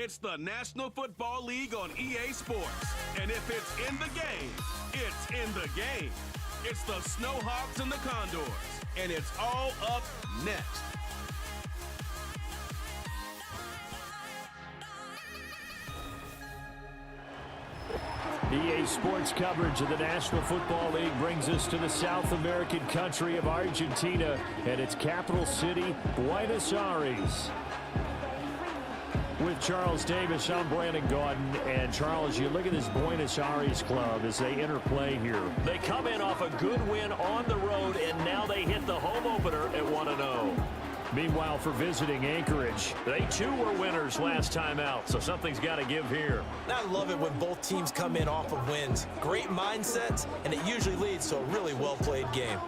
It's the National Football League on EA Sports. And if it's in the game, it's in the game. It's the Snowhawks and the Condors. And it's all up next. EA Sports coverage of the National Football League brings us to the South American country of Argentina and its capital city, Buenos Aires. With Charles Davis, I'm Brandon Gaudin. And Charles, you look at this Buenos Aires club as they interplay here. They come in off a good win on the road, and now they hit the home opener at 1-0. Meanwhile, for visiting Anchorage, they too were winners last time out, so something's got to give here. I love it when both teams come in off of wins. Great mindsets, and it usually leads to a really well-played game.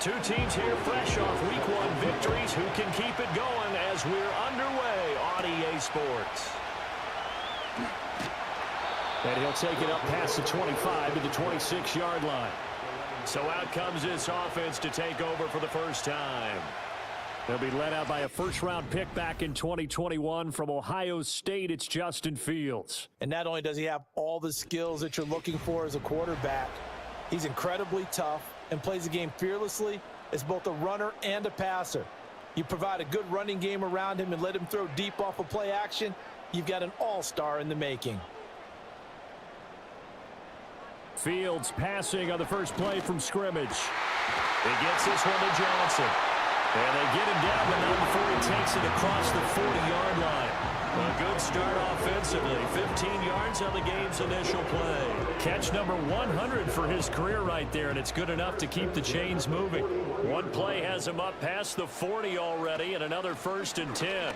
Two teams here fresh off Week 1 victories. Who can keep it going as we're underway on EA Sports? And he'll take it up past the 25 to the 26-yard line. So out comes this offense to take over for the first time. They'll be led out by a first-round pick back in 2021 from Ohio State. It's Justin Fields. And not only does he have all the skills that you're looking for as a quarterback, he's incredibly tough and plays the game fearlessly as both a runner and a passer. You provide a good running game around him and let him throw deep off of play action, you've got an all-star in the making. Fields passing on the first play from scrimmage. He gets this one to Johnson. And they get him down the number before he takes it across the 40-yard line. A good start offensively. 15 yards on the game's initial play. Catch number 100 for his career right there, and it's good enough to keep the chains moving. One play has him up past the 40 already, and another 1st and 10.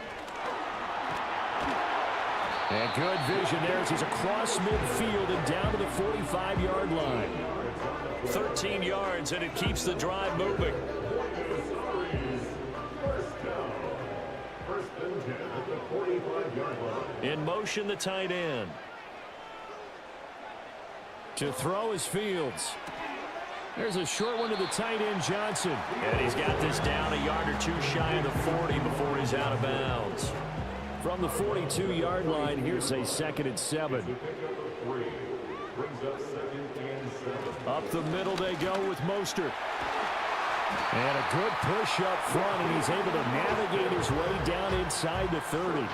And good vision there as he's across midfield and down to the 45-yard line. 13 yards, and it keeps the drive moving. In motion, the tight end. To throw is Fields. There's a short one to the tight end, Johnson. And he's got this down a yard or two shy of the 40 before he's out of bounds. From the 42-yard line, here's a 2nd and 7. Up the middle they go with Mostert. And a good push up front, and he's able to navigate his way down inside the 30.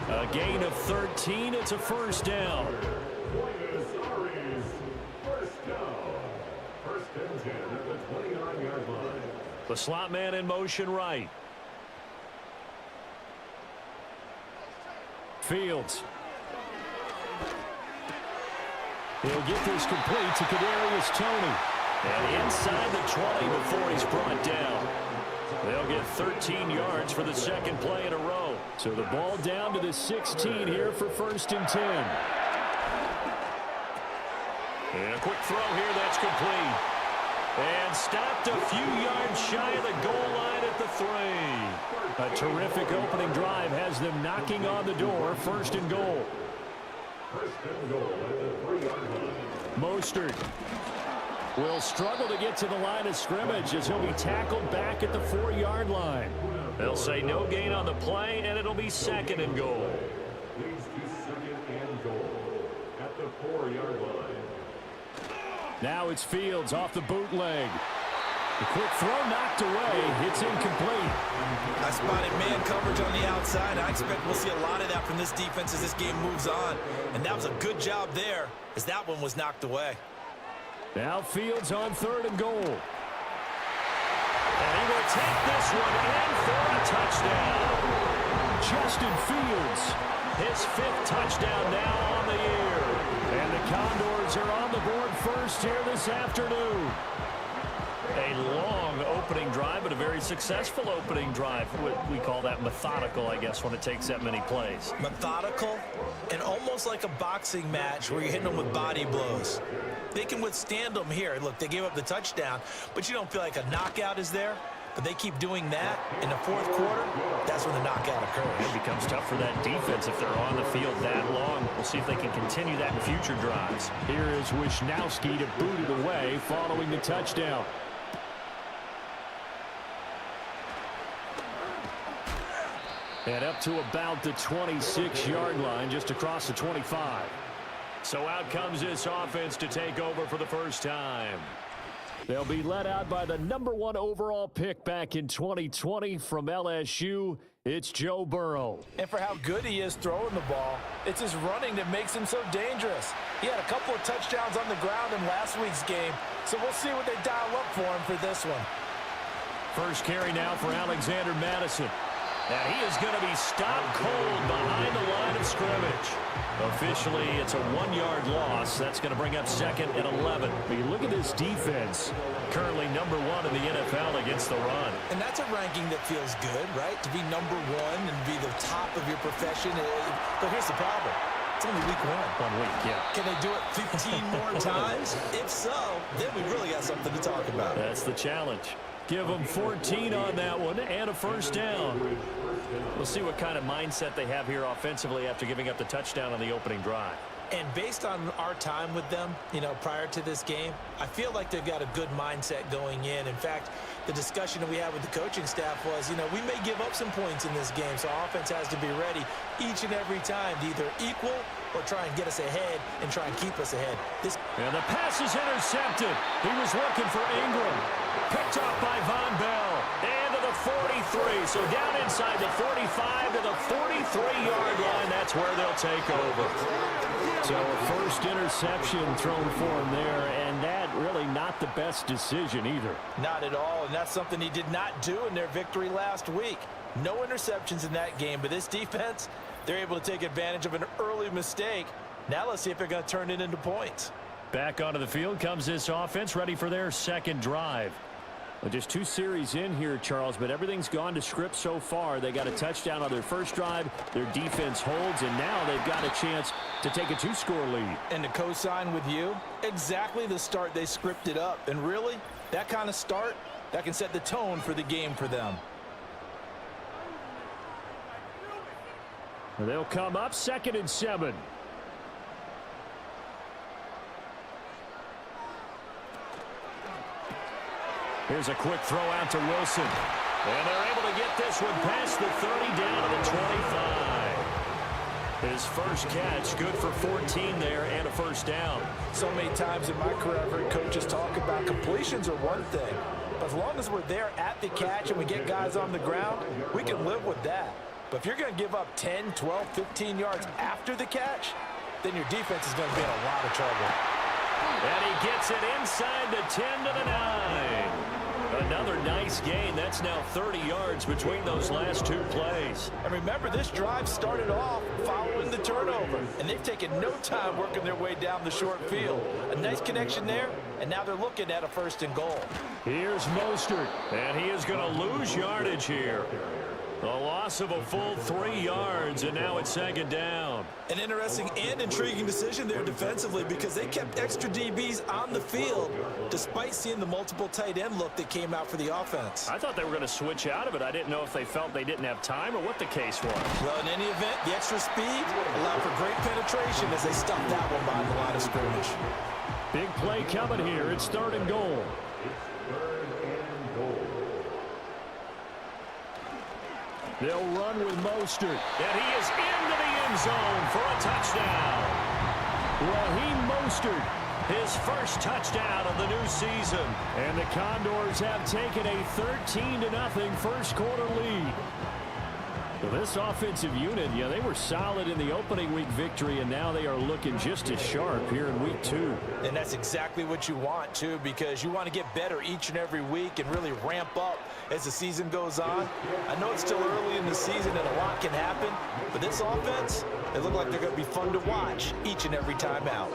A gain of 13. It's a first down. The slot man in motion right. Fields. He'll get this complete to Kadarius Toney. And inside the 20 before he's brought down. They'll get 13 yards for the second play in a row. So the ball down to the 16 here for 1st and 10. And a quick throw here that's complete. And stopped a few yards shy of the goal line at the 3. A terrific opening drive has them knocking on the door. 1st and goal. Mostert will struggle to get to the line of scrimmage as he'll be tackled back at the 4-yard line. They'll say no gain on the play, and it'll be 2nd and goal. Leads to 2nd and goal at the 4-yard line. Now it's Fields off the bootleg. The quick throw knocked away. It's incomplete. I spotted man coverage on the outside. I expect we'll see a lot of that from this defense as this game moves on. And that was a good job there as that one was knocked away. Now Fields on 3rd and goal. And he will take this one in for a touchdown. Justin Fields. His 5th touchdown now on the year. And the Condors are on the board first here this afternoon. A long opening drive, but a very successful opening drive. We call that methodical, I guess, when it takes that many plays. Methodical and almost like a boxing match where you're hitting them with body blows. They can withstand them here. Look, they gave up the touchdown, but you don't feel like a knockout is there. but they keep doing that in the fourth quarter, that's when the knockout occurs. It becomes tough for that defense if they're on the field that long. We'll see if they can continue that in future drives. Here is Wisnowski to boot it away following the touchdown. And up to about the 26-yard line, just across the 25. So out comes this offense to take over for the first time. They'll be led out by the #1 overall pick back in 2020 from LSU. It's Joe Burrow. And for how good he is throwing the ball, it's his running that makes him so dangerous. He had a couple of touchdowns on the ground in last week's game, so we'll see what they dial up for him for this one. First carry now for Alexander Madison. And he is going to be stopped cold behind the line of scrimmage. Officially, it's a 1-yard loss. That's going to bring up 2nd and 11. I mean, look at this defense. Currently #1 in the NFL against the run. And that's a ranking that feels good, right? To be #1 and be the top of your profession. But here's the problem. It's only week 1. 1 week, yeah. Can they do it 15 more times? If so, then we really got something to talk about. That's the challenge. Give them 14 on that one and a first down. We'll see what kind of mindset they have here offensively after giving up the touchdown on the opening drive. And based on our time with them, prior to this game, I feel like they've got a good mindset going in. In fact, the discussion that we had with the coaching staff was, we may give up some points in this game, so our offense has to be ready each and every time to either equal or try and get us ahead and try and keep us ahead. And the pass is intercepted. He was looking for Ingram. Picked up by Von Bell. And to the 43. So down inside the 45 to the 43-yard line. That's where they'll take over. So a first interception thrown for him there, and that really not the best decision either. Not at all, and that's something he did not do in their victory last week. No interceptions in that game, but this defense, they're able to take advantage of an early mistake. Now let's see if they're going to turn it into points. Back onto the field comes this offense, ready for their second drive. Well, just 2 series in here, Charles, but everything's gone to script so far. They got a touchdown on their first drive. Their defense holds, and now they've got a chance to take a 2-score lead. And to co-sign with you, exactly the start they scripted up. And really, that kind of start, that can set the tone for the game for them. They'll come up 2nd and 7. Here's a quick throw out to Wilson. And they're able to get this one past the 30 down to the 25. His first catch, good for 14 there and a first down. So many times in my career, I've heard coaches talk about completions are one thing. But as long as we're there at the catch and we get guys on the ground, we can live with that. But if you're going to give up 10, 12, 15 yards after the catch, then your defense is going to be in a lot of trouble. And he gets it inside the 10 to the 9. Another nice gain. That's now 30 yards between those last 2 plays. And remember, this drive started off following the turnover, and they've taken no time working their way down the short field. A nice connection there, and now they're looking at a 1st and goal. Here's Mostert, and he is going to lose yardage here. A loss of a full 3 yards, and now it's 2nd down. An interesting and intriguing decision there defensively because they kept extra DBs on the field despite seeing the multiple tight end look that came out for the offense. I thought they were going to switch out of it. I didn't know if they felt they didn't have time or what the case was. Well, in any event, the extra speed allowed for great penetration as they stopped that one behind the line of scrimmage. Big play coming here. It's 3rd and goal. They'll run with Mostert. And he is into the end zone for a touchdown. Raheem Mostert, his first touchdown of the new season. And the Condors have taken a 13-0 first quarter lead. Well, this offensive unit, they were solid in the opening week victory, and now they are looking just as sharp here in week 2. And that's exactly what you want, too, because you want to get better each and every week and really ramp up as the season goes on. I know it's still early in the season and a lot can happen, but this offense, they look like they're going to be fun to watch each and every time out.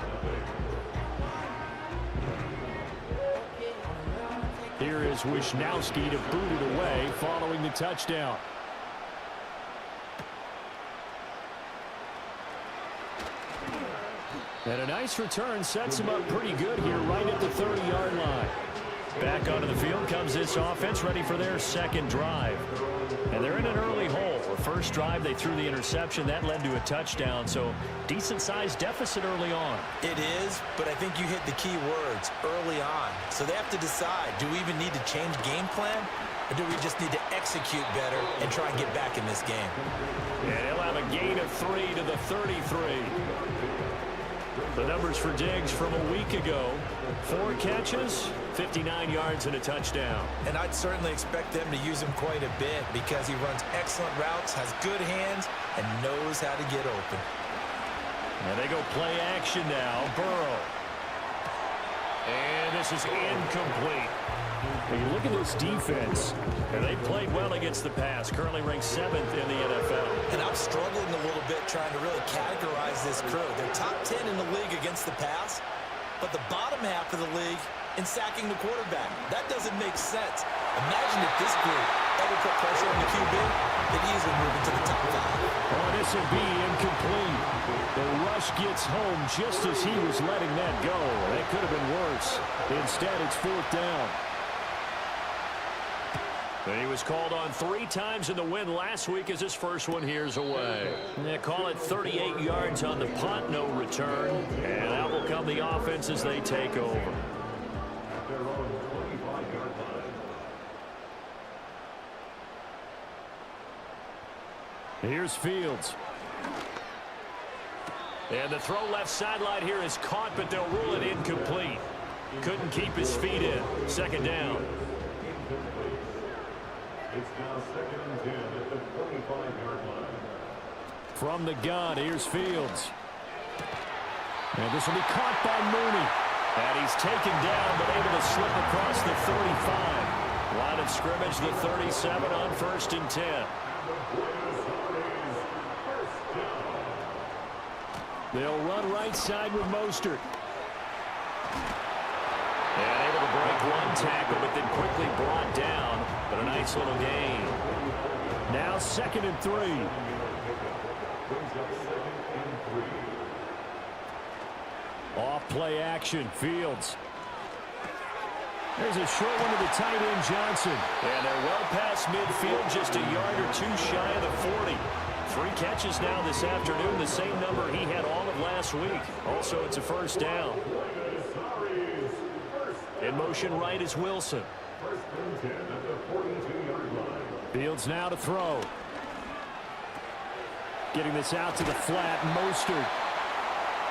Here is Wisnowski to boot it away following the touchdown. And a nice return sets him up pretty good here right at the 30-yard line. Back onto the field comes this offense, ready for their second drive. And they're in an early hole. The first drive, they threw the interception. That led to a touchdown, so decent-sized deficit early on. It is, but I think you hit the key words, early on. So they have to decide, do we even need to change game plan, or do we just need to execute better and try and get back in this game? And he'll have a gain of 3 to the 33. The numbers for Diggs from a week ago: 4 catches, 59 yards, and a touchdown. And I'd certainly expect them to use him quite a bit because he runs excellent routes, has good hands, and knows how to get open. And they go play action now. Burrow. And this is incomplete. When you look at this defense, and they played well against the pass, currently ranked 7th in the NFL. And I'm struggling a little bit trying to really categorize this crew. They're top 10 in the league against the pass, but the bottom half of the league in sacking the quarterback. That doesn't make sense. Imagine if this group ever put pressure on the QB, they'd easily move into the top 5. Oh, this will be incomplete. The rush gets home just as he was letting that go. That could have been worse. Instead, it's 4th down. And he was called on 3 times in the win last week as his first one here's away. They call it 38 yards on the punt, no return. And out will come the offense as they take over. Here's Fields. And the throw left sideline here is caught, but they'll rule it incomplete. Couldn't keep his feet in. 2nd down. It's now 2nd and 10 at the 45-yard line. From the gun, here's Fields. And this will be caught by Mooney. And he's taken down, but able to slip across the 35. Line of scrimmage, the 37 on 1st and 10. They'll run right side with Mostert. And able to break one tackle, but then quickly brought down. But a nice little gain. Now 2nd and 3. Off play action, Fields. There's a short one to the tight end, Johnson. And they're well past midfield, just a yard or 2 shy of the 40. 3 catches now this afternoon, the same number he had all of last week. Also, it's a 1st down. In motion right is Wilson. Fields now to throw. Getting this out to the flat, Mostert.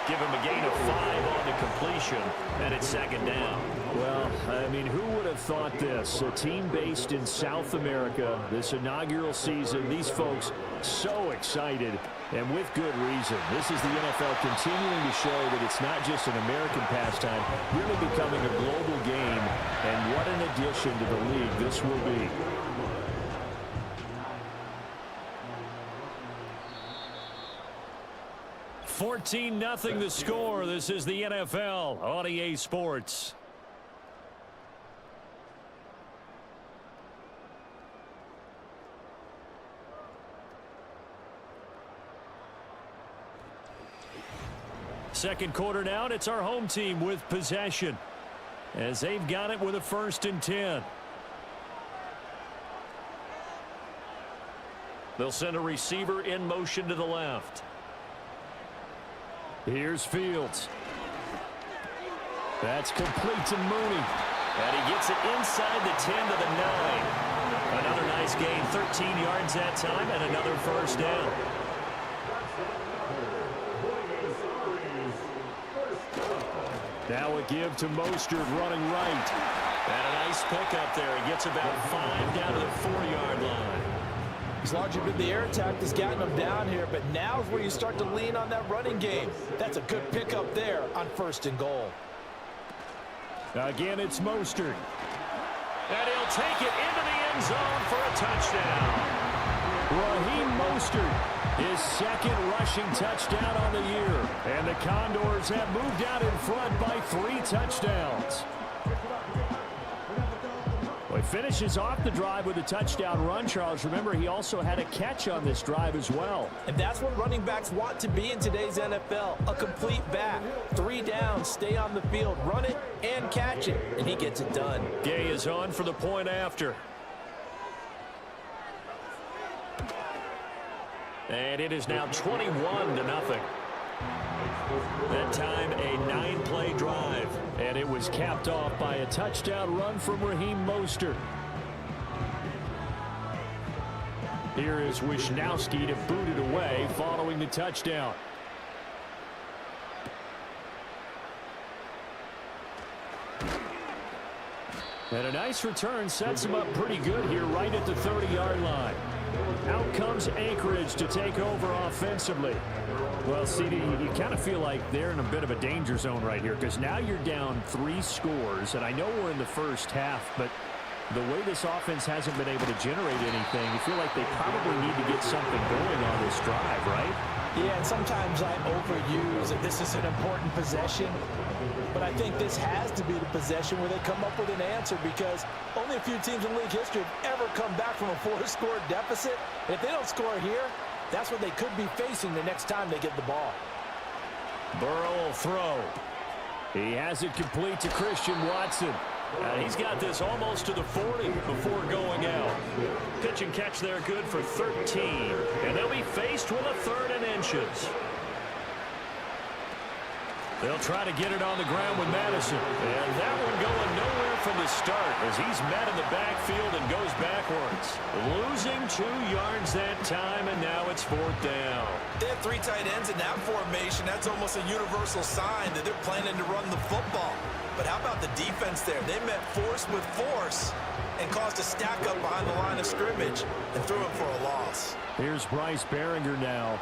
Give him a gain of 5 on the completion, and it's 2nd down. Well, I mean, who would have thought this? A team based in South America, this inaugural season, these folks so excited, and with good reason. This is the NFL continuing to show that it's not just an American pastime, really becoming a global game, and what an addition to the league this will be. $14-0 the score. This is the NFL on EA Sports. Second quarter now, and it's our home team with possession as they've got it with a 1st and 10. They'll send a receiver in motion to the left. Here's Fields. That's complete to Mooney. And he gets it inside the 10 to the 9. Another nice gain, 13 yards that time, and another 1st down. Now a give to Mostert running right. And a nice pickup there. He gets about 5 down to the 4-yard line. He's largely been the air attack that's gotten him down here, but now is where you start to lean on that running game. That's a good pickup there on 1st and goal. Again, it's Mostert. And he'll take it into the end zone for a touchdown. Raheem Mostert, his 2nd rushing touchdown on the year. And the Condors have moved out in front by 3 touchdowns. Boy, Finishes off the drive with a touchdown run, Charles. Remember, he also had a catch on this drive as well. And that's what running backs want to be in today's NFL, a complete back. 3 downs, stay on the field, run it and catch it, and he gets it done. Gay is on for the point after. And it is now 21-0. That time a 9-play drive. And it was capped off by a touchdown run from Raheem Mostert. Here is Wisnowski to boot it away following the touchdown. And a nice return sets him up pretty good here right at the 30-yard line. Out comes Anchorage to take over offensively. Well, CD, you kind of feel like they're in a bit of a danger zone right here because now you're down 3 scores, and I know we're in the first half, but the way this offense hasn't been able to generate anything, you feel like they probably need to get something going on this drive, right? Yeah, and sometimes I overuse that this is an important possession, but I think this has to be the possession where they come up with an answer because only a few teams in league history have ever come back from a 4-score deficit. And if they don't score here, that's what they could be facing the next time they get the ball. Burrow will throw. He has it complete to Christian Watson. And he's got this almost to the 40 before going out. Pitch and catch there good for 13. And they'll be faced with a 3rd and inches. They'll try to get it on the ground with Madison. And that one going nowhere from the start as he's met in the backfield and goes backwards. Losing 2 yards that time, and now it's 4th down. They have 3 tight ends in that formation. That's almost a universal sign that they're planning to run the football. But how about the defense there? They met force with force and caused a stack up behind the line of scrimmage and threw him for a loss. Here's Bryce Behringer now.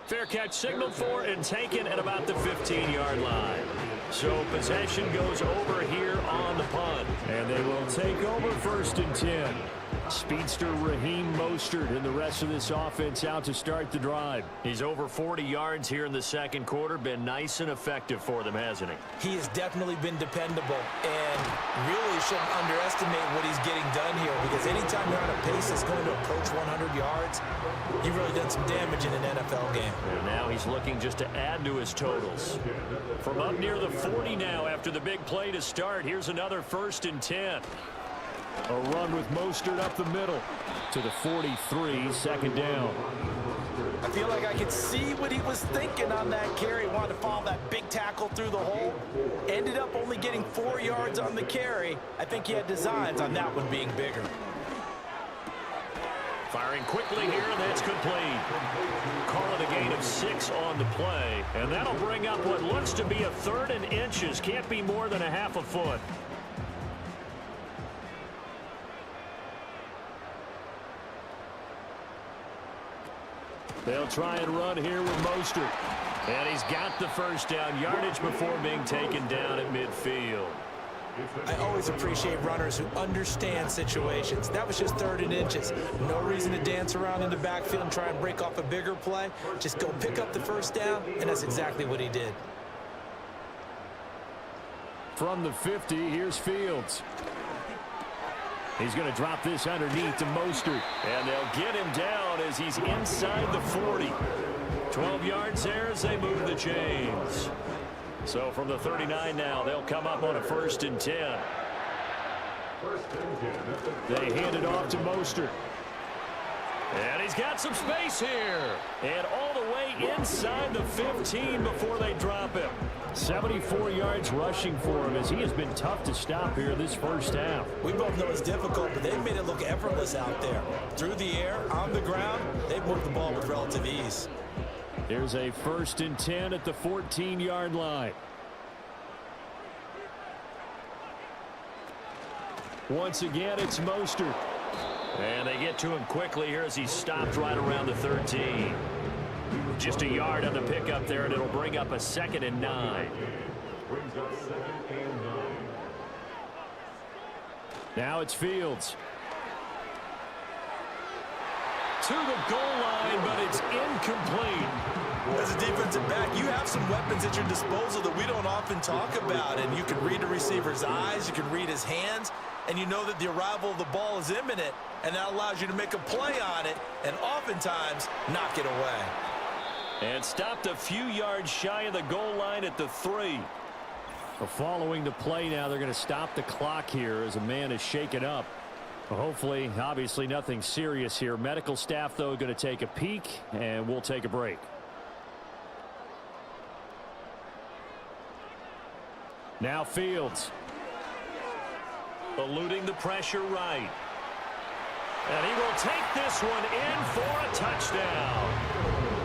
Fair catch signaled for and taken at about the 15-yard line. So possession goes over here on the punt. And they will take over 1st and 10. Speedster Raheem Mostert and the rest of this offense out to start the drive. He's over 40 yards here in the second quarter. Been nice and effective for them, hasn't he? He has definitely been dependable and really shouldn't underestimate what he's getting done here because anytime you're on a pace that's going to approach 100 yards, you've really done some damage in an NFL game. And now he's looking just to add to his totals. From up near the 40 now after the big play to start, here's another 1st and 10. A run with Mostert up the middle to the 43, 2nd down. I feel like I could see what he was thinking on that carry. Wanted to follow that big tackle through the hole. Ended up only getting 4 yards on the carry. I think he had designs on that one being bigger. Firing quickly here, and that's complete. Call it a gain of 6 on the play. And that'll bring up what looks to be a 3rd and inches. Can't be more than a half a foot. They'll try and run here with Mostert. And he's got the 1st down yardage before being taken down at midfield. I always appreciate runners who understand situations. That was just 3rd and inches. No reason to dance around in the backfield and try and break off a bigger play. Just go pick up the 1st down, and that's exactly what he did. From the 50, here's Fields. He's going to drop this underneath to Mostert. And they'll get him down as he's inside the 40. 12 yards there as they move the chains. So from the 39 now, they'll come up on a 1st and 10. They hand it off to Mostert. And he's got some space here. And all the way inside the 15 before they drop him. 74 yards rushing for him as he has been tough to stop here this 1st half. We both know it's difficult, but they've made it look effortless out there. Through the air, on the ground, they've moved the ball with relative ease. Here's a 1st and 10 at the 14-yard line. Once again, it's Mostert. And they get to him quickly here as he stopped right around the 13. Just a yard on the pickup there, and it'll bring up a 2nd and 9. Brings up 2nd and 9. Now it's Fields. To the goal line, but it's incomplete. As a defensive back, you have some weapons at your disposal that we don't often talk about. And you can read the receiver's eyes, you can read his hands, and you know that the arrival of the ball is imminent, and that allows you to make a play on it and oftentimes knock it away. And stopped a few yards shy of the goal line at the 3. Well, following the play now, they're going to stop the clock here as a man is shaken up. Well, hopefully, obviously nothing serious here. Medical staff, though, going to take a peek, and we'll take a break. Now Fields. Eluding the pressure right. And he will take this one in for a touchdown.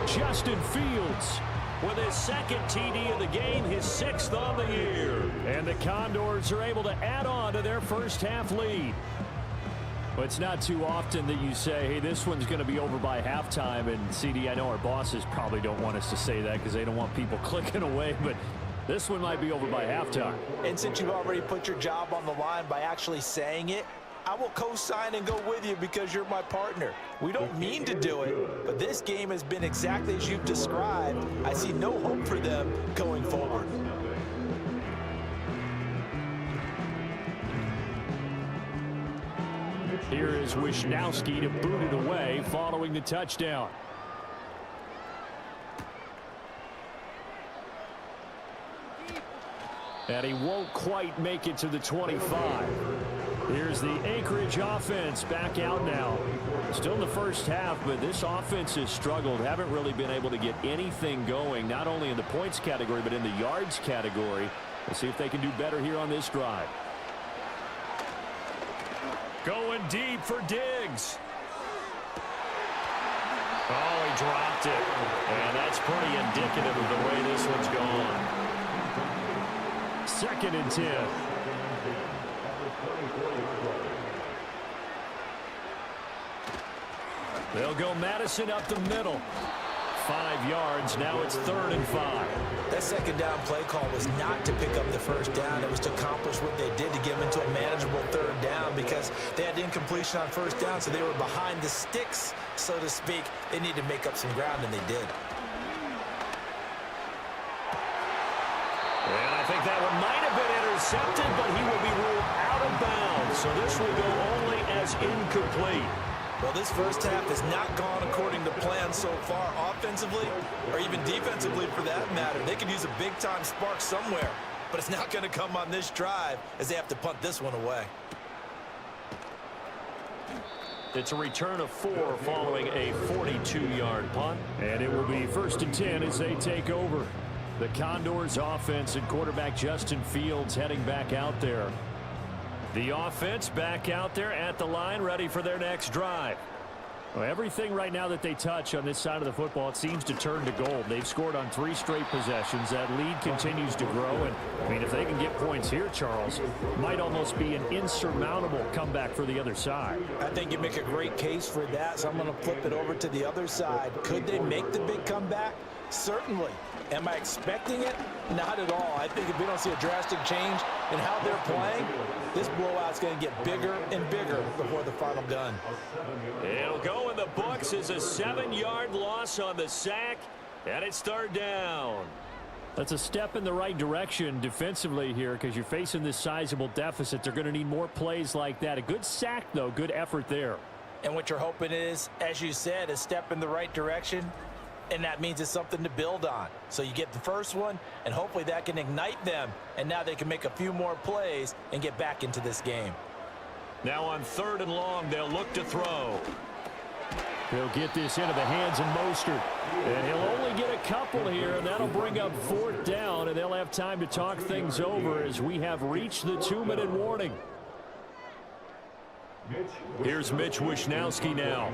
Justin Fields with his second TD of the game, his 6th on the year. And the Condors are able to add on to their first half lead. But it's not too often that you say, hey, this one's going to be over by halftime. And, CD, I know our bosses probably don't want us to say that because they don't want people clicking away. But this one might be over by halftime. And since you've already put your job on the line by actually saying it, I will co-sign and go with you because you're my partner. We don't mean to do it, but this game has been exactly as you've described. I see no hope for them going forward. Here is Wisnowski to boot it away following the touchdown. And he won't quite make it to the 25. Here's the Anchorage offense back out now. Still in the first half, but this offense has struggled. Haven't really been able to get anything going, not only in the points category, but in the yards category. Let's see if they can do better here on this drive. Going deep for Diggs. Oh, he dropped it. And that's pretty indicative of the way this one's gone. 2nd and 10. They'll go Madison up the middle. 5 yards. Now it's 3rd and 5. That second down play call was not to pick up the first down. It was to accomplish what they did to get them into a manageable 3rd down because they had incompletion on first down, so they were behind the sticks, so to speak. They needed to make up some ground, and they did. And I think that one might have been intercepted, but he will be ruled out of bounds. So this will go only as incomplete. Well, this first half has not gone according to plan so far, offensively or even defensively for that matter. They could use a big-time spark somewhere, but it's not going to come on this drive as they have to punt this one away. It's a return of 4 following a 42-yard punt. And it will be 1st and 10 as they take over. The Condors offense and quarterback Justin Fields heading back out there. The offense back out there at the line, ready for their next drive. Well, everything right now that they touch on this side of the football, it seems to turn to gold. They've scored on 3 straight possessions. That lead continues to grow. And, I mean, if they can get points here, Charles, it might almost be an insurmountable comeback for the other side. I think you make a great case for that, so I'm going to flip it over to the other side. Could they make the big comeback? Certainly. Am I expecting it? Not at all. I think if we don't see a drastic change in how they're playing, this blowout's going to get bigger and bigger before the final gun. It'll go in the books as a 7-yard loss on the sack, and it's 3rd down. That's a step in the right direction defensively here because you're facing this sizable deficit. They're going to need more plays like that. A good sack, though. Good effort there. And what you're hoping is, as you said, a step in the right direction. And that means it's something to build on. So you get the first one, and hopefully that can ignite them. And now they can make a few more plays and get back into this game. Now on 3rd and long, they'll look to throw. He'll get this into the hands of Mostert. And he'll only get a couple here, and that'll bring up 4th down, and they'll have time to talk things over as we have reached the 2-minute warning. Here's Mitch Wisnowski now.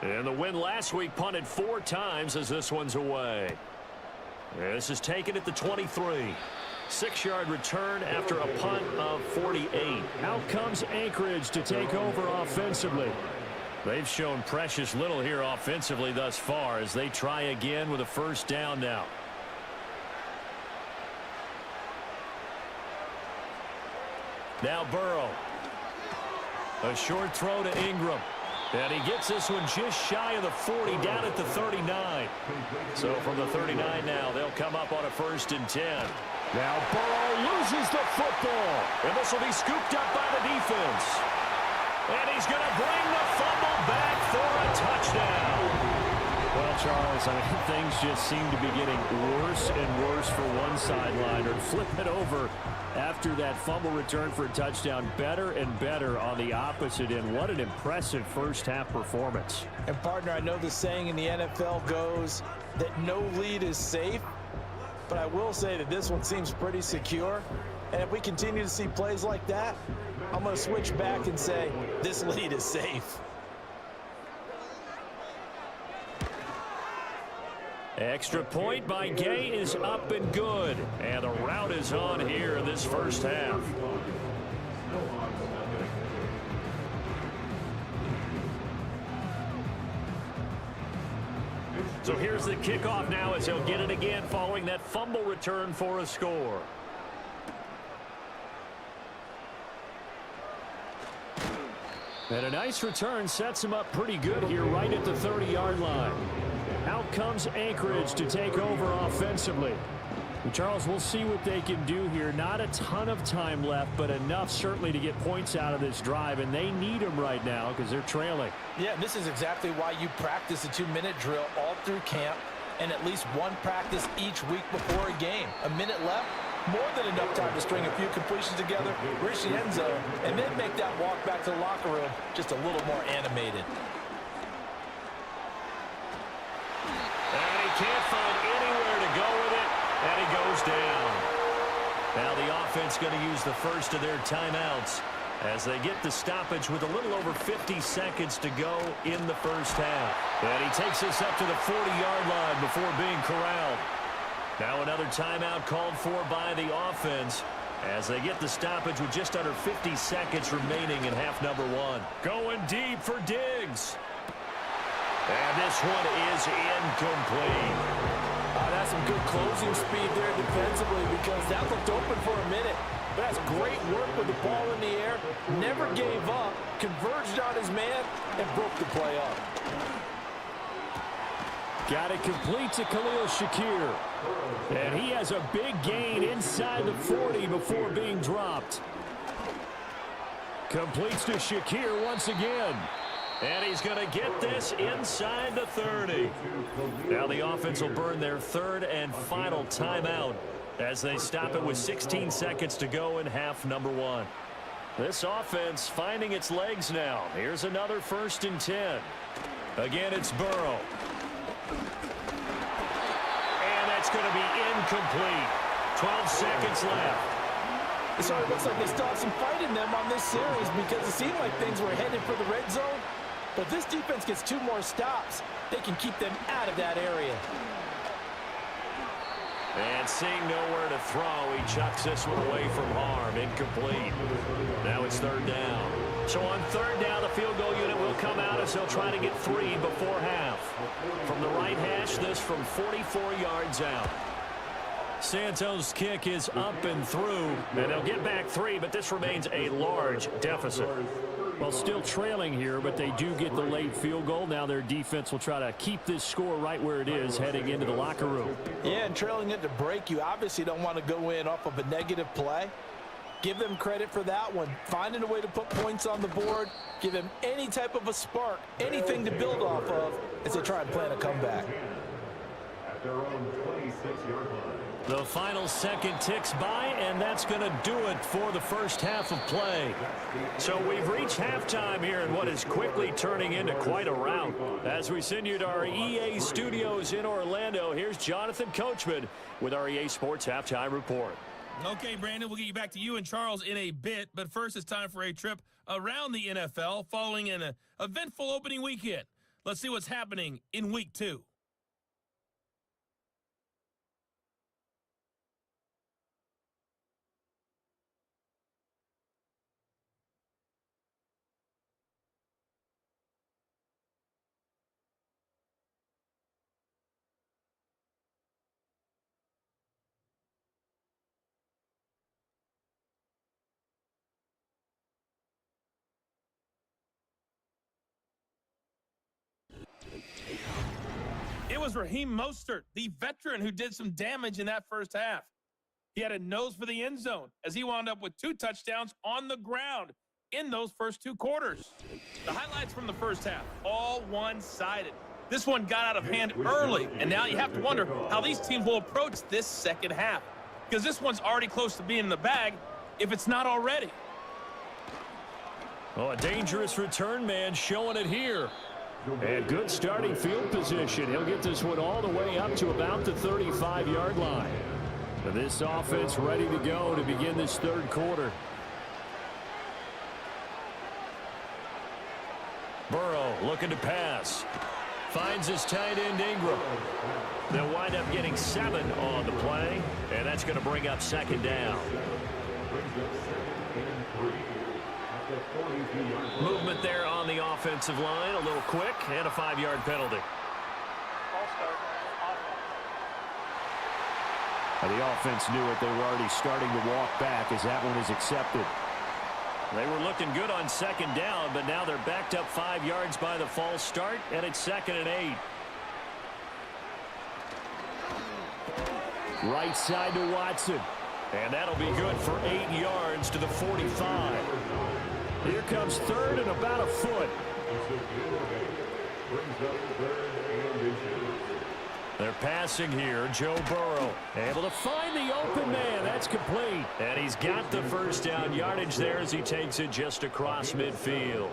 And the win last week punted 4 times as this one's away. This is taken at the 23. 6-yard return after a punt of 48. Out comes Anchorage to take over offensively. They've shown precious little here offensively thus far as they try again with a 1st down now. Now Burrow. A short throw to Ingram. And he gets this one just shy of the 40, down at the 39. So from the 39 now, they'll come up on a 1st and 10. Now Burrow loses the football. And this will be scooped up by the defense. And he's going to bring the fumble back for a touchdown. Well, Charles, I mean, things just seem to be getting worse and worse for one sideline. Or flip it over after that fumble return for a touchdown. Better and better on the opposite end. What an impressive first-half performance. And, partner, I know the saying in the NFL goes that no lead is safe. But I will say that this one seems pretty secure. And if we continue to see plays like that, I'm going to switch back and say this lead is safe. Extra point by Gay is up and good. And the route is on here in this first half. So here's the kickoff now as he'll get it again following that fumble return for a score. And a nice return sets him up pretty good here right at the 30-yard line. Out comes Anchorage to take over offensively. And Charles, we'll see what they can do here. Not a ton of time left, but enough certainly to get points out of this drive, and they need them right now because they're trailing. Yeah, this is exactly why you practice a 2-minute drill all through camp and at least one practice each week before a game. A minute left, more than enough time to string a few completions together, reach the end zone, and then make that walk back to the locker room just a little more animated. And he can't find anywhere to go with it, and he goes down. Now the offense going to use the first of their timeouts as they get the stoppage with a little over 50 seconds to go in the first half. And he takes this up to the 40-yard line before being corralled. Now another timeout called for by the offense as they get the stoppage with just under 50 seconds remaining in half number one. Going deep for Diggs. And this one is incomplete. That's some good closing speed there defensively because that looked open for a minute. But that's great work with the ball in the air. Never gave up, converged on his man, and broke the play up. Got it complete to Khalil Shakir. And he has a big gain inside the 40 before being dropped. Completes to Shakir once again. And he's going to get this inside the 30. Now the offense will burn their third and final timeout as they stop it with 16 seconds to go in half number one. This offense finding its legs now. Here's another 1st and 10. Again, it's Burrow. And that's going to be incomplete. 12 seconds left. So it looks like they still have some fight in them on this series because it seemed like things were headed for the red zone. But this defense gets 2 more stops. They can keep them out of that area. And seeing nowhere to throw, he chucks this one away from harm. Incomplete. Now it's 3rd down. So on 3rd down, the field goal unit will come out as they'll try to get 3 before half. From the right hash, this from 44 yards out. Santos' kick is up and through, and they'll get back 3, but this remains a large deficit. Well, still trailing here, but they do get the late field goal. Now their defense will try to keep this score right where it is heading into the locker room. Yeah, and trailing it to break, you obviously don't want to go in off of a negative play. Give them credit for that one. Finding a way to put points on the board, give them any type of a spark, anything to build off of as they try and plan a comeback. At their own 26-yard line. The final second ticks by, and that's going to do it for the first half of play. So we've reached halftime here in what is quickly turning into quite a rout. As we send you to our EA studios in Orlando, here's Jonathan Coachman with our EA Sports Halftime Report. Okay, Brandon, we'll get you back to you and Charles in a bit, but first it's time for a trip around the NFL following an eventful opening weekend. Let's see what's happening in Week 2. was Raheem Mostert, the veteran who did some damage in that first half. He had a nose for the end zone as he wound up with 2 touchdowns on the ground in those first 2 quarters. The highlights from the first half, all one-sided. This one got out of hand early, and now you have to wonder how these teams will approach this second half, because this one's already close to being in the bag if it's not already. Oh, a dangerous return man showing it here. And good starting field position. He'll get this one all the way up to about the 35-yard line. And this offense ready to go to begin this third quarter. Burrow looking to pass. Finds his tight end Ingram. They'll wind up getting 7 on the play, and that's going to bring up second down. Movement there on the offensive line, a little quick, and a 5-yard penalty. And the offense knew it. They were already starting to walk back as that one is accepted. They were looking good on second down, but now they're backed up 5 yards by the false start, and it's 2nd and 8. Right side to Watson. And that'll be good for 8 yards to the 45. Here comes 3rd and about a foot. They're passing here. Joe Burrow able to find the open man. That's complete. And he's got the first down yardage there as he takes it just across midfield.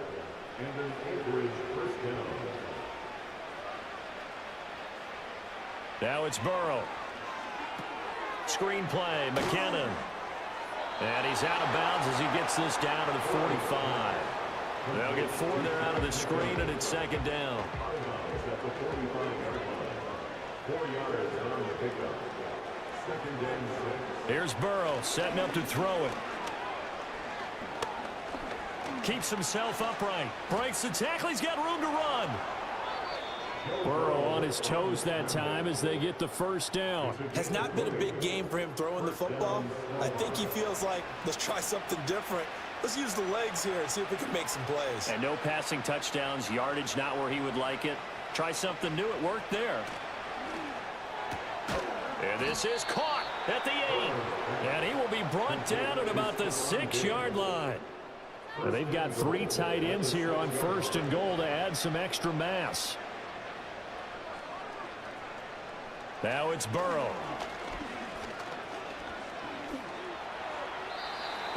Now it's Burrow. Screen play, McKinnon. And he's out of bounds as he gets this down to the 45. They'll get 4 there out of the screen, and it's 2nd down. 4 yards on the pickup. 2nd and 6. Here's Burrow setting up to throw it. Keeps himself upright. Breaks the tackle. He's got room to run. Burrow on his toes that time as they get the first down. Has not been a big game for him throwing the football. I think he feels like, let's try something different. Let's use the legs here and see if we can make some plays. And no passing touchdowns, yardage not where he would like it. Try something new. It worked there. And this is caught at the 8. And he will be brought down at about the 6-yard line. Well, they've got 3 tight ends here on 1st and goal to add some extra mass. Now it's Burrow.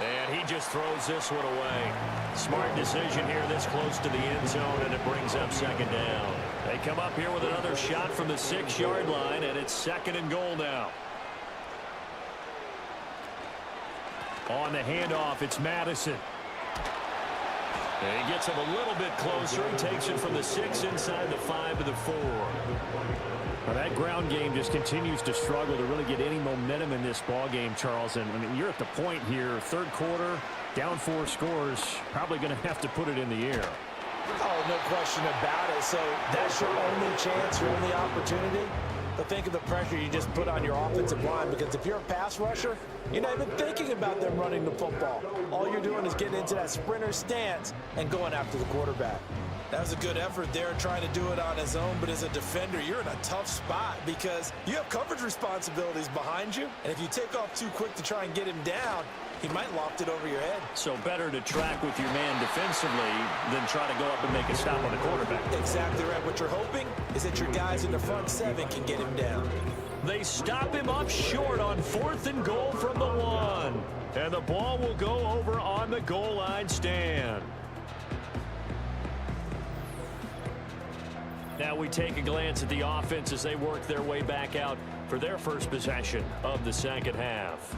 And he just throws this one away. Smart decision here this close to the end zone, and it brings up 2nd down. They come up here with another shot from the 6-yard line, and it's 2nd and goal now. On the handoff, it's Madison. And he gets him a little bit closer. He takes it from the 6 inside the 5 to the 4. Well, that ground game just continues to struggle to really get any momentum in this ball game, Charles. And I mean, you're at the point here, 3rd quarter, down 4 scores, probably going to have to put it in the air. Oh, no question about it. So that's your only chance, your only opportunity. But think of the pressure you just put on your offensive line, because if you're a pass rusher, you're not even thinking about them running the football. All you're doing is getting into that sprinter stance and going after the quarterback. That was a good effort there, trying to do it on his own, but as a defender, you're in a tough spot because you have coverage responsibilities behind you, and if you take off too quick to try and get him down, he might loft it over your head. So better to track with your man defensively than try to go up and make a stop on the quarterback. Exactly right. What you're hoping is that your guys in the front 7 can get him down. They stop him up short on 4th and goal from the 1. And the ball will go over on the goal line stand. Now we take a glance at the offense as they work their way back out for their first possession of the second half.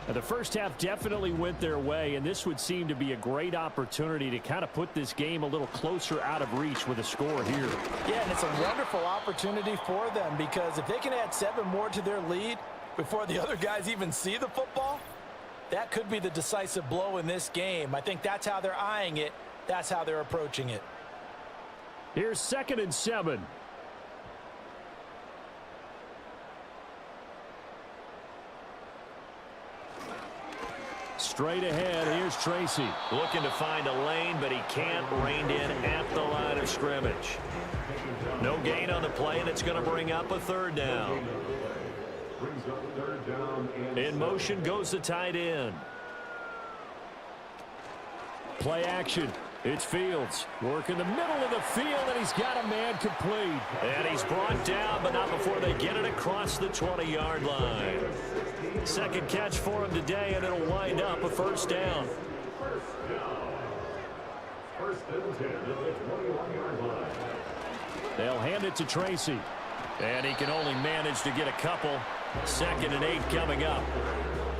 Now, the first half definitely went their way, and this would seem to be a great opportunity to kind of put this game a little closer out of reach with a score here. Yeah, and it's a wonderful opportunity for them, because if they can add 7 more to their lead before the other guys even see the football, that could be the decisive blow in this game. I think that's how they're eyeing it. That's how they're approaching it. Here's 2nd and 7. Straight ahead, here's Tracy. Looking to find a lane, but he can't. Reined in at the line of scrimmage. No gain on the play, and it's going to bring up a third down. In motion goes the tight end. Play action. It's Fields. Work in the middle of the field, and he's got a man complete. And he's brought down, but not before they get it across the 20-yard line. Second catch for him today, and it'll wind up a first down. First and 10 at the 21-yard line. They'll hand it to Tracy. And he can only manage to get a couple. 2nd and 8 coming up.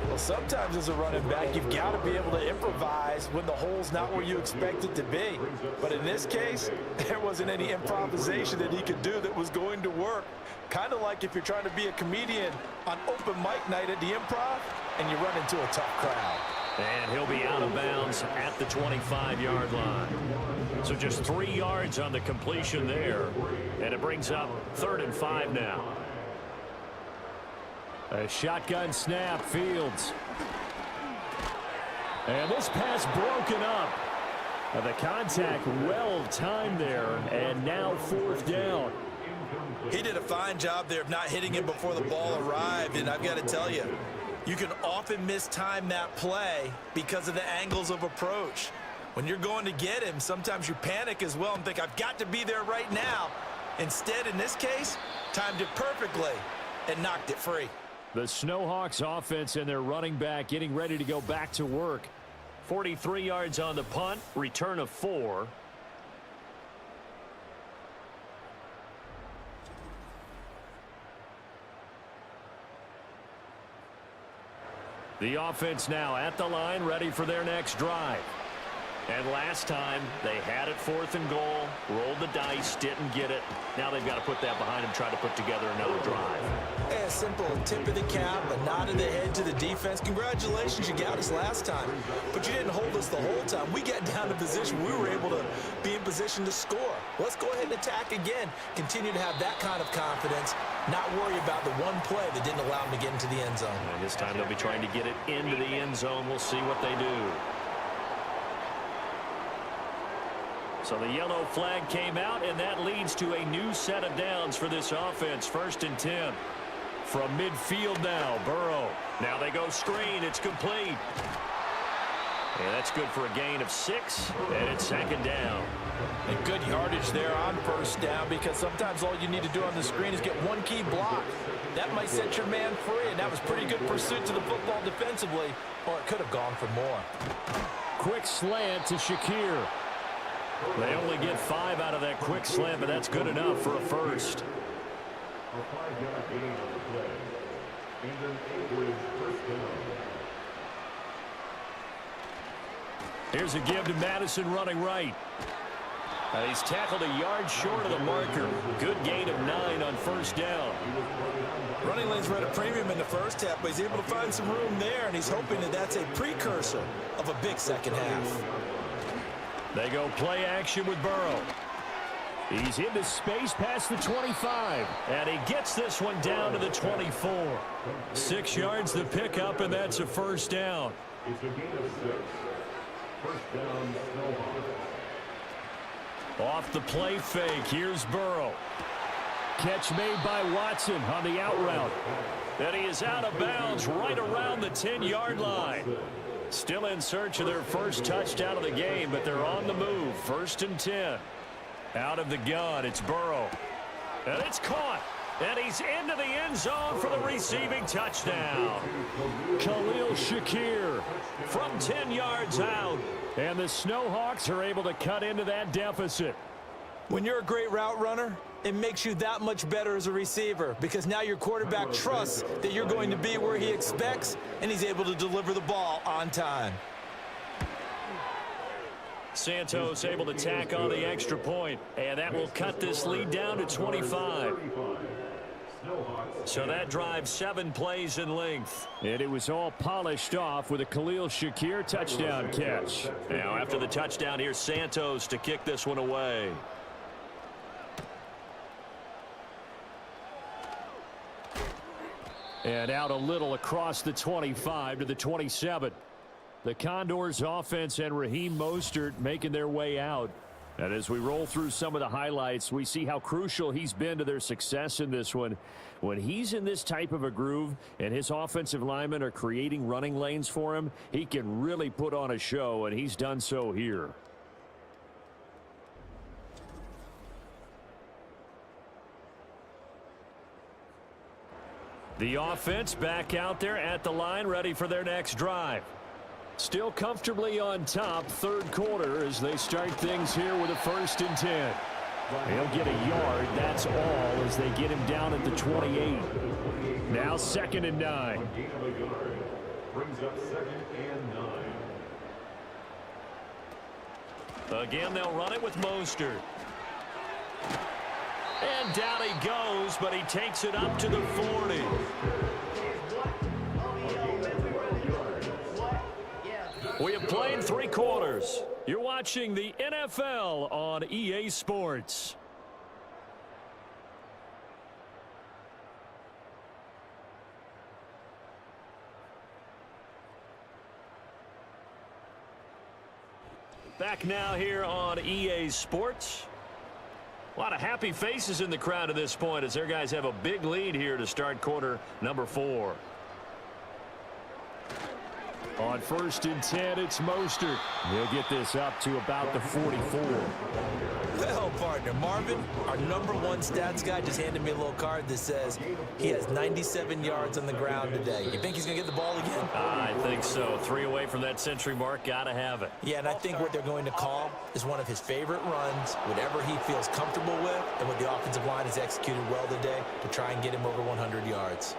Well, sometimes as a running back, you've got to be able to improvise when the hole's not where you expect it to be. But in this case, there wasn't any improvisation that he could do that was going to work. Kind of like if you're trying to be a comedian on open mic night at the Improv and you run into a tough crowd. And he'll be out of bounds at the 25-yard line. So just 3 yards on the completion there. And it brings up 3rd and 5 now. A shotgun snap, Fields. And this pass broken up. The contact well timed there, and now 4th down. He did a fine job there of not hitting him before the ball arrived, and I've got to tell you, you can often mistime that play because of the angles of approach. When you're going to get him, sometimes you panic as well and think, I've got to be there right now. Instead, in this case, timed it perfectly and knocked it free. The Snowhawks offense and their running back getting ready to go back to work. 43 yards on the punt, return of 4. The offense now at the line, ready for their next drive. And last time, they had it 4th and goal, rolled the dice, didn't get it. Now they've got to put that behind them, try to put together another drive. Hey, a simple tip of the cap, a nod of the head to the defense. Congratulations, you got us last time, but you didn't hold us the whole time. We got down to position. We were able to be in position to score. Let's go ahead and attack again. Continue to have that kind of confidence, not worry about the one play that didn't allow them to get into the end zone. And this time they'll be trying to get it into the end zone. We'll see what they do. So the yellow flag came out, and that leads to a new set of downs for this offense. 1st and 10. From midfield now, Burrow. Now they go screen. It's complete. And that's good for a gain of 6, and it's 2nd down. And good yardage there on 1st down, because sometimes all you need to do on the screen is get one key block. That might set your man free, and that was pretty good pursuit to the football defensively, or it could have gone for more. Quick slant to Shakir. They only get 5 out of that quick slant, but that's good enough for a first. A 5-yard gain on the play. And an Average first down. Here's a give to Madison running right. He's tackled a yard short of the marker. Good gain of 9 on 1st down. Running lanes were at a premium in the first half, but he's able to find some room there, and he's hoping that that's a precursor of a big second half. They go play action with Burrow. He's into space past the 25. And he gets this one down to the 24. 6 yards the pickup, and that's a 1st down. It's a gain of 6. First down, Snowhawks. Off the play fake, here's Burrow. Catch made by Watson on the out route. And he is out of bounds right around the 10-yard line. Still in search of their first touchdown of the game, but they're on the move. 1st and 10. Out of the gun, it's Burrow. And it's caught. And he's into the end zone for the receiving touchdown. Khalil Shakir from 10 yards out. And the Snowhawks are able to cut into that deficit. When you're a great route runner, it makes you that much better as a receiver, because now your quarterback trusts that you're going to be where he expects, and he's able to deliver the ball on time. Santos able to tack on the extra point, and that will cut this lead down to 25. So that drive 7 plays in length. And it was all polished off with a Khalil Shakir touchdown catch. Now after the touchdown, here's Santos to kick this one away. And out a little across the 25 to the 27. The Condors offense and Raheem Mostert making their way out. And as we roll through some of the highlights, we see how crucial he's been to their success in this one. When he's in this type of a groove and his offensive linemen are creating running lanes for him, he can really put on a show, and he's done so here. The offense back out there at the line, ready for their next drive. Still comfortably on top, third quarter, as they start things here with a 1st and 10. He'll get a yard, that's all, as they get him down at the 28. Now 2nd and 9. Brings up 2nd and 9. Again, they'll run it with Mostert. And down he goes, but he takes it up to the 40. We have played 3 quarters. You're watching the NFL on EA Sports. Back now here on EA Sports. A lot of happy faces in the crowd at this point as their guys have a big lead here to start quarter number 4. On 1st and 10, it's Mostert. He'll get this up to about the 44. Well, partner, Marvin, our #1 stats guy, just handed me a little card that says he has 97 yards on the ground today. You think he's going to get the ball again? I think so. 3 away from that century mark. Got to have it. Yeah, and I think what they're going to call is one of his favorite runs, whatever he feels comfortable with, and what the offensive line has executed well today to try and get him over 100 yards.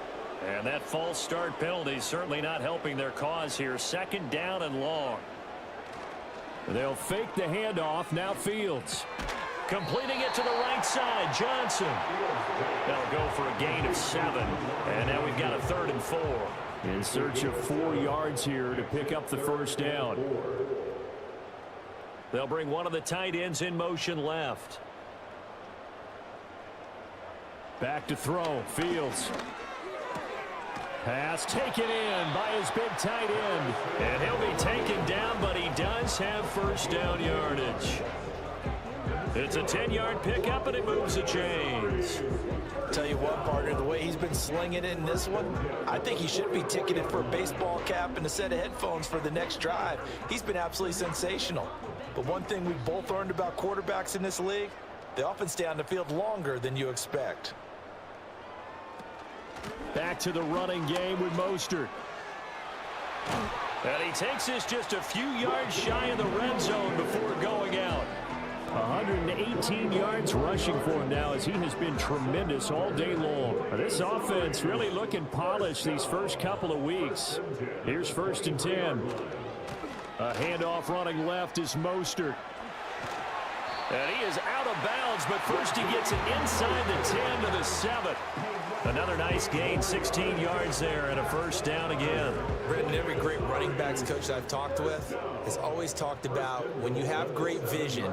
And that false start penalty certainly not helping their cause here. 2nd down and long. They'll fake the handoff. Now Fields. Completing it to the right side. Johnson. They'll go for a gain of 7. And now we've got a 3rd and 4. In search of 4 yards here to pick up the 1st down. They'll bring one of the tight ends in motion left. Back to throw. Fields. Pass taken in by his big tight end. And he'll be taken down, but he does have 1st down yardage. It's a 10-yard pickup, and it moves the chains. Tell you what, partner, the way he's been slinging it in this one, I think he should be ticketed for a baseball cap and a set of headphones for the next drive. He's been absolutely sensational. But one thing we've both learned about quarterbacks in this league, they often stay on the field longer than you expect. Back to the running game with Mostert. And he takes this just a few yards shy of the red zone before going out. 118 yards rushing for him now as he has been tremendous all day long. This offense really looking polished these first couple of weeks. Here's 1st and 10. A handoff running left is Mostert. And he is out of bounds, but first he gets it inside the 10 to the 7. Another nice gain, 16 yards there, and a 1st down again. Brendan, every great running backs coach that I've talked with has always talked about when you have great vision,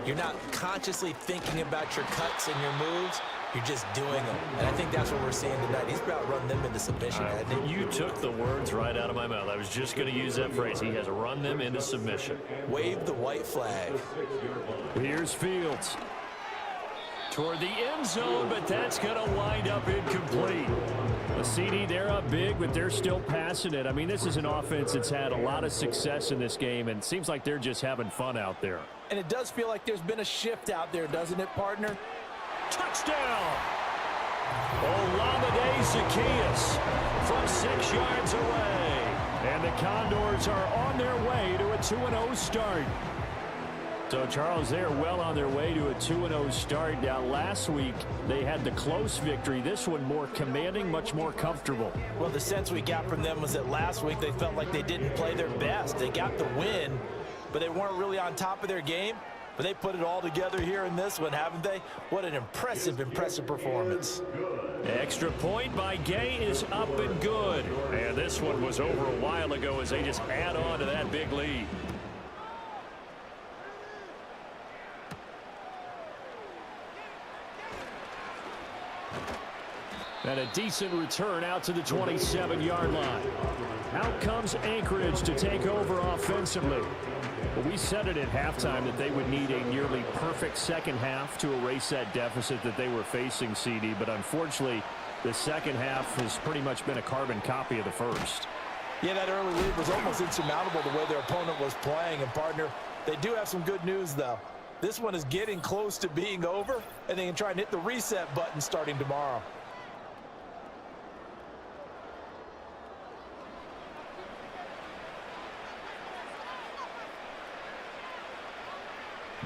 you're not consciously thinking about your cuts and your moves, you're just doing them. And I think that's what we're seeing tonight. He's about run them into submission, hasn't he? You took the words right out of my mouth. I was just going to use that phrase. He has run them into submission. Wave the white flag. Here's Fields. Toward the end zone, but that's going to wind up incomplete. The CD, they're up big, but they're still passing it. I mean, this is an offense that's had a lot of success in this game, and it seems like they're just having fun out there. And it does feel like there's been a shift out there, doesn't it, partner? Touchdown! Olamide Zaccheaus from 6 yards away. And the Condors are on their way to a 2-0 start. So, Charles, they're well on their way to a 2-0 start. Now, last week, they had the close victory. This one more commanding, much more comfortable. Well, the sense we got from them was that last week they felt like they didn't play their best. They got the win, but they weren't really on top of their game. But they put it all together here in this one, haven't they? What an impressive, impressive performance. Extra point by Gay is up and good. And this one was over a while ago as they just add on to that big lead. And a decent return out to the 27-yard line. Out comes Anchorage to take over offensively. Well, we said it at halftime that they would need a nearly perfect second half to erase that deficit that they were facing, CD. But unfortunately, the second half has pretty much been a carbon copy of the first. Yeah, that early lead was almost insurmountable the way their opponent was playing. And, partner, they do have some good news, though. This one is getting close to being over, and they can try and hit the reset button starting tomorrow.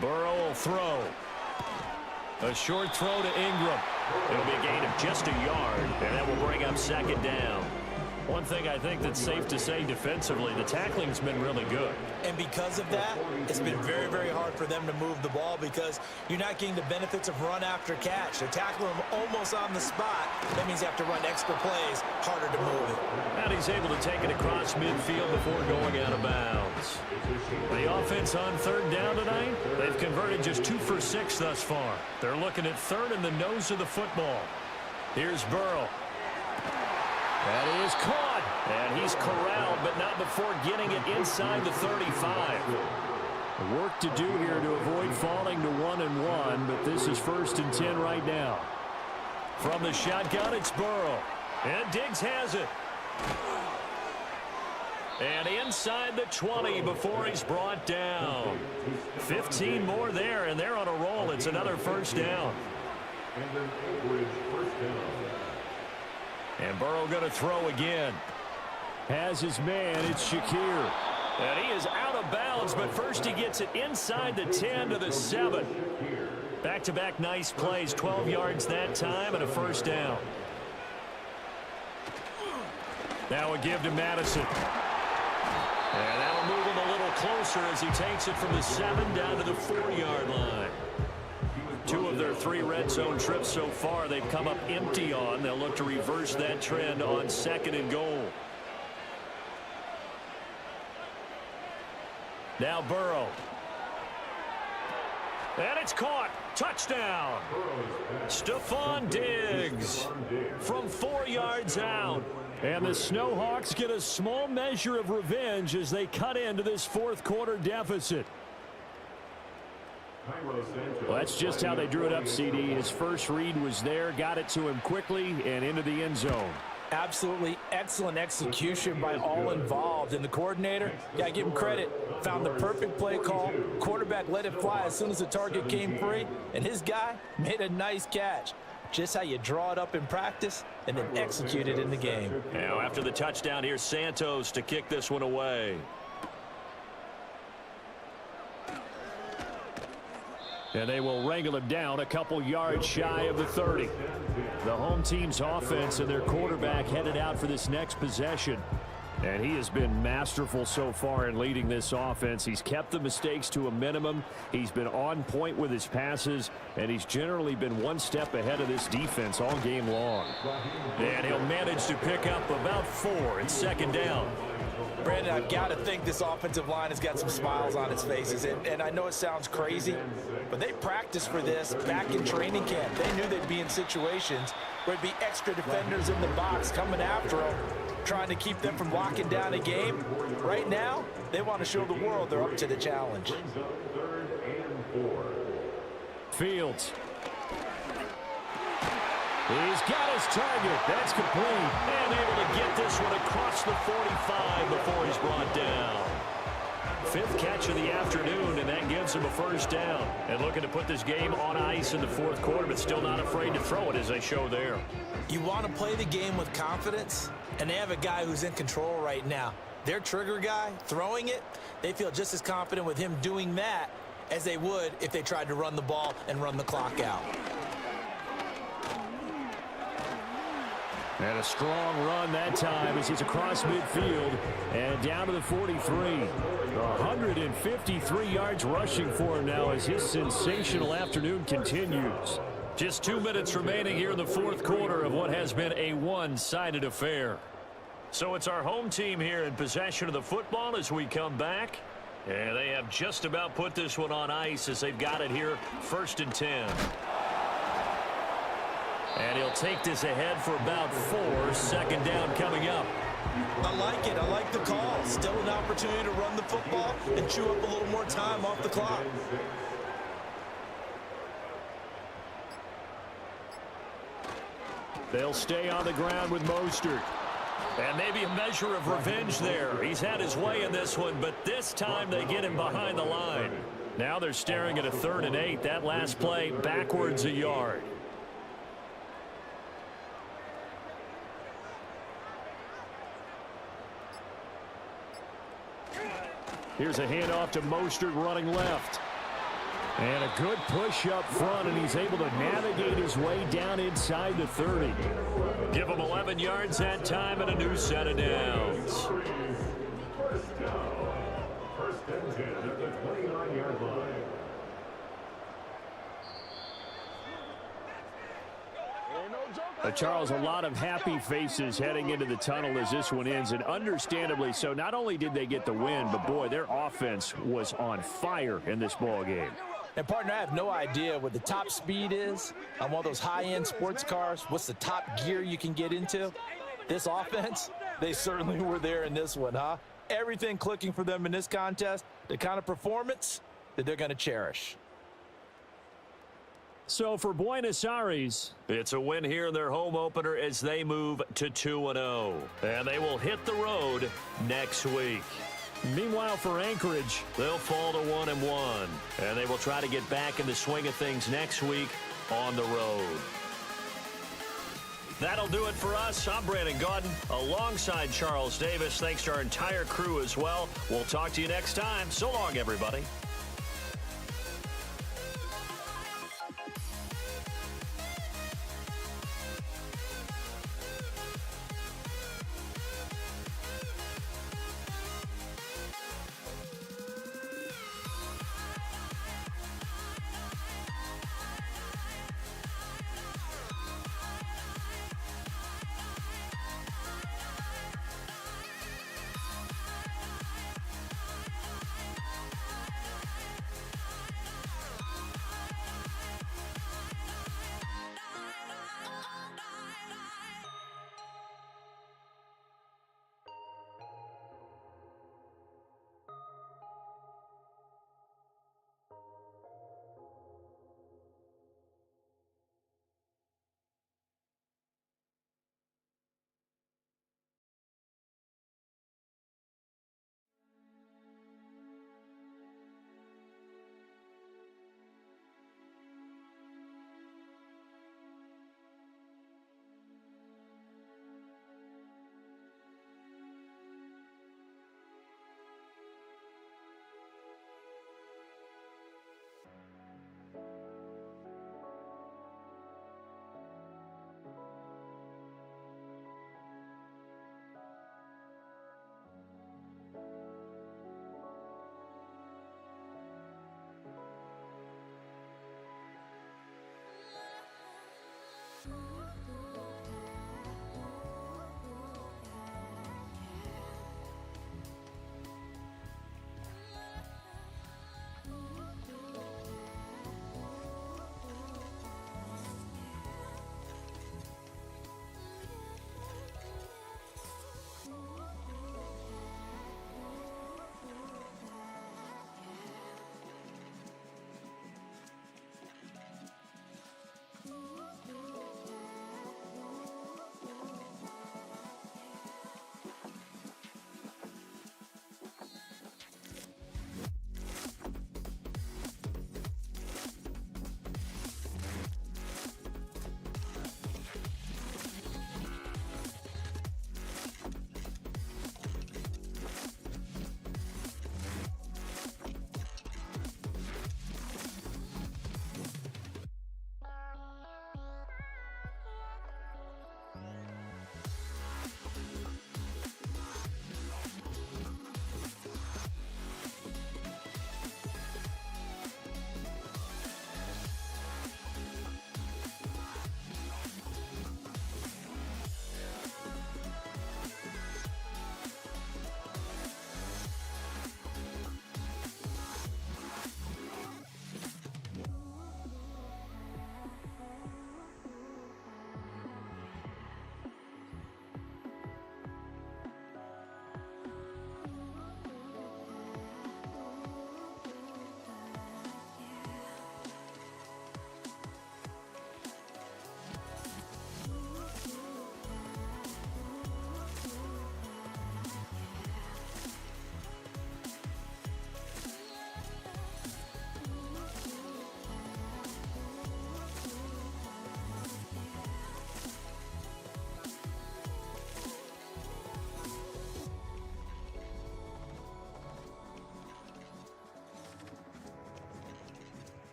Burrow will throw. A short throw to Ingram. It'll be a gain of just a yard, and that will bring up second down. One thing I think that's safe to say defensively, the tackling's been really good. And because of that, it's been very, very hard for them to move the ball because you're not getting the benefits of run after catch. They're tackling them almost on the spot. That means you have to run extra plays, harder to move it. And he's able to take it across midfield before going out of bounds. The offense on third down tonight, they've converted just 2 for 6 thus far. They're looking at third in the nose of the football. Here's Burrow. That is caught, and he's corralled, but not before getting it inside the 35. Work to do here to avoid falling to 1-1, but this is 1st and 10 right now. From the shotgun, it's Burrow, and Diggs has it. And inside the 20 before he's brought down. 15 more there, and they're on a roll. It's another first down. And Burrow going to throw again. Has his man, it's Shakir. And he is out of bounds, but first he gets it inside the 10 to the 7. Back-to-back nice plays, 12 yards that time and a first down. Now a give to Madison. And that'll move him a little closer as he takes it from the 7 down to the 4-yard line. 2 of their 3 red zone trips so far they've come up empty on. They'll look to reverse that trend on 2nd and goal. Now Burrow. And it's caught. Touchdown. Stephon Diggs from 4 yards out. And the Snowhawks get a small measure of revenge as they cut into this 4th quarter deficit. Well, that's just how they drew it up, CD. His first read was there, got it to him quickly and into the end zone. Absolutely excellent execution by all involved. And the coordinator, got to give him credit, found the perfect play call. Quarterback let it fly as soon as the target came free, and his guy made a nice catch. Just how you draw it up in practice and then execute it in the game. Now after the touchdown, here's Santos to kick this one away. And they will wrangle him down a couple yards shy of the 30. The home team's offense and their quarterback headed out for this next possession. And he has been masterful so far in leading this offense. He's kept the mistakes to a minimum. He's been on point with his passes, and he's generally been one step ahead of this defense all game long. And he'll manage to pick up about 4 in 2nd down. Brandon, I've got to think this offensive line has got some smiles on its faces. And I know it sounds crazy, but they practiced for this back in training camp. They knew they'd be in situations where it'd be extra defenders in the box coming after them, trying to keep them from locking down a game. Right now, they want to show the world they're up to the challenge. Fields. He's got his target. That's complete. And able to get this one across the 45 before he's brought down. 5th catch of the afternoon, and that gives him a first down. And looking to put this game on ice in the 4th quarter, but still not afraid to throw it as they show there. You want to play the game with confidence, and they have a guy who's in control right now. Their trigger guy, throwing it, they feel just as confident with him doing that as they would if they tried to run the ball and run the clock out. And a strong run that time as he's across midfield and down to the 43. 153 yards rushing for him now as his sensational afternoon continues. Just 2 minutes remaining here in the 4th quarter of what has been a one-sided affair. So it's our home team here in possession of the football as we come back. And they have just about put this one on ice as they've got it here 1st and 10. And he'll take this ahead for about 4. 2nd down coming up. I like it. I like the call. Still an opportunity to run the football and chew up a little more time off the clock. They'll stay on the ground with Mostert. And maybe a measure of revenge there. He's had his way in this one, but this time they get him behind the line. Now they're staring at a 3rd and 8. That last play backwards a yard. Here's a handoff to Mostert running left. And a good push up front, and he's able to navigate his way down inside the 30. Give him 11 yards that time and a new set of downs. First down. First and 10 at the 29-yard line. Charles, a lot of happy faces heading into the tunnel as this one ends, and understandably so. Not only did they get the win, but boy, their offense was on fire in this ball game. And, partner, I have no idea what the top speed is on one of those high-end sports cars. What's the top gear you can get into? This offense, they certainly were there in this one, huh? Everything clicking for them in this contest, the kind of performance that they're going to cherish. So for Buenos Aires, it's a win here in their home opener as they move to 2-0. And they will hit the road next week. Meanwhile, for Anchorage, they'll fall to 1-1. And they will try to get back in the swing of things next week on the road. That'll do it for us. I'm Brandon Gaudin alongside Charles Davis. Thanks to our entire crew as well. We'll talk to you next time. So long, everybody.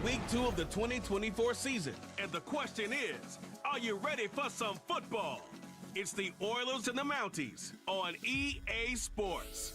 week 2 of the 2024 season. And the question is, are you ready for some football? It's the Oilers and the Mounties on EA Sports.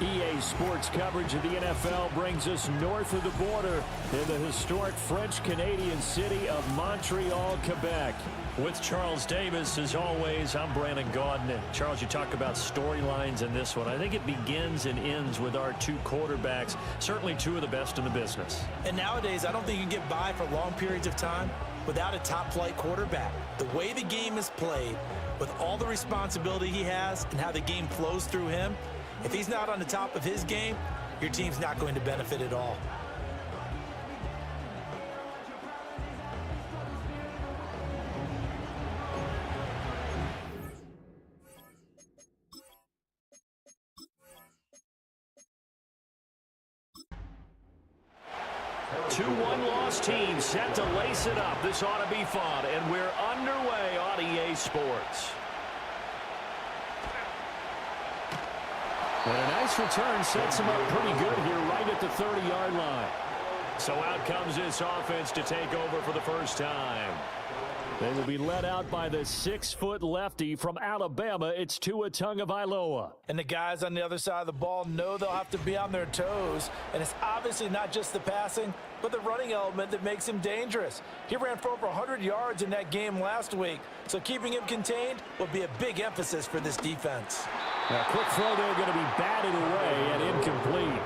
EA Sports coverage of the NFL brings us north of the border in the historic French-Canadian city of Montreal, Quebec. With Charles Davis, as always, I'm Brandon Gaudin. Charles, you talk about storylines in this one. I think it begins and ends with our two quarterbacks, certainly two of the best in the business. And nowadays, I don't think you can get by for long periods of time without a top-flight quarterback. The way the game is played, with all the responsibility he has and how the game flows through him, if he's not on the top of his game, your team's not going to benefit at all. Two one-loss teams set to lace it up. This ought to be fun, and we're underway on EA Sports. And a nice return sets him up pretty good here right at the 30-yard line. So out comes this offense to take over for the first time. They will be led out by the 6-foot lefty from Alabama. It's Tua Tagovailoa. And the guys on the other side of the ball know they'll have to be on their toes. And it's obviously not just the passing, but the running element that makes him dangerous. He ran for over 100 yards in that game last week. So keeping him contained will be a big emphasis for this defense. A quick throw there going to be batted away and incomplete.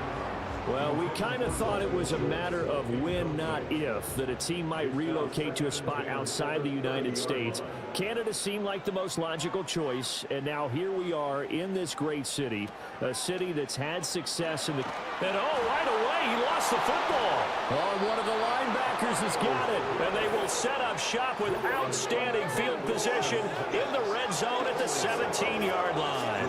Well, we kind of thought it was a matter of when, not if, that a team might relocate to a spot outside the United States. Canada seemed like the most logical choice, and now here we are in this great city, a city that's had success in the... And right away, he lost the football. One of the linebackers has got it. And they will set up shop with outstanding field position in the red zone at the 17-yard line.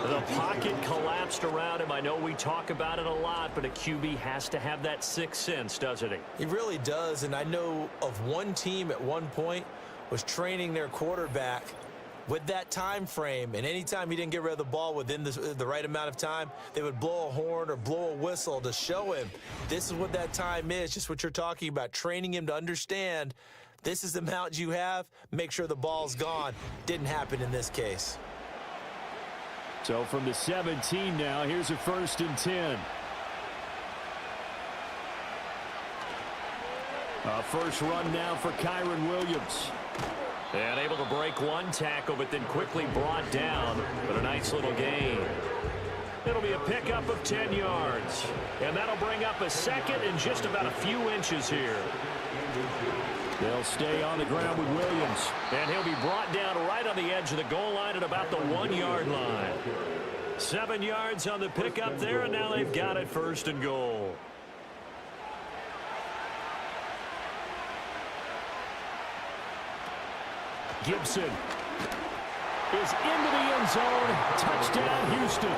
The pocket collapsed around him. I know we talk about it a lot, but a QB has to have that sixth sense, doesn't he? He really does, and I know of one team at one point was training their quarterback with that time frame, and anytime he didn't get rid of the ball within the right amount of time, they would blow a horn or blow a whistle to show him this is what that time is, just what you're talking about, training him to understand this is the amount you have, make sure the ball's gone. Didn't happen in this case. So from the 17 now, here's a 1st and 10. First run now for Kyron Williams. And able to break one tackle, but then quickly brought down. But a nice little gain. It'll be a pickup of 10 yards. And that'll bring up a second and just about a few inches here. They'll stay on the ground with Williams. And he'll be brought down right on the edge of the goal line at about the 1-yard line. 7 yards on the pickup there, and now they've got it 1st and goal. Gibson is into the end zone. Touchdown, Houston.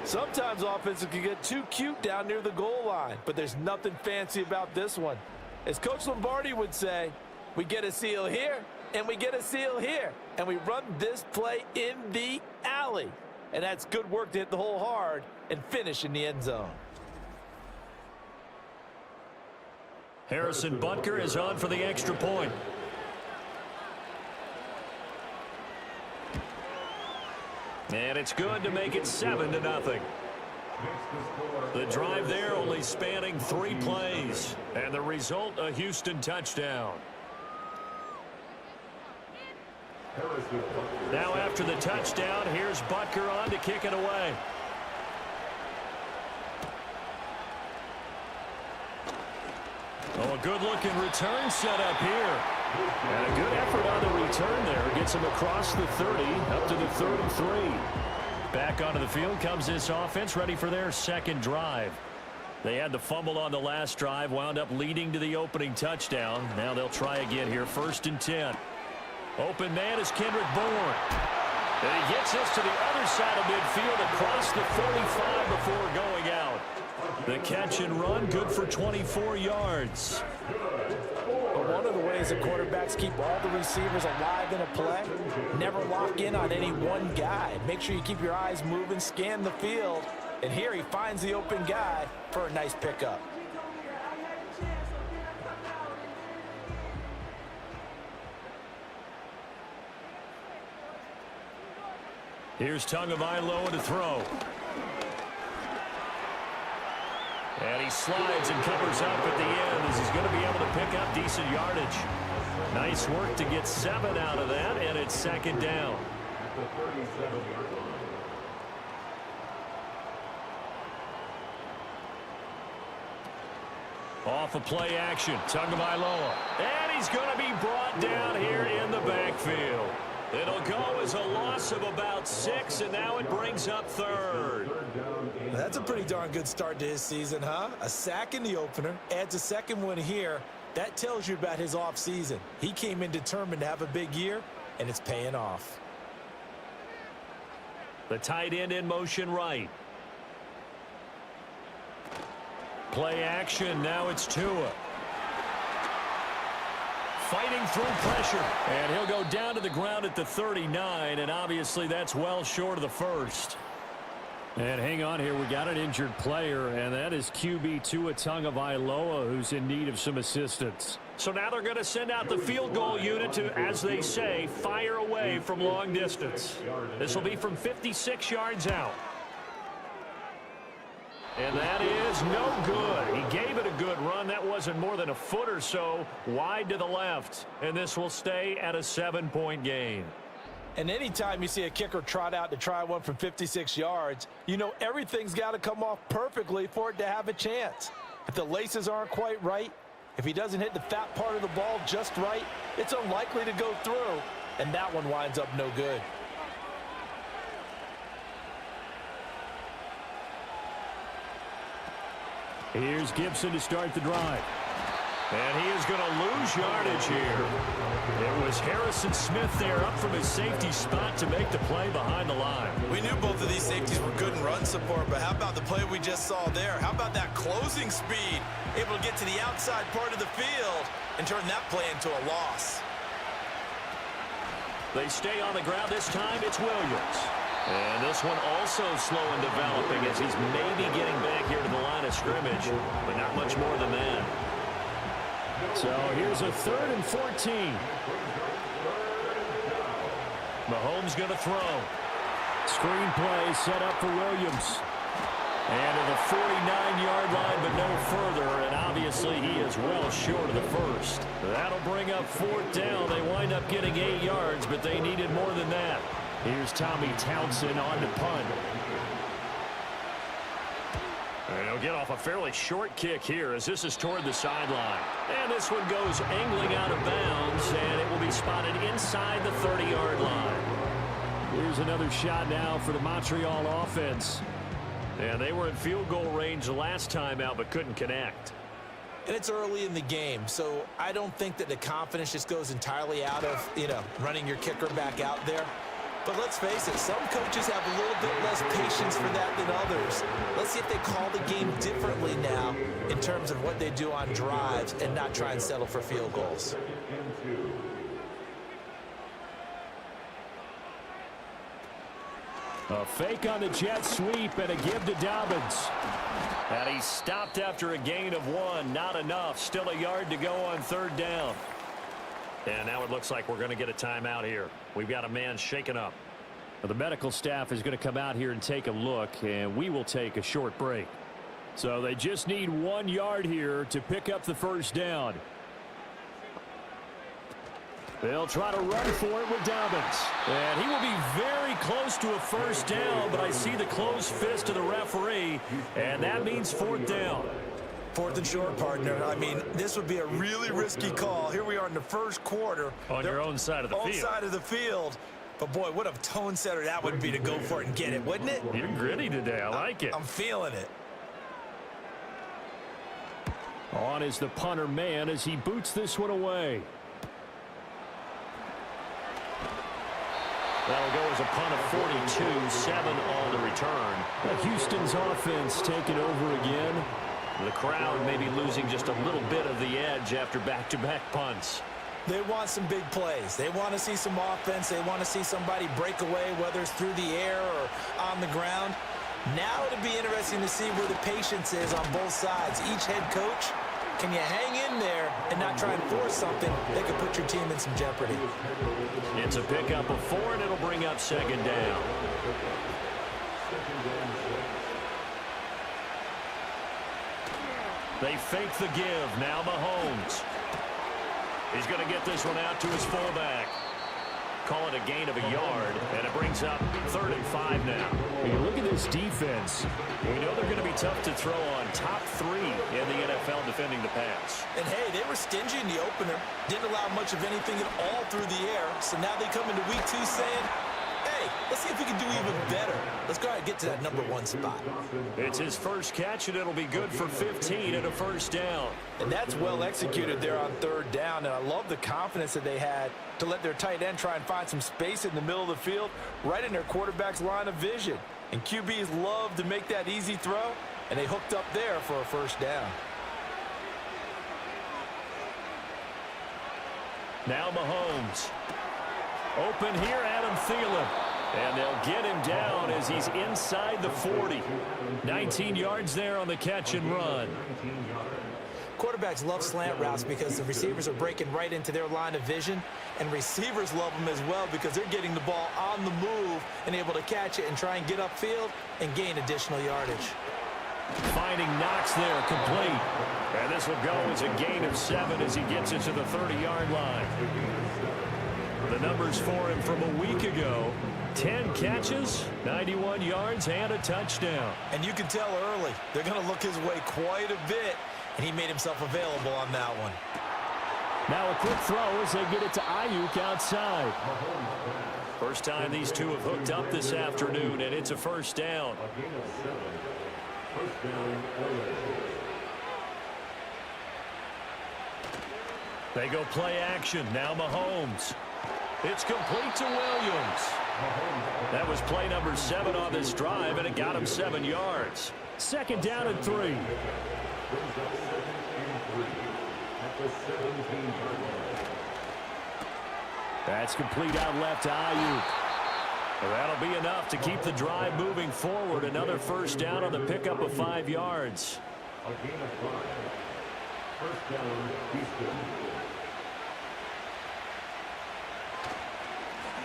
Sometimes offenses can get too cute down near the goal line, but there's nothing fancy about this one. As Coach Lombardi would say, we get a seal here, and we get a seal here, and we run this play in the alley. And that's good work to hit the hole hard and finish in the end zone. Harrison Butker is on for the extra point. And it's good to make it 7-0. The drive there only spanning 3 plays. And the result, a Houston touchdown. Now after the touchdown, here's Butker on to kick it away. Oh, a good-looking return set up here. And a good effort on the return there. Gets him across the 30, up to the 33. Back onto the field comes this offense, ready for their second drive. They had the fumble on the last drive, wound up leading to the opening touchdown. Now they'll try again here, 1st and 10. Open man is Kendrick Bourne. And he gets this to the other side of midfield across the 45 before going out. The catch and run, good for 24 yards. one of the ways that quarterbacks keep all the receivers alive in a play. Never lock in on any one guy. Make sure you keep your eyes moving, scan the field. And here he finds the open guy for a nice pickup. Here's Tagovailoa to throw. And he slides and covers up at the end as he's going to be able to pick up decent yardage. Nice work to get 7 out of that, and it's second down. Off of play action, Tagovailoa. And he's going to be brought down here in the backfield. It'll go as a loss of about 6, and now it brings up third. That's a pretty darn good start to his season, huh? A sack in the opener, adds a second one here. That tells you about his offseason. He came in determined to have a big year, and it's paying off. The tight end in motion right. Play action, now it's Tua. Fighting through pressure. And he'll go down to the ground at the 39, and obviously that's well short of the first. And hang on here, we got an injured player, and that is QB Tua Tagovailoa, who's in need of some assistance. So now they're going to send out the field goal unit to, as they say, fire away from long distance. This will be from 56 yards out. And that is no good. He gave it a good run. That wasn't more than a foot or so wide to the left. And this will stay at a 7-point game. And anytime you see a kicker trot out to try one from 56 yards, you know everything's got to come off perfectly for it to have a chance. If the laces aren't quite right, if he doesn't hit the fat part of the ball just right, it's unlikely to go through. And that one winds up no good. Here's Gibson to start the drive. And he is going to lose yardage here. It was Harrison Smith there up from his safety spot to make the play behind the line. We knew both of these safeties were good in run support, but how about the play we just saw there? How about that closing speed? Able to get to the outside part of the field and turn that play into a loss. They stay on the ground. This time it's Williams. And this one also slow in developing as he's maybe getting back here to the line of scrimmage, but not much more than that. So here's a 3rd and 14. Mahomes going to throw. Screenplay set up for Williams. And to the 49-yard line, but no further. And obviously he is well short of the first. That'll bring up 4th down. They wind up getting 8 yards, but they needed more than that. Here's Tommy Townsend on the punt. And he'll get off a fairly short kick here as this is toward the sideline. And this one goes angling out of bounds, and it will be spotted inside the 30-yard line. Here's another shot now for the Montreal offense. And they were in field goal range the last time out, but couldn't connect. And it's early in the game, so I don't think that the confidence just goes entirely out of, running your kicker back out there. But let's face it, some coaches have a little bit less patience for that than others. Let's see if they call the game differently now in terms of what they do on drives and not try and settle for field goals. A fake on the jet sweep and a give to Dobbins. And he stopped after a gain of 1. Not enough. Still a yard to go on 3rd down. And now it looks like we're going to get a timeout here. We've got a man shaken up. Well, the medical staff is going to come out here and take a look, and we will take a short break. So they just need 1 yard here to pick up the 1st down. They'll try to run for it with Dobbins. And he will be very close to a 1st down, but I see the closed fist of the referee, and that means 4th down. 4th and short, partner. I mean, this would be a really risky call. Here we are in the 1st quarter. On your own side of the field. Own side of the field. But, boy, what a tone setter that would be to go for it and get it, wouldn't it? You're gritty today. I like it. I'm feeling it. On is the punter man as he boots this one away. That'll go as a punt of 42, 7 on the return. Houston's offense taking over again. The crowd may be losing just a little bit of the edge after back-to-back punts. They want some big plays. They want to see some offense. They want to see somebody break away, whether it's through the air or on the ground. Now it'll be interesting to see where the patience is on both sides. Each head coach, can you hang in there and not try and force something that could put your team in some jeopardy? It's a pickup of 4, and it'll bring up second down. They fake the give. Now Mahomes. He's going to get this one out to his fullback. Call it a gain of a yard, and it brings up 3rd and 5 now. When you look at this defense, We know they're going to be tough to throw on. Top 3 in the NFL defending the pass. And, hey, they were stingy in the opener. Didn't allow much of anything at all through the air. So now they come into week 2 saying, hey, let's see if we can do even better. Let's go ahead and get to that number 1 spot. It's his first catch, and it'll be good for 15 and a first down. And that's well executed there on 3rd down. And I love the confidence that they had to let their tight end try and find some space in the middle of the field, right in their quarterback's line of vision. And QBs love to make that easy throw, and they hooked up there for a first down. Now Mahomes. Open here, Adam Thielen. And they'll get him down as he's inside the 40. 19 yards there on the catch and run. Quarterbacks love slant routes because the receivers are breaking right into their line of vision, and receivers love them as well because they're getting the ball on the move and able to catch it and try and get upfield and gain additional yardage. Finding Knox there, complete. And this will go as a gain of 7 as he gets it to the 30-yard line. The numbers for him from a week ago: 10 catches, 91 yards, and a touchdown. And you can tell early they're going to look his way quite a bit, and he made himself available on that one. now a quick throw as they get it to Ayuk outside. First time these two have hooked up this afternoon, and it's a first down. They go play action. Now Mahomes. It's complete to Williams. That was play number 7 on this drive, and it got him 7 yards. 2nd down and 3. That's complete out left to Ayuk. That'll be enough to keep the drive moving forward. Another first down on the pickup of 5 yards. A gain of 5. First down, Houston.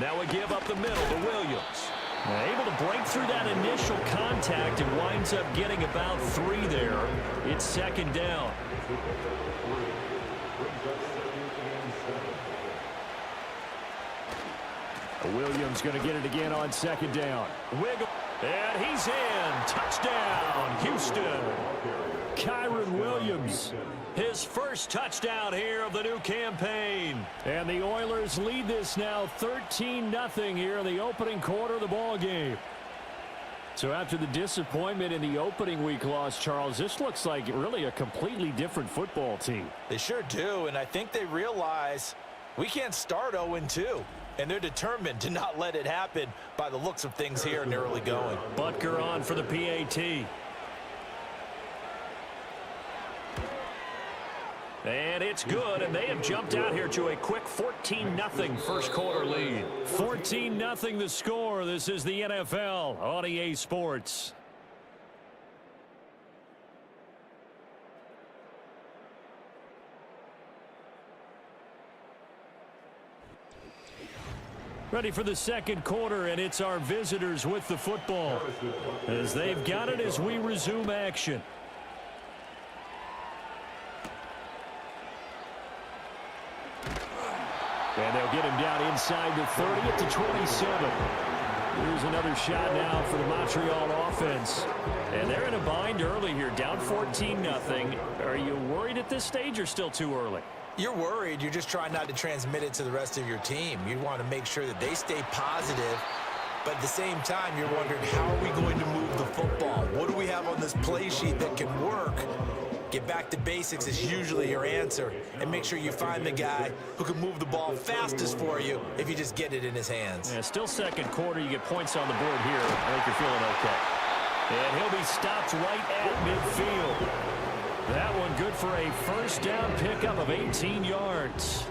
Now a give up the middle to Williams. Able to break through that initial contact and winds up getting about 3 there. It's 2nd down. Williams going to get it again on 2nd down. Wiggle. And he's in. Touchdown, Houston. Kyron Williams. His first touchdown here of the new campaign. And the Oilers lead this now 13-0 here in the opening quarter of the ball game. So after the disappointment in the opening week loss, Charles, this looks like really a completely different football team. They sure do, and I think they realize we can't start 0-2. And they're determined to not let it happen by the looks of things here in the early going. Butker on for the PAT. And it's good, and they have jumped out here to a quick 14-0 first quarter lead. 14-0 the score. This is the NFL on EA Sports. Ready for the second quarter, and it's our visitors with the football as they've got it as we resume action. And they'll get him down inside the 30 at the 27. Here's another shot now for the Montreal offense. And they're in a bind early here, down 14-0. Are you worried at this stage or still too early? You're worried. You're just trying not to transmit it to the rest of your team. You want to make sure that they stay positive, but at the same time, you're wondering, how are we going to move the football? What do we have on this play sheet that can work? Get back to basics is usually your answer, and make sure you find the guy who can move the ball fastest for you if you just get it in his hands. Yeah, still second quarter. You get points on the board here. I think you're feeling okay. And he'll be stopped right at midfield. That one good for a first down pickup of 18 yards.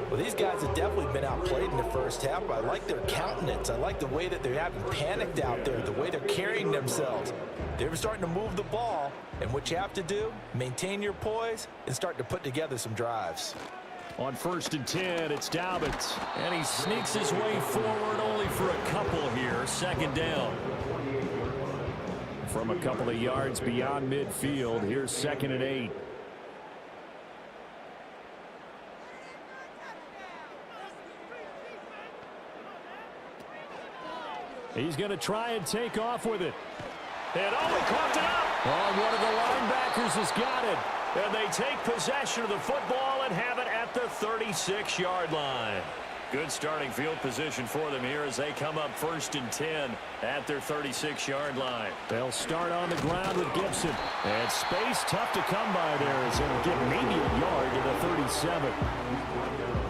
Well, these guys have definitely been outplayed in the first half, but I like their countenance. I like the way that they haven't panicked out there, the way they're carrying themselves. They're starting to move the ball, and what you have to do, maintain your poise and start to put together some drives. On 1st and 10, it's Dobbins. And he sneaks his way forward only for a couple here. 2nd down. From a couple of yards beyond midfield, here's 2nd and 8. He's going to try and take off with it. And he caught it up. Oh, one of the linebackers has got it. And they take possession of the football and have it at the 36-yard line. Good starting field position for them here as they come up 1st and 10 at their 36-yard line. They'll start on the ground with Gibson. And space tough to come by there as they'll get maybe a yard to the 37.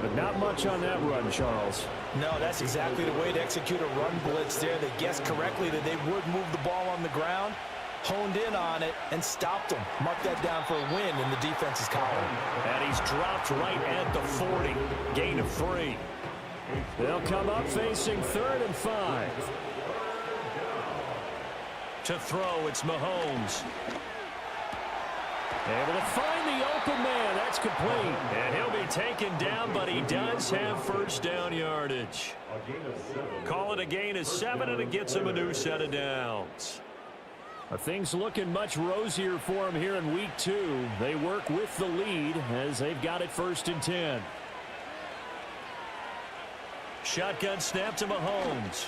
But not much on that run, Charles. No, that's exactly the way to execute a run blitz there. They guessed correctly that they would move the ball on the ground, honed in on it, and stopped them. Mark that down for a win in the defense's column. And he's dropped right at the 40. Gain of 3. They'll come up facing 3rd and 5. To throw, it's Mahomes. Able to find the open man. That's complete. And he'll be taken down, but he does have 1st down yardage. Call it a gain of 7, and it gets him a new set of downs. Things looking much rosier for him here in week 2. They work with the lead as they've got it 1st and 10. Shotgun snap to Mahomes.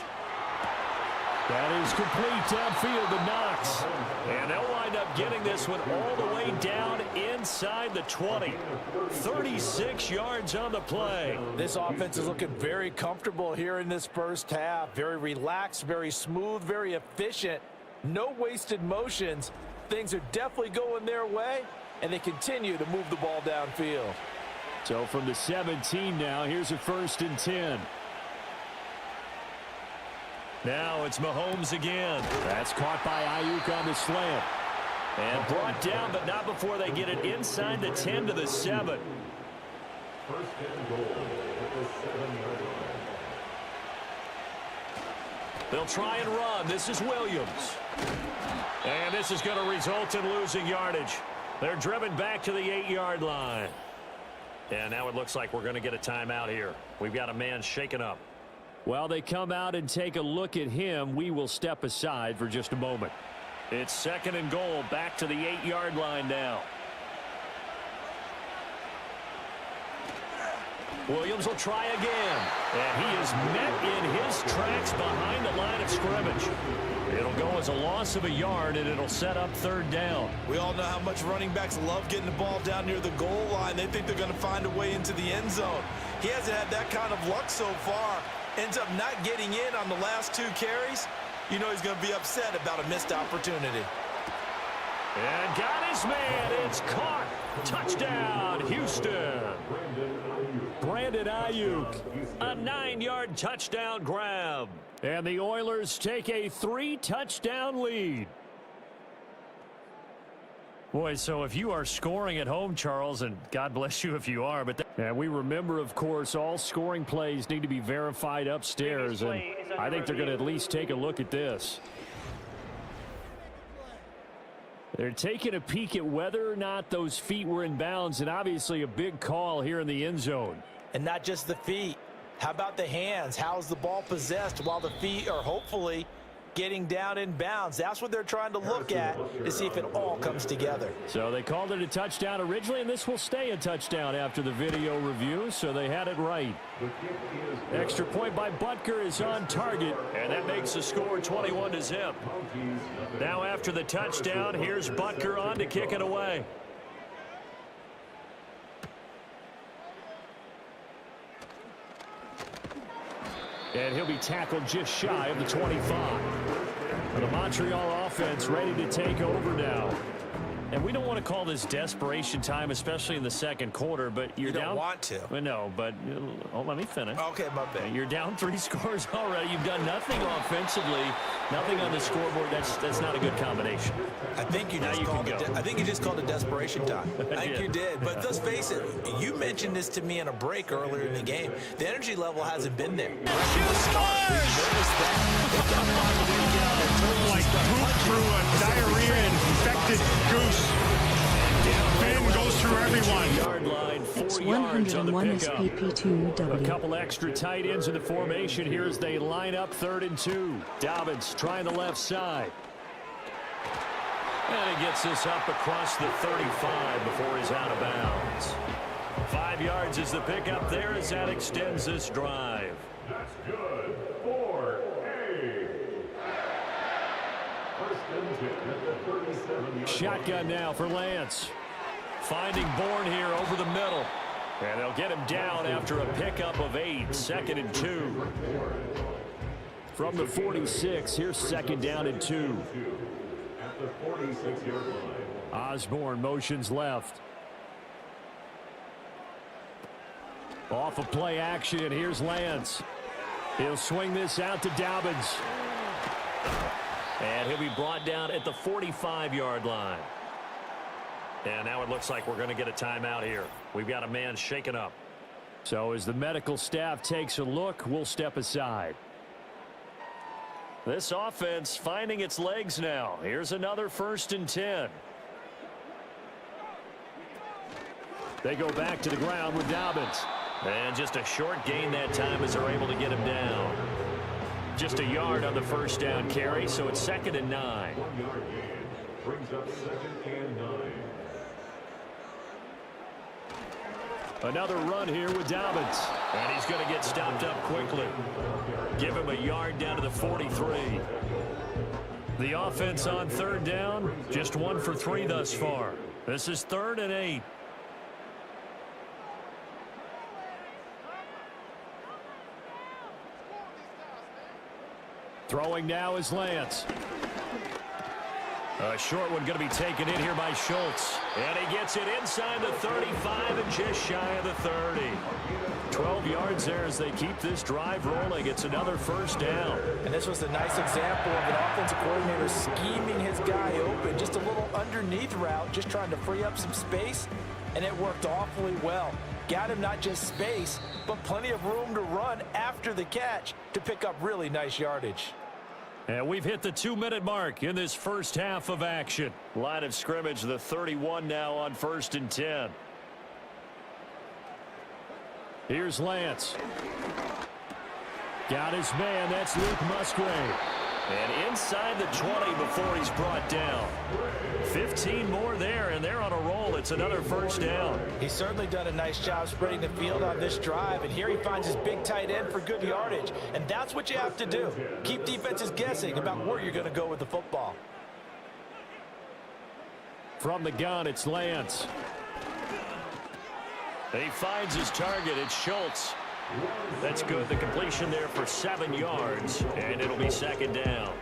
That is complete downfield to Knox. And they'll wind up getting this one all the way down inside the 20. 36 yards on the play. This offense is looking very comfortable here in this first half. Very relaxed, very smooth, very efficient. No wasted motions. Things are definitely going their way, and they continue to move the ball downfield. So from the 17 now, here's a 1st and 10. Now it's Mahomes again. That's caught by Ayuk on the slant. And brought down, but not before they get it inside the 10 to the 7. 1st and goal at the 7-yard line. They'll try and run. This is Williams. And this is going to result in losing yardage. They're driven back to the 8-yard line. And now it looks like we're going to get a timeout here. We've got a man shaken up. While they come out and take a look at him, we will step aside for just a moment. It's 2nd and goal, back to the 8-yard line now. Williams will try again. And he is met in his tracks behind the line of scrimmage. It'll go as a loss of a yard, and it'll set up 3rd down. We all know how much running backs love getting the ball down near the goal line. They think they're going to find a way into the end zone. He hasn't had that kind of luck so far. Ends up not getting in on the last 2 carries. You know he's going to be upset about a missed opportunity. And got his man. It's caught. Touchdown, Houston. Brandon Ayuk. A 9-yard touchdown grab. And the Oilers take a 3-touchdown lead. Boy, so if you are scoring at home, Charles, and God bless you if you are, but and we remember, of course, all scoring plays need to be verified upstairs, and I think they're going to at least take a look at this. They're taking a peek at whether or not those feet were in bounds, and obviously a big call here in the end zone. And not just the feet. How about the hands? How's the ball possessed while the feet are hopefully getting down in bounds? That's what they're trying to look at to see if it all comes together. So they called it a touchdown originally, and this will stay a touchdown after the video review, so they had it right. Extra point by Butker is on target, and that makes the score 21-0. Now after the touchdown, here's Butker on to kick it away. And he'll be tackled just shy of the 25. The Montreal offense ready to take over now. And we don't want to call this desperation time, especially in the second quarter, but you're You down. don't want to. Well, no, but let me finish. Okay, my bad. You're down 3 scores already. You've done nothing offensively, nothing on the scoreboard. That's not a good combination. I think you just called it desperation time. I think you did. But let's face it, you mentioned this to me in a break earlier in the game. The energy level hasn't been there. Like poop through a diarrhea-infected goose. Ben goes through everyone. Yard line, 4 It's yards on the 101 pickup. SPP2W. A couple extra tight ends in the formation here as they line up 3rd and 2. Dobbins trying the left side. And he gets this up across the 35 before he's out of bounds. 5 yards is the pickup there as that extends this drive. That's good for A. First and 10 at the 37-yard Shotgun now for Lance. Finding Bourne here over the middle. And they'll get him down after a pickup of 8. 2nd and 2. From the 46, here's 2nd down and 2. at the 46-yard line. Osborne motions left. Off of play action, here's Lance. He'll swing this out to Dobbins. And he'll be brought down at the 45-yard line. And now it looks like we're going to get a timeout here. We've got a man shaken up. So as the medical staff takes a look, we'll step aside. This offense finding its legs now. Here's another 1st and 10. They go back to the ground with Dobbins. And just a short gain that time as they're able to get him down. Just a yard on the 1st down carry, so it's 2nd and 9. 1 yard gain brings up 2nd and 9. Another run here with Dobbins. And he's going to get stopped up quickly. Give him a yard down to the 43. The offense on 3rd down, just 1 for 3 thus far. This is 3rd and 8. Throwing now is Lance. A short one going to be taken in here by Schultz. And he gets it inside the 35 and just shy of the 30. 12 yards there as they keep this drive rolling. It's another 1st down. And this was a nice example of an offensive coordinator scheming his guy open. Just a little underneath route, just trying to free up some space, and it worked awfully well. Got him not just space, but plenty of room to run after the catch to pick up really nice yardage. And we've hit the 2-minute mark in this first half of action. Line of scrimmage, the 31 now on 1st and 10. Here's Lance. Got his man, that's Luke Musgrave. And inside the 20 before he's brought down. 15 more there, and they're on a roll. It's another 1st down. He's certainly done a nice job spreading the field on this drive, and here he finds his big tight end for good yardage. And that's what you have to do. Keep defenses guessing about where you're going to go with the football. From the gun, it's Lance. He finds his target. It's Schultz. That's good. The completion there for 7 yards, and it'll be 2nd down.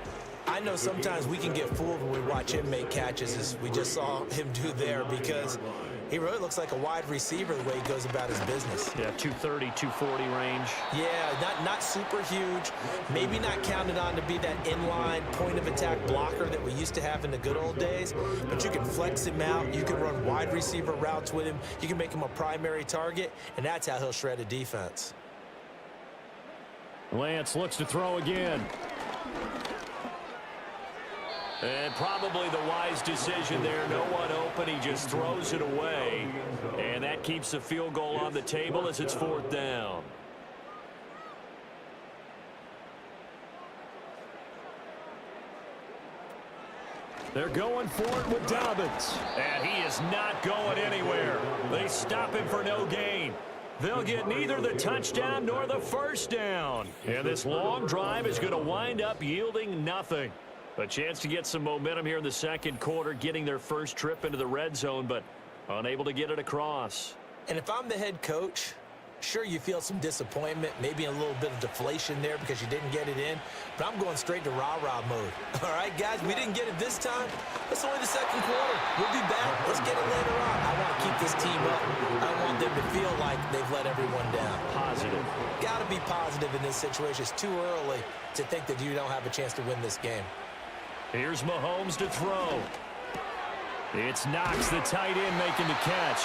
I know sometimes we can get fooled when we watch him make catches, as we just saw him do there, because he really looks like a wide receiver the way he goes about his business. Yeah, 230, 240 range. Yeah, not super huge. Maybe not counted on to be that inline point-of-attack blocker that we used to have in the good old days, but you can flex him out. You can run wide receiver routes with him. You can make him a primary target, and that's how he'll shred a defense. Lance looks to throw again. And probably the wise decision there. No one open. He just throws it away. And that keeps the field goal on the table as it's 4th down. They're going for it with Dobbins. And he is not going anywhere. They stop him for no gain. They'll get neither the touchdown nor the 1st down. And this long drive is going to wind up yielding nothing. A chance to get some momentum here in the 2nd quarter, getting their first trip into the red zone, but unable to get it across. And if I'm the head coach, Sure, you feel some disappointment, maybe a little bit of deflation there because you didn't get it in, but I'm going straight to rah-rah mode. All right, guys, we didn't get it this time. It's only the second quarter. We'll be back. Let's get it later on. I want to keep this team up. I want them to feel like they've let everyone down. Positive. Got to be positive in this situation. It's too early to think that you don't have a chance to win this game. Here's Mahomes to throw. It's Knox, the tight end, making the catch.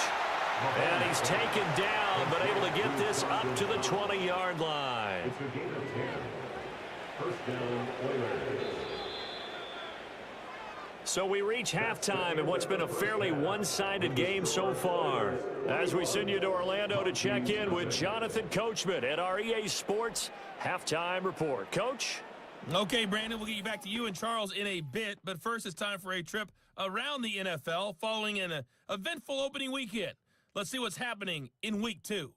And he's taken down, but able to get this up to the 20-yard line. It's a gain of 10. First down, Oilers. So we reach halftime in what's been a fairly one-sided game so far. As we send you to Orlando to check in with Jonathan Coachman at our EA Sports Halftime Report. Coach? Okay, Brandon, we'll get you back to you and Charles in a bit, but first it's time for a trip around the NFL following an eventful opening weekend. Let's see what's happening in Week 2.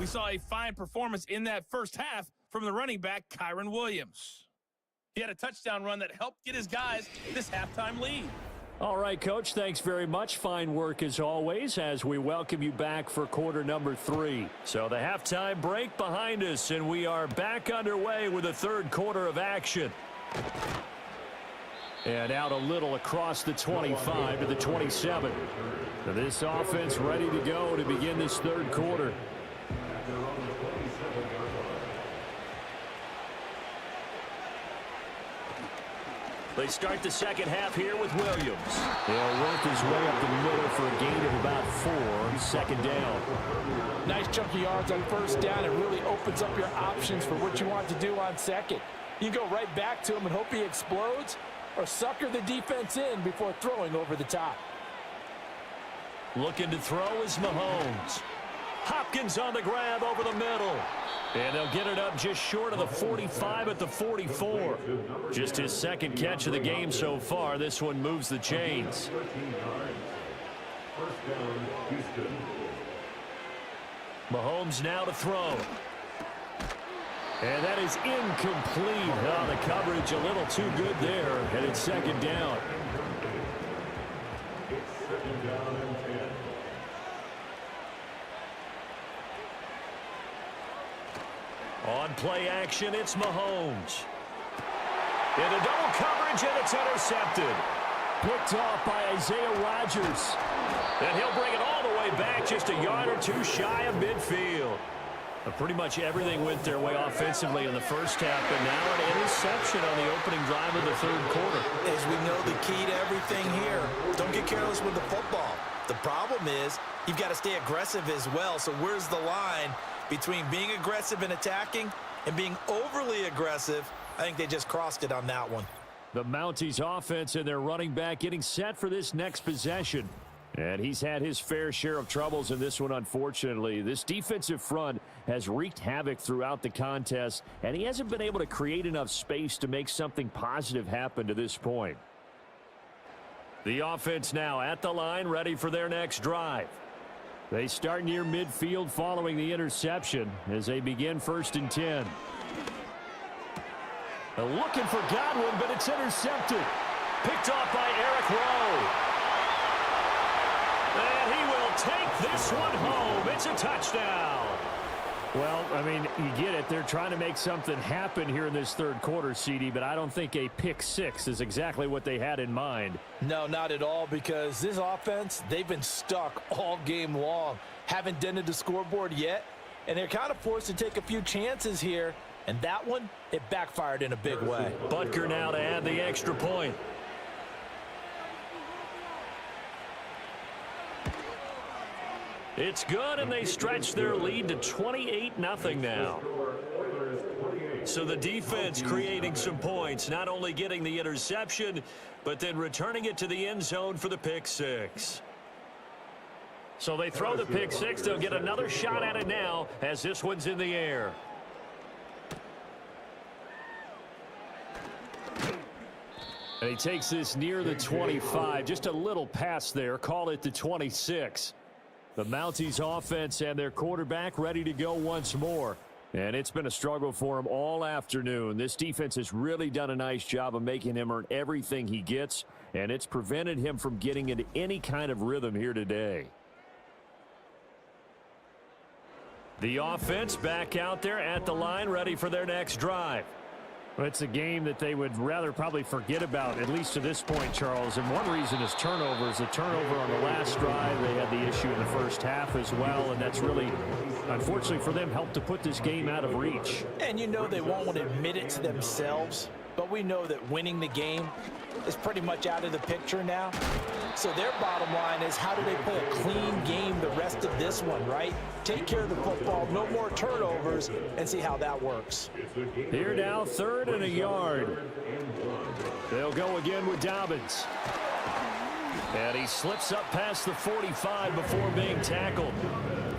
We saw a fine performance in that first half from the running back, Kyron Williams. He had a touchdown run that helped get his guys this halftime lead. All right, Coach, thanks very much. Fine work as always as we welcome you back for quarter number 3. So the halftime break behind us, and we are back underway with the third quarter of action. And out a little across the 25 to the 27. So this offense ready to go to begin this third quarter. They start the second half here with Williams. He'll work his way up the middle for a gain of about 4. Second down. Nice chunk of yards on first down. It really opens up your options for what you want to do on second. You can go right back to him and hope he explodes, or sucker the defense in before throwing over the top. Looking to throw is Mahomes. Hopkins on the grab over the middle. And they'll get it up just short of the 45 at the 44. Just his second catch of the game so far. This one moves the chains. Mahomes now to throw. And that is incomplete. Oh, the coverage a little too good there. And it's second down. It's second down and 10. On play action, it's Mahomes. Into double coverage, and it's intercepted. Picked off by Isaiah Rodgers. And he'll bring it all the way back just a yard or two shy of midfield. But pretty much everything went their way offensively in the first half, but now an interception on the opening drive of the third quarter. As we know, the key to everything here, don't get careless with the football. The problem is you've got to stay aggressive as well. So where's the line between being aggressive and attacking and being overly aggressive? I think they just crossed it on that one. The Mounties offense and their running back getting set for this next possession. And he's had his fair share of troubles in this one, unfortunately. This defensive front has wreaked havoc throughout the contest, and he hasn't been able to create enough space to make something positive happen to this point. The offense now at the line, ready for their next drive. They start near midfield following the interception as they begin 1st and 10. They're looking for Godwin, but it's intercepted. Picked off by Eric Rowe. And he will take this one home. It's a touchdown. Well, I mean, you get it. They're trying to make something happen here in this third quarter, CD, but I don't think a pick six is exactly what they had in mind. No, not at all, because this offense, they've been stuck all game long. Haven't dented the scoreboard yet, and they're kind of forced to take a few chances here, and that one, it backfired in a big way. Butker now to add the extra point. It's good, and they stretch their lead to 28-0 now. So the defense creating some points, not only getting the interception, but then returning it to the end zone for the pick six. So they throw the pick six. They'll get another shot at it now as this one's in the air. And he takes this near the 25. Just a little pass there. Call it the 26. The Mounties offense and their quarterback ready to go once more. And it's been a struggle for him all afternoon. This defense has really done a nice job of making him earn everything he gets, and it's prevented him from getting into any kind of rhythm here today. The offense back out there at the line, ready for their next drive. Well, it's a game that they would rather probably forget about, at least to this point, Charles. And one reason is turnovers. A turnover on the last drive. They had the issue in the first half as well, and that's really, unfortunately for them, helped to put this game out of reach. And you know they won't want to admit it to themselves, but we know that winning the game is pretty much out of the picture now. So their bottom line is, how do they play a clean game the rest of this one, right? Take care of the football, no more turnovers, and see how that works. Here now, 3rd and a yard. They'll go again with Dobbins. And he slips up past the 45 before being tackled.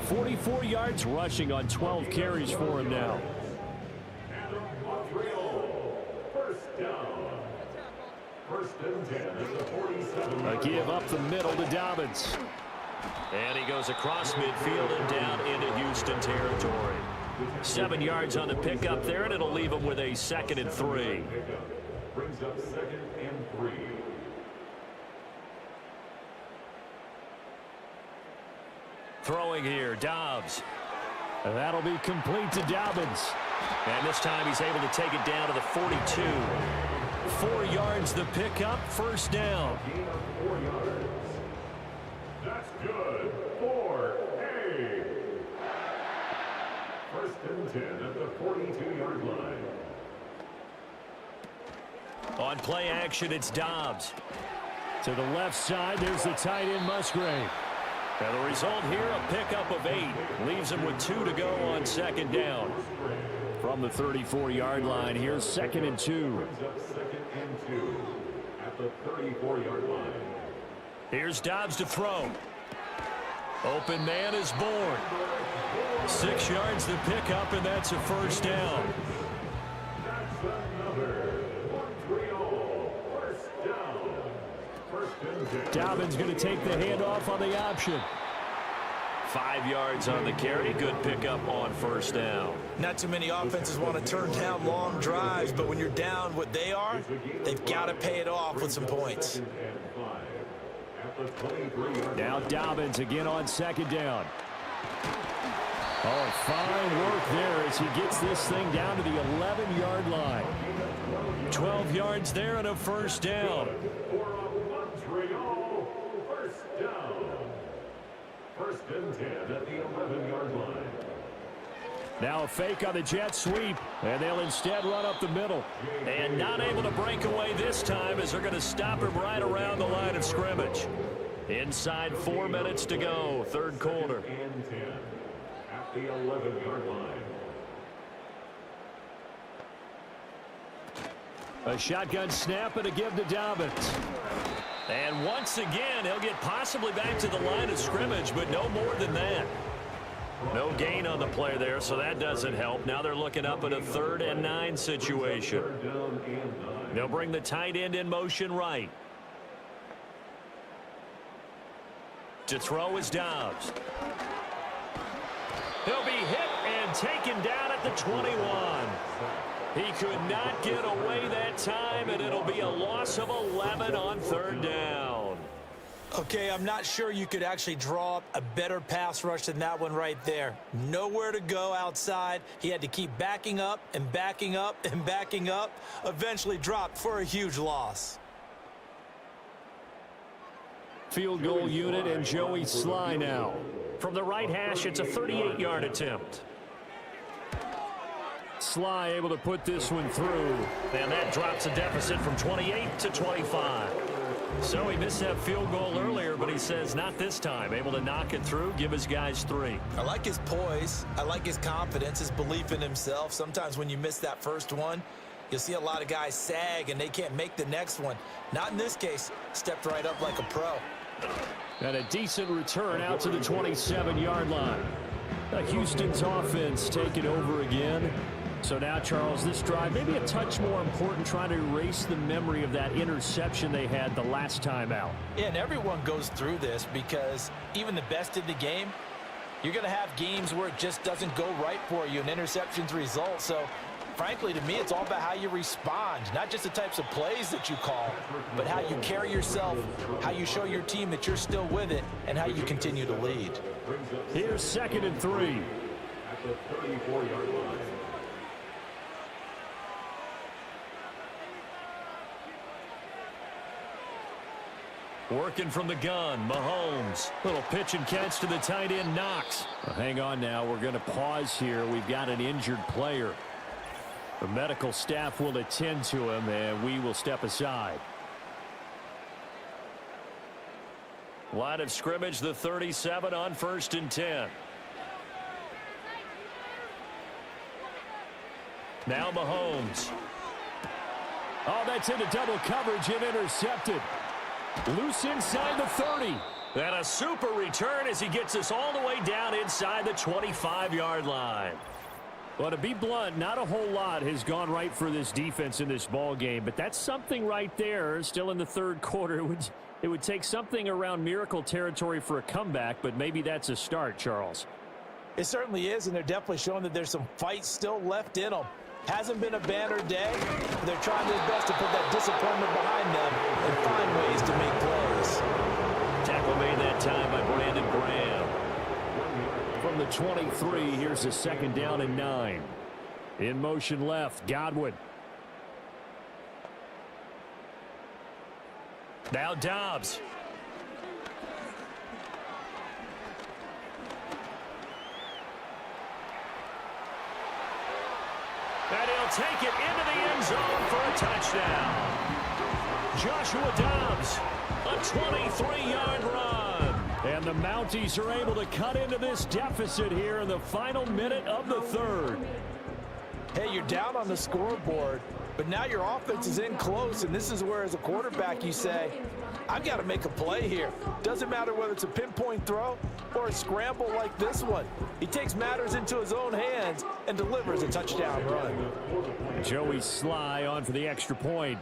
44 yards rushing on 12 carries for him now. A give up the middle to Dobbins. And he goes across midfield and down into Houston territory. 7 yards on the pickup there, and it'll leave him with a 2nd and 3. Brings up 2nd and 3. Throwing here, Dobbs. And that'll be complete to Dobbins. And this time he's able to take it down to the 42. 4 yards the pickup, 1st down. Gain of 4 yards. That's good. 4-A. 1st and 10 at the 42-yard line. On play action, it's Dobbs. To the left side, there's the tight end Musgrave. And the result here, a pickup of 8. Leaves him with 2 to go on 2nd down. From the 34-yard line, here's 2nd and 2. Brings up 2nd and 2 at the 34-yard line. Here's Dobbs to throw. Open man is born. 6 yards to pick up, and that's a 1st down. That's another 1-3-0. 1st down. 1st and 10. Dobbins going to take the handoff on the option. 5 yards on the carry. Good pickup on 1st down. Not too many offenses want to turn down long drives, but when you're down what they are, they've got to pay it off with some points. 2nd and 5 at the 23-yard Now line. Dobbins again on 2nd down. Oh, fine work there as he gets this thing down to the 11-yard line. 12 yards there and a 1st down. For a 1-3-0. 1st down. 1st and 10 at the 11-yard line. Now a fake on the jet sweep, and they'll instead run up the middle. And not able to break away this time as they're going to stop him right around the line of scrimmage. Inside 4 minutes to go, 3rd quarter. And 10 at the 11-yard line. A shotgun snap and a give to Dobbins. And once again, he'll get possibly back to the line of scrimmage, but no more than that. No gain on the play there, so that doesn't help. Now they're looking up at a 3rd and 9 situation. 3rd down and 9. They'll bring the tight end in motion right. To throw is Dobbs. He'll be hit and taken down at the 21. He could not get away that time, and it'll be a loss of 11 on 3rd down. Okay, I'm not sure you could actually draw up a better pass rush than that one right there. Nowhere to go outside. He had to keep backing up and backing up and backing up. Eventually dropped for a huge loss. Field goal unit and Joey Sly now. From the right hash, it's a 38-yard attempt. Sly able to put this one through. And that drops a deficit from 28 to 25. So he missed that field goal earlier, but he says not this time. Able to knock it through, give his guys 3. I like his poise. I like his confidence, his belief in himself. Sometimes when you miss that first one, you'll see a lot of guys sag and they can't make the next one. Not in this case. Stepped right up like a pro. And a decent return out to the 27-yard line. Houston's offense taking over again. So now, Charles, this drive maybe a touch more important, trying to erase the memory of that interception they had the last time out. Yeah, and everyone goes through this because even the best in the game, you're going to have games where it just doesn't go right for you and interceptions result. So, frankly, to me, it's all about how you respond, not just the types of plays that you call, but how you carry yourself, how you show your team that you're still with it, and how you continue to lead. Here's 2nd and 3. At the 34-yard line. Working from the gun, Mahomes. Little pitch and catch to the tight end, Knox. Well, hang on now. We're going to pause here. We've got an injured player. The medical staff will attend to him, and we will step aside. Line of scrimmage, the 37 on 1st and 10. Now Mahomes. Oh, that's into double coverage and intercepted. Loose inside the 30. And a super return as he gets us all the way down inside the 25-yard line. Well, to be blunt, not a whole lot has gone right for this defense in this ball game, but that's something right there. Still in the 3rd quarter. It would take something around miracle territory for a comeback, but maybe that's a start, Charles. It certainly is, and they're definitely showing that there's some fight still left in them. Hasn't been a banner day, but they're trying their best to put that disappointment behind them and find ways to make plays. Tackle made that time by Brandon Graham. From the 23, here's a 2nd down and 9. In motion left, Godwin. Now Dobbs. And he'll take it into the end zone for a touchdown. Joshua Dobbs, a 23-yard run. And the Mounties are able to cut into this deficit here in the final minute of the 3rd. Hey, you're down on the scoreboard, but now your offense is in close, and this is where, as a quarterback, you say, I've got to make a play here. Doesn't matter whether it's a pinpoint throw or a scramble like this one. He takes matters into his own hands and delivers a touchdown run. Joey Sly on for the extra point.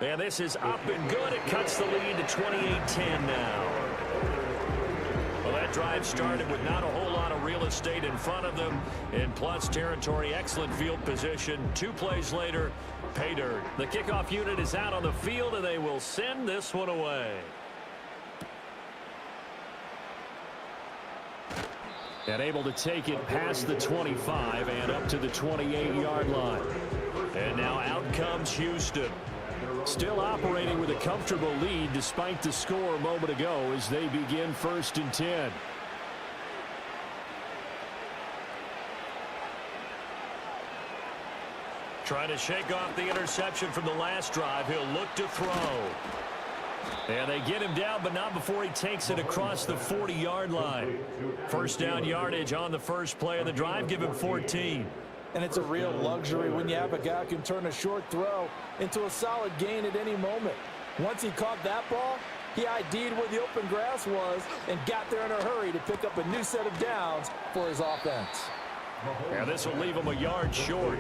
And this is up and good. It cuts the lead to 28-10 now. Well, that drive started with not a whole lot of real estate in front of them. In plus territory, excellent field position. 2 plays later, pay dirt. The kickoff unit is out on the field, and they will send this one away. And able to take it past the 25 and up to the 28-yard line. And now out comes Houston. Still operating with a comfortable lead despite the score a moment ago as they begin 1st and 10. Trying to shake off the interception from the last drive. He'll look to throw. And they get him down, but not before he takes it across the 40-yard line. 1st down yardage on the first play of the drive. Give him 14. And it's a real luxury when you have a guy who can turn a short throw into a solid gain at any moment. Once he caught that ball, he ID'd where the open grass was and got there in a hurry to pick up a new set of downs for his offense. And this will leave him a yard short.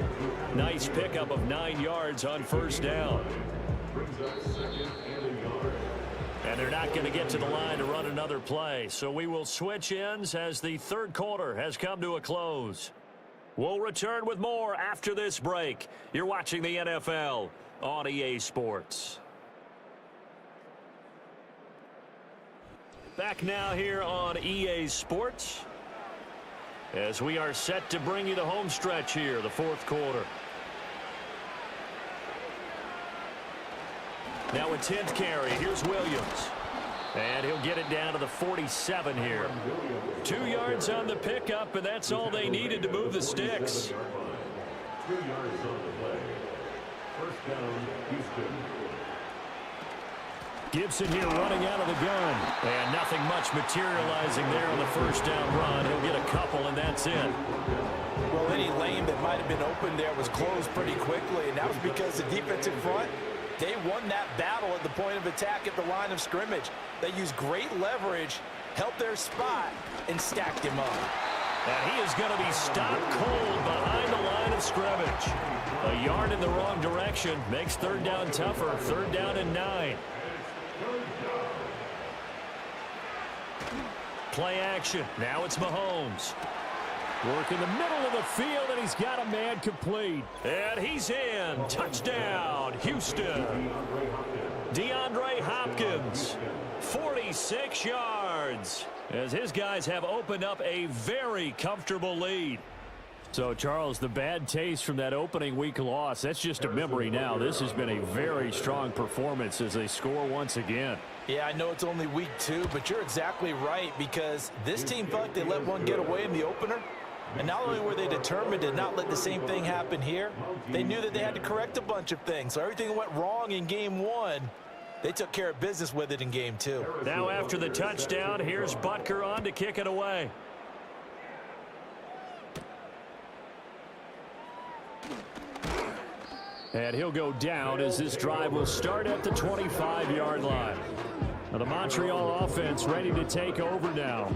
Nice pickup of 9 yards on 1st down. And they're not going to get to the line to run another play. So we will switch ends as the 3rd quarter has come to a close. We'll return with more after this break. You're watching the NFL on EA Sports. Back now here on EA Sports as we are set to bring you the home stretch here, the 4th quarter. Now a 10th carry. Here's Williams. And he'll get it down to the 47 here. 2 yards on the pickup, and that's all they needed to move the sticks. 2 yards on the play. 1st down, Houston. Gibson here running out of the gun. And nothing much materializing there on the 1st down run. He'll get a couple, and that's it. Well, any lane that might have been open there was closed pretty quickly, and that was because the defensive front They won that battle at the point of attack at the line of scrimmage. They used great leverage, held their spot, and stacked him up. And he is going to be stopped cold behind the line of scrimmage. A yard in the wrong direction makes third down tougher. Third down and 9. Play action. Now it's Mahomes. Work in the middle of the field, and he's got a man complete. And he's in. Touchdown, Houston. DeAndre Hopkins, 46 yards, as his guys have opened up a very comfortable lead. So, Charles, the bad taste from that opening week loss, that's just a memory now. This has been a very strong performance as they score once again. Yeah, I know it's only week 2, but you're exactly right, because this team felt like they let one get away in the opener. And not only were they determined to not let the same thing happen here, they knew that they had to correct a bunch of things. So everything that went wrong in game 1, they took care of business with it in game 2. Now after the touchdown, here's Butker on to kick it away. And he'll go down as this drive will start at the 25-yard line. Now the Montreal offense ready to take over now.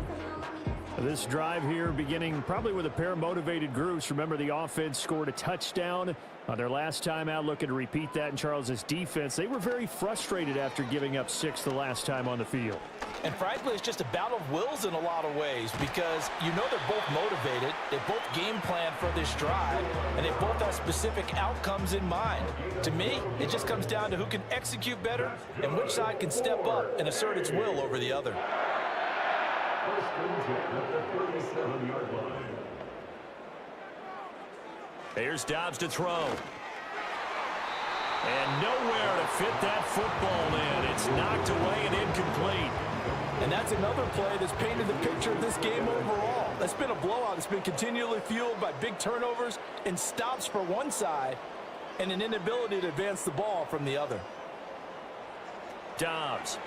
This drive here beginning probably with a pair of motivated groups. Remember, the offense scored a touchdown on their last time out, looking to repeat that in Charles's defense. They were very frustrated after giving up 6 the last time on the field. And frankly, it's just a battle of wills in a lot of ways, because you know they're both motivated, they both game plan for this drive, and they both have specific outcomes in mind. To me, it just comes down to who can execute better and which side can step up and assert its will over the other. Here's Dobbs to throw. And nowhere to fit that football in. It's knocked away and incomplete. And that's another play that's painted the picture of this game overall. That's been a blowout. It's been continually fueled by big turnovers and stops for one side and an inability to advance the ball from the other. Dobbs.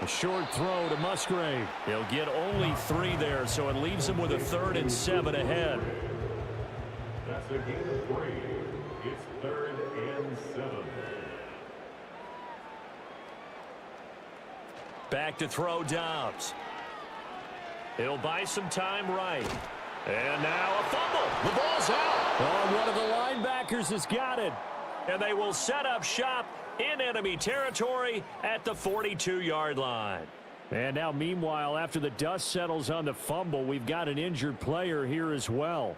A short throw to Musgrave. He'll get only 3 there, so it leaves him with a 3rd and 7 ahead. That's a gain of 3. It's 3rd and 7. Back to throw Dobbs. He'll buy some time right. And now a fumble. The ball's out. Oh, one of the linebackers has got it. And they will set up shop in enemy territory at the 42-yard line. And now, meanwhile, after the dust settles on the fumble, we've got an injured player here as well.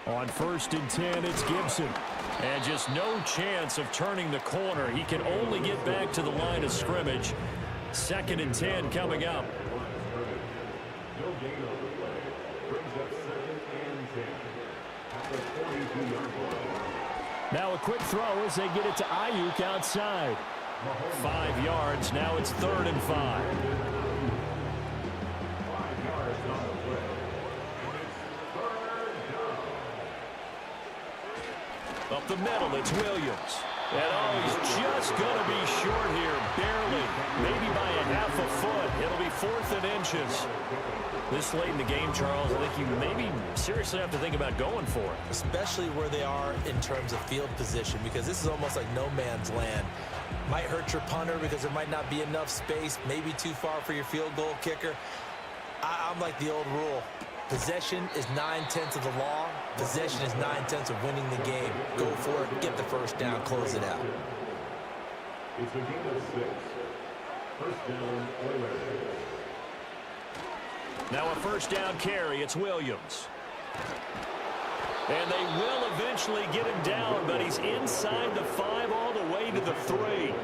On 1st and 10, it's Gibson. And just no chance of turning the corner. He can only get back to the line of scrimmage. 2nd and 10 coming up. Now a quick throw as they get it to Ayuk outside. 5 yards. Now it's 3rd and 5. 5 yards on the play. And it's 3rd down. Up the middle, it's Williams. And oh, he's just going to be short here, barely, maybe by a half a foot. It'll be 4th and inches. This late in the game, Charles, I think you maybe seriously have to think about going for it. Especially where they are in terms of field position, because this is almost like no man's land. Might hurt your punter because there might not be enough space, maybe too far for your field goal kicker. I'm like the old rule. Possession is 9/10 of the law. Possession is 9/10 of winning the game. Go for it, get the first down, close it out. It's a gain of 6. First down, Oilers. Now a first down carry, it's Williams. And they will eventually get him down, but he's inside the 5 all the way to the 3.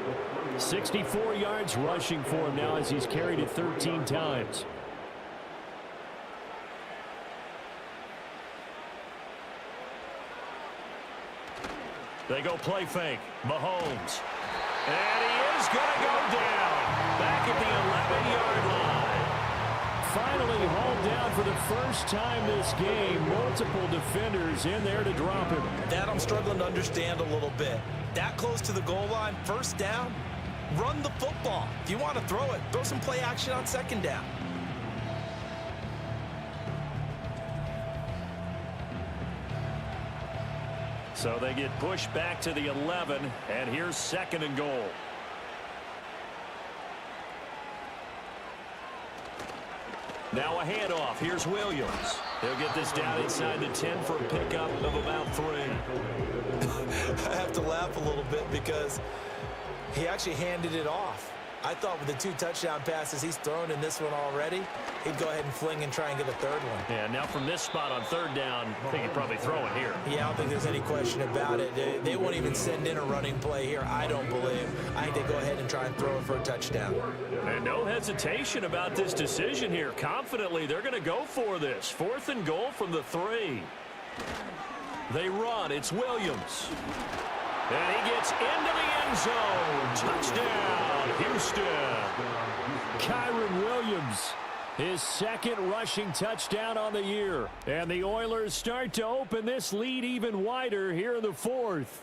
64 yards rushing for him now as he's carried it 13 times. They go play fake. Mahomes. And he is going to go down. Back at the 11-yard line. Finally hauled down for the first time this game. Multiple defenders in there to drop him. That I'm struggling to understand a little bit. That close to the goal line, first down, run the football. If you want to throw it, throw some play action on 2nd down. So they get pushed back to the 11, and here's 2nd and goal. Now a handoff. Here's Williams. He'll get this down inside the 10 for a pickup of about 3. I have to laugh a little bit because he actually handed it off. I thought with the 2 touchdown passes he's thrown in this one already, he'd go ahead and fling and try and get a 3rd one. Yeah, now from this spot on 3rd down, I think he'd probably throw it here. Yeah, I don't think there's any question about it. They won't even send in a running play here, I don't believe. I think they go ahead and try and throw it for a touchdown. And no hesitation about this decision here. Confidently, they're going to go for this. 4th and goal from the 3. They run. It's Williams. And he gets into the end zone. Touchdown, Houston. Kyron Williams, his 2nd rushing touchdown on the year. And the Oilers start to open this lead even wider here in the 4th.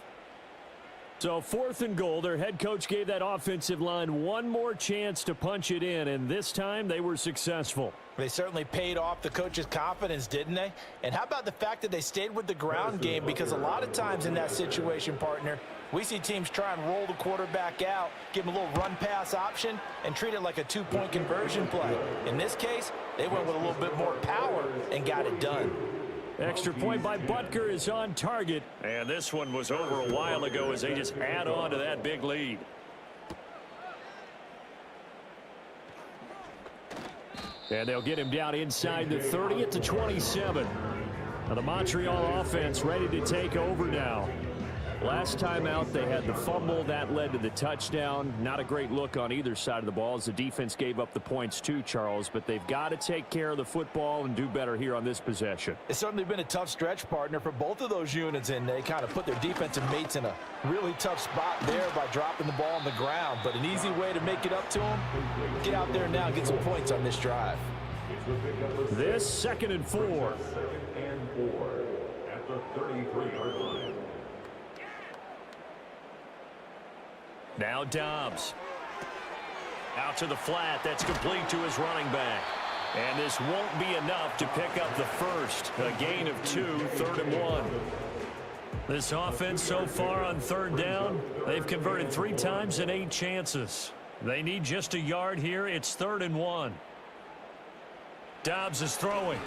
So 4th and goal, their head coach gave that offensive line one more chance to punch it in, and this time they were successful. They certainly paid off the coach's confidence, didn't they? And how about the fact that they stayed with the ground game? Because a lot of times in that situation, partner, we see teams try and roll the quarterback out, give him a little run-pass option, and treat it like a 2-point conversion play. In this case, they went with a little bit more power and got it done. Extra point by Butker is on target. And this one was over a while ago as they just add on to that big lead. And they'll get him down inside the 30 at the 27. Now the Montreal offense ready to take over now. Last time out, they had the fumble. That led to the touchdown. Not a great look on either side of the ball as the defense gave up the points too, Charles. But they've got to take care of the football and do better here on this possession. It's certainly been a tough stretch, partner, for both of those units, and they kind of put their defensive mates in a really tough spot there by dropping the ball on the ground. But an easy way to make it up to them, get out there now and get some points on this drive. This 2nd and 4. 2nd and 4 at the 33-yard line. Now Dobbs. Out to the flat. That's complete to his running back. And this won't be enough to pick up the first. A gain of 2, 3rd and 1. This offense so far on 3rd down, they've converted 3 times in 8 chances. They need just a yard here. It's 3rd and 1. Dobbs is throwing.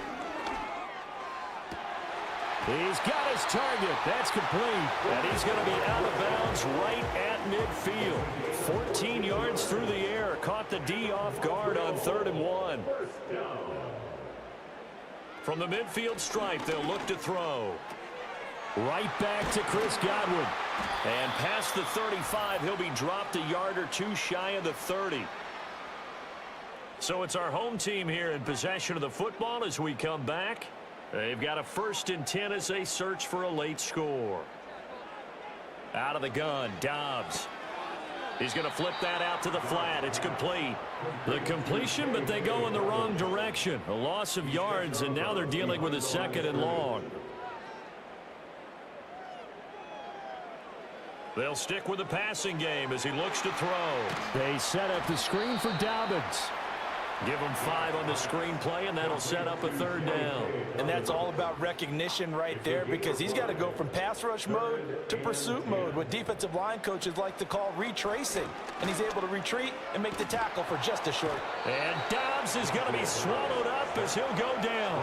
He's got his target. That's complete. And he's going to be out of bounds right at midfield. 14 yards through the air. Caught the D off guard on 3rd and 1. From the midfield stripe, they'll look to throw. Right back to Chris Godwin. And past the 35, he'll be dropped a yard or 2 shy of the 30. So it's our home team here in possession of the football as we come back. They've got a 1st and 10 as they search for a late score. Out of the gun, Dobbs. He's going to flip that out to the flat. It's complete. The completion, but they go in the wrong direction. A loss of yards, and now they're dealing with a 2nd and long. They'll stick with the passing game as he looks to throw. They set up the screen for Dobbins. Give him 5 on the screen play, and that'll set up a 3rd down. And that's all about recognition right there, because he's got to go from pass rush mode to pursuit mode, what defensive line coaches like to call retracing. And he's able to retreat and make the tackle for just a short. And Dobbs is going to be swallowed up as he'll go down.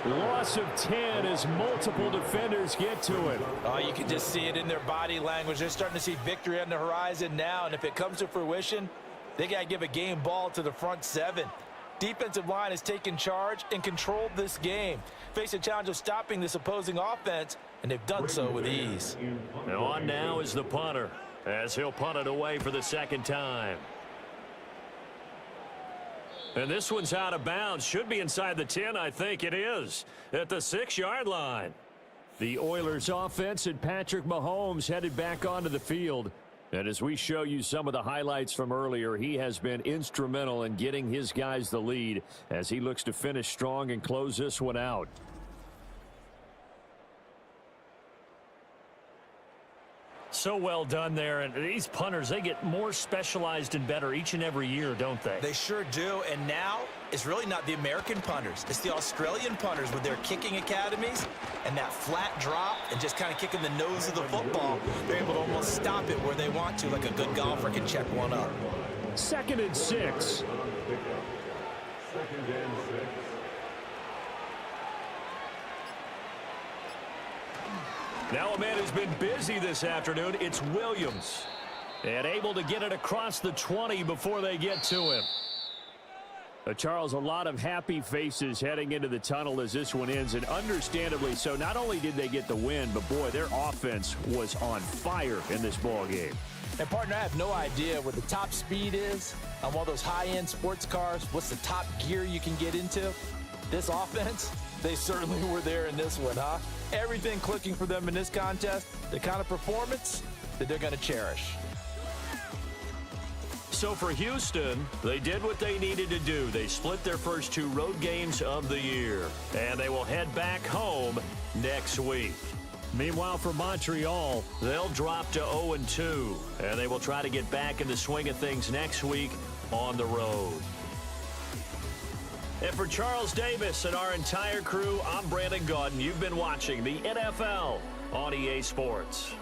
Loss of 10 as multiple defenders get to it. Oh, you can just see it in their body language. They're starting to see victory on the horizon now, and if it comes to fruition, they got to give a game ball to the front 7. Defensive line has taken charge and controlled this game. Face a challenge of stopping this opposing offense, and they've done so with ease. And on now is the punter, as he'll punt it away for the 2nd time. And this one's out of bounds. Should be inside the 10, I think it is, at the 6-yard line. The Oilers offense and Patrick Mahomes headed back onto the field. And as we show you some of the highlights from earlier, he has been instrumental in getting his guys the lead as he looks to finish strong and close this one out. So well done there. And these punters, they get more specialized and better each and every year, don't they? They sure do. And now it's really not the American punters. It's the Australian punters with their kicking academies and that flat drop and just kind of kicking the nose of the football. They're able to almost stop it where they want to, like a good golfer can check one up. 2nd and 6. 2nd and 6. Now a man who's been busy this afternoon, it's Williams. And able to get it across the 20 before they get to him. Charles, a lot of happy faces heading into the tunnel as this one ends, and understandably so. Not only did they get the win, but boy, their offense was on fire in this ball game. And, partner, I have no idea what the top speed is on one of those high-end sports cars. What's the top gear you can get into? This offense, they certainly were there in this one, huh? Everything clicking for them in this contest, the kind of performance that they're going to cherish. So for Houston, they did what they needed to do. They split their first 2 road games of the year, and they will head back home next week. Meanwhile, for Montreal, they'll drop to 0-2, and they will try to get back in the swing of things next week on the road. And for Charles Davis and our entire crew, I'm Brandon Gaudin. You've been watching the NFL on EA Sports.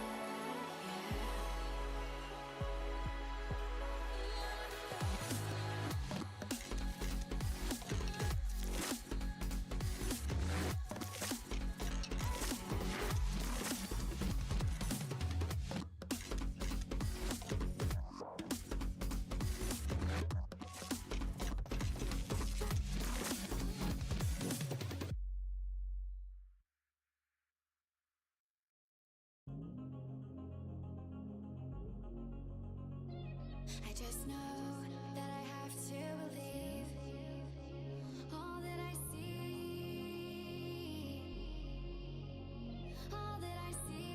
I just know that I have to believe all that I see, all that I see.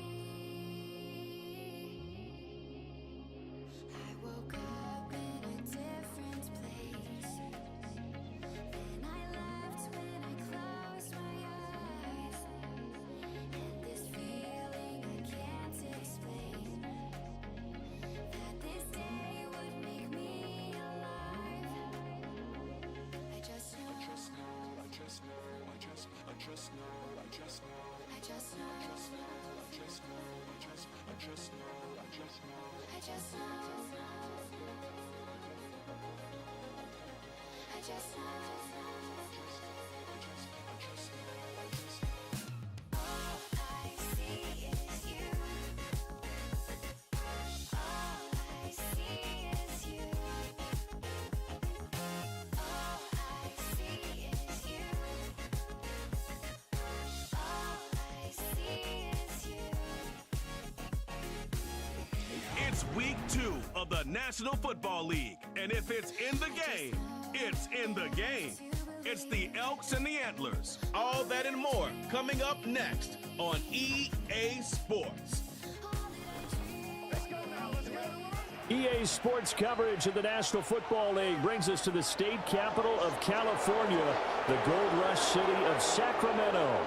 I woke up in a different place than I left when I closed my eyes, and this feeling I can't explain, that this day would make me alive. I just know. I just know. I just know. I just know. I just know. I just know. I just know. I just know. I just know. I just know. I just know. I just know. I just know. All I see is you. All I see is you. All I see is you. All I see is you. It's week 2 of the National Football League. And if it's in the game, it's in the game. It's the Elks and the Antlers. All that and more coming up next on EA Sports. EA Sports coverage of the National Football League brings us to the state capital of California, the Gold Rush city of Sacramento.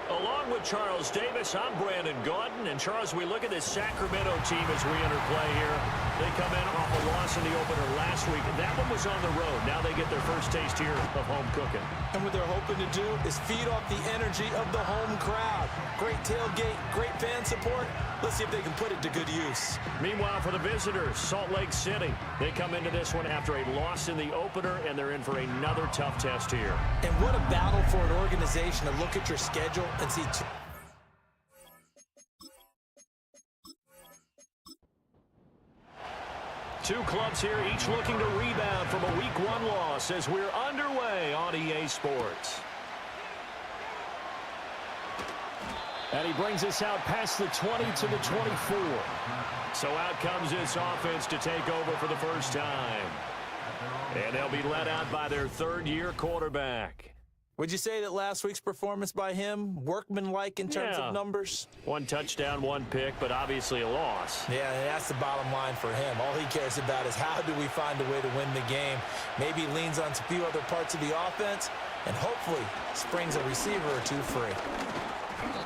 Along with Charles Davis, I'm Brandon Gaudin. And Charles, we look at this Sacramento team as we enter play here. They come in off a loss in the opener last week. That one was on the road. Now they get their first taste here of home cooking. And what they're hoping to do is feed off the energy of the home crowd. Great tailgate, great fan support. Let's see if they can put it to good use. Meanwhile, for the visitors, Salt Lake City, they come into this one after a loss in the opener, and they're in for another tough test here. And what a battle for an organization to look at your schedule and see Two clubs here, each looking to rebound from a Week 1 loss as we're underway on EA Sports. And he brings us out past the 20 to the 24. So out comes this offense to take over for the first time. And they'll be led out by their third-year quarterback. Would you say that last week's performance by him, workmanlike in terms of numbers? 1 touchdown, 1 pick, but obviously a loss. Yeah, that's the bottom line for him. All he cares about is how do we find a way to win the game. Maybe leans on a few other parts of the offense and hopefully springs a receiver or two free.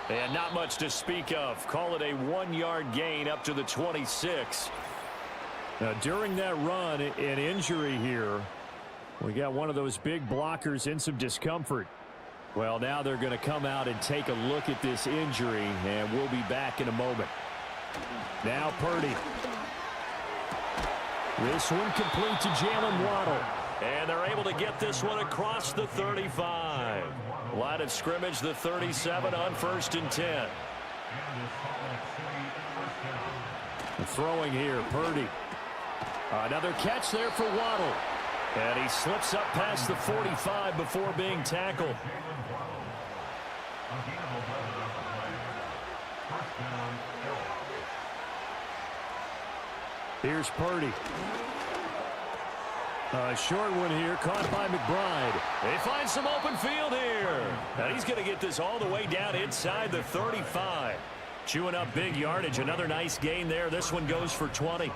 And not much to speak of. Call it a 1-yard gain up to the 26. Now, during that run, an injury here. We got one of those big blockers in some discomfort. Well, now they're going to come out and take a look at this injury, and we'll be back in a moment. Now Purdy. This one complete to Jalen Waddle. And they're able to get this one across the 35. Line of scrimmage, the 37 on 1st and 10. Throwing here, Purdy. Another catch there for Waddle. And he slips up past the 45 before being tackled. Here's Purdy. A short one here, caught by McBride. They find some open field here. And he's going to get this all the way down inside the 35. Chewing up big yardage. Another nice gain there. This one goes for 20.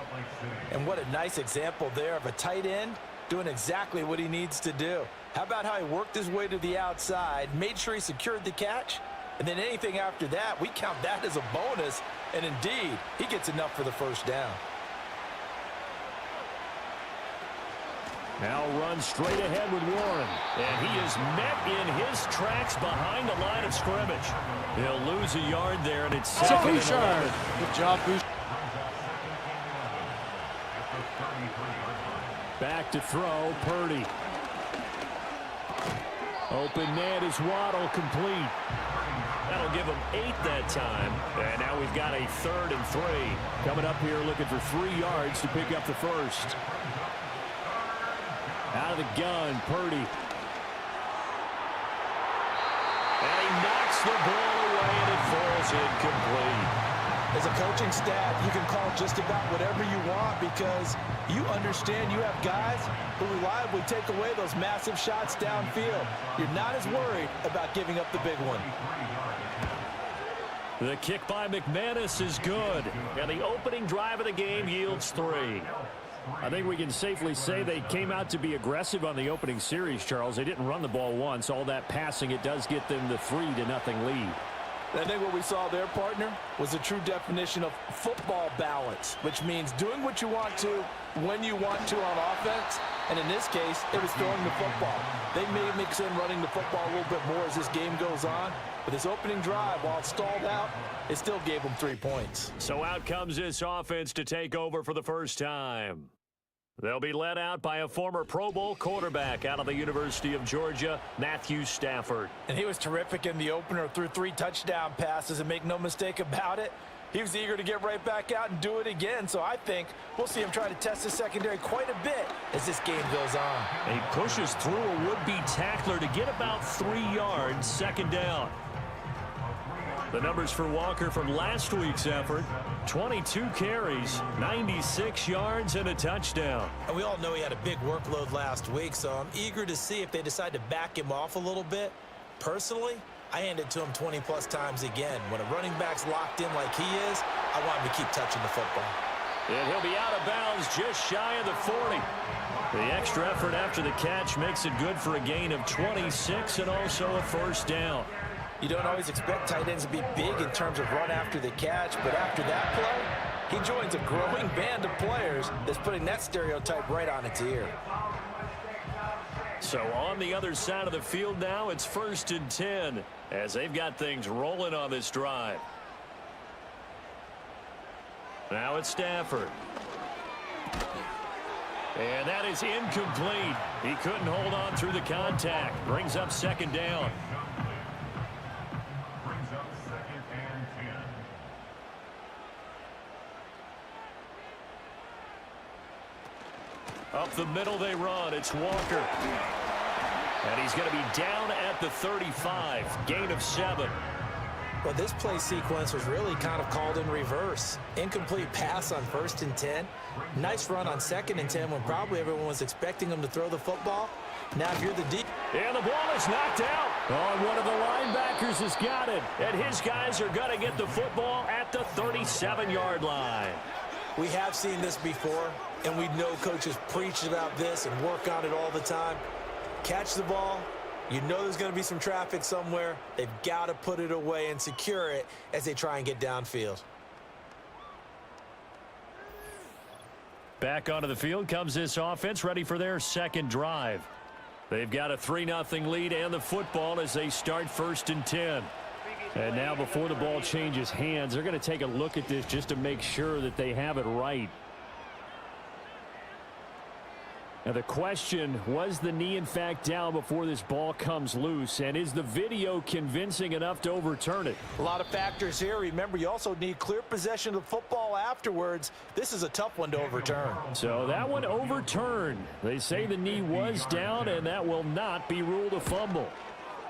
And what a nice example there of a tight end doing exactly what he needs to do. How about how he worked his way to the outside, made sure he secured the catch, and then anything after that, we count that as a bonus. And indeed, he gets enough for the first down. Now runs straight ahead with Warren. And he is met in his tracks behind the line of scrimmage. He'll lose a yard there, and it's second and 11. Good job, Bouchard. Back to throw, Purdy. Open net is Waddle, complete. That'll give him 8 that time. And now we've got a 3rd and 3. Coming up here looking for 3 yards to pick up the first. Out of the gun, Purdy. And he knocks the ball away, and it falls incomplete. As a coaching staff, you can call just about whatever you want because you understand you have guys who reliably take away those massive shots downfield. You're not as worried about giving up the big one. The kick by McManus is good. And the opening drive of the game yields 3. I think we can safely say they came out to be aggressive on the opening series, Charles. They didn't run the ball once. All that passing, it does get them the 3-0 lead. I think what we saw there, partner, was a true definition of football balance, which means doing what you want to when you want to on offense. And in this case, it was throwing the football. They may mix in running the football a little bit more as this game goes on. But this opening drive, while it stalled out, it still gave them 3 points. So out comes this offense to take over for the first time. They'll be led out by a former Pro Bowl quarterback out of the University of Georgia, Matthew Stafford. And he was terrific in the opener, threw 3 touchdown passes, and make no mistake about it, he was eager to get right back out and do it again. So I think we'll see him try to test the secondary quite a bit as this game goes on. And he pushes through a would-be tackler to get about 3 yards, second down. The numbers for Walker from last week's effort: 22 carries, 96 yards, and a touchdown. And we all know he had a big workload last week, so I'm eager to see if they decide to back him off a little bit. Personally, I hand it to him 20-plus times again. When a running back's locked in like he is, I want him to keep touching the football. And he'll be out of bounds just shy of the 40. The extra effort after the catch makes it good for a gain of 26 and also a first down. You don't always expect tight ends to be big in terms of run after the catch, but after that play, he joins a growing band of players that's putting that stereotype right on its ear. So on the other side of the field now, it's 1st and 10 as they've got things rolling on this drive. Now it's Stafford. And that is incomplete. He couldn't hold on through the contact. Brings up second down. Up the middle they run. It's Walker. And he's going to be down at the 35. Gain of 7. Well, this play sequence was really kind of called in reverse. Incomplete pass on 1st and 10. Nice run on 2nd and 10 when probably everyone was expecting him to throw the football. Now if you're the deep... And the ball is knocked out. Oh, one of the linebackers has got it. And his guys are going to get the football at the 37-yard line. We have seen this before, and we know coaches preach about this and work on it all the time. Catch the ball, You know there's going to be some traffic somewhere. They've got to put it away and secure it as they try and get downfield. Back onto the field comes this offense, ready for their second drive. They've got a 3-0 lead and the football as they start 1st and 10. And now before the ball changes hands, they're going to take a look at this just to make sure that they have it right. Now the question, was the knee in fact down before this ball comes loose? And is the video convincing enough to overturn it? A lot of factors here. Remember, you also need clear possession of the football afterwards. This is a tough one to overturn. So that one overturned. They say the knee was down, and that will not be ruled a fumble.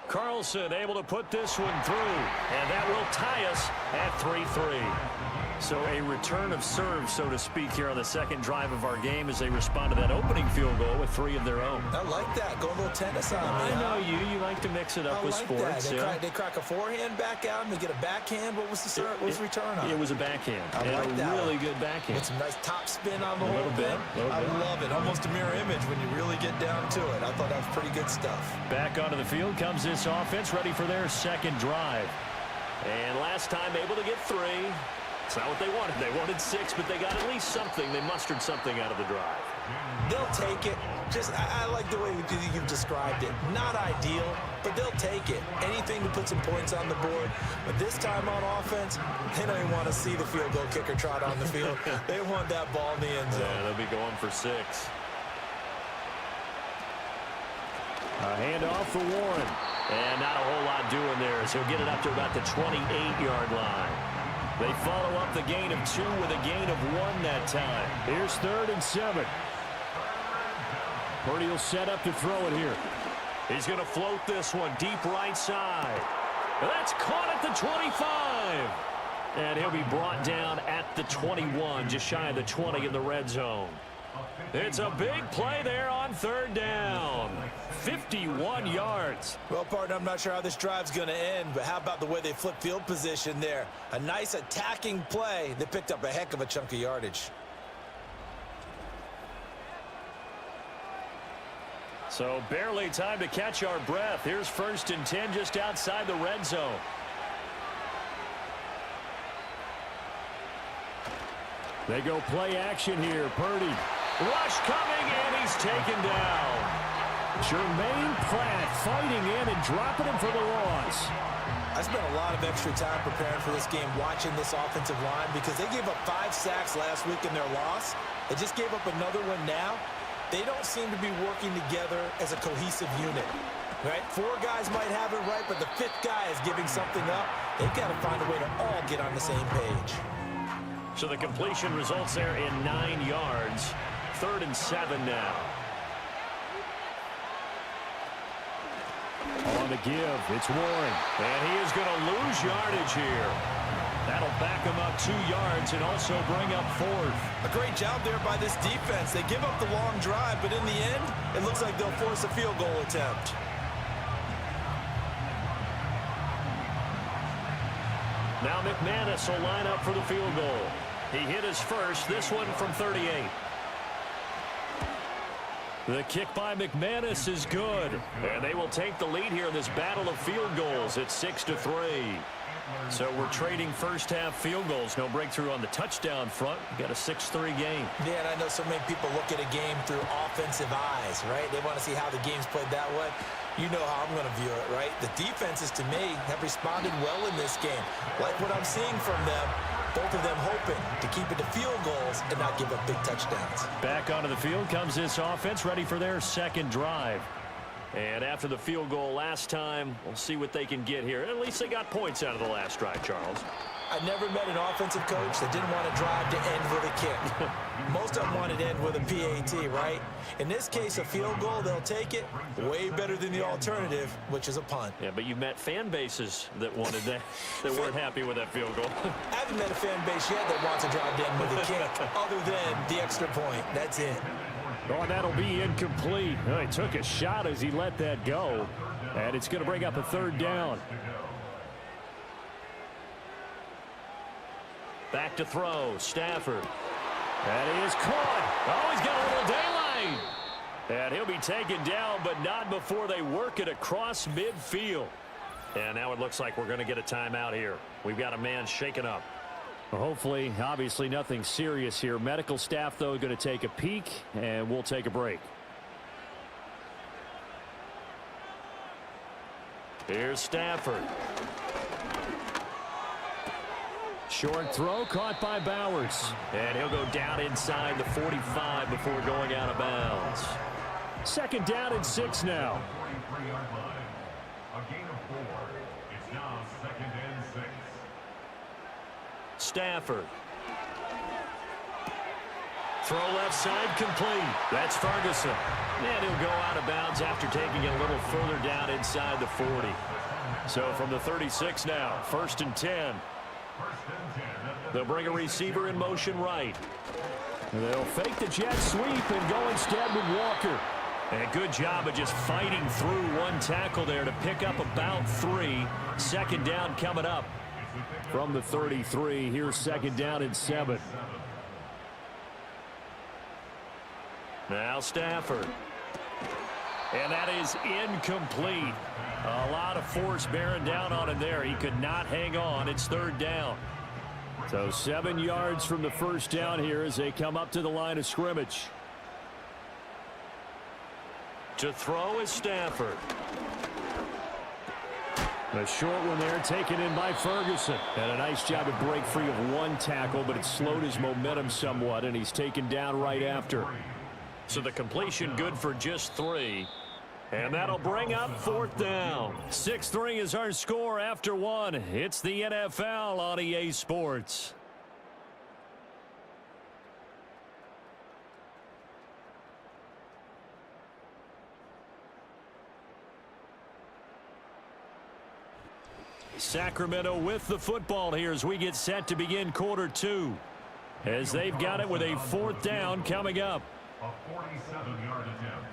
Carlson able to put this one through, and that will tie us at 3-3. So a return of serve, so to speak, here on the second drive of our game as they respond to that opening field goal with 3 of their own. I like that. Go a little tennis on me. I know you like to mix it up with sports. They crack a forehand back out and they get a backhand. What was the return on? It was a backhand. I like that. Really good backhand. With some nice top spin on the A whole little bit. I love it. Almost a mirror image when you really get down to it. I thought that was pretty good stuff. Back onto the field comes this offense, ready for their second drive. And last time able to get 3. It's not what they wanted. They wanted 6, but they got at least something. They mustered something out of the drive. They'll take it. I like the way you've described it. Not ideal, but they'll take it. Anything to put some points on the board. But this time on offense, they don't even want to see the field goal kicker trot on the field. They want that ball in the end zone. Yeah, they'll be going for 6. A handoff for Warren. And not a whole lot doing there, so he'll get it up to about the 28-yard line. They follow up the gain of 2 with a gain of 1 that time. Here's 3rd and 7. Purdy will set up to throw it here. He's going to float this one deep right side. That's caught at the 25. And he'll be brought down at the 21, just shy of the 20 in the red zone. It's a big play there on 3rd down. 51 yards. Well, partner, I'm not sure how this drive's going to end, but how about the way they flip field position there? A nice attacking play. They picked up a heck of a chunk of yardage. So barely time to catch our breath. Here's 1st and 10 just outside the red zone. They go play action here. Purdy. Rush coming, and he's taken down. Jermaine Pratt fighting in and dropping him for the loss. I spent a lot of extra time preparing for this game, watching this offensive line, because they gave up 5 sacks last week in their loss. They just gave up another one now. They don't seem to be working together as a cohesive unit. Right? 4 guys might have it right, but the 5th guy is giving something up. They've got to find a way to all get on the same page. So the completion results there in 9 yards. 3rd and 7 now. On the give, it's Warren. And he is going to lose yardage here. That'll back him up 2 yards and also bring up 4th. A great job there by this defense. They give up the long drive, but in the end, it looks like they'll force a field goal attempt. Now McManus will line up for the field goal. He hit his first, this one from 38. The kick by McManus is good. And they will take the lead here in this battle of field goals at 6-3. So we're trading first half field goals. No breakthrough on the touchdown front. We've got a 6-3 game. Yeah, and I know so many people look at a game through offensive eyes, right? They want to see how the game's played that way. You know how I'm going to view it, right? The defenses, to me, have responded well in this game. Like what I'm seeing from them, both of them hoping to keep it to field goals and not give up big touchdowns. Back onto the field comes this offense, ready for their second drive. And after the field goal last time, we'll see what they can get here. At least they got points out of the last drive, Charles. I never met an offensive coach that didn't want to drive to end with a kick. Most of them wanted to end with a PAT, right? In this case, a field goal, they'll take it. Way better than the alternative, which is a punt. Yeah, but you met fan bases that wanted that, that weren't happy with that field goal. I haven't met a fan base yet that wants to drive to end with a kick, other than the extra point. That's it. Oh, that'll be incomplete. He took a shot as he let that go. And it's going to bring up a 3rd down. Back to throw. Stafford. And he is caught. Oh, he's got a little daylight. And he'll be taken down, but not before they work it across midfield. And now it looks like we're going to get a timeout here. We've got a man shaken up. Well, hopefully, obviously nothing serious here. Medical staff, though, going to take a peek, and we'll take a break. Here's Stafford. Short throw caught by Bowers. And he'll go down inside the 45 before going out of bounds. 2nd down and 6 now. 43-yard line. A gain of 4. It's now 2nd and 6. Stafford. Throw left side complete. That's Ferguson. And he'll go out of bounds after taking it a little further down inside the 40. So from the 36 now, 1st and 10. They'll bring a receiver in motion right. They'll fake the jet sweep and go instead with Walker. And a good job of just fighting through one tackle there to pick up about 3. 2nd down coming up. From the 33, here's 2nd down and 7. Now Stafford. And that is incomplete. A lot of force bearing down on him there. He could not hang on. It's 3rd down. So 7 yards from the 1st down here as they come up to the line of scrimmage. To throw is Stafford. A short one there taken in by Ferguson. And a nice job to break free of one tackle, but it slowed his momentum somewhat, and he's taken down right after. So the completion good for just 3. And that'll bring up 4th down. 6-3 is our score after 1. It's the NFL on EA Sports. Sacramento with the football here as we get set to begin quarter 2. As they've got it with a 4th down coming up. A 47-yard attempt.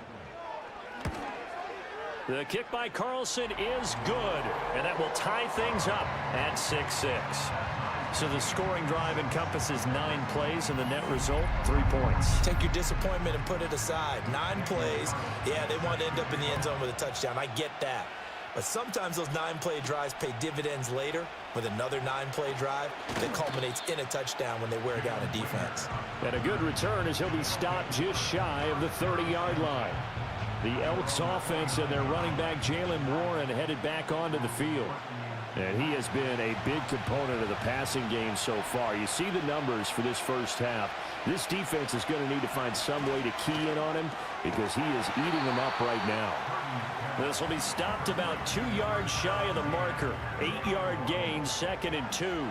The kick by Carlson is good, and that will tie things up at 6-6. So the scoring drive encompasses 9 plays, and the net result, 3 points. Take your disappointment and put it aside. 9 plays. Yeah, they want to end up in the end zone with a touchdown. I get that. But sometimes those 9-play drives pay dividends later with another 9-play drive that culminates in a touchdown when they wear down a defense. And a good return as he'll be stopped just shy of the 30-yard line. The Elks offense and their running back Jalen Warren headed back onto the field. And he has been a big component of the passing game so far. You see the numbers for this first half. This defense is going to need to find some way to key in on him because he is eating them up right now. This will be stopped about 2 yards shy of the marker. 8-yard gain, 2nd and 2.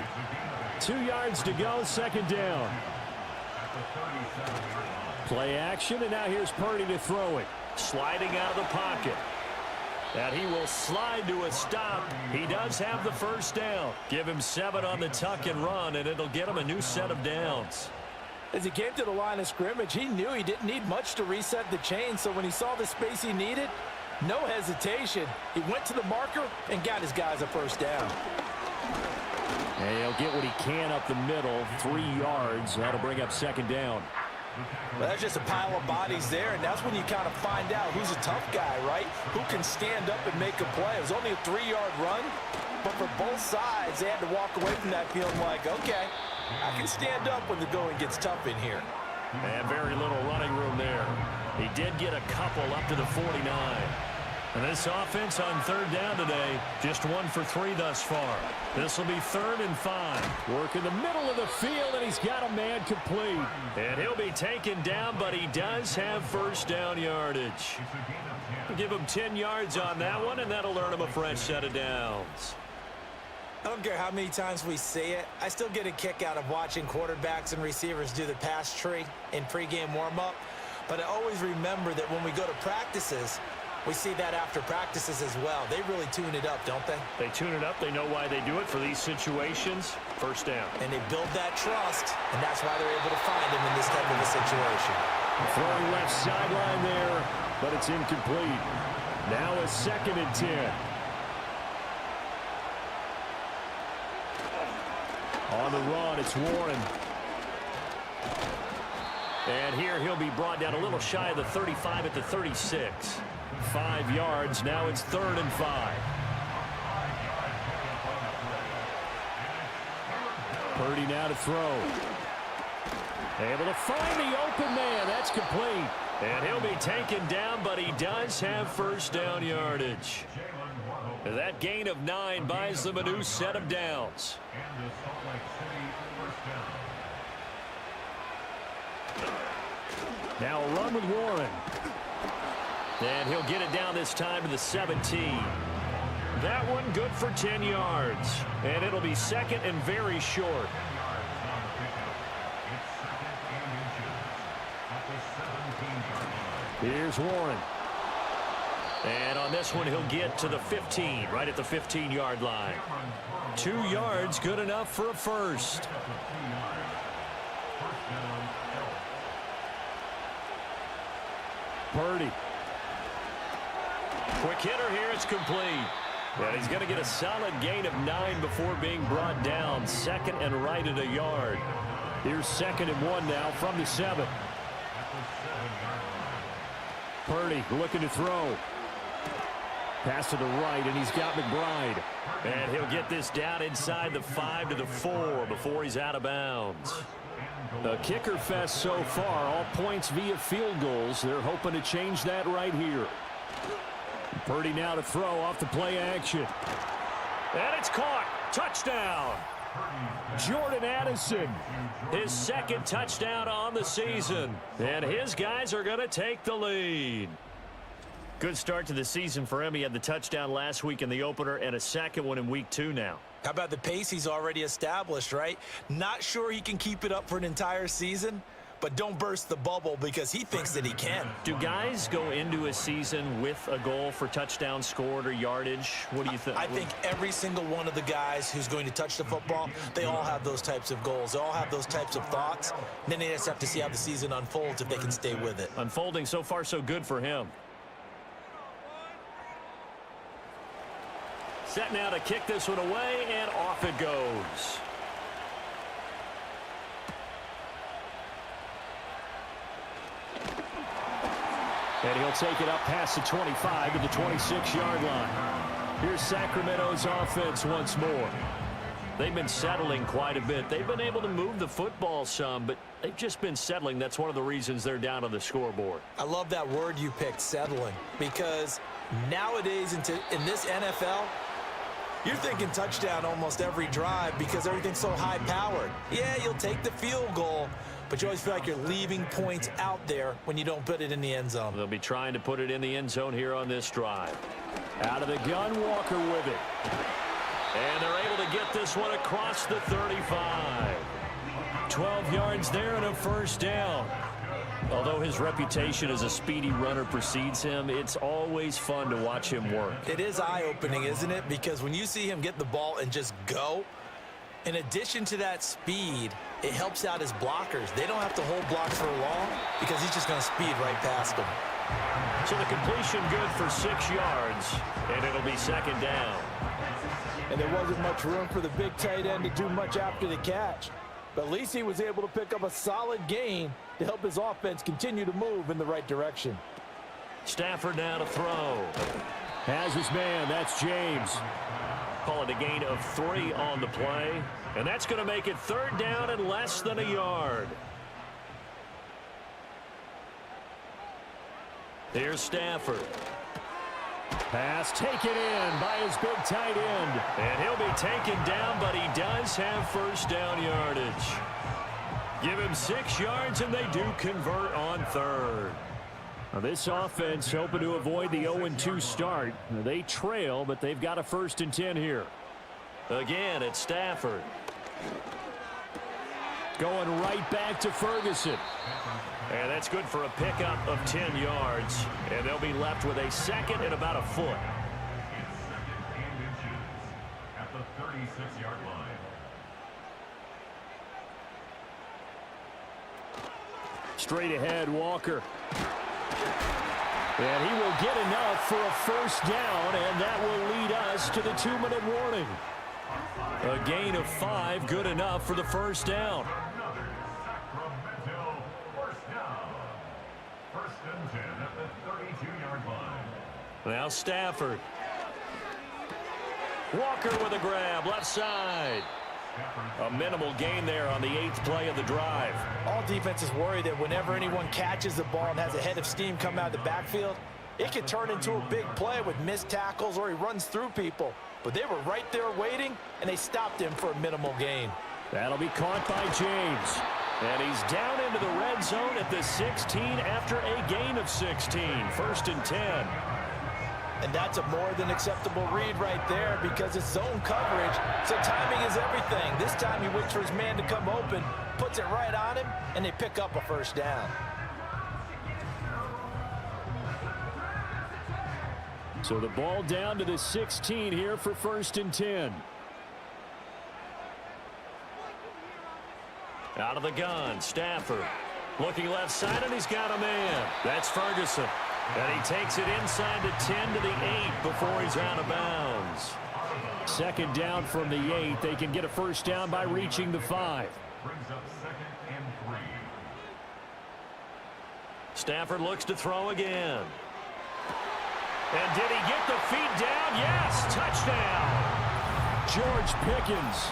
2 yards to go, 2nd down. Play action, and now here's Purdy to throw it. Sliding out of the pocket. And he will slide to a stop. He does have the 1st down. Give him 7 on the tuck and run, and it'll get him a new set of downs. As he came to the line of scrimmage, he knew he didn't need much to reset the chain, so when he saw the space he needed, no hesitation. He went to the marker and got his guys a 1st down. And he'll get what he can up the middle, 3 yards. That'll bring up 2nd down. Well, that's just a pile of bodies there, and that's when you kind of find out who's a tough guy, right? Who can stand up and make a play. It was only a 3-yard run, but for both sides, they had to walk away from that feeling like, okay, I can stand up when the going gets tough in here. And very little running room there. He did get a couple up to the 49. And this offense on 3rd down today, just 1 for 3 thus far. This will be 3rd and 5. Work in the middle of the field, and he's got a man complete. And he'll be taken down, but he does have 1st down yardage. Give him 10 yards on that one, and that'll earn him a fresh set of downs. I don't care how many times we say it, I still get a kick out of watching quarterbacks and receivers do the pass tree in pregame warm-up. But I always remember that when we go to practices, we see that after practices as well. They really tune it up, don't they? They tune it up. They know why they do it for these situations. 1st down. And they build that trust, and that's why they're able to find him in this type of a situation. Throwing left sideline there, but it's incomplete. Now a 2nd and 10. On the run, it's Warren. And here he'll be brought down a little shy of the 35 at the 36. 5 yards. Now it's 3rd and 5. Purdy now to throw. Able to find the open man. That's complete. And he'll be taken down, but he does have first down yardage. That gain of 9 buys them a new set of downs. Now a run with Warren. And he'll get it down this time to the 17. That one good for 10 yards. And it'll be 2nd and very short. Here's Warren. And on this one, he'll get to the 15, right at the 15-yard line. 2 yards, good enough for a first. Purdy. Quick hitter here, it's complete. And he's going to get a solid gain of 9 before being brought down. 2nd and right at a yard. Here's 2nd and 1 now from the 7. Purdy looking to throw. Pass to the right, and he's got McBride. And he'll get this down inside the 5 to the 4 before he's out of bounds. A kicker fest so far, all points via field goals. They're hoping to change that right here. Purdy now to throw off the play action. And it's caught. Touchdown. Jordan Addison, his 2nd touchdown on the season. And his guys are going to take the lead. Good start to the season for him. He had the touchdown last week in the opener and a 2nd one in week 2 now. How about the pace he's already established, right? Not sure he can keep it up for an entire season, but don't burst the bubble because he thinks that he can. Do guys go into a season with a goal for touchdown scored or yardage? What do you think? I think every single one of the guys who's going to touch the football, they all have those types of goals. They all have those types of thoughts. And then they just have to see how the season unfolds if they can stay with it. Unfolding so far so good for him. Set now to kick this one away, and off it goes. And he'll take it up past the 25 to the 26-yard line. Here's Sacramento's offense once more. They've been settling quite a bit. They've been able to move the football some, but they've just been settling. That's one of the reasons they're down on the scoreboard. I love that word you picked, settling, because nowadays in this NFL, you're thinking touchdown almost every drive because everything's so high-powered. Yeah, you'll take the field goal, but you always feel like you're leaving points out there when you don't put it in the end zone. They'll be trying to put it in the end zone here on this drive. Out of the gun, Walker with it. And they're able to get this one across the 35. 12 yards there and a first down. Although his reputation as a speedy runner precedes him, it's always fun to watch him work. It is eye-opening, isn't it? Because when you see him get the ball and just go, in addition to that speed, it helps out his blockers. They don't have to hold blocks for long because he's just going to speed right past them. So the completion good for 6 yards, and it'll be 2nd down. And there wasn't much room for the big tight end to do much after the catch. But at least he was able to pick up a solid gain to help his offense continue to move in the right direction. Stafford now to throw. Has his man, that's James. Call it a gain of 3 on the play. And that's going to make it 3rd down and less than a yard. Here's Stafford. Pass taken in by his big tight end. And he'll be taken down, but he does have first down yardage. Give him 6 yards, and they do convert on 3rd. Now this offense hoping to avoid the 0-2 start. They trail, but they've got a 1st and 10 here. Again, it's Stafford. Going right back to Ferguson. And that's good for a pickup of 10 yards. And they'll be left with a 2nd and about a foot. At the 36-yard line. Straight ahead, Walker. And he will get enough for a first down, and that will lead us to the 2-minute warning. A gain of 5, good enough for the first down. Another Sacramento first down. 32-yard line. Now Stafford. Walker with a grab, left side. A minimal gain there on the 8th play of the drive. All defenses worry that whenever anyone catches the ball and has a head of steam come out of the backfield, it could turn into a big play with missed tackles or he runs through people. But they were right there waiting, and they stopped him for a minimal gain. That'll be caught by James. And he's down into the red zone at the 16 after a gain of 16. 1st and 10. And that's a more than acceptable read right there because it's zone coverage, so timing is everything. This time he waits for his man to come open, puts it right on him, and they pick up a first down. So the ball down to the 16 here for 1st and 10. Out of the gun, Stafford. Looking left side, and he's got a man. That's Ferguson. And he takes it inside the 10 to the 8 before he's out of bounds. 2nd down from the 8. They can get a first down by reaching the 5. Brings up 2nd and 3. Stafford looks to throw again. And did he get the feet down? Yes, touchdown. George Pickens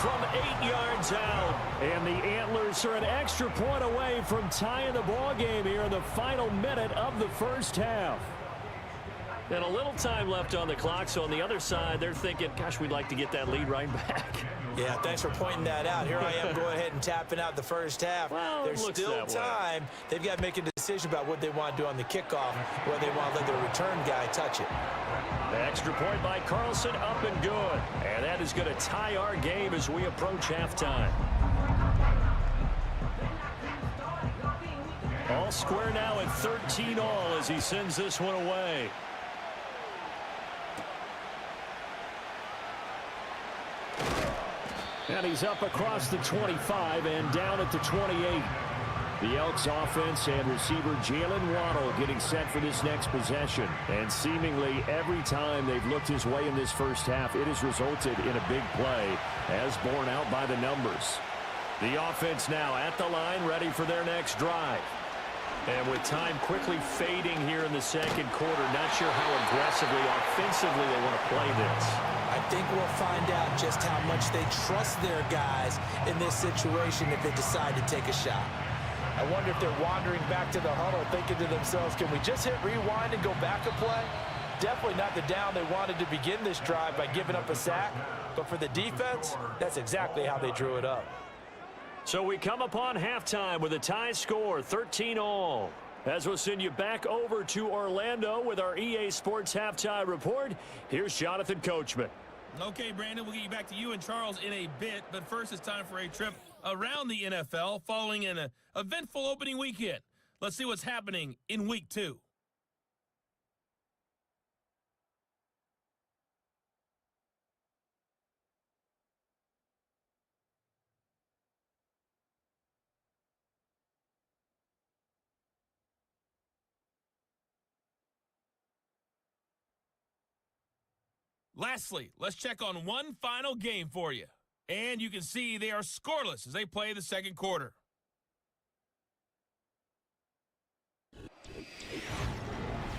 From 8 yards out. And the Antlers are an extra point away from tying the ball game here in the final minute of the first half. And a little time left on the clock, so on the other side, they're thinking, gosh, we'd like to get that lead right back. Yeah, thanks for pointing that out. Here I am going ahead and tapping out the first half. Well, There's still time. They've got to make a decision about what they want to do on the kickoff, whether they want to let their return guy touch it. The extra point by Carlson, up and good. And that is going to tie our game as we approach halftime. All square now at 13 all as he sends this one away. And he's up across the 25 and down at the 28. The Elks offense and receiver Jalen Waddle getting set for this next possession. And seemingly every time they've looked his way in this first half, it has resulted in a big play, as borne out by the numbers. The offense now at the line, ready for their next drive. And with time quickly fading here in the second quarter, not sure how aggressively, offensively they want to play this. I think we'll find out just how much they trust their guys in this situation if they decide to take a shot. I wonder if they're wandering back to the huddle thinking to themselves, can we just hit rewind and go back a play? Definitely not the down they wanted to begin this drive by giving up a sack. But for the defense, that's exactly how they drew it up. So we come upon halftime with a tie score, 13 all. As we'll send you back over to Orlando with our EA Sports Halftime Report, here's Jonathan Coachman. Okay, Brandon, we'll get you back to you and Charles in a bit, but first it's time for a trip around the NFL following an eventful opening weekend. Let's see what's happening in Week 2. Lastly, let's check on one final game for you. And you can see they are scoreless as they play the second quarter.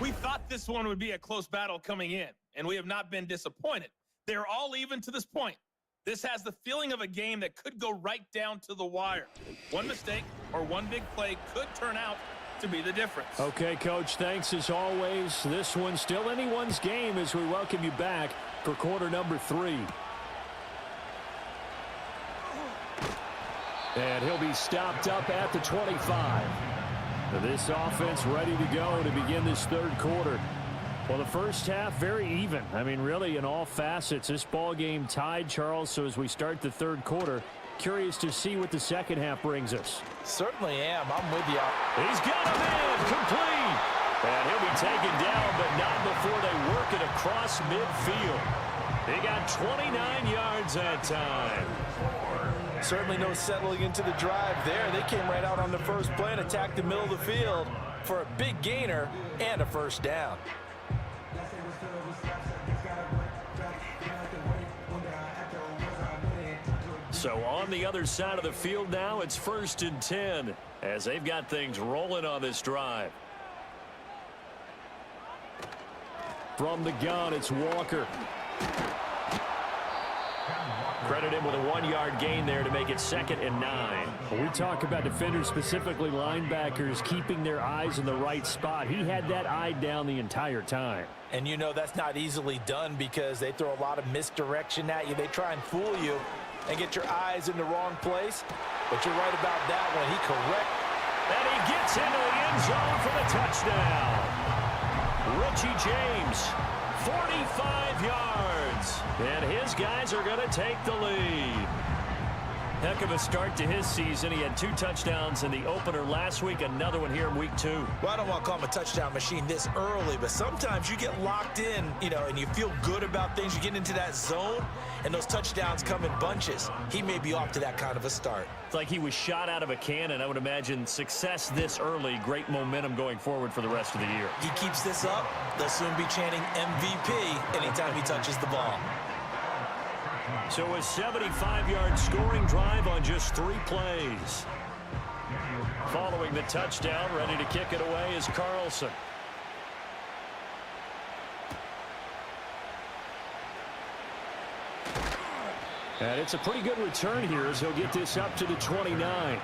We thought this one would be a close battle coming in, and we have not been disappointed. They're all even to this point. This has the feeling of a game that could go right down to the wire. One mistake or one big play could turn out to be the difference. Okay, Coach, thanks as always. This one's still anyone's game as we welcome you back for quarter number 3. And he'll be stopped up at the 25. This offense ready to go to begin this third quarter. Well, the first half, very even. I mean, really, in all facets, this ball game tied, Charles. So as we start the third quarter, curious to see what the second half brings us. Certainly am. I'm with you. He's got him in, complete. And he'll be taken down, but not before they work it across midfield. He got 29 yards that time. Certainly no settling into the drive there. They came right out on the first play and attacked the middle of the field for a big gainer and a first down. So on the other side of the field now, it's 1st and 10 as they've got things rolling on this drive. From the gun, it's Walker. Credit him with a 1-yard gain there to make it 2nd and 9. When we talk about defenders, specifically linebackers, keeping their eyes in the right spot. He had that eye down the entire time. And you know that's not easily done because they throw a lot of misdirection at you. They try and fool you and get your eyes in the wrong place. But you're right about that one. He correct. And he gets into the end zone for the touchdown. Richie James, 45 yards. And his guys are going to take the lead. Heck of a start to his season. He had 2 touchdowns in the opener last week, another one here in week 2. Well, I don't want to call him a touchdown machine this early, but sometimes you get locked in, and you feel good about things. You get into that zone, and those touchdowns come in bunches. He may be off to that kind of a start. It's like he was shot out of a cannon. I would imagine success this early, great momentum going forward for the rest of the year. He keeps this up, they'll soon be chanting MVP anytime he touches the ball. So a 75-yard scoring drive on just 3 plays. Following the touchdown, ready to kick it away is Carlson. And it's a pretty good return here as he'll get this up to the 29.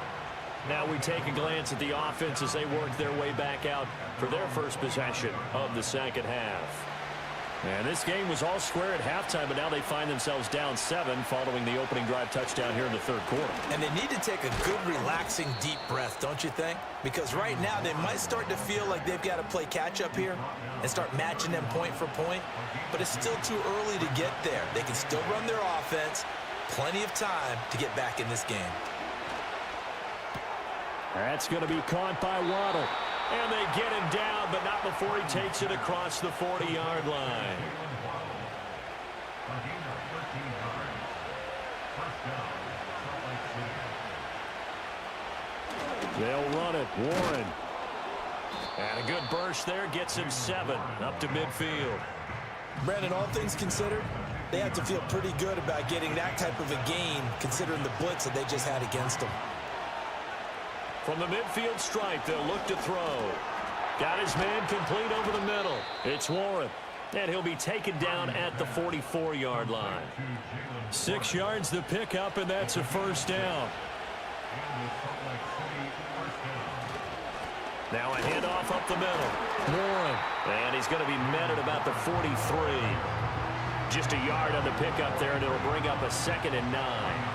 Now we take a glance at the offense as they work their way back out for their first possession of the second half. And this game was all square at halftime, but now they find themselves down 7 following the opening drive touchdown here in the third quarter. And they need to take a good, relaxing, deep breath, don't you think? Because right now they might start to feel like they've got to play catch-up here and start matching them point for point, but it's still too early to get there. They can still run their offense. Plenty of time to get back in this game. That's going to be caught by Waddle. And they get him down, but not before he takes it across the 40-yard line. They'll run it. Warren. And a good burst there gets him 7 up to midfield. Brandon, all things considered, they have to feel pretty good about getting that type of a gain considering the blitz that they just had against them. From the midfield stripe, they'll look to throw. Got his man complete over the middle. It's Warren. And he'll be taken down at the 44-yard line. 6 yards to pick up, and that's a first down. Now a handoff up the middle. Warren. And he's going to be met at about the 43. Just a yard on the pickup there, and it'll bring up a 2nd and 9.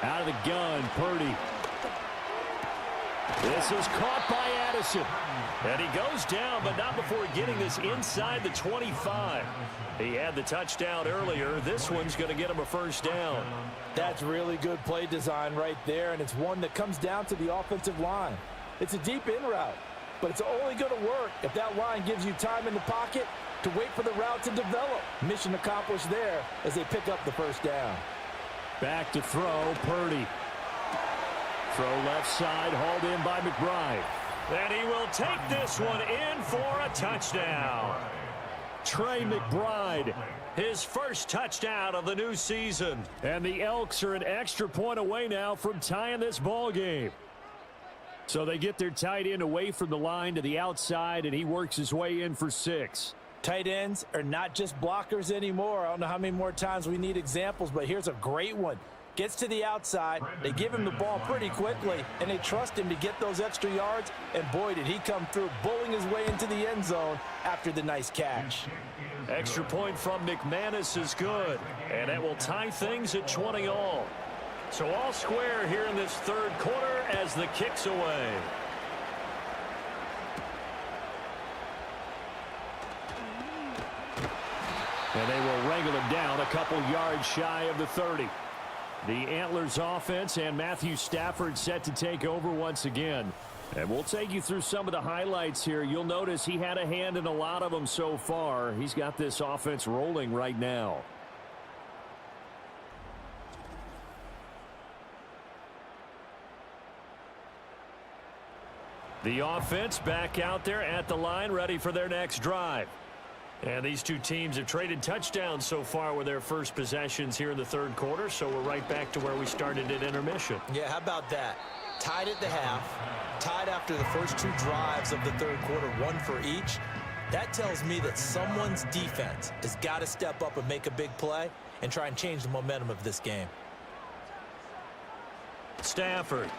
Out of the gun, Purdy. This is caught by Addison. And he goes down, but not before getting this inside the 25. He had the touchdown earlier. This one's going to get him a first down. That's really good play design right there, and it's one that comes down to the offensive line. It's a deep in route, but it's only going to work if that line gives you time in the pocket to wait for the route to develop. Mission accomplished there as they pick up the first down. Back to throw, Purdy. Throw left side, hauled in by McBride. And he will take this one in for a touchdown. Trey McBride. His first touchdown of the new season. And the Elks are an extra point away now from tying this ball game. So they get their tight end away from the line to the outside, and he works his way in for 6. Tight ends are not just blockers anymore. I don't know how many more times we need examples, but here's a great one. Gets to the outside, they give him the ball pretty quickly, and they trust him to get those extra yards, and boy, did he come through, bowling his way into the end zone after the nice catch. Extra point from McManus is good, and that will tie things at 20 all. So all square here in this third quarter as the kick's away. And they will wrangle him down a couple yards shy of the 30. The Antlers offense and Matthew Stafford set to take over once again. And we'll take you through some of the highlights here. You'll notice he had a hand in a lot of them so far. He's got this offense rolling right now. The offense back out there at the line, ready for their next drive. And these two teams have traded touchdowns so far with their first possessions here in the third quarter, so we're right back to where we started at intermission. Yeah, how about that? tied at the half, tied after the first 2 drives of the third quarter, 1 for each. That tells me that someone's defense has got to step up and make a big play and try and change the momentum of this game. Stafford.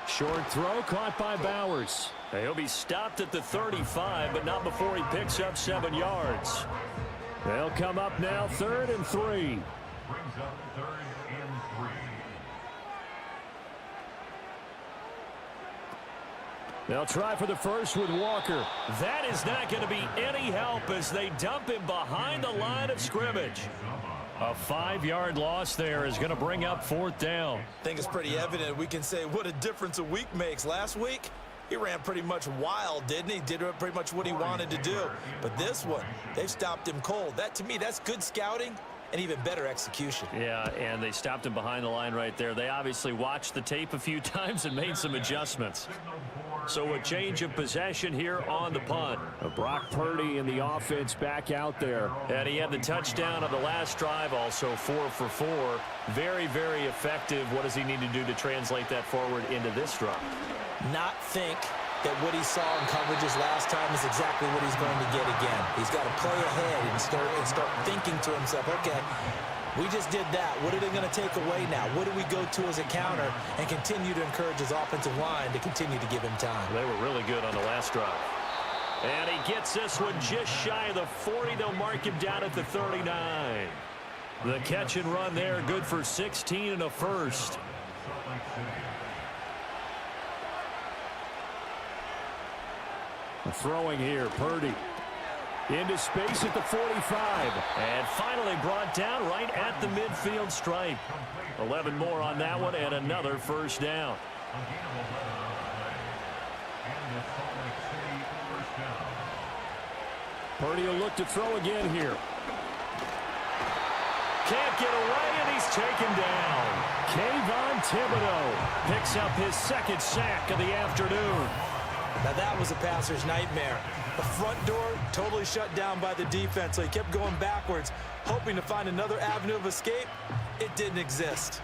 Short throw caught by Bowers. He'll be stopped at the 35, but not before he picks up 7 yards. They'll come up now 3rd and 3. Brings up 3rd and 3. They'll try for the first with Walker. That is not going to be any help as they dump him behind the line of scrimmage. A 5-yard loss there is going to bring up 4th down. I think it's pretty evident. We can say what a difference a week makes. Last week, he ran pretty much wild, didn't he? Did pretty much what he wanted to do. But this one, they've stopped him cold. That, to me, that's good scouting and even better execution. Yeah, and they stopped him behind the line right there. They obviously watched the tape a few times and made some adjustments. So a change of possession here on the punt. Brock Purdy and the offense back out there. And he had the touchdown on the last drive, also 4 for 4. Very, very effective. What does he need to do to translate that forward into this drive? Not think that what he saw in coverages last time is exactly what he's going to get again. He's got to play ahead and start thinking to himself, okay, we just did that. What are they going to take away now? What do we go to as a counter? And continue to encourage his offensive line to continue to give him time. They were really good on the last drive. And he gets this one just shy of the 40. They'll mark him down at the 39. The catch and run there, good for 16 and a first. Throwing here, Purdy. Into space at the 45. And finally brought down right at the midfield stripe. 11 more on that one and another first down. Purdy will look to throw again here. Can't get away, and he's taken down. Kayvon Thibodeau picks up his 2nd sack of the afternoon. Now that was a passer's nightmare. The front door totally shut down by the defense, so he kept going backwards, hoping to find another avenue of escape. It didn't exist.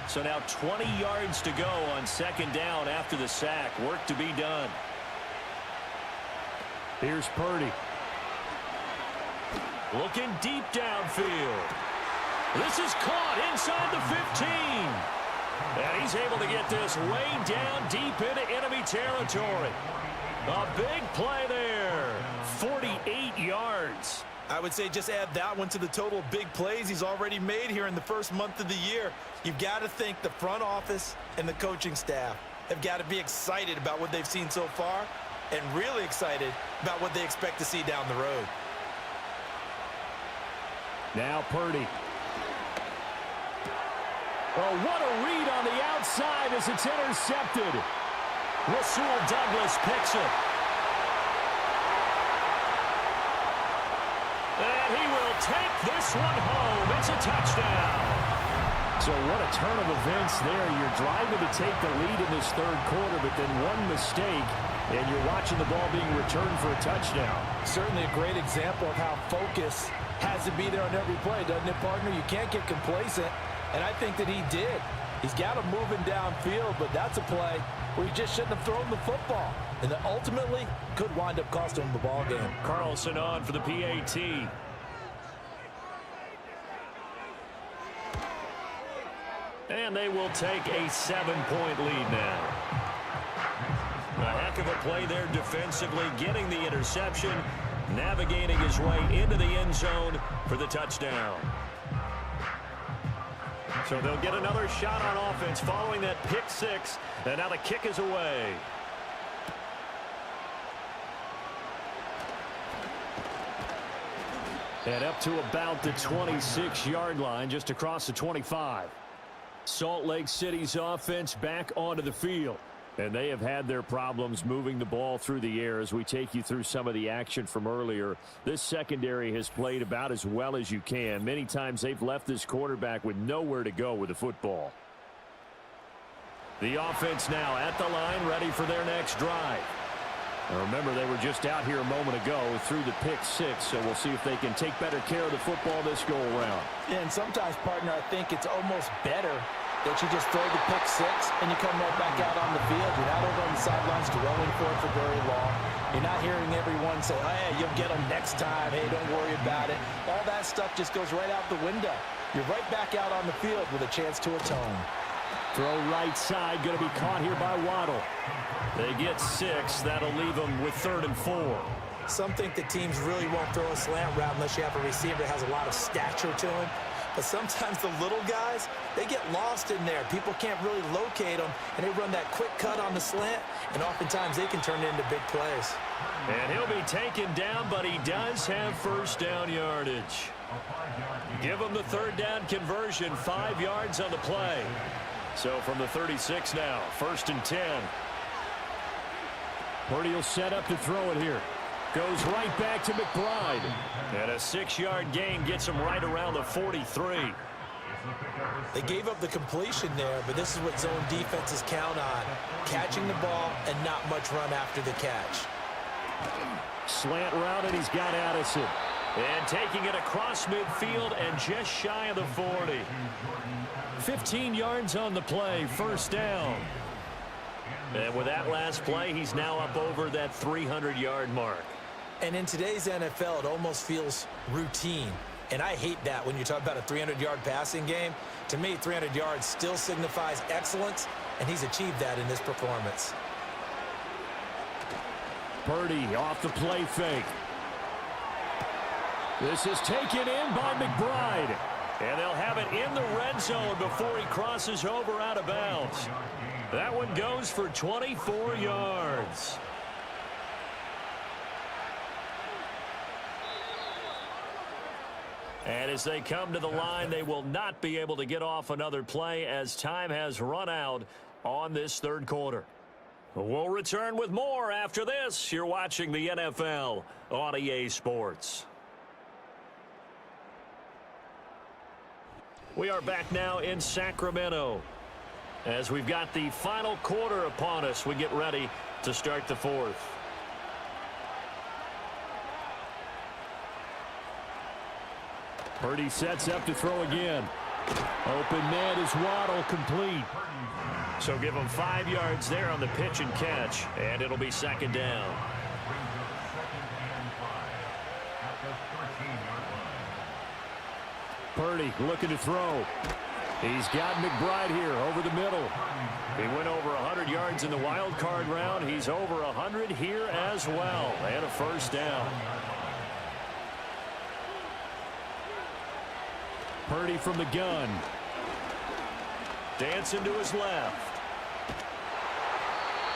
So now 20 yards to go on 2nd down after the sack. Work to be done. Here's Purdy. Looking deep downfield. This is caught inside the 15. And he's able to get this way down deep into enemy territory. A big play there. 48 yards. I would say just add that one to the total of big plays he's already made here in the first month of the year. You've got to think the front office and the coaching staff have got to be excited about what they've seen so far and really excited about what they expect to see down the road. Now Purdy. Oh, what a read on the outside as it's intercepted. Rasul Douglas picks it. And he will take this one home. It's a touchdown. So what a turn of events there. You're driving to take the lead in this 3rd quarter, but then one mistake, and you're watching the ball being returned for a touchdown. Certainly a great example of how focus has to be there on every play, doesn't it, partner? You can't get complacent, and I think that he did. He's got him moving downfield, but that's a play where he just shouldn't have thrown the football. And that ultimately could wind up costing him the ball game. Carlson on for the PAT. And they will take a 7-point lead now. A heck of a play there defensively, getting the interception, navigating his way into the end zone for the touchdown. So they'll get another shot on offense following that pick 6, and now the kick is away. And up to about the 26-yard line, just across the 25. Salt Lake City's offense back onto the field. And they have had their problems moving the ball through the air as we take you through some of the action from earlier. This secondary has played about as well as you can. Many times they've left this quarterback with nowhere to go with the football. The offense now at the line, ready for their next drive. Now remember, they were just out here a moment ago through the pick six, so we'll see if they can take better care of the football this go-around. Yeah, and sometimes, partner, I think it's almost better that you just throw the pick six and you come right back out on the field. You're not over on the sidelines dwelling for it for very long. You're not hearing everyone say, oh, hey, you'll get them next time. Hey, don't worry about it. All that stuff just goes right out the window. You're right back out on the field with a chance to atone. Throw right side, going to be caught here by Waddle. They get 6. That'll leave them with 3rd and 4. Some think that teams really won't throw a slant route unless you have a receiver that has a lot of stature to him. But sometimes the little guys, they get lost in there. People can't really locate them, and they run that quick cut on the slant, and oftentimes they can turn it into big plays. And he'll be taken down, but he does have first down yardage. Give him the 3rd down conversion, 5 yards on the play. So from the 36 now, 1st and 10. Purdy will set up to throw it here. Goes right back to McBride. And a 6-yard gain gets him right around the 43. They gave up the completion there, but this is what zone defenses count on. Catching the ball and not much run after the catch. Slant route, and he's got Addison. And taking it across midfield and just shy of the 40. 15 yards on the play, 1st down. And with that last play, he's now up over that 300-yard mark. And in today's NFL, it almost feels routine. And I hate that when you talk about a 300-yard passing game. To me, 300 yards still signifies excellence, and he's achieved that in this performance. Purdy off the play fake. This is taken in by McBride. And they'll have it in the red zone before he crosses over out of bounds. That one goes for 24 yards. And as they come to the line, they will not be able to get off another play as time has run out on this 3rd quarter. We'll return with more after this. You're watching the NFL on EA Sports. We are back now in Sacramento. As we've got the final quarter upon us, we get ready to start the 4th. Purdy sets up to throw again. Open man is Waddle, complete. So give him 5 yards there on the pitch and catch, and it'll be 2nd down. Purdy looking to throw. He's got McBride here over the middle. He went over 100 yards in the wild card round. He's over 100 here as well, and a 1st down. Purdy from the gun. Dancing to his left.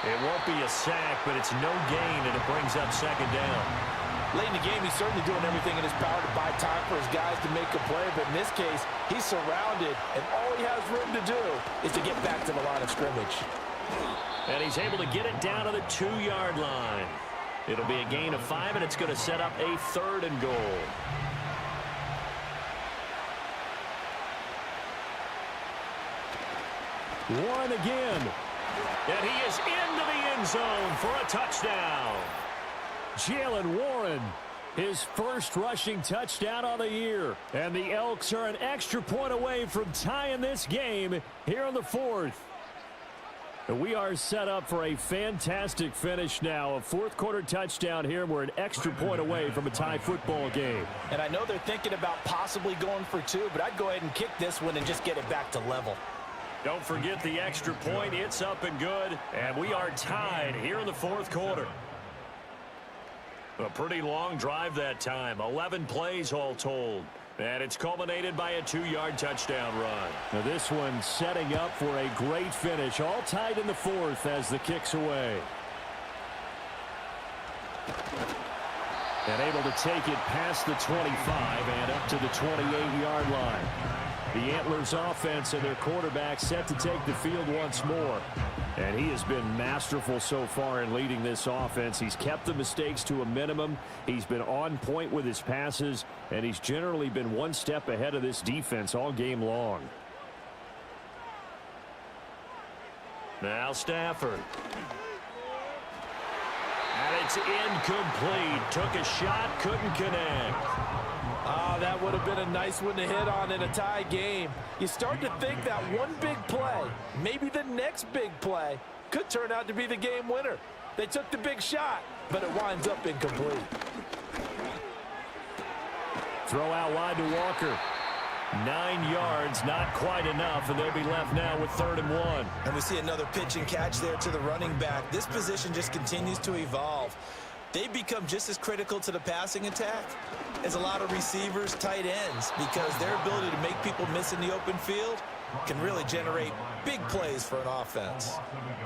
It won't be a sack, but it's no gain, and it brings up 2nd down. Late in the game, he's certainly doing everything in his power to buy time for his guys to make a play, but in this case, he's surrounded, and all he has room to do is to get back to the line of scrimmage. And he's able to get it down to the 2-yard line. It'll be a gain of 5, and it's going to set up a 3rd and goal. Warren again. And he is into the end zone for a touchdown. Jalen Warren, his first rushing touchdown of the year. And the Elks are an extra point away from tying this game here in the 4th. We are set up for a fantastic finish now. A 4th quarter touchdown here. We're an extra point away from a tie football game. And I know they're thinking about possibly going for 2, but I'd go ahead and kick this one and just get it back to level. Don't forget the extra point. It's up and good. And we are tied here in the 4th quarter. A pretty long drive that time. 11 plays all told. And it's culminated by a 2-yard touchdown run. Now this one setting up for a great finish. All tied in the 4th as the kick's away. And able to take it past the 25 and up to the 28-yard line. The Antlers offense and their quarterback set to take the field once more. And he has been masterful so far in leading this offense. He's kept the mistakes to a minimum. He's been on point with his passes. And he's generally been one step ahead of this defense all game long. Now Stafford. And it's incomplete. Took a shot, couldn't connect. That would have been a nice one to hit on in a tie game. You start to think that one big play, maybe the next big play, could turn out to be the game winner. They took the big shot, but it winds up incomplete. Throw out wide to Walker. 9 yards, not quite enough, and they'll be left now with 3rd and 1. And we see another pitch and catch there to the running back. This position just continues to evolve. They've become just as critical to the passing attack as a lot of receivers, tight ends, because their ability to make people miss in the open field can really generate big plays for an offense.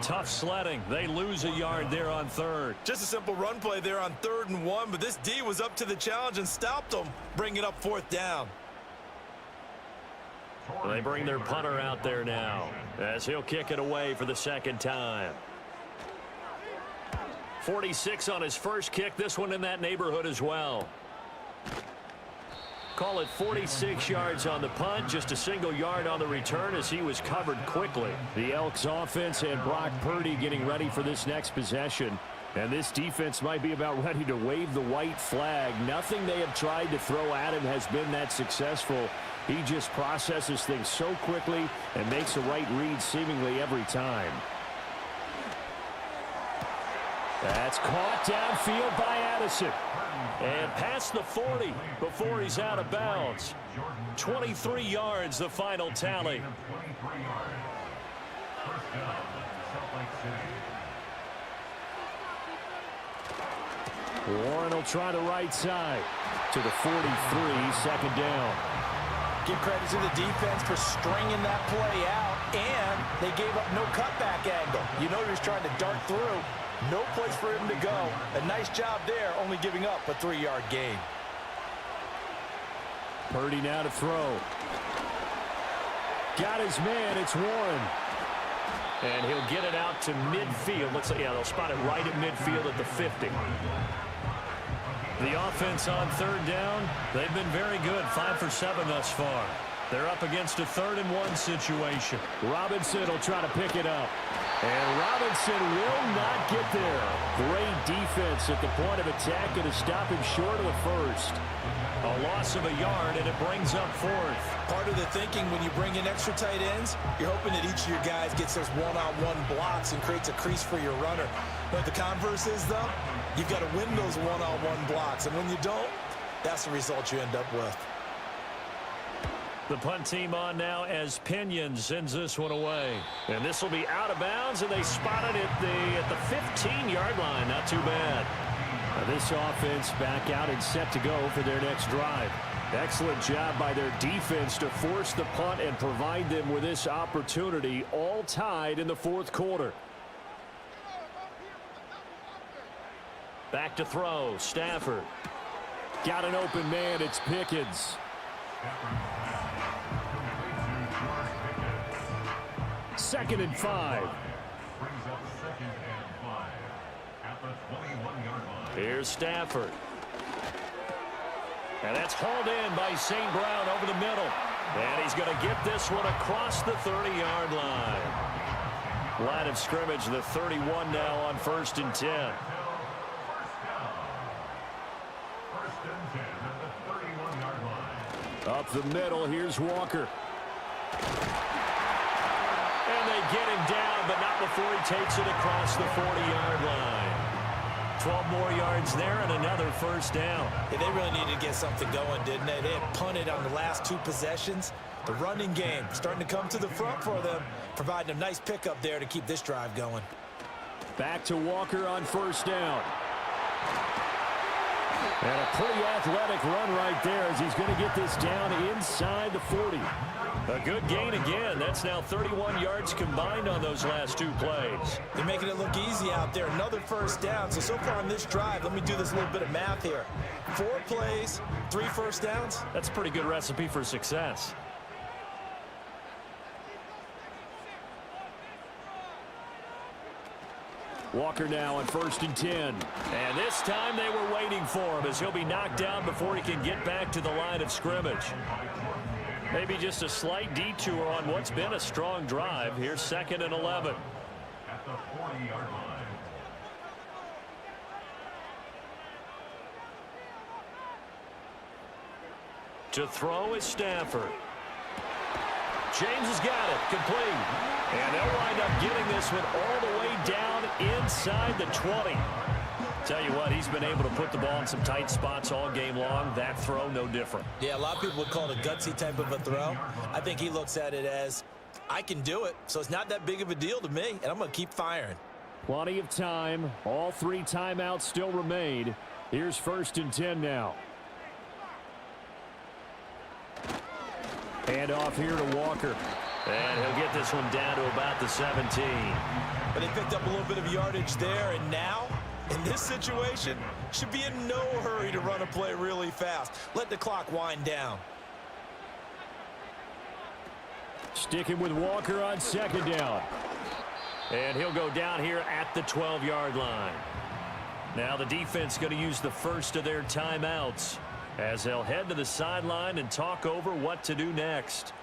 Tough sledding. They lose a yard there on 3rd. Just a simple run play there on 3rd and 1, but this D was up to the challenge and stopped them, bringing up 4th down. They bring their punter out there now as he'll kick it away for the 2nd time. 46 on his first kick. This one in that neighborhood as well. Call it 46 yards on the punt, just a single yard on the return as he was covered quickly. The Elks offense and Brock Purdy getting ready for this next possession. And this defense might be about ready to wave the white flag. Nothing they have tried to throw at him has been that successful. He just processes things so quickly and makes the right read seemingly every time. That's caught downfield by Addison. And past the 40 before he's out of bounds. 23 yards, the final tally. Warren will try the right side to the 43, 2nd down. Give credit to the defense for stringing that play out, and they gave up no cutback angle. You know he was trying to dart through. No place for him to go. A nice job there, only giving up a 3-yard gain. Purdy now to throw. Got his man. It's Warren. And he'll get it out to midfield. Looks like, yeah, they'll spot it right at midfield at the 50. The offense on 3rd down, they've been very good. 5 for 7 thus far. They're up against a 3rd and 1 situation. Robinson will try to pick it up. And Robinson will not get there. Great defense at the point of attack, and to stop him short of the 1st. A loss of a yard, and it brings up 4th. Part of the thinking when you bring in extra tight ends, you're hoping that each of your guys gets those one-on-one blocks and creates a crease for your runner. But the converse is, though, you've got to win those one-on-one blocks. And when you don't, that's the result you end up with. The punt team on now as Pinion sends this one away. And this will be out of bounds, and they spot it at the 15-yard line. Not too bad. Now this offense back out and set to go for their next drive. Excellent job by their defense to force the punt and provide them with this opportunity, all tied in the 4th quarter. Back to throw. Stafford. Got an open man. It's Pickens. Second and 5. Here's Stafford. And that's hauled in by St. Brown over the middle. And he's going to get this one across the 30-yard line. Line of scrimmage, the 31 now on 1st and 10. Up the middle, here's Walker. And they get him down, but not before he takes it across the 40-yard line. 12 more yards there and another 1st down. Yeah, they really needed to get something going, didn't they? They had punted on the last 2 possessions. The running game starting to come to the front for them, providing a nice pickup there to keep this drive going. Back to Walker on 1st down. And a pretty athletic run right there as he's going to get this down inside the 40. A good gain again. That's now 31 yards combined on those last 2 plays. They're making it look easy out there. Another 1st down. So far on this drive, let me do this little bit of math here. 4 plays, 3 1st downs. That's a pretty good recipe for success. Walker now on 1st and 10. And this time they were waiting for him as he'll be knocked down before he can get back to the line of scrimmage. Maybe just a slight detour on what's been a strong drive. Here's 2nd and 11. At the 40-yard line. To throw is Stafford. James has got it. Complete. And they'll wind up getting this one all the way down inside the 20. Tell you what, he's been able to put the ball in some tight spots all game long. That throw, no different. Yeah, a lot of people would call it a gutsy type of a throw. I think he looks at it as, I can do it, so it's not that big of a deal to me, and I'm going to keep firing. Plenty of time. All 3 timeouts still remain. Here's 1st and 10 now. Hand off here to Walker. And he'll get this one down to about the 17. But they picked up a little bit of yardage there, and now, in this situation, should be in no hurry to run a play really fast. Let the clock wind down. Sticking with Walker on 2nd down. And he'll go down here at the 12-yard line. Now the defense going to use the first of their timeouts as they'll head to the sideline and talk over what to do next.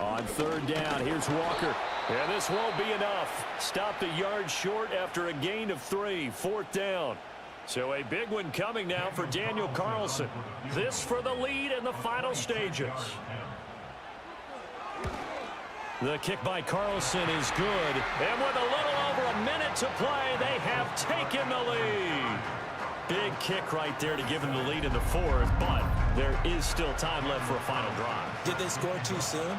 On 3rd down, here's Walker. And this won't be enough. Stopped a yard short after a gain of 3. 4th down. So a big one coming now for Daniel Carlson. This for the lead in the final stages. The kick by Carlson is good. And with a little over a minute to play, they have taken the lead. Big kick right there to give them the lead in the 4th, but there is still time left for a final drive. Did they score too soon?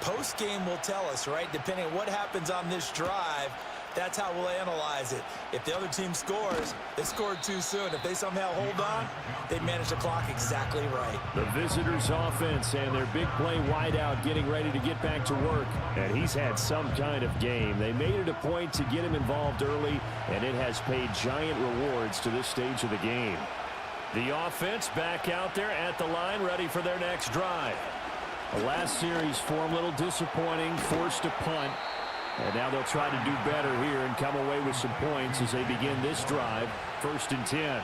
Post-game will tell us, right? Depending on what happens on this drive, that's how we'll analyze it. If the other team scores, they scored too soon. If they somehow hold on, they manage the clock exactly right. The visitors' offense and their big play wideout getting ready to get back to work. And he's had some kind of game. They made it a point to get him involved early, and it has paid giant rewards to this stage of the game. The offense back out there at the line, ready for their next drive. The last series for him, a little disappointing, forced a punt. And now they'll try to do better here and come away with some points as they begin this drive. 1st and 10.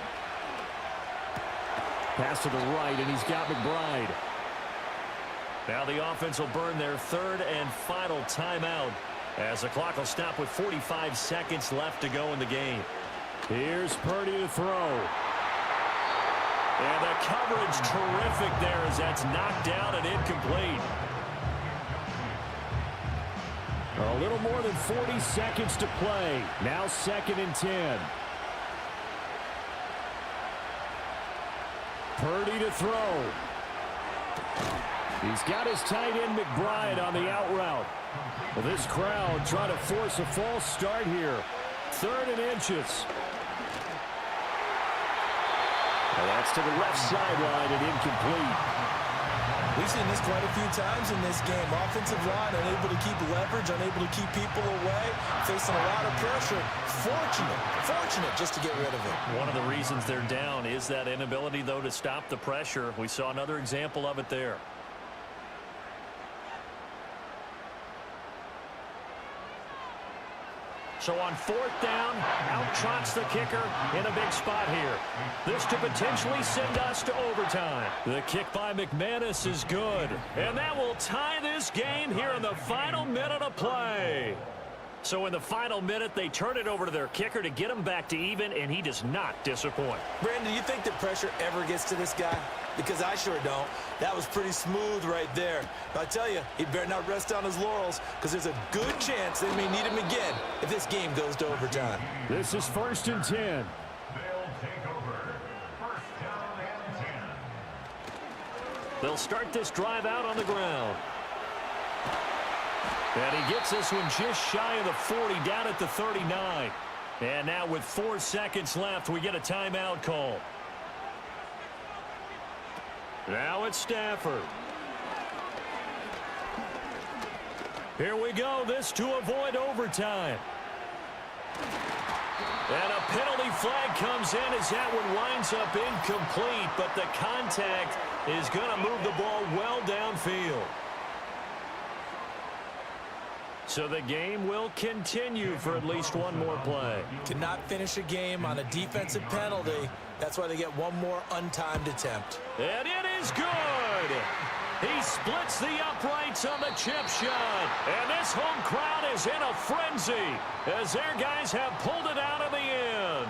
Pass to the right, and he's got McBride. Now the offense will burn their 3rd and final timeout as the clock will stop with 45 seconds left to go in the game. Here's Purdy to throw. And the coverage terrific there as that's knocked down and incomplete. A little more than 40 seconds to play. Now 2nd and 10. Purdy to throw. He's got his tight end McBride on the out route. Well, this crowd trying to force a false start here. 3rd and inches. Well, that's to the left sideline and incomplete. We've seen this quite a few times in this game. Offensive line unable to keep leverage, unable to keep people away, facing a lot of pressure. Fortunate just to get rid of it. One of the reasons they're down is that inability, though, to stop the pressure. We saw another example of it there. So on 4th down, out trots the kicker in a big spot here. This to potentially send us to overtime. The kick by McManus is good. And that will tie this game here in the final minute of play. So in the final minute, they turn it over to their kicker to get him back to even, and he does not disappoint. Brandon, do you think the pressure ever gets to this guy? Because I sure don't. That was pretty smooth right there. But I tell you, he better not rest on his laurels because there's a good chance they may need him again if this game goes to overtime. This is 1st and 10. They'll take over. 1st down and 10. They'll start this drive out on the ground. And he gets this one just shy of the 40, down at the 39. And now with 4 seconds left, we get a timeout call. Now it's Stafford. Here we go. This to avoid overtime. And a penalty flag comes in as that one winds up incomplete, but the contact is going to move the ball well downfield. So the game will continue for at least one more play. Cannot finish a game on a defensive penalty. That's why they get one more untimed attempt. And it is good. He splits the uprights on the chip shot. And this home crowd is in a frenzy as their guys have pulled it out in the end.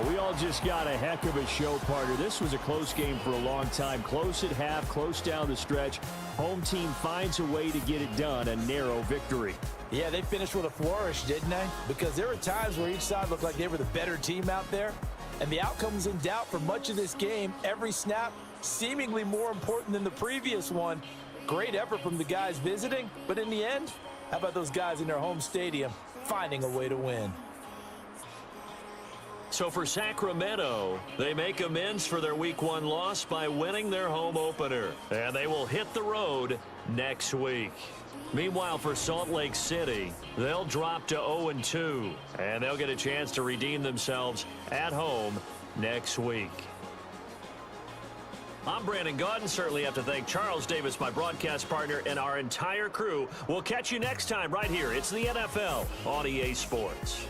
We all just got a heck of a show, partner. This was a close game for a long time. Close at half, close down the stretch. Home team finds a way to get it done, a narrow victory. Yeah, they finished with a flourish, didn't they? Because there were times where each side looked like they were the better team out there, and the outcome was in doubt for much of this game. Every snap seemingly more important than the previous one. Great effort from the guys visiting, but in the end, how about those guys in their home stadium finding a way to win? So for Sacramento, they make amends for their Week 1 loss by winning their home opener. And they will hit the road next week. Meanwhile, for Salt Lake City, they'll drop to 0-2. And they'll get a chance to redeem themselves at home next week. I'm Brandon Gaudin. Certainly have to thank Charles Davis, my broadcast partner, and our entire crew. We'll catch you next time right here. It's the NFL on EA Sports.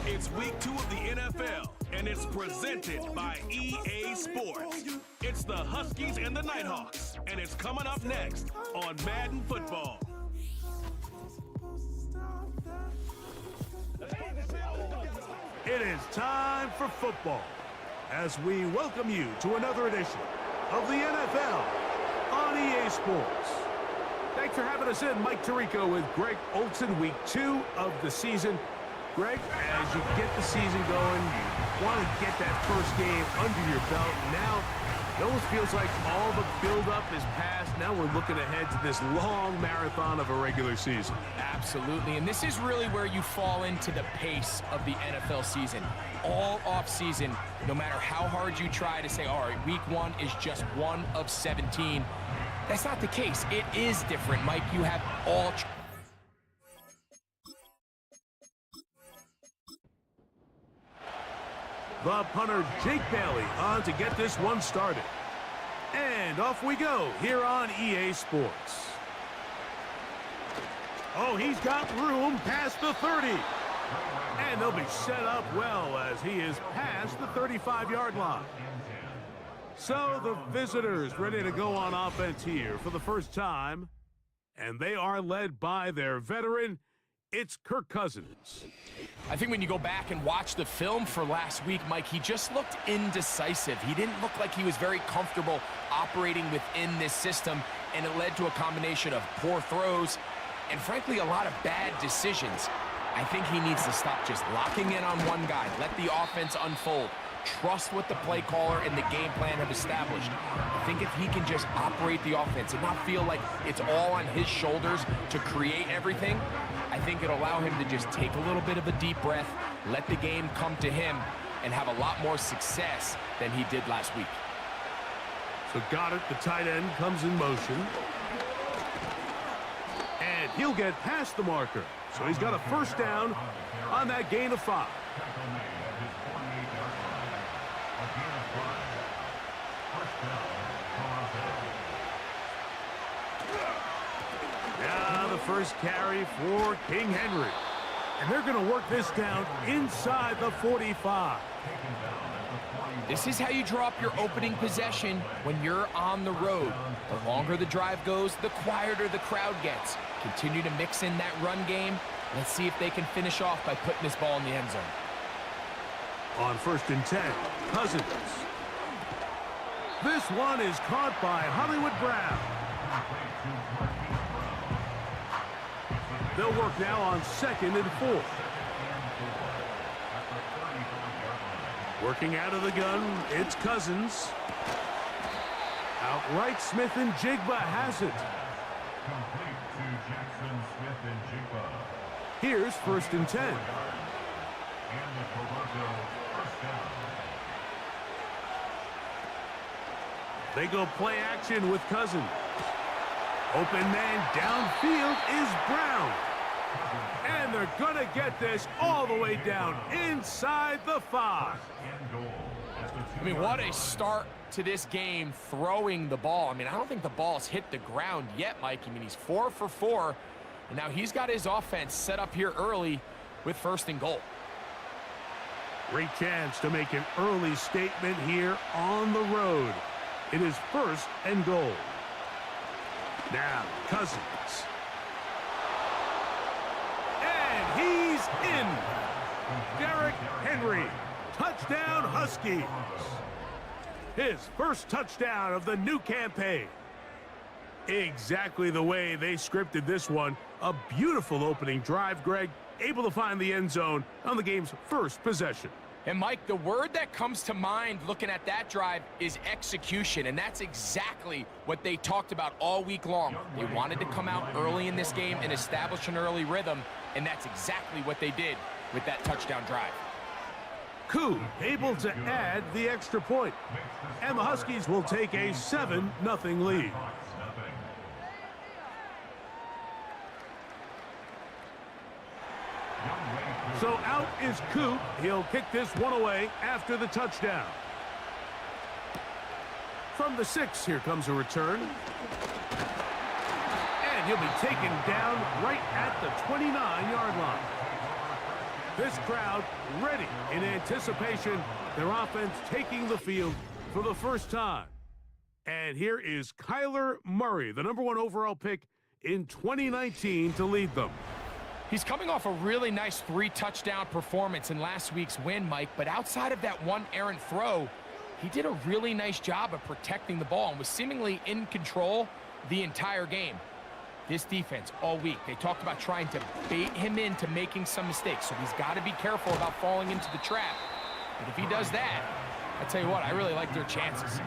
It's week 2 of the NFL, and it's presented by EA Sports. It's the Huskies and the Nighthawks, and it's coming up next on Madden Football. It is time for football as we welcome you to another edition of the NFL on EA Sports. Thanks for having us in. Mike Tirico with Greg Olson, week 2 of the season. Greg, as you get the season going, you want to get that first game under your belt. Now, it almost feels like all the buildup is past. Now we're looking ahead to this long marathon of a regular season. Absolutely, and this is really where you fall into the pace of the NFL season. All off-season, no matter how hard you try to say, all right, week 1 is just 1 of 17. That's not the case. It is different, Mike. You have all... The punter, Jake Bailey, on to get this one started. And off we go here on EA Sports. Oh, he's got room past the 30. And they'll be set up well as he is past the 35-yard line. So the visitors ready to go on offense here for the first time. And they are led by their veteran. It's Kirk Cousins. I think when you go back and watch the film for last week, Mike, he just looked indecisive. He didn't look like he was very comfortable operating within this system, and it led to a combination of poor throws and, frankly, a lot of bad decisions. I think he needs to stop just locking in on one guy. Let the offense unfold. Trust what the play caller and the game plan have established. I think if he can just operate the offense and not feel like it's all on his shoulders to create everything, I think it'll allow him to just take a little bit of a deep breath, let the game come to him, and have a lot more success than he did last week. So Goddard, the tight end, comes in motion. And he'll get past the marker. So he's got a first down on that gain of 5. first carry for King Henry. And they're going to work this down inside the 45. This is how you draw up your opening possession when you're on the road. The longer the drive goes, the quieter the crowd gets. Continue to mix in that run game. Let's see if they can finish off by putting this ball in the end zone. On 1st and 10, Cousins. This one is caught by Hollywood Brown. They'll work now on 2nd and 4. Working out of the gun, it's Cousins. Outright, Smith and Jigba has it. Here's 1st and 10. They go play action with Cousins. Open man downfield is Brown. And they're going to get this all the way down inside the 5. I mean, what a start to this game throwing the ball. I mean, I don't think the ball's hit the ground yet, Mike. I mean, he's 4 for 4. And now he's got his offense set up here early with 1st and goal. Great chance to make an early statement here on the road. It is 1st and goal. Now, Cousins. And he's in. Derrick Henry. Touchdown, Huskies. His first touchdown of the new campaign. Exactly the way they scripted this one. A beautiful opening drive, Greg. Able to find the end zone on the game's first possession. And, Mike, the word that comes to mind looking at that drive is execution, and that's exactly what they talked about all week long. They wanted to come out early in this game and establish an early rhythm, and that's exactly what they did with that touchdown drive. Koo able to add the extra point, and the Huskies will take a 7-0 lead. So out is Coop. He'll kick this one away after the touchdown. From the 6, here comes a return. And he'll be taken down right at the 29-yard line. This crowd ready in anticipation. Their offense taking the field for the first time. And here is Kyler Murray, the #1 overall pick in 2019 to lead them. He's coming off a really nice 3-touchdown performance in last week's win, Mike, but outside of that one errant throw, he did a really nice job of protecting the ball and was seemingly in control the entire game. This defense all week, they talked about trying to bait him into making some mistakes, so he's got to be careful about falling into the trap. But if he does that, I tell you what, I really like their chances.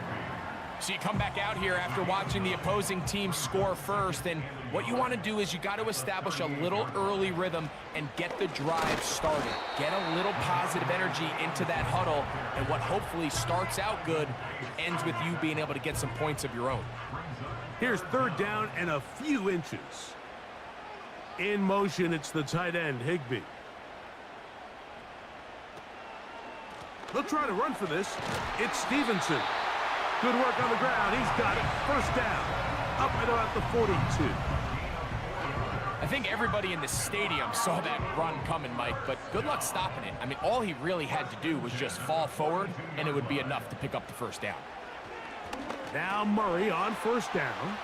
So you come back out here after watching the opposing team score first, and what you want to do is you got to establish a little early rhythm and get the drive started. Get a little positive energy into that huddle, and what hopefully starts out good ends with you being able to get some points of your own. Here's 3rd down and a few inches. In motion, it's the tight end, Higbee. They'll try to run for this. It's Stevenson. Good work on the ground. He's got it. 1st down. Up and about the 42. I think everybody in the stadium saw that run coming, Mike, but good luck stopping it. I mean, all he really had to do was just fall forward, and it would be enough to pick up the 1st down. Now Murray on 1st down.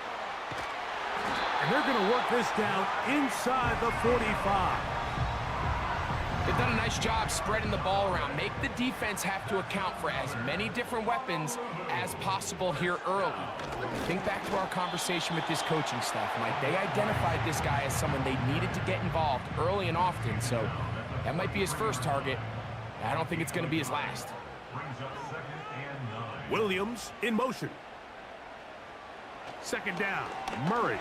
And they're going to work this down inside the 45. They've done a nice job spreading the ball around. Make the defense have to account for as many different weapons as possible here early. Think back to our conversation with this coaching staff, Mike. They identified this guy as someone they needed to get involved early and often, so that might be his first target. I don't think it's going to be his last. Williams in motion. 2nd down, Murray.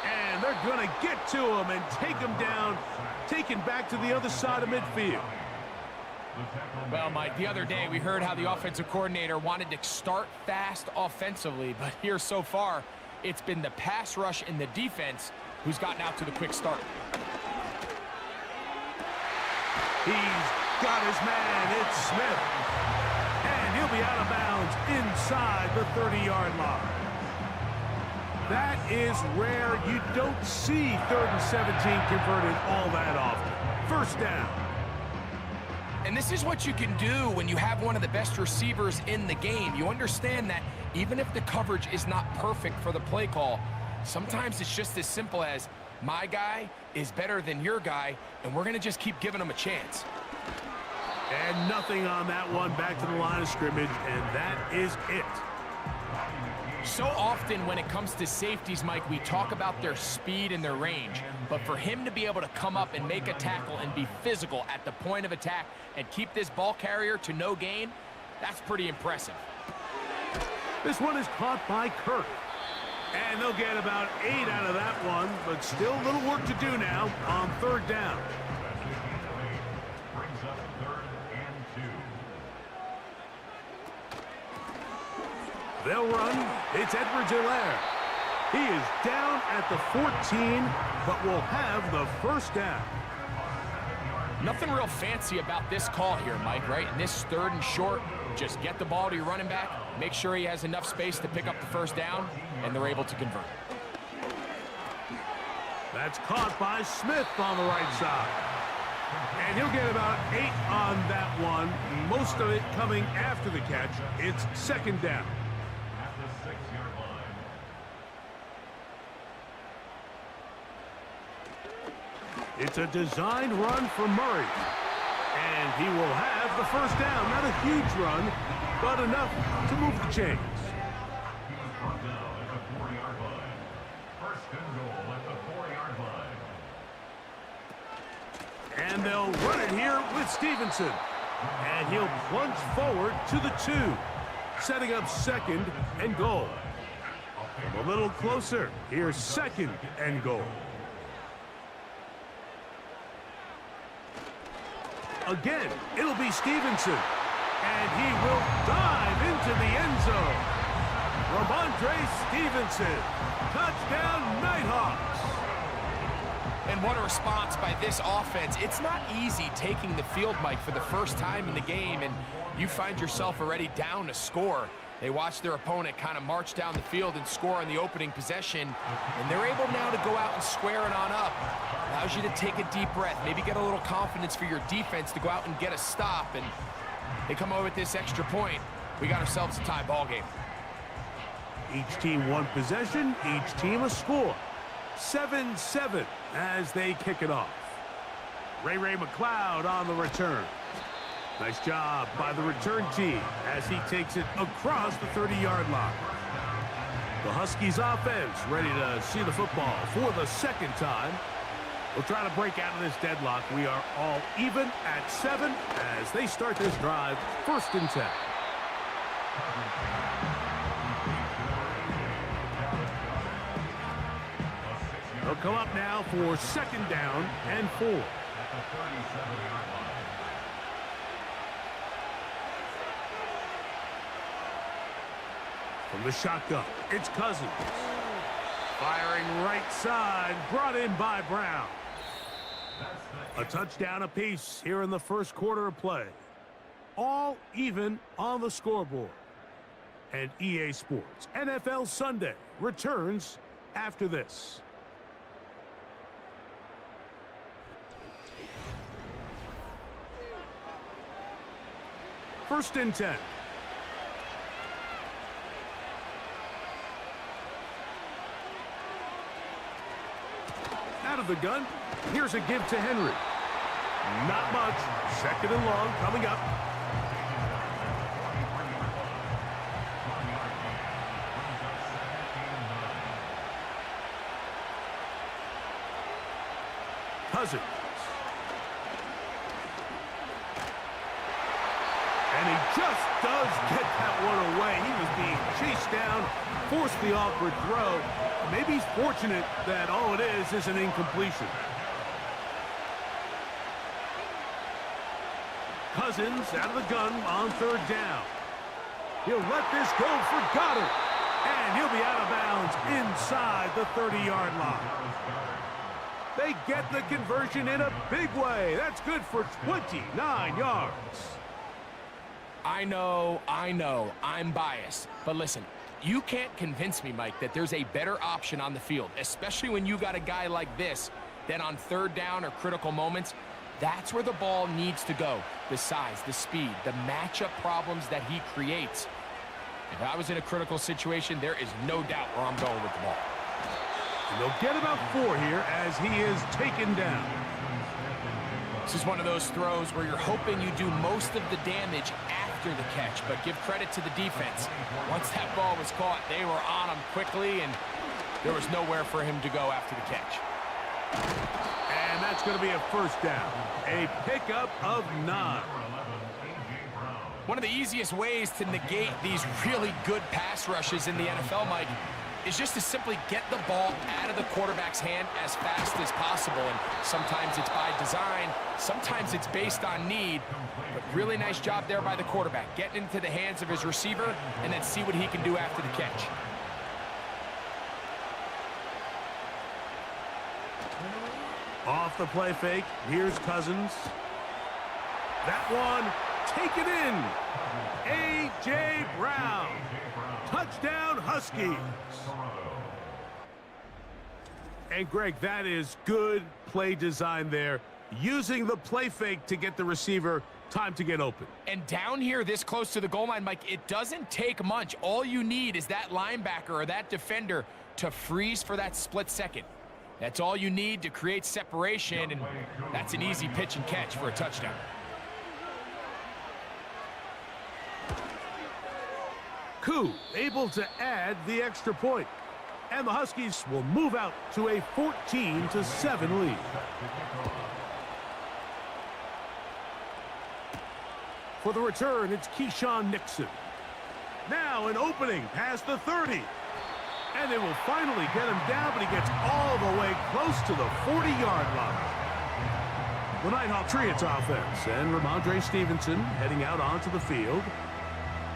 And they're going to get to him and take him down, taken back to the other side of midfield. Well, Mike, the other day we heard how the offensive coordinator wanted to start fast offensively, but here so far, it's been the pass rush and the defense who's gotten out to the quick start. He's got his man. It's Smith. And he'll be out of bounds inside the 30-yard line. That is rare. You don't see 3rd and 17 converted all that often. First down. And this is what you can do when you have one of the best receivers in the game. You understand that even if the coverage is not perfect for the play call, sometimes it's just as simple as my guy is better than your guy, and we're going to just keep giving him a chance. And nothing on that one, back to the line of scrimmage, and that is it. So often when it comes to safeties, Mike, we talk about their speed and their range. But for him to be able to come up and make a tackle and be physical at the point of attack and keep this ball carrier to no gain, that's pretty impressive. This one is caught by Kirk. And they'll get about 8 out of that one, but still a little work to do now on 3rd down. Brings up 3rd and 2. They'll run. It's Edwards-Helaire. He is down at the 14, but will have the first down. Nothing real fancy about this call here, Mike, right? In this 3rd and short, just get the ball to your running back, make sure he has enough space to pick up the first down, and they're able to convert. That's caught by Smith on the right side. And he'll get about 8 on that one, most of it coming after the catch. It's 2nd down. At the 6-yard line. It's a designed run for Murray. And he will have the first down. Not a huge run, but enough to move the chains. He's brought down at the 4-yard line. First and goal at the 4-yard line. And they'll run it here with Stevenson. And he'll plunge forward to the 2, setting up 2nd and goal. From a little closer, here's 2nd and goal. Again, it'll be Stevenson. And he will dive into the end zone. Ramondre Stevenson. Touchdown, Nighthawks. And what a response by this offense. It's not easy taking the field, Mike, for the first time in the game, and you find yourself already down to score. They watch their opponent kind of march down the field and score on the opening possession, and they're able now to go out and square it on up. Allows you to take a deep breath, maybe get a little confidence for your defense to go out and get a stop, and they come over with this extra point. We got ourselves a tie ball game. Each team one possession, each team a score. 7-7 as they kick it off. Ray McLeod on the return. Nice job by the return team as he takes it across the 30-yard line. The Huskies offense ready to see the football for the 2nd time. We'll try to break out of this deadlock. We are all even at 7 as they start this drive, 1st and 10. They'll come up now for 2nd down and 4. At the 37-yard line. From the shotgun, it's Cousins. Firing right side, brought in by Brown. A touchdown apiece here in the 1st quarter of play. All even on the scoreboard. And EA Sports NFL Sunday returns after this. First and 10. Out of the gun. Here's a give to Henry. Not much. 2nd and long coming up. Cousins. And he just does get that one away. He was being chased down, forced the awkward throw. Maybe he's fortunate that all it is an incompletion. Cousins out of the gun on 3rd down. He'll let this go for Goddard. And he'll be out of bounds inside the 30-yard line. They get the conversion in a big way. That's good for 29 yards. I know, I'm biased. But listen, You can't convince me, Mike, that there's a better option on the field, especially when you got a guy like this, than on third down or critical moments. That's where the ball needs to go. The size, the speed, the matchup problems that he creates. If I was in a critical situation, there is no doubt where I'm going with the ball. And they'll get about 4 here as he is taken down. This is one of those throws where you're hoping you do most of the damage after the catch, but give credit to the defense. Once that ball was caught, they were on him quickly, and there was nowhere for him to go after the catch. And that's going to be a first down. A pickup of 9. One of the easiest ways to negate these really good pass rushes in the NFL, Mike, is just to simply get the ball out of the quarterback's hand as fast as possible. And sometimes it's by design, sometimes it's based on need. But really nice job there by the quarterback, getting into the hands of his receiver and then see what he can do after the catch. Off the play fake, here's Cousins. That one, taken in. A.J. Brown. Touchdown, Huskies. And, Greg, that is good play design there. Using the play fake to get the receiver time to get open. And down here this close to the goal line, Mike, it doesn't take much. All you need is that linebacker or that defender to freeze for that split second. That's all you need to create separation, and that's an easy pitch and catch for a touchdown. Koo able to add the extra point. And the Huskies will move out to a 14-7 lead. For the return, it's Keyshawn Nixon. Now an opening past the 30. And they will finally get him down, but he gets all the way close to the 40-yard line. The Nighthawk Patriots offense and Ramondre Stevenson heading out onto the field.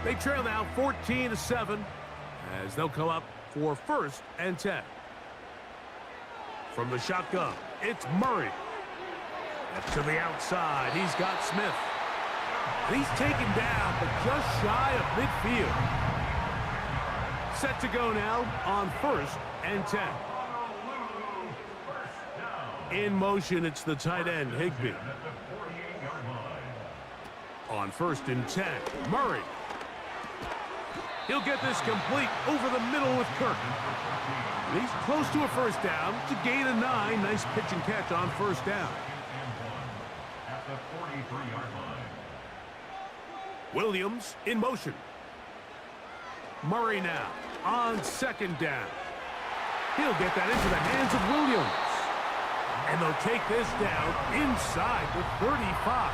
They trail now 14-7 as they'll come up for 1st and 10. From the shotgun, it's Murray. To the outside, he's got Smith. He's taken down, but just shy of midfield. Set to go now on 1st and 10. In motion, it's the tight end, Higbee. On 1st and 10, Murray. He'll get this complete over the middle with Kirk. He's close to a first down to gain a 9. Nice pitch and catch on 1st down. At the 43-yard line. Williams in motion. Murray now on 2nd down. He'll get that into the hands of Williams. And they'll take this down inside the 35.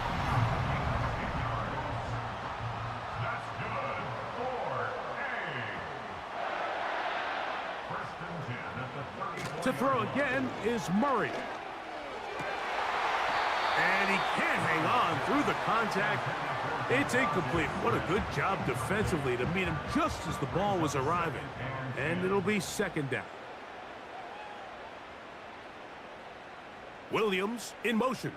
To throw again is Murray. And he can't hang on through the contact. It's incomplete. What a good job defensively to meet him just as the ball was arriving. And it'll be 2nd down. Williams in motion.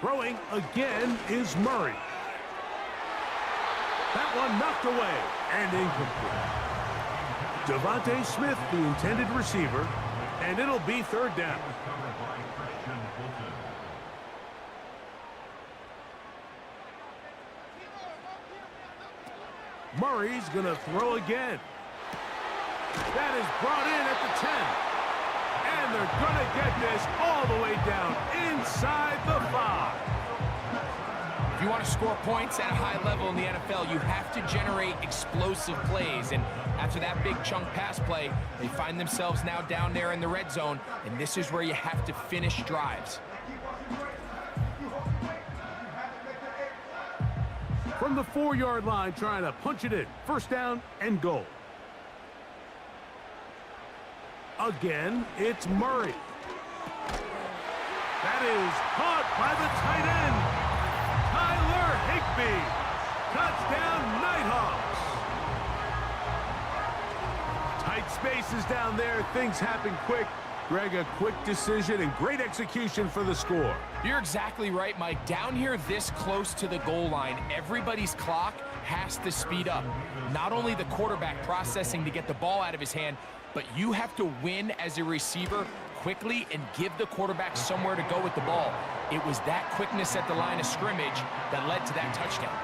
Throwing again is Murray. That one knocked away and incomplete. Devontae Smith, the intended receiver, and it'll be 3rd down. Murray's going to throw again. That is brought in at the 10. And they're going to get this all the way down inside the 5. If you want to score points at a high level in the NFL, you have to generate explosive plays. And after that big chunk pass play, they find themselves now down there in the red zone. And this is where you have to finish drives. From the 4-yard line, trying to punch it in. 1st down and goal. Again, it's Murray. That is caught by the tight end, Tyler Higbee. Touchdown, Nighthawks. Tight spaces down there. Things happen quick. Greg, a quick decision and great execution for the score. You're exactly right, Mike. Down here this close to the goal line, everybody's clock has to speed up. Not only the quarterback processing to get the ball out of his hand, but you have to win as a receiver quickly and give the quarterback somewhere to go with the ball. It was that quickness at the line of scrimmage that led to that touchdown.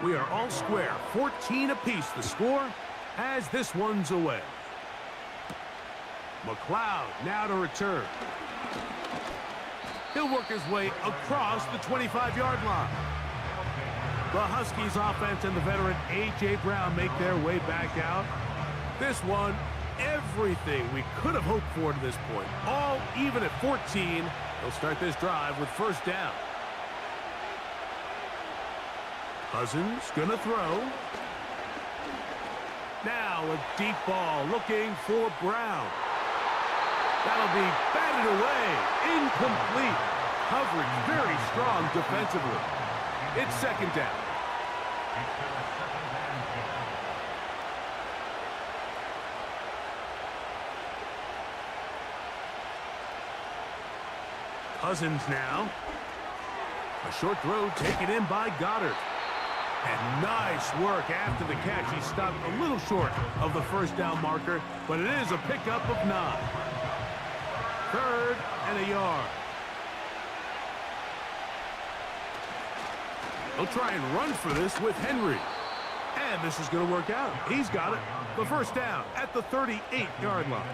We are all square, 14 apiece the score as this one's away. McLeod now to return. He'll work his way across the 25-yard line. The Huskies offense and the veteran A.J. Brown make their way back out. This one, everything we could have hoped for to this point. All even at 14. They'll start this drive with first down. Cousins gonna throw. Now a deep ball looking for Brown. That'll be batted away. Incomplete. Coverage very strong defensively. It's second down. Cousins now. A short throw taken in by Goddard. And nice work after the catch. He stopped a little short of the first down marker, but it is a pickup of 9. Third and a yard. They'll try and run for this with Henry. And this is going to work out. He's got it. The first down at the 38-yard line.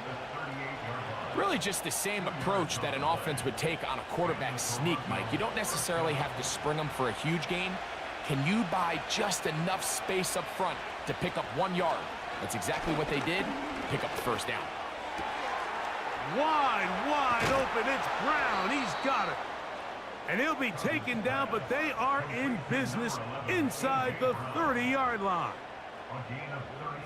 Really just the same approach that an offense would take on a quarterback sneak, Mike. You don't necessarily have to spring them for a huge gain. Can you buy just enough space up front to pick up 1 yard? That's exactly what they did. Pick up the first down. Wide open. It's Brown. He's got it. And he'll be taken down, but they are in business inside the 30-yard line.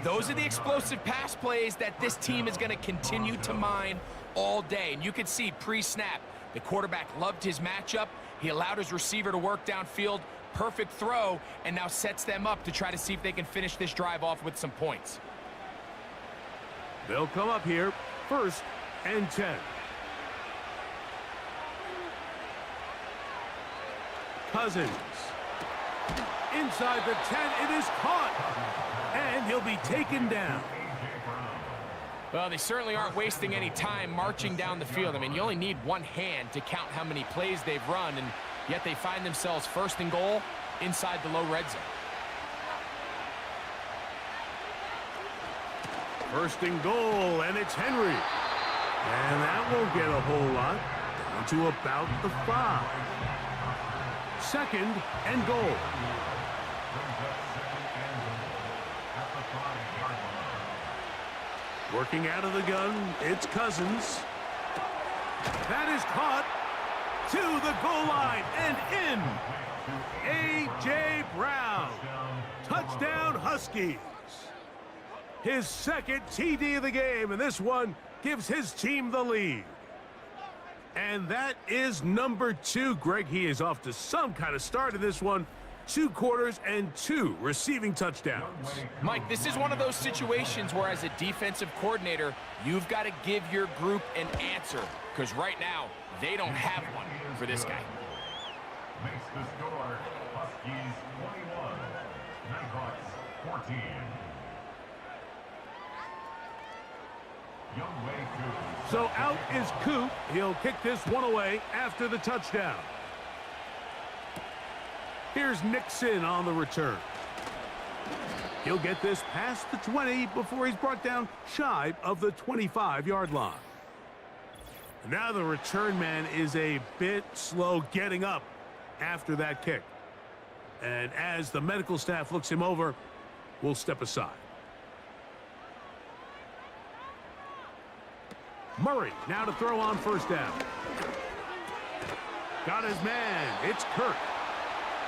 Those are the explosive pass plays that this team is going to continue to mine all day. And you can see pre-snap, the quarterback loved his matchup. He allowed his receiver to work downfield. Perfect throw, and now sets them up to try to see if they can finish this drive off with some points. They'll come up here, first and 10. Cousins. Inside the 10, it is caught. And he'll be taken down. Well, they certainly aren't wasting any time marching down the field. I mean, you only need one hand to count how many plays they've run, and yet they find themselves first and goal inside the low red zone. First and goal, and it's Henry. And that won't get a whole lot. Down to about the 5. Second and goal. Working out of the gun, it's Cousins. That is caught to the goal line and in. A.J. Brown. Touchdown Huskies. His second TD of the game, and this one gives his team the lead. And that is number 2. Greg, he is off to some kind of start in this one. 2 quarters and 2 receiving touchdowns. Mike, this is one of those situations where as a defensive coordinator, you've got to give your group an answer, because right now, they don't have one for this guy. Makes the score Huskies 21, Nighthawks 14. So out is Coop. He'll kick this one away after the touchdown. Here's Nixon on the return. He'll get this past the 20 before he's brought down shy of the 25-yard line. Now the return man is a bit slow getting up after that kick. And as the medical staff looks him over, we'll step aside. Murray now to throw on first down. Got his man. It's Kirk.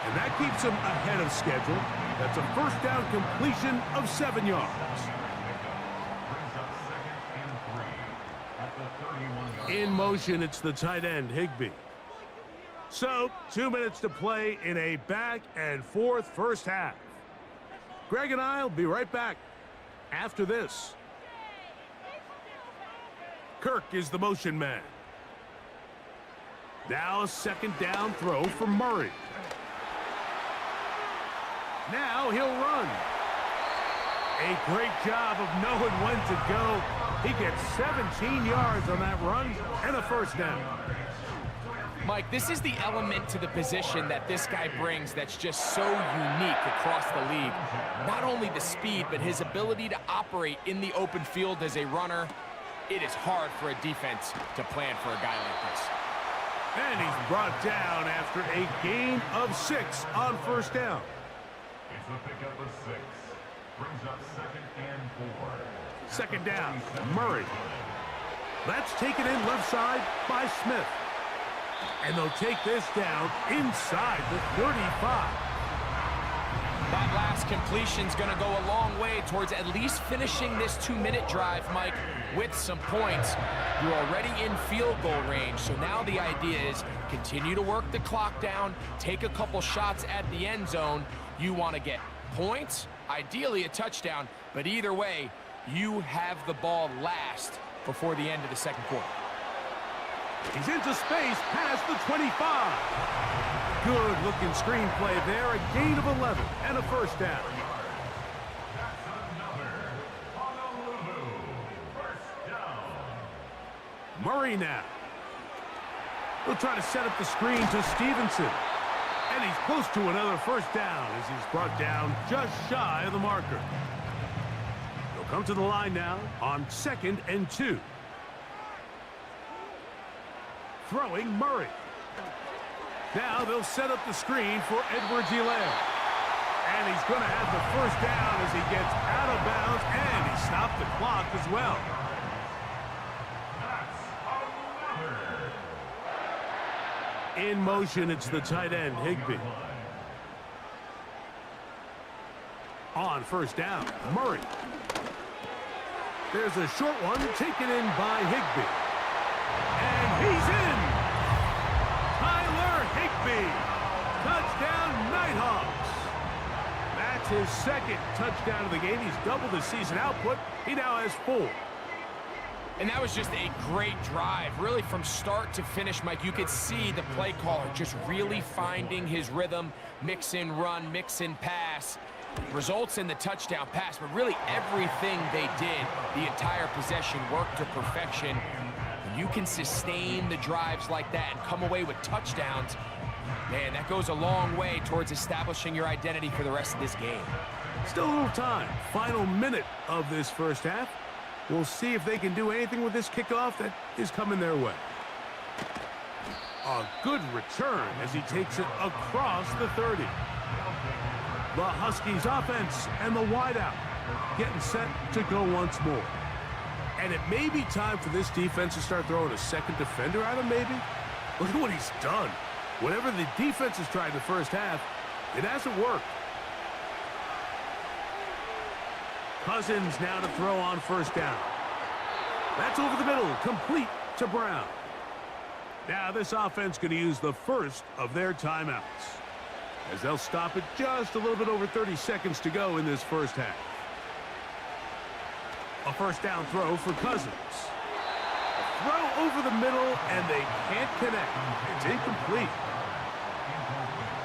And that keeps him ahead of schedule. That's a first down completion of 7 yards. In motion, it's the tight end, Higbee. So, 2 minutes to play in a back and forth first half. Greg and I will be right back after this. Kirk is the motion man. Now a second down throw for Murray. Now he'll run. A great job of knowing when to go. He gets 17 yards on that run and a first down. Mike, this is the element to the position that this guy brings that's just so unique across the league. Not only the speed, but his ability to operate in the open field as a runner. It is hard for a defense to plan for a guy like this. And he's brought down after a gain of 6 on first down. It's the pickup of 6. Brings up 2nd and 4. Second down, Murray. That's taken in left side by Smith. And they'll take this down inside the 35. That last completion's going to go a long way towards at least finishing this 2-minute drive, Mike, with some points. You're already in field goal range, so now the idea is continue to work the clock down, take a couple shots at the end zone. You want to get points, ideally a touchdown, but either way, you have the ball last before the end of the second quarter. He's into space past the 25. Good-looking screenplay there. A gain of 11 and a first down. Murray now. He'll try to set up the screen to Stevenson. And he's close to another first down as he's brought down just shy of the marker. He'll come to the line now on 2nd and 2. Throwing Murray. Now they'll set up the screen for Edwards-Helaire. And he's going to have the first down as he gets out of bounds, and he stopped the clock as well. In motion, it's the tight end, Higbee. On first down, Murray. There's a short one taken in by Higbee. And he's in! Tyler Higbee! Touchdown, Nighthawks! That's his second touchdown of the game. He's doubled his season output. He now has 4. And that was just a great drive. Really, from start to finish, Mike, you could see the play caller just really finding his rhythm, mix in run, mix in pass. Results in the touchdown pass, but really everything they did, the entire possession worked to perfection. When you can sustain the drives like that and come away with touchdowns, man, that goes a long way towards establishing your identity for the rest of this game. Still a little time. Final minute of this first half. We'll see if they can do anything with this kickoff that is coming their way. A good return as he takes it across the 30. The Huskies offense and the wideout getting set to go once more. And it may be time for this defense to start throwing a second defender at him, maybe. Look at what he's done. Whatever the defense has tried the first half, it hasn't worked. Cousins now to throw on first down. That's over the middle, complete to Brown. Now this offense going to use the first of their timeouts, as they'll stop it just a little bit over 30 seconds to go in this first half. A first down throw for Cousins. A throw over the middle, and they can't connect. It's incomplete.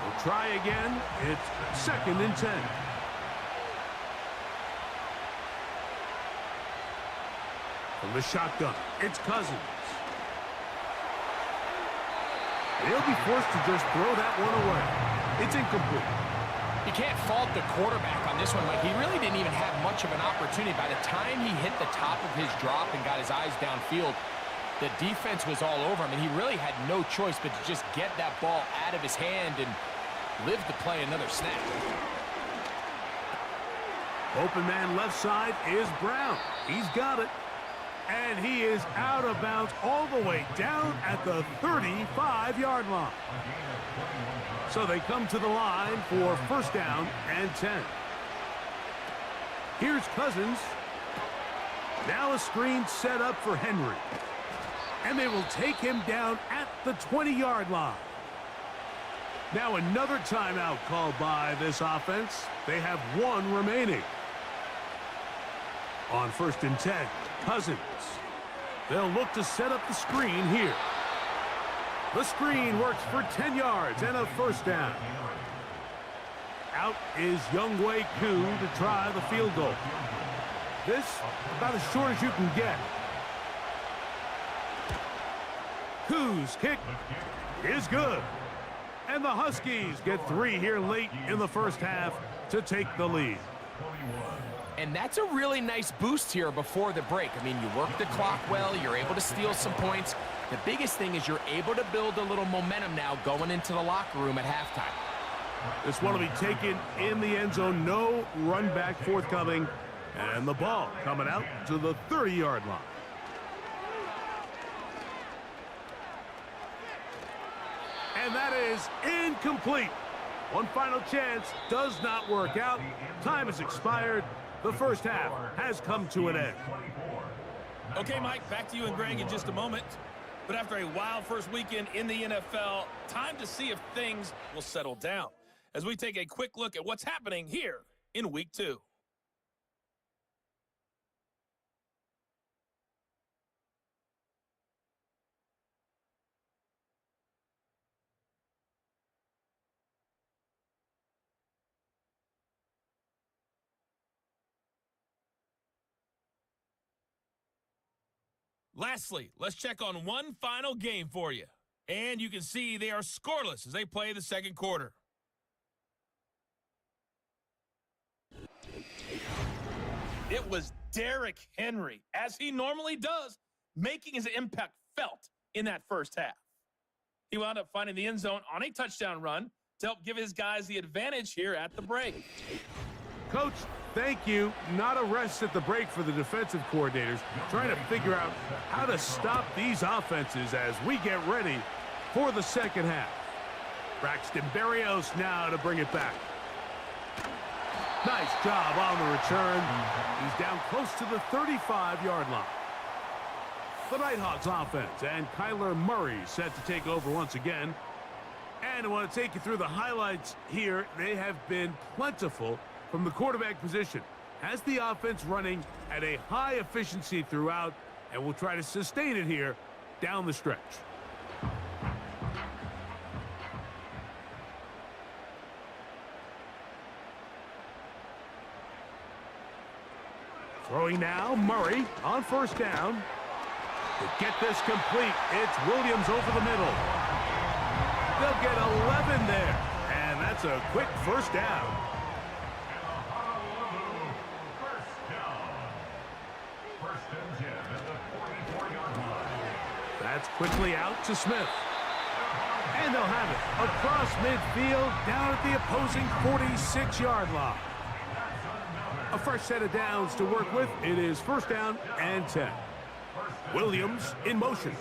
We'll try again. It's 2nd and 10. From the shotgun, it's Cousins. He'll be forced to just throw that one away. It's incomplete. You can't fault the quarterback on this one, Mike. He really didn't even have much of an opportunity. By the time he hit the top of his drop and got his eyes downfield, the defense was all over him, and he really had no choice but to just get that ball out of his hand and live to play another snap. Open man left side is Brown. He's got it. And he is out of bounds all the way down at the 35-yard line. So they come to the line for first down and 10. Here's Cousins. Now a screen set up for Henry. And they will take him down at the 20-yard line. Now another timeout called by this offense. They have one remaining. On 1st and 10, Cousins. They'll look to set up the screen here. The screen works for 10 yards and a first down. Out is Younghoe Koo to try the field goal. This about as short as you can get. Koo's kick is good. And the Huskies get 3 here late in the first half to take the lead. And that's a really nice boost here before the break. I mean, you work the clock well, you're able to steal some points. The biggest thing is you're able to build a little momentum now going into the locker room at halftime. This one will be taken in the end zone. No run back forthcoming. And the ball coming out to the 30-yard line. And that is incomplete. One final chance does not work out. Time has expired. The first half has come to an end. Okay, Mike, back to you and Greg in just a moment. But after a wild first weekend in the NFL, time to see if things will settle down as we take a quick look at what's happening here in Week 2. Lastly, let's check on one final game for you. And you can see they are scoreless as they play the second quarter. It was Derrick Henry, as he normally does, making his impact felt in that first half. He wound up finding the end zone on a touchdown run to help give his guys the advantage here at the break. Coach, thank you. Not a rest at the break for the defensive coordinators, trying to figure out how to stop these offenses as we get ready for the second half. Braxton Berrios now to bring it back. Nice job on the return. He's down close to the 35-yard line. The Nighthawks offense and Kyler Murray set to take over once again. And I want to take you through the highlights here. They have been plentiful from the quarterback position. Has the offense running at a high efficiency throughout, and we'll try to sustain it here down the stretch. Throwing now, Murray on first down. To get this complete, it's Williams over the middle. They'll get 11 there, and that's a quick first down. That's quickly out to Smith. And they'll have it across midfield down at the opposing 46-yard line. A fresh set of downs to work with. It is first down and 10. Williams in motion.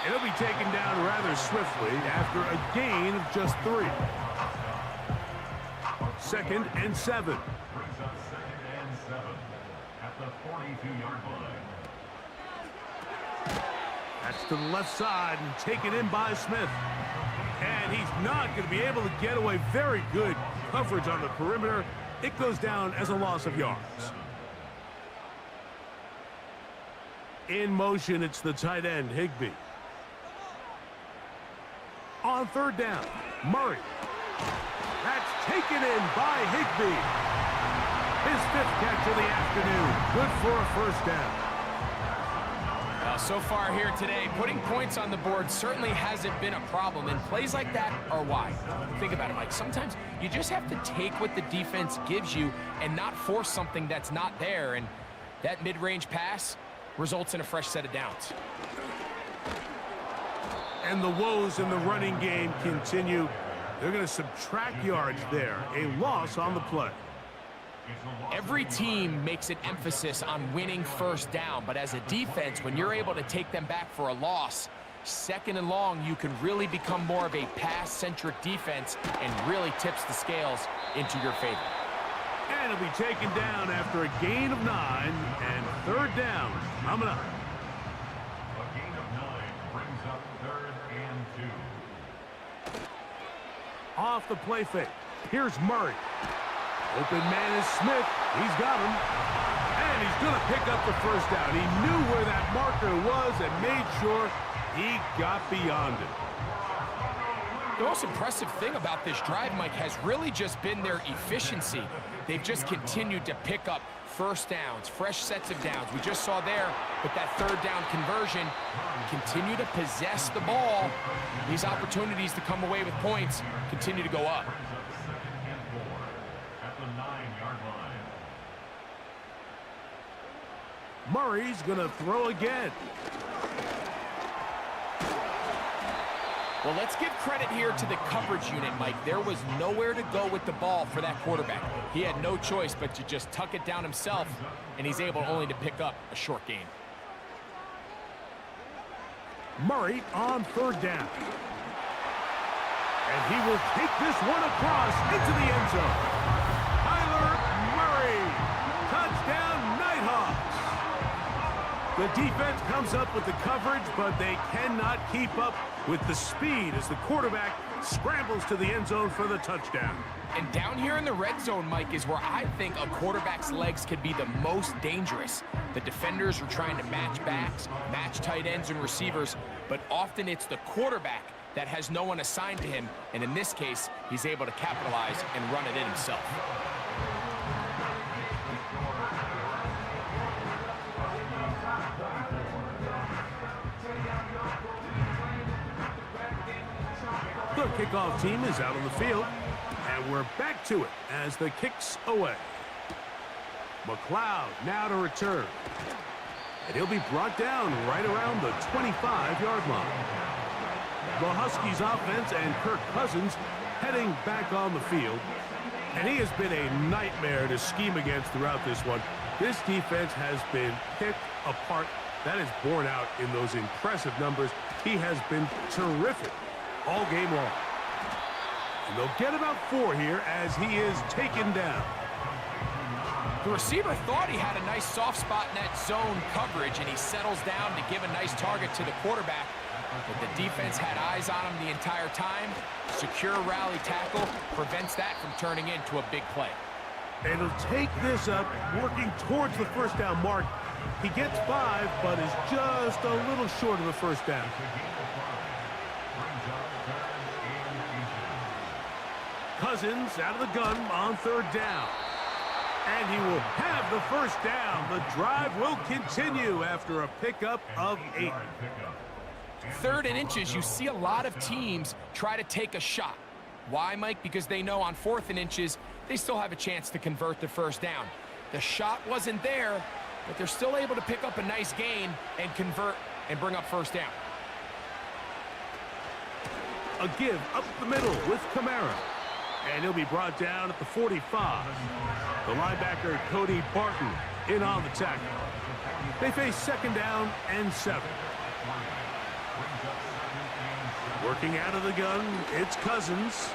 It'll be taken down rather swiftly after a gain of just 3. Second and 7. Brings up second and 7 at the 42-yard line. That's to the left side and taken in by Smith. And he's not going to be able to get away. Very good coverage on the perimeter. It goes down as a loss of yards. In motion, it's the tight end, Higbee. On third down, Murray. That's taken in by Higbee. His 5th catch of the afternoon. Good for a first down. So far here today, putting points on the board certainly hasn't been a problem, and plays like that are why. Think about it, Mike. Sometimes you just have to take what the defense gives you and not force something that's not there, and that mid-range pass results in a fresh set of downs. And the woes in the running game continue. They're going to subtract yards there. A loss on the play. Every team makes an emphasis on winning first down, but as a defense, when you're able to take them back for a loss, second and long, you can really become more of a pass-centric defense and really tips the scales into your favor. And it'll be taken down after a gain of 9 and third down coming up. A gain of 9 brings up third and Off the play fake. Here's Murray. Open man is Smith. He's got him. And he's going to pick up the first down. He knew where that marker was and made sure he got beyond it. The most impressive thing about this drive, Mike, has really just been their efficiency. They've just continued to pick up first downs, fresh sets of downs. We just saw there with that third down conversion, continue to possess the ball. These opportunities to come away with points continue to go up. Murray's going to throw again. Well, let's give credit here to the coverage unit, Mike. There was nowhere to go with the ball for that quarterback. He had no choice but to just tuck it down himself, and he's able only to pick up a short gain. Murray on third down. And he will take this one across into the end zone. Kyler Murray. Touchdown, Nighthawks. The defense comes up with the coverage, but they cannot keep up with the speed as the quarterback scrambles to the end zone for the touchdown. And down here in the red zone, Mike, is where I think a quarterback's legs could be the most dangerous. The defenders are trying to match backs, match tight ends and receivers, but often it's the quarterback that has no one assigned to him, and in this case, he's able to capitalize and run it in himself. The kickoff team is out on the field, and we're back to it as the kick's away. McLeod now to return, and he'll be brought down right around the 25-yard line. The Huskies offense and Kirk Cousins heading back on the field, and he has been a nightmare to scheme against throughout this one. This defense has been picked apart. That is borne out in those impressive numbers. He has been terrific all game long. And they'll get about 4 here as he is taken down. The receiver thought he had a nice soft spot in that zone coverage, and he settles down to give a nice target to the quarterback. But the defense had eyes on him the entire time. Secure rally tackle prevents that from turning into a big play. And he'll take this up, working towards the first down mark. He gets 5, but is just a little short of the first down. Cousins out of the gun on third down. And he will have the first down. The drive will continue after a pickup of 8. 3rd and inches, you see a lot of teams try to take a shot. Why, Mike? Because they know on 4th and inches, they still have a chance to convert the first down. The shot wasn't there, but they're still able to pick up a nice gain and convert and bring up first down. A give up the middle with Kamara. And he'll be brought down at the 45. The linebacker, Cody Barton, in on the tackle. They face 2nd down and 7. Working out of the gun, it's Cousins.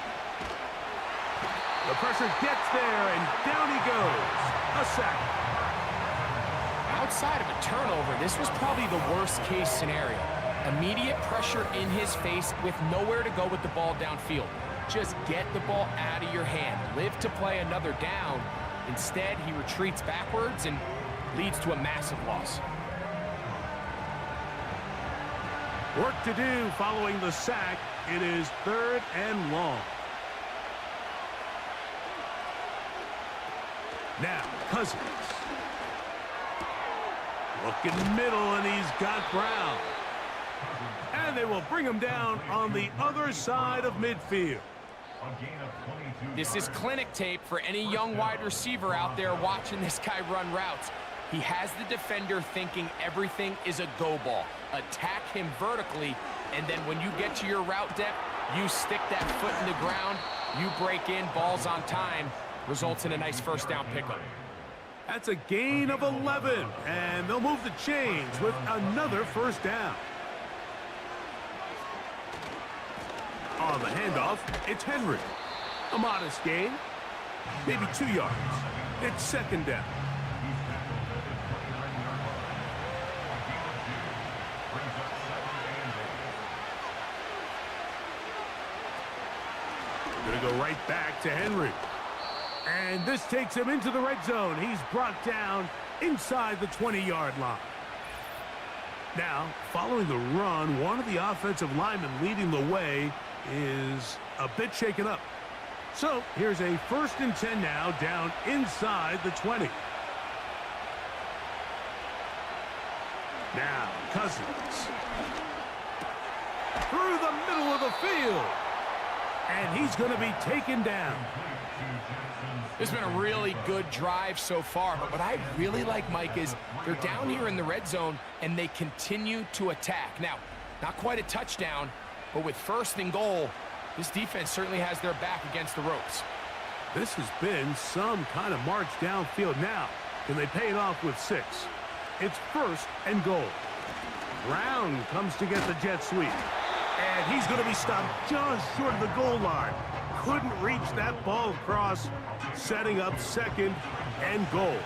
The pressure gets there, and down he goes. A sack. Outside of a turnover, this was probably the worst-case scenario. Immediate pressure in his face with nowhere to go with the ball downfield. Just get the ball out of your hand. Live to play another down. Instead, he retreats backwards and leads to a massive loss. Work to do following the sack. It is 3rd and long. Now, Cousins. Looking middle, and he's got Brown. And they will bring him down on the other side of midfield. This is clinic tape for any young wide receiver out there watching this guy run routes. He has the defender thinking everything is a go ball. Attack him vertically, and then when you get to your route depth, you stick that foot in the ground, you break in, balls on time, results in a nice first down pickup. That's a gain of 11, and they'll move the chains with another first down. On the handoff, it's Henry. A modest gain, maybe 2 yards. It's 2nd down. right back to Henry. And this takes him into the red zone. He's brought down inside the 20-yard line. Now, following the run, one of the offensive linemen leading the way is a bit shaken up. So here's a 1st and 10 now, down inside the 20. Now, Cousins. Through the middle of the field. And he's going to be taken down. It's been a really good drive so far, but what I really like, Mike, is they're down here in the red zone, and they continue to attack. Now, not quite a touchdown, but with 1st and goal, this defense certainly has their back against the ropes. This has been some kind of march downfield. Now, can they pay it off with 6? It's 1st and goal. Brown comes to get the jet sweep. And he's going to be stopped just short of the goal line. Couldn't reach that ball across, setting up 2nd and goal.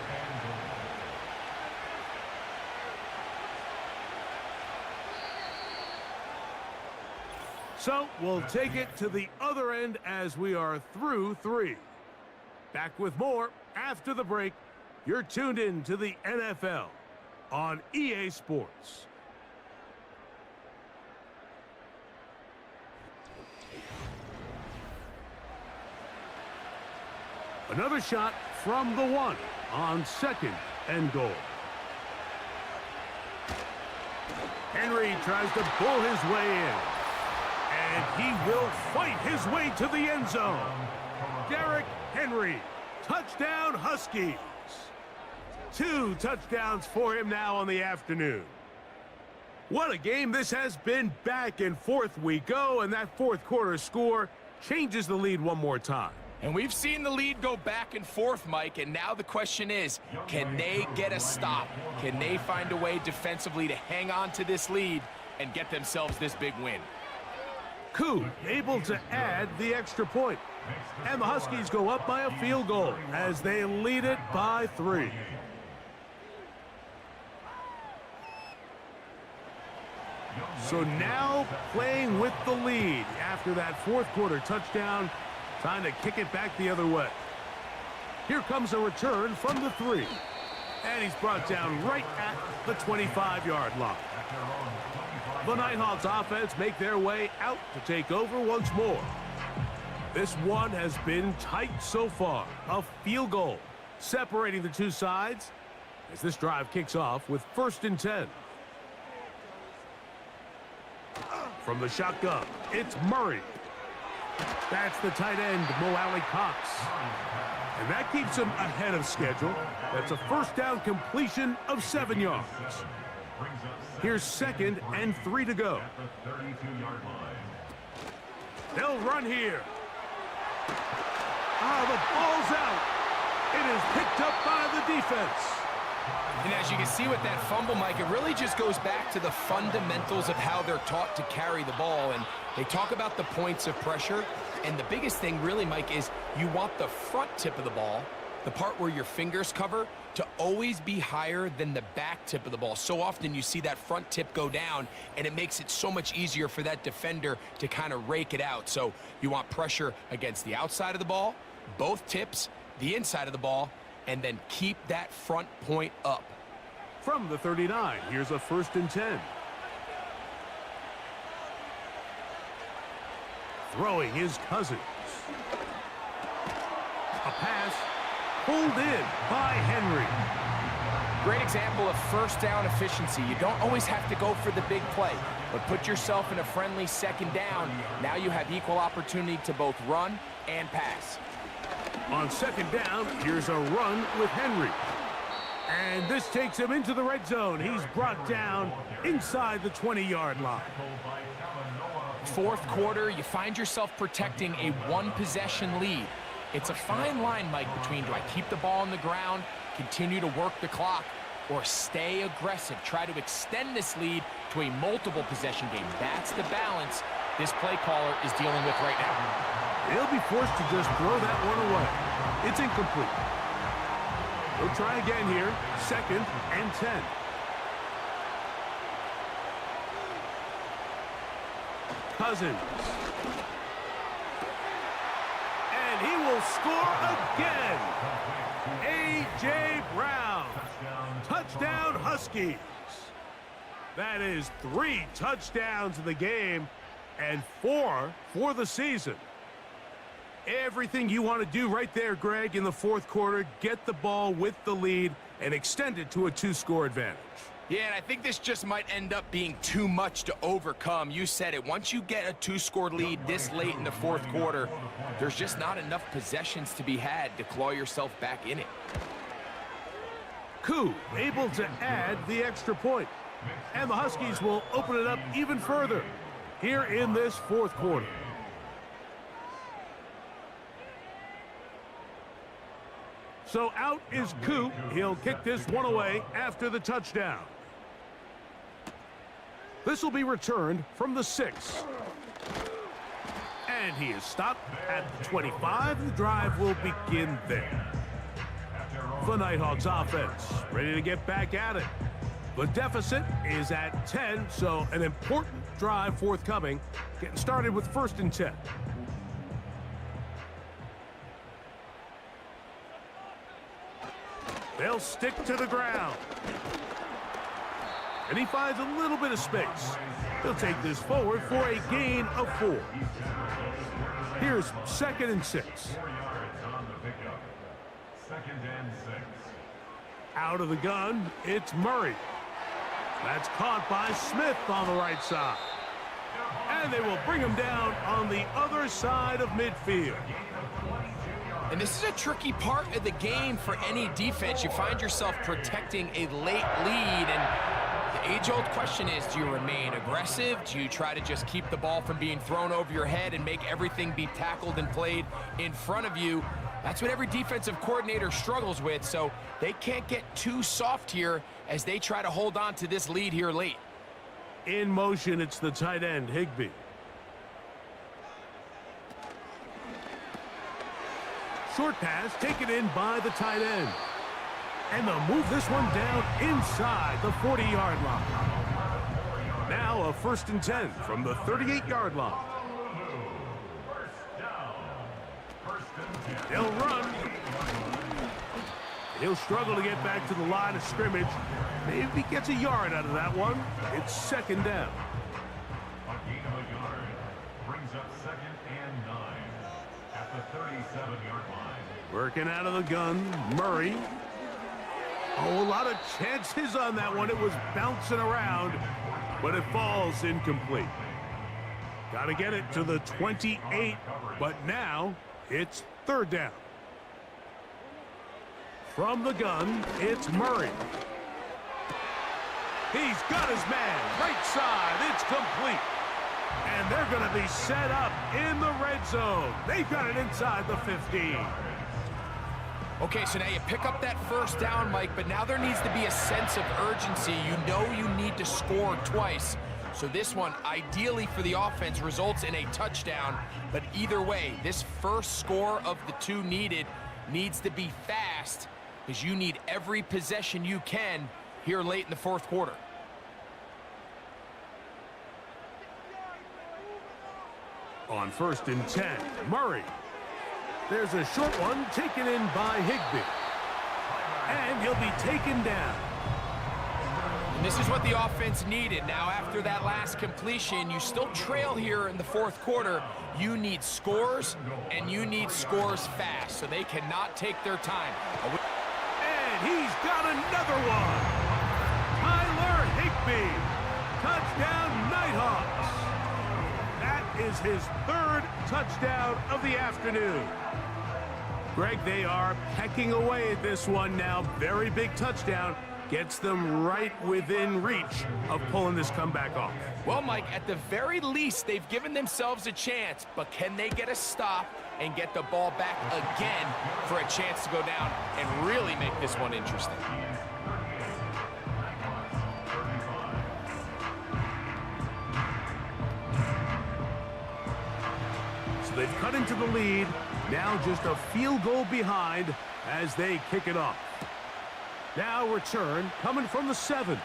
So we'll take it to the other end as we are through 3. Back with more after the break. You're tuned in to the NFL on EA Sports. Another shot from the 1 on 2nd and goal. Henry tries to pull his way in. And he will fight his way to the end zone. Derrick Henry, touchdown Huskies. 2 touchdowns for him now on the afternoon. What a game this has been. Back and forth we go, and that 4th quarter score changes the lead one more time. And we've seen the lead go back and forth, Mike, and now the question is, can they get a stop? Can they find a way defensively to hang on to this lead and get themselves this big win? Koo able to add the extra point. And the Huskies go up by a field goal as they lead it by 3. So now playing with the lead after that 4th quarter touchdown, trying to kick it back the other way. Here comes a return from the 3. And he's brought down right at the 25-yard line. The Nighthawks offense make their way out to take over once more. This one has been tight so far. A field goal separating the two sides as this drive kicks off with 1st and 10. From the shotgun, it's Murray. That's the tight end, Mo Alley-Cox. And that keeps him ahead of schedule. That's a 1st down completion of 7 yards. Here's 2nd and 3 to go. They'll run here. The ball's out. It is picked up by the defense. And as you can see with that fumble, Mike, it really just goes back to the fundamentals of how they're taught to carry the ball. And they talk about the points of pressure. And the biggest thing really, Mike, is you want the front tip of the ball, the part where your fingers cover, to always be higher than the back tip of the ball. So often you see that front tip go down, and it makes it so much easier for that defender to kind of rake it out. So you want pressure against the outside of the ball, both tips, the inside of the ball, and then keep that front point up. From the 39, here's a 1st and 10. Throwing his Cousins. A pass pulled in by Henry. Great example of 1st down efficiency. You don't always have to go for the big play, but put yourself in a friendly 2nd down. Now you have equal opportunity to both run and pass. On 2nd down, here's a run with Henry. And this takes him into the red zone. He's brought down inside the 20-yard line. 4th quarter, you find yourself protecting a 1-possession lead. It's a fine line, Mike, between do I keep the ball on the ground, continue to work the clock, or stay aggressive, try to extend this lead to a multiple possession game. That's the balance this play caller is dealing with right now. They'll be forced to just throw that one away. It's incomplete. We'll try again here. 2nd and 10. Cousins. will score again. A.J. Brown. Touchdown, Huskies. That is 3 touchdowns in the game and 4 for the season. Everything you want to do right there, Greg, in the fourth quarter, get the ball with the lead and extend it to a 2-score advantage. Yeah, and I think this just might end up being too much to overcome. You said it. Once you get a 2-score lead this late in the fourth quarter, there's just not enough possessions to be had to claw yourself back in it. Koo able to add the extra point. And the Huskies will open it up even further here in this fourth quarter. So out is Koo. He'll kick this one away after the touchdown. This will be returned from the 6. And he is stopped at the 25. The drive will begin there. The Nighthawks offense ready to get back at it. The deficit is at 10, so an important drive forthcoming. Getting started with 1st and 10. They'll stick to the ground. And he finds a little bit of space. He'll take this forward for a gain of 4. Here's 2nd and 6. 4 yards on the pickup. 2nd and 6. Out of the gun, it's Murray. That's caught by Smith on the right side. And they will bring him down on the other side of midfield. And this is a tricky part of the game for any defense. You find yourself protecting a late lead, and the age-old question is, do you remain aggressive? Do you try to just keep the ball from being thrown over your head and make everything be tackled and played in front of you? That's what every defensive coordinator struggles with, so they can't get too soft here as they try to hold on to this lead here late. In motion, it's the tight end, Higbee. Short pass taken in by the tight end. And they'll move this one down inside the 40-yard line. Now a 1st and 10 from the 38-yard line. They'll run. He'll struggle to get back to the line of scrimmage. Maybe he gets a yard out of that one. It's 2nd down. A gain of a yard brings up 2nd and 9 at the 37-yard line. Working out of the gun, Murray. Oh, a lot of chances on that one. It was bouncing around, but it falls incomplete. Got to get it to the 28, but now it's 3rd down. From the gun, it's Murray. He's got his man, right side, it's complete. And they're going to be set up in the red zone. They've got it inside the 15. Okay, so now you pick up that 1st down, Mike, but now there needs to be a sense of urgency. You know you need to score twice. So this one, ideally for the offense, results in a touchdown. But either way, this first score of the 2 needed needs to be fast, because you need every possession you can here late in the fourth quarter. On 1st and 10, Murray. There's a short one taken in by Higbee. And he'll be taken down. And this is what the offense needed. Now, after that last completion, you still trail here in the fourth quarter. You need scores, and you need scores fast, so they cannot take their time. And he's got another one. Tyler Higbee. Touchdown, Nighthawks. That is his 3rd touchdown of the afternoon. Greg, they are pecking away at this one now. Very big touchdown. Gets them right within reach of pulling this comeback off. Well, Mike, at the very least, they've given themselves a chance, but can they get a stop and get the ball back again for a chance to go down and really make this one interesting? So they've cut into the lead. Now just a field goal behind as they kick it off. Now return coming from the 7.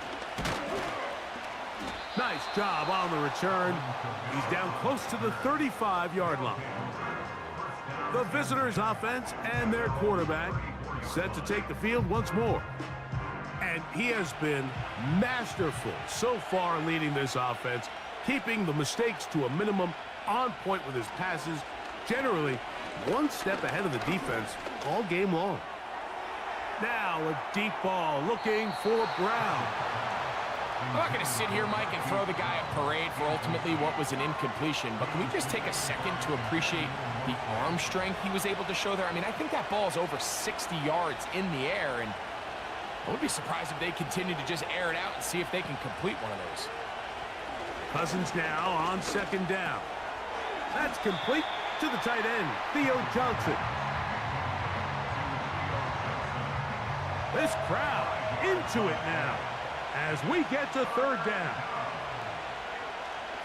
Nice job on the return. He's down close to the 35-yard line. The visitors' offense and their quarterback set to take the field once more. And he has been masterful so far leading this offense, keeping the mistakes to a minimum, on point with his passes, generally one step ahead of the defense all game long. Now a deep ball looking for Brown. I'm not going to sit here, Mike, and throw the guy a parade for ultimately what was an incompletion, but can we just take a second to appreciate the arm strength he was able to show there? I mean, I think that ball is over 60 yards in the air, and I would be surprised if they continue to just air it out and see if they can complete one of those. Cousins now on second down. That's complete to the tight end, Theo Johnson. This crowd into it now as we get to third down.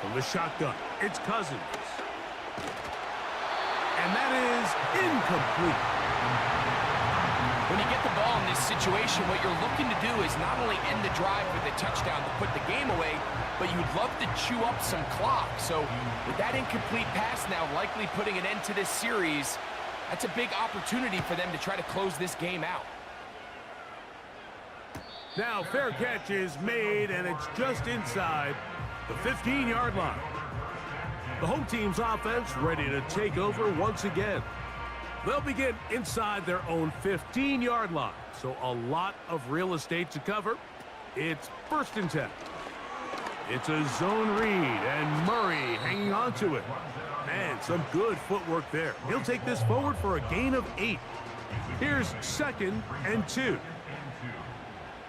From the shotgun, it's Cousins. And that is incomplete. When you get the ball in this situation, what you're looking to do is not only end the drive with a touchdown to put the game away, but you'd love to chew up some clock. So with that incomplete pass now likely putting an end to this series, that's a big opportunity for them to try to close this game out. Now fair catch is made, and it's just inside the 15-yard line. The home team's offense ready to take over once again. They'll begin inside their own 15-yard line, so a lot of real estate to cover. It's 1st and 10. It's a zone read, and Murray hanging on to it. Man, some good footwork there. He'll take this forward for a gain of 8. Here's 2nd and 2.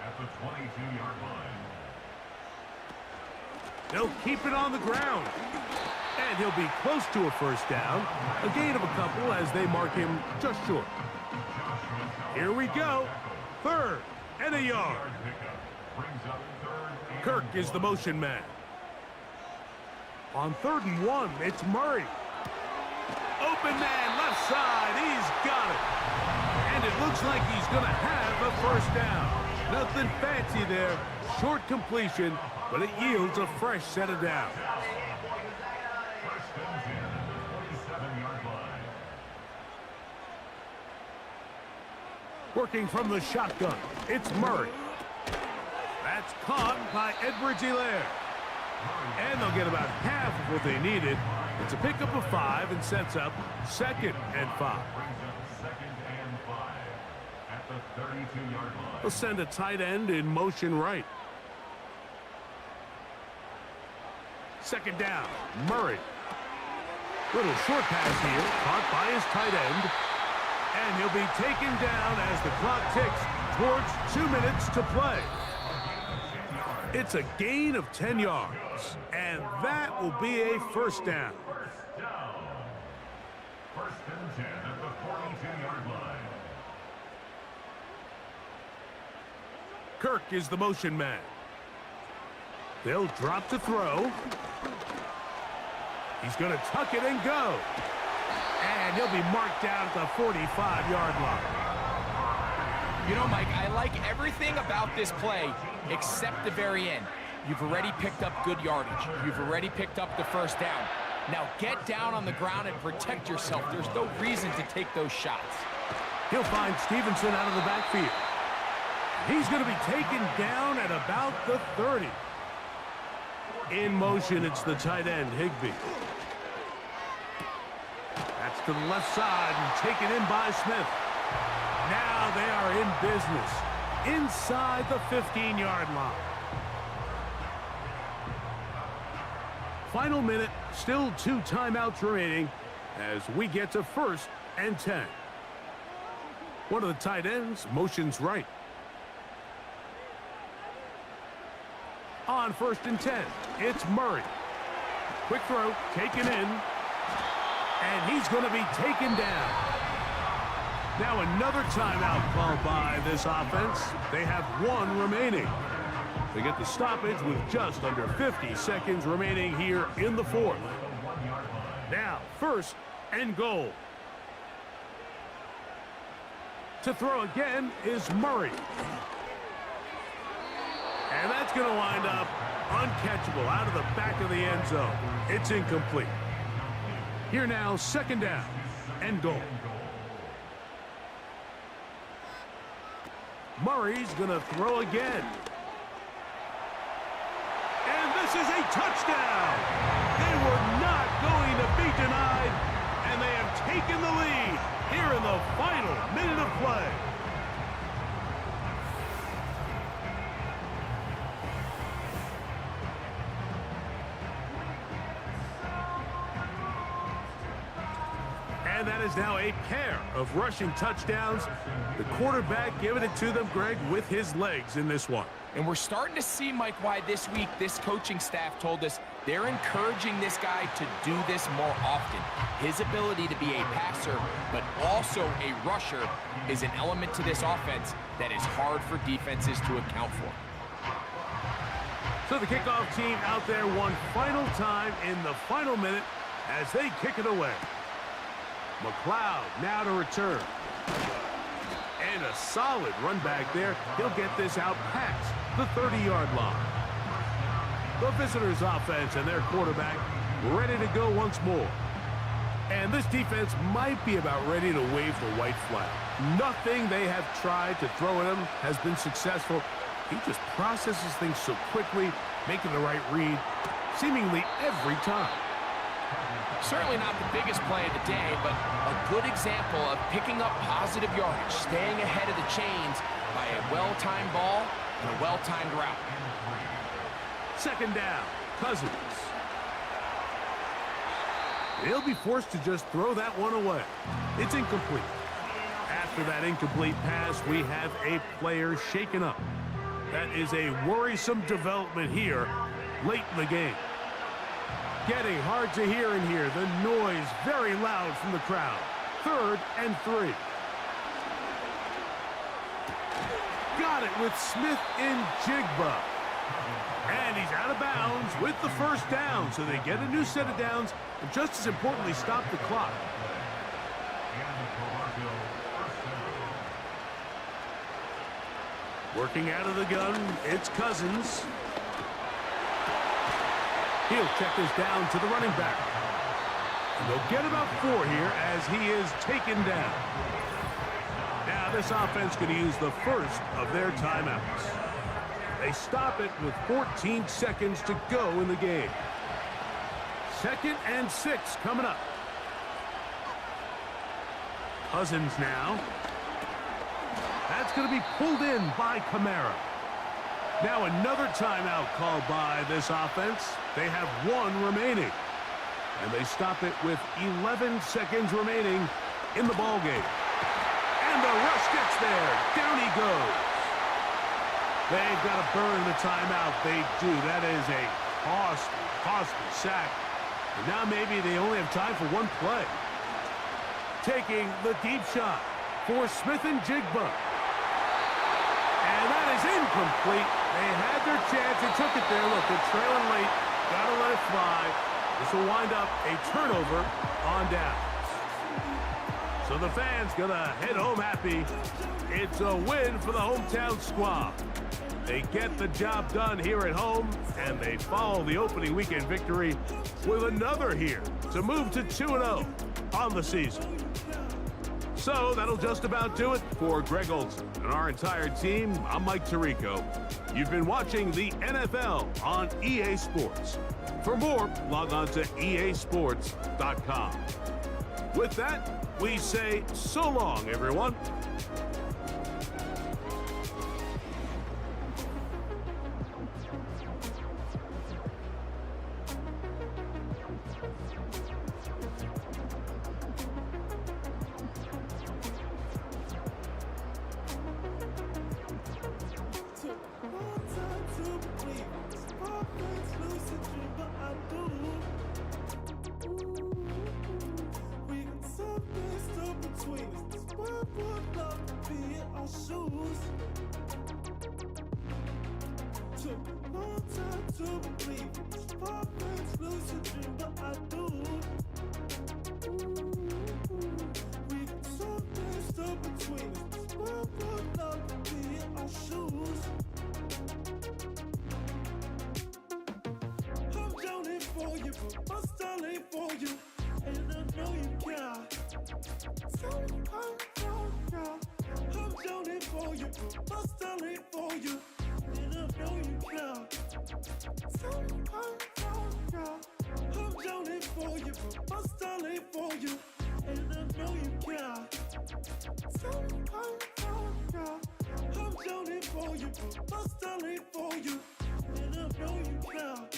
At the 22-yard line. They'll keep it on the ground. And he'll be close to a first down. A gain of a couple as they mark him just short. Here we go. 3rd and a yard. Kirk is the motion man. On 3rd and 1, it's Murray. Open man, left side. He's got it. And it looks like he's going to have a first down. Nothing fancy there. Short completion, but it yields a fresh set of downs. Working from the shotgun, it's Murray. That's caught by Edwards-Helaire. And they'll get about half of what they needed. It's a pickup of 5 and sets up 2nd and 5. At the 32-yard line. They'll send a tight end in motion right. 2nd down, Murray. Little short pass here, caught by his tight end. And he'll be taken down as the clock ticks towards 2 minutes to play. It's a gain of 10 yards, and that will be a first down. 1st and 10 at the 42-yard line. Kirk is the motion man. They'll drop to throw. He's going to tuck it and go. And he'll be marked down at the 45-yard line. You know, Mike, I like everything about this play except the very end. You've already picked up good yardage. You've already picked up the first down. Now get down on the ground and protect yourself. There's no reason to take those shots. He'll find Stevenson out of the backfield. He's going to be taken down at about the 30. In motion, it's the tight end, Higbee. That's to the left side and taken in by Smith. Now they are in business inside the 15-yard line. Final minute, still 2 timeouts remaining as we get to 1st and 10. One of the tight ends motions right. On 1st and 10, it's Murray. Quick throw, taken in, and he's going to be taken down. Now another timeout called by this offense. They have 1 remaining. They get the stoppage with just under 50 seconds remaining here in the 4th. Now, 1st and goal. To throw again is Murray. And that's going to wind up uncatchable out of the back of the end zone. It's incomplete. Here now, 2nd down. and goal. Murray's going to throw again. And this is a touchdown. They were not going to be denied, and they have taken the lead here in the final minute of play. And that is now a pair of rushing touchdowns. The quarterback giving it to them, Greg, with his legs in this one. And we're starting to see, Mike, why this week this coaching staff told us they're encouraging this guy to do this more often. His ability to be a passer, but also a rusher, is an element to this offense that is hard for defenses to account for. So the kickoff team out there one final time in the final minute as they kick it away. McLeod now to return. And a solid run back there. He'll get this out past the 30-yard line. The visitors' offense and their quarterback ready to go once more. And this defense might be about ready to wave the white flag. Nothing they have tried to throw at him has been successful. He just processes things so quickly, making the right read seemingly every time. Certainly not the biggest play of the day, but a good example of picking up positive yardage, staying ahead of the chains by a well-timed ball and a well-timed route. Second down, Cousins. He'll be forced to just throw that one away. It's incomplete. After that incomplete pass, we have a player shaken up. That is a worrisome development here late in the game. Getting hard to hear in here. The noise very loud from the crowd. 3rd and 3. Got it with Smith in Jigba. And he's out of bounds with the first down. So they get a new set of downs, and just as importantly, stop the clock. Working out of the gun, it's Cousins. He'll check this down to the running back. And they'll get about 4 here as he is taken down. Now this offense going to use the first of their timeouts. They stop it with 14 seconds to go in the game. 2nd and 6 coming up. Cousins now. That's going to be pulled in by Kamara. Now another timeout called by this offense. They have 1 remaining. And they stop it with 11 seconds remaining in the ballgame. And the rush gets there. Down he goes. They've got to burn the timeout. They do. That is a costly sack. And now maybe they only have time for 1 play. Taking the deep shot for Smith and Jigba. And that is incomplete. They had their chance. They took it there. Look, they're trailing late. Got to let it fly. This will wind up a turnover on down. So the fans going to head home happy. It's a win for the hometown squad. They get the job done here at home, and they follow the opening weekend victory with another here to move to 2-0 on the season. So that'll just about do it for Greg Olson and our entire team. I'm Mike Tirico. You've been watching the NFL on EA Sports. For more, log on to easports.com. With that, we say so long, everyone. For you, but my style ain't for you, and I know you care. must I live for you, and I know you care. I'm drowning for you, must I live for you, and I know you care. I'm drowning for you, must I live for you, and I know you care.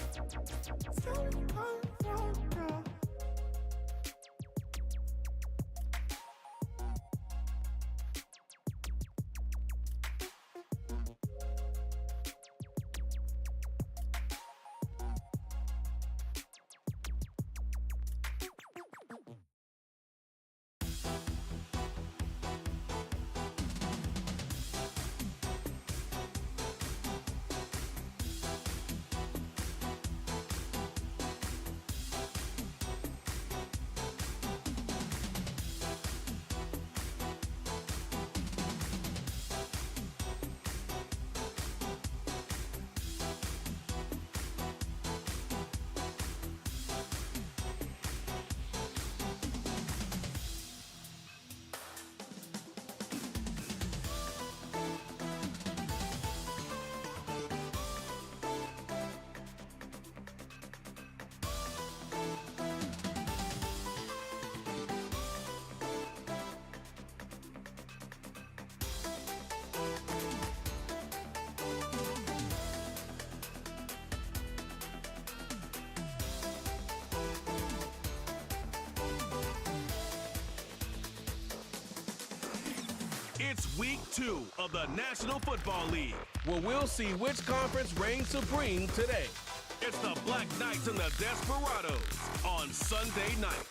It's week 2 of the National Football League, where we'll see which conference reigns supreme today. It's the Black Knights and the Desperados on Sunday night.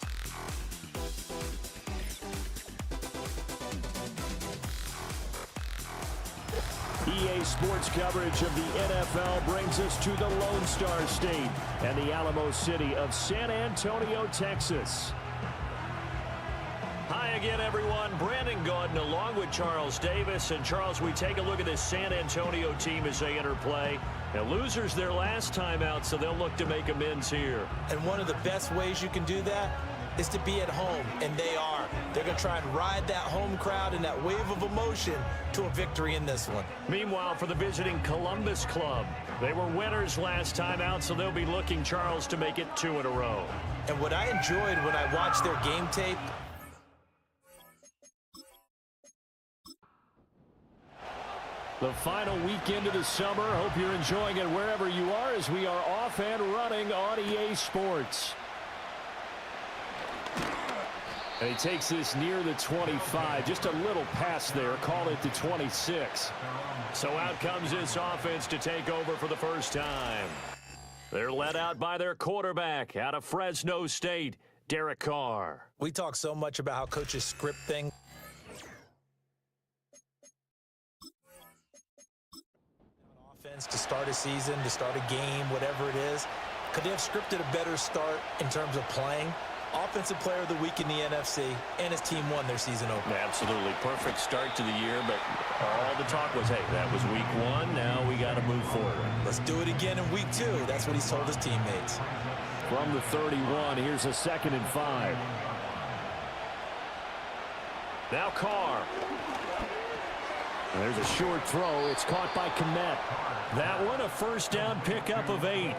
EA Sports coverage of the NFL brings us to the Lone Star State and the Alamo City of San Antonio, Texas. Hi again, everyone. Brandon Gaudin along with Charles Davis. And, Charles, we take a look at this San Antonio team as they enter play. And losers their last time out, so they'll look to make amends here. And one of the best ways you can do that is to be at home, and they are. They're going to try and ride that home crowd and that wave of emotion to a victory in this one. Meanwhile, for the visiting Columbus Club, they were winners last time out, so they'll be looking, Charles, to make it 2 in a row. And what I enjoyed when I watched their game tape, the final weekend of the summer. Hope you're enjoying it wherever you are as we are off and running on EA Sports. And he takes this near the 25. Just a little pass there. Call it the 26. So out comes this offense to take over for the first time. They're led out by their quarterback out of Fresno State, Derek Carr. we talk so much about how coaches script things. To start a season, to start a game, whatever it is. Could they have scripted a better start in terms of playing? Offensive Player of the Week in the NFC, and his team won their season opener. Absolutely. Perfect start to the year, but all the talk was, hey, that was week 1. Now we got to move forward. Let's do it again in week 2. That's what he's told his teammates. From the 31, here's a 2nd and 5. Now Carr. There's a short throw. It's caught by Kmet. That one a first down pickup of 8.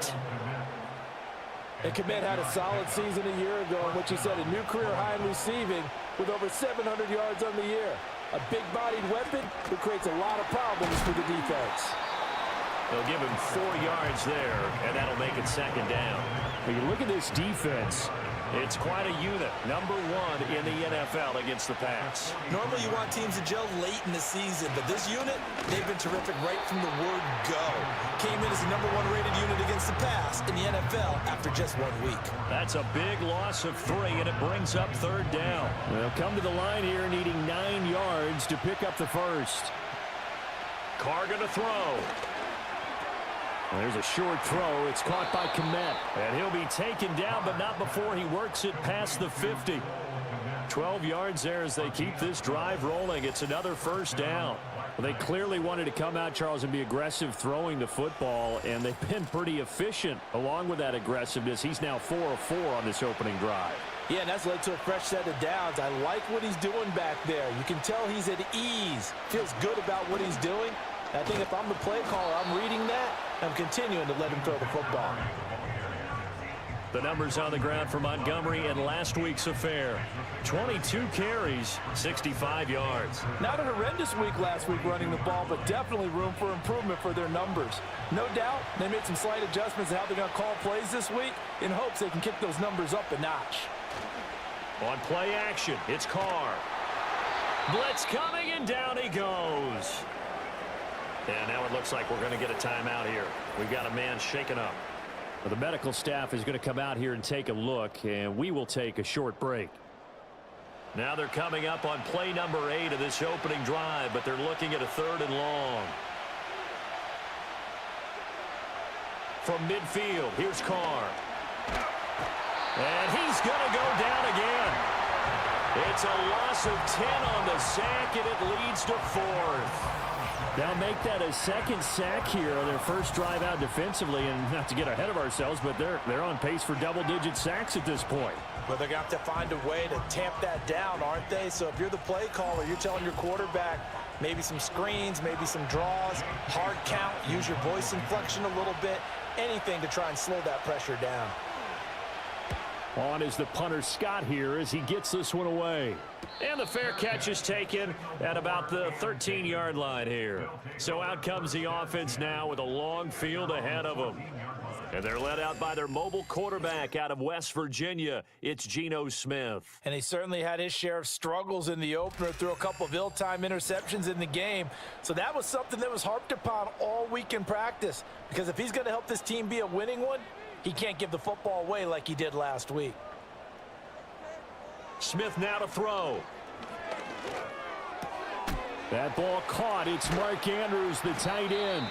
And Kmet had a solid season a year ago in which he set a new career high in receiving with over 700 yards on the year. A big-bodied weapon who creates a lot of problems for the defense. They'll give him 4 yards there, and that'll make it 2nd down. When you look at this defense, it's quite a unit. Number 1 in the NFL against the pass. Normally you want teams to gel late in the season, but this unit, they've been terrific right from the word go. Came in as the number 1 rated unit against the pass in the NFL after just 1 week. That's a big loss of 3, and it brings up 3rd down. They'll come to the line here needing 9 yards to pick up the first. Carr going to throw. There's a short throw. It's caught by Kmet. And he'll be taken down, but not before he works it past the 50. 12 yards there as they keep this drive rolling. It's another first down. Well, they clearly wanted to come out, Charles, and be aggressive throwing the football, and they've been pretty efficient along with that aggressiveness. He's now 4 of 4 on this opening drive. Yeah, and that's led to a fresh set of downs. I like what he's doing back there. You can tell he's at ease. Feels good about what he's doing. And I think if I'm the play caller, I'm reading that. I'm continuing to let him throw the football. The numbers on the ground for Montgomery in last week's affair. 22 carries, 65 yards. Not a horrendous week last week running the ball, but definitely room for improvement for their numbers. No doubt they made some slight adjustments to how they're going to call plays this week in hopes they can kick those numbers up a notch. On play action, it's Carr. Blitz coming, and down he goes. And now it looks like we're going to get a timeout here. We've got a man shaken up. Well, the medical staff is going to come out here and take a look, and we will take a short break. Now they're coming up on play number 8 of this opening drive, but they're looking at a 3rd and long. From midfield, here's Carr. And he's going to go down again. It's a loss of 10 on the sack, and it leads to 4th. They'll make that a second sack here on their first drive out defensively, and not to get ahead of ourselves, but they're on pace for double-digit sacks at this point. Well, they're going to have to find a way to tamp that down, aren't they? So if you're the play caller, you're telling your quarterback maybe some screens, maybe some draws, hard count, use your voice inflection a little bit, anything to try and slow that pressure down. On is the punter Scott here as he gets this one away. And the fair catch is taken at about the 13-yard line here. So out comes the offense now with a long field ahead of them. And they're led out by their mobile quarterback out of West Virginia. It's Geno Smith. And he certainly had his share of struggles in the opener, threw a couple of ill-timed interceptions in the game. So that was something that was harped upon all week in practice. Because if he's going to help this team be a winning one, he can't give the football away like he did last week. Smith now to throw. That ball caught. It's Mark Andrews, the tight end.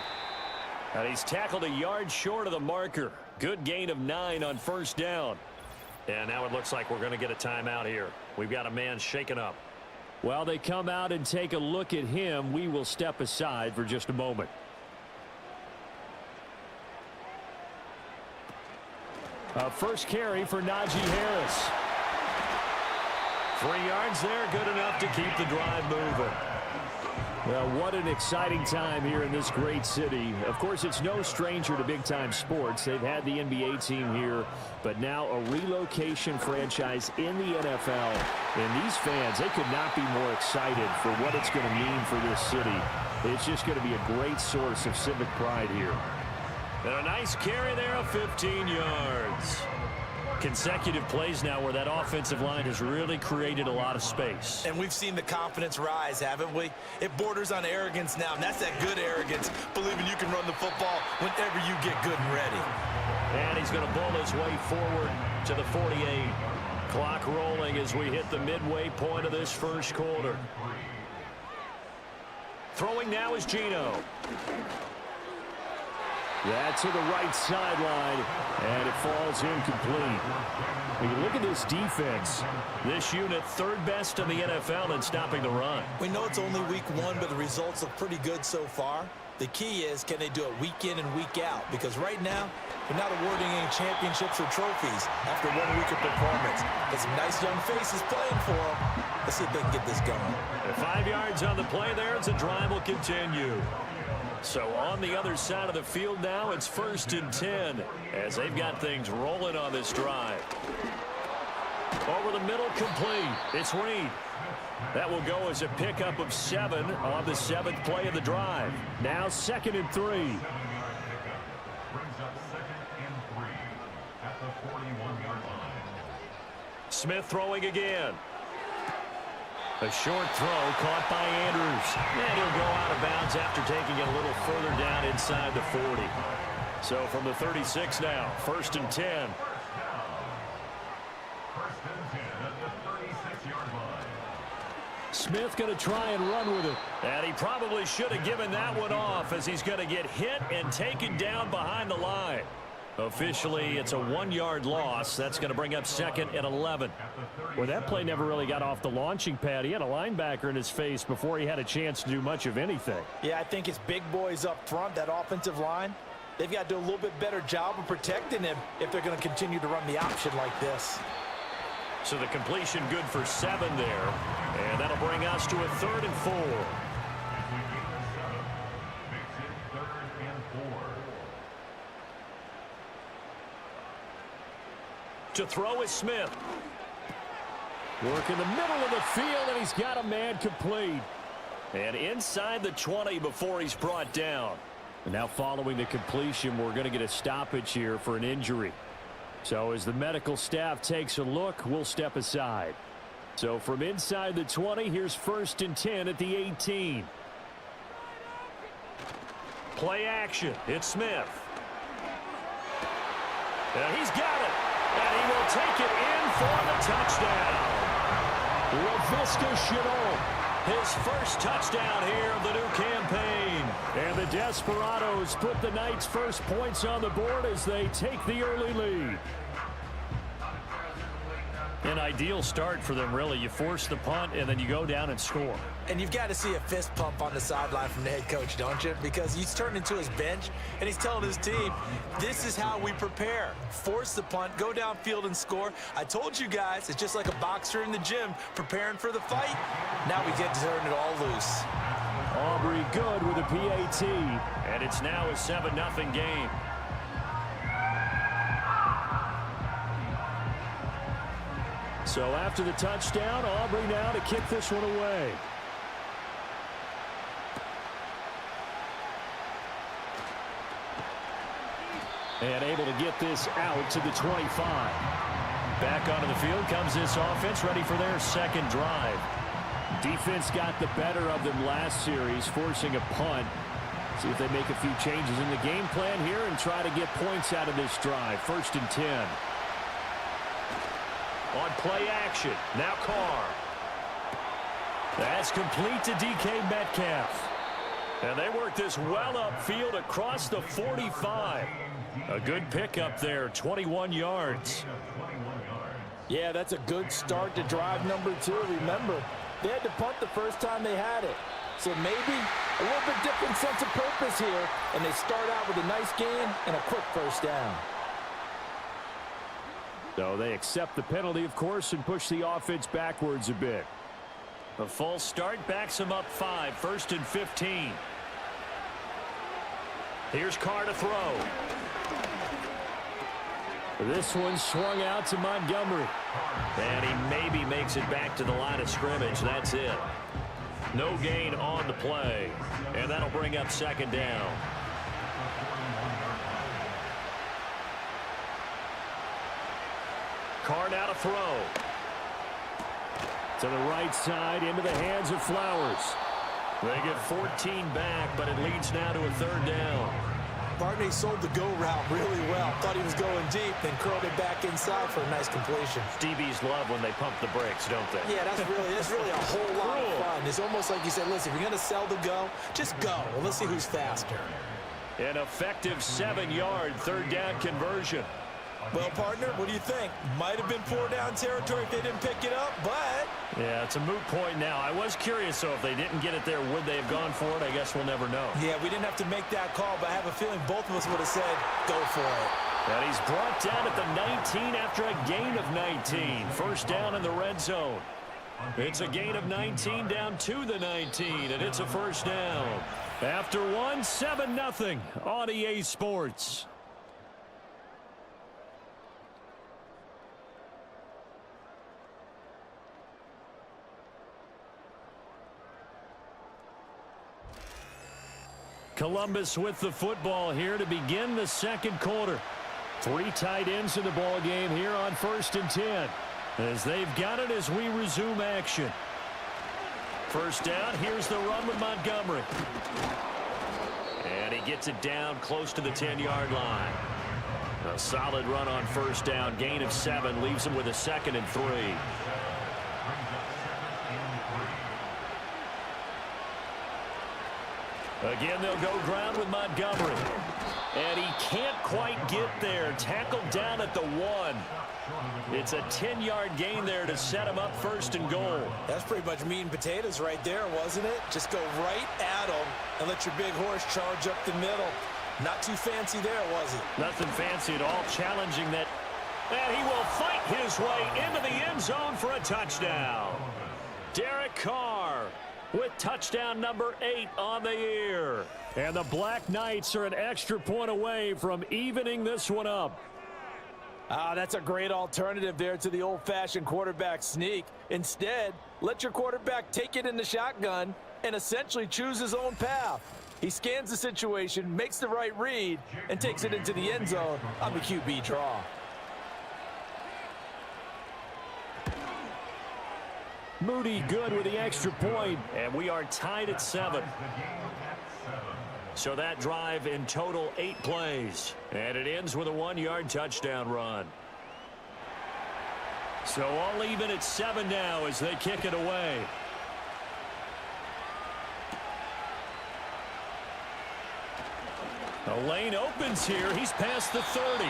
And he's tackled a yard short of the marker. Good gain of 9 on first down. And now it looks like we're going to get a timeout here. We've got a man shaken up. While they come out and take a look at him, we will step aside for just a moment. First carry for Najee Harris. 3 yards there, good enough to keep the drive moving. Well, what an exciting time here in this great city. Of course, it's no stranger to big-time sports. They've had the NBA team here, but now a relocation franchise in the NFL. And these fans, they could not be more excited for what it's going to mean for this city. It's just going to be a great source of civic pride here. And a nice carry there of 15 yards. Consecutive plays now where that offensive line has really created a lot of space. And we've seen the confidence rise, haven't we? It borders on arrogance now, and that's that good arrogance, believing you can run the football whenever you get good and ready. And he's going to bull his way forward to the 48. Clock rolling as we hit the midway point of this first quarter. Throwing now is Geno. That's to the right sideline, and it falls incomplete. When you look at this defense, this unit third best in the NFL in stopping the run. We know it's only week 1, but the results look pretty good so far. The key is, can they do it week in and week out? Because right now, they're not awarding any championships or trophies after 1 week of performance. Got some nice young faces playing for them. Let's see if they can get this going. 5 yards on the play there as the drive will continue. So on the other side of the field now, it's 1st and 10 as they've got things rolling on this drive. Over the middle, complete. It's Reed. That will go as a pickup of 7 on the 7th play of the drive. Now 2nd and 3. Brings up 2nd and 3 at the 41-yard line. Smith throwing again. A short throw caught by Andrews. And he'll go out of bounds after taking it a little further down inside the 40. So from the 36 now, 1st and 10. Smith going to try and run with it. And he probably should have given that one off as he's going to get hit and taken down behind the line. Officially, it's a 1-yard loss. That's going to bring up 2nd and 11. Well, that play never really got off the launching pad. He had a linebacker in his face before he had a chance to do much of anything. Yeah, I think it's big boys up front, that offensive line. They've got to do a little bit better job of protecting him if they're going to continue to run the option like this. So the completion good for 7 there. And that'll bring us to a 3rd and 4. As we gain a 7, makes it 3rd and 4. To throw is Smith. Work in the middle of the field, and he's got a man complete. And inside the 20 before he's brought down. And now following the completion, we're going to get a stoppage here for an injury. So as the medical staff takes a look, we'll step aside. So from inside the 20, here's 1st and 10 at the 18. Play action. It's Smith. And he's got it. And he will take it in for the touchdown. Laviska Shenault, his first touchdown here of the new campaign. And the Desperados put the Knights' first points on the board as they take the early lead. An ideal start for them, really. You force the punt, and then you go down and score. And you've got to see a fist pump on the sideline from the head coach, don't you? Because he's turned into his bench, and he's telling his team, this is how we prepare. Force the punt, go downfield and score. I told you guys, it's just like a boxer in the gym preparing for the fight. Now we get to turn it all loose. Aubrey good with a PAT, and it's now a 7-0 game. So after the touchdown, Aubrey now to kick this one away. And able to get this out to the 25. Back onto the field comes this offense, ready for their second drive. Defense got the better of them last series, forcing a punt. See if they make a few changes in the game plan here and try to get points out of this drive. 1st and 10. On play action, now Carr. That's complete to DK Metcalf. And they work this well upfield across the 45. A good pickup there, 21 yards. Yeah, that's a good start to drive number 2. Remember, they had to punt the first time they had it. So maybe a little bit different sense of purpose here, and they start out with a nice gain and a quick first down. So they accept the penalty, of course, and push the offense backwards a bit. A false start backs them up 5, 1st and 15. Here's Carr to throw. This one swung out to Montgomery. And he maybe makes it back to the line of scrimmage. That's it. No gain on the play. And that'll bring up 2nd down. Carr now to throw. To the right side, into the hands of Flowers. They get 14 back, but it leads now to a 3rd down. Barney sold the go route really well. Thought he was going deep, then curled it back inside for a nice completion. DBs love when they pump the brakes, don't they? Yeah, that's really a whole lot of fun. It's almost like you said, listen, if you're going to sell the go, just go, and let's see who's faster. An effective 7-yard 3rd down conversion. Well, partner, what do you think? Might have been 4-down territory if they didn't pick it up, but... Yeah, it's a moot point now. I was curious, so if they didn't get it there, would they have gone for it? I guess we'll never know. Yeah, we didn't have to make that call, but I have a feeling both of us would have said, go for it. And he's brought down at the 19 after a gain of 19. 1st down in the red zone. It's a gain of 19 down to the 19, and it's a 1st down. After one, 7-0 on EA Sports. Columbus with the football here to begin the 2nd quarter. 3 tight ends in the ball game here on 1st and 10. As they've got it as we resume action. 1st down, here's the run with Montgomery. And he gets it down close to the 10-yard line. A solid run on 1st down, gain of 7, leaves him with a 2nd and 3. Again, they'll go ground with Montgomery. And he can't quite get there. Tackled down at the 1. It's a 10-yard gain there to set him up 1st and goal. That's pretty much meat and potatoes right there, wasn't it? Just go right at him and let your big horse charge up the middle. Not too fancy there, was it? Nothing fancy at all. Challenging that And he will fight his way into the end zone for a touchdown. Derek Carr with touchdown number 8 on the year. And the Black Knights are an extra point away from evening this one up. That's a great alternative there to the old-fashioned quarterback sneak. Instead, let your quarterback take it in the shotgun and essentially choose his own path. He scans the situation, makes the right read, and takes it into the end zone on the QB draw. Moody good with the extra point, and we are tied at 7. So that drive in total 8 plays, and it ends with a 1-yard touchdown run. So all even at 7 now as they kick it away. The lane opens here. He's past the 30.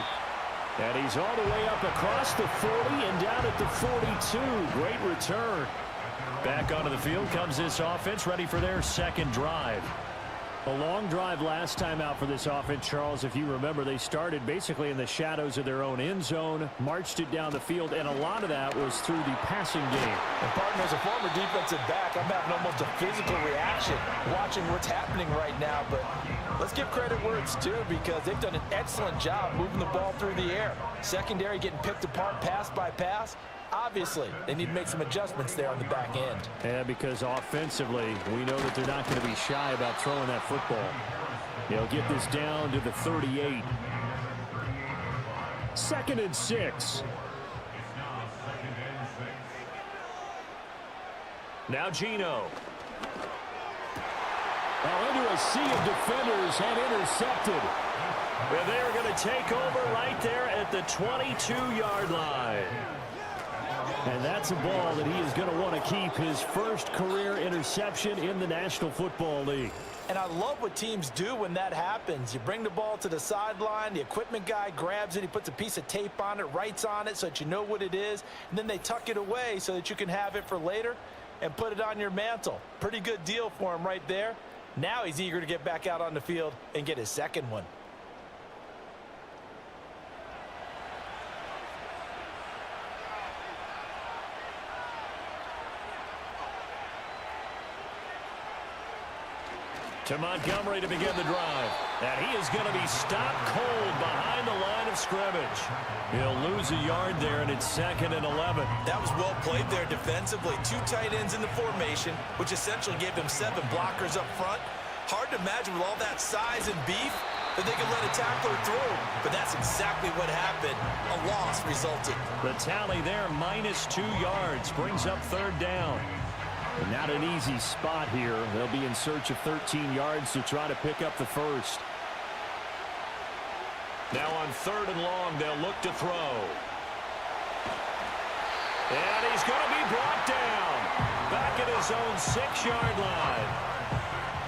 And he's all the way up across the 40 and down at the 42. Great return. Back onto the field comes this offense, ready for their second drive. A long drive last time out for this offense, Charles. If you remember, they started basically in the shadows of their own end zone, marched it down the field, and a lot of that was through the passing game. And partner, as a former defensive back, I'm having almost a physical reaction watching what's happening right now. But let's give credit where it's due, because they've done an excellent job moving the ball through the air. Secondary getting picked apart pass by pass. Obviously, they need to make some adjustments there on the back end. Yeah, because offensively, we know that they're not going to be shy about throwing that football. They'll get this down to the 38. 2nd and 6. Now Gino. Well, into a sea of defenders and intercepted. Well, they're going to take over right there at the 22-yard line. And that's a ball that he is going to want to keep, his first career interception in the National Football League. And I love what teams do when that happens. You bring the ball to the sideline, the equipment guy grabs it, he puts a piece of tape on it, writes on it so that you know what it is, and then they tuck it away so that you can have it for later and put it on your mantle. Pretty good deal for him right there. Now he's eager to get back out on the field and get his second one. To Montgomery to begin the drive. And he is going to be stopped cold behind the line of scrimmage. He'll lose a yard there, and it's 2nd and 11. That was well played there defensively. 2 tight ends in the formation, which essentially gave them 7 blockers up front. Hard to imagine with all that size and beef that they could let a tackler through. But that's exactly what happened. A loss resulted. The tally there, -2 yards, brings up 3rd down. Not an easy spot here. They'll be in search of 13 yards to try to pick up the first. Now on 3rd and long, they'll look to throw. And he's going to be brought down. Back at his own 6-yard line.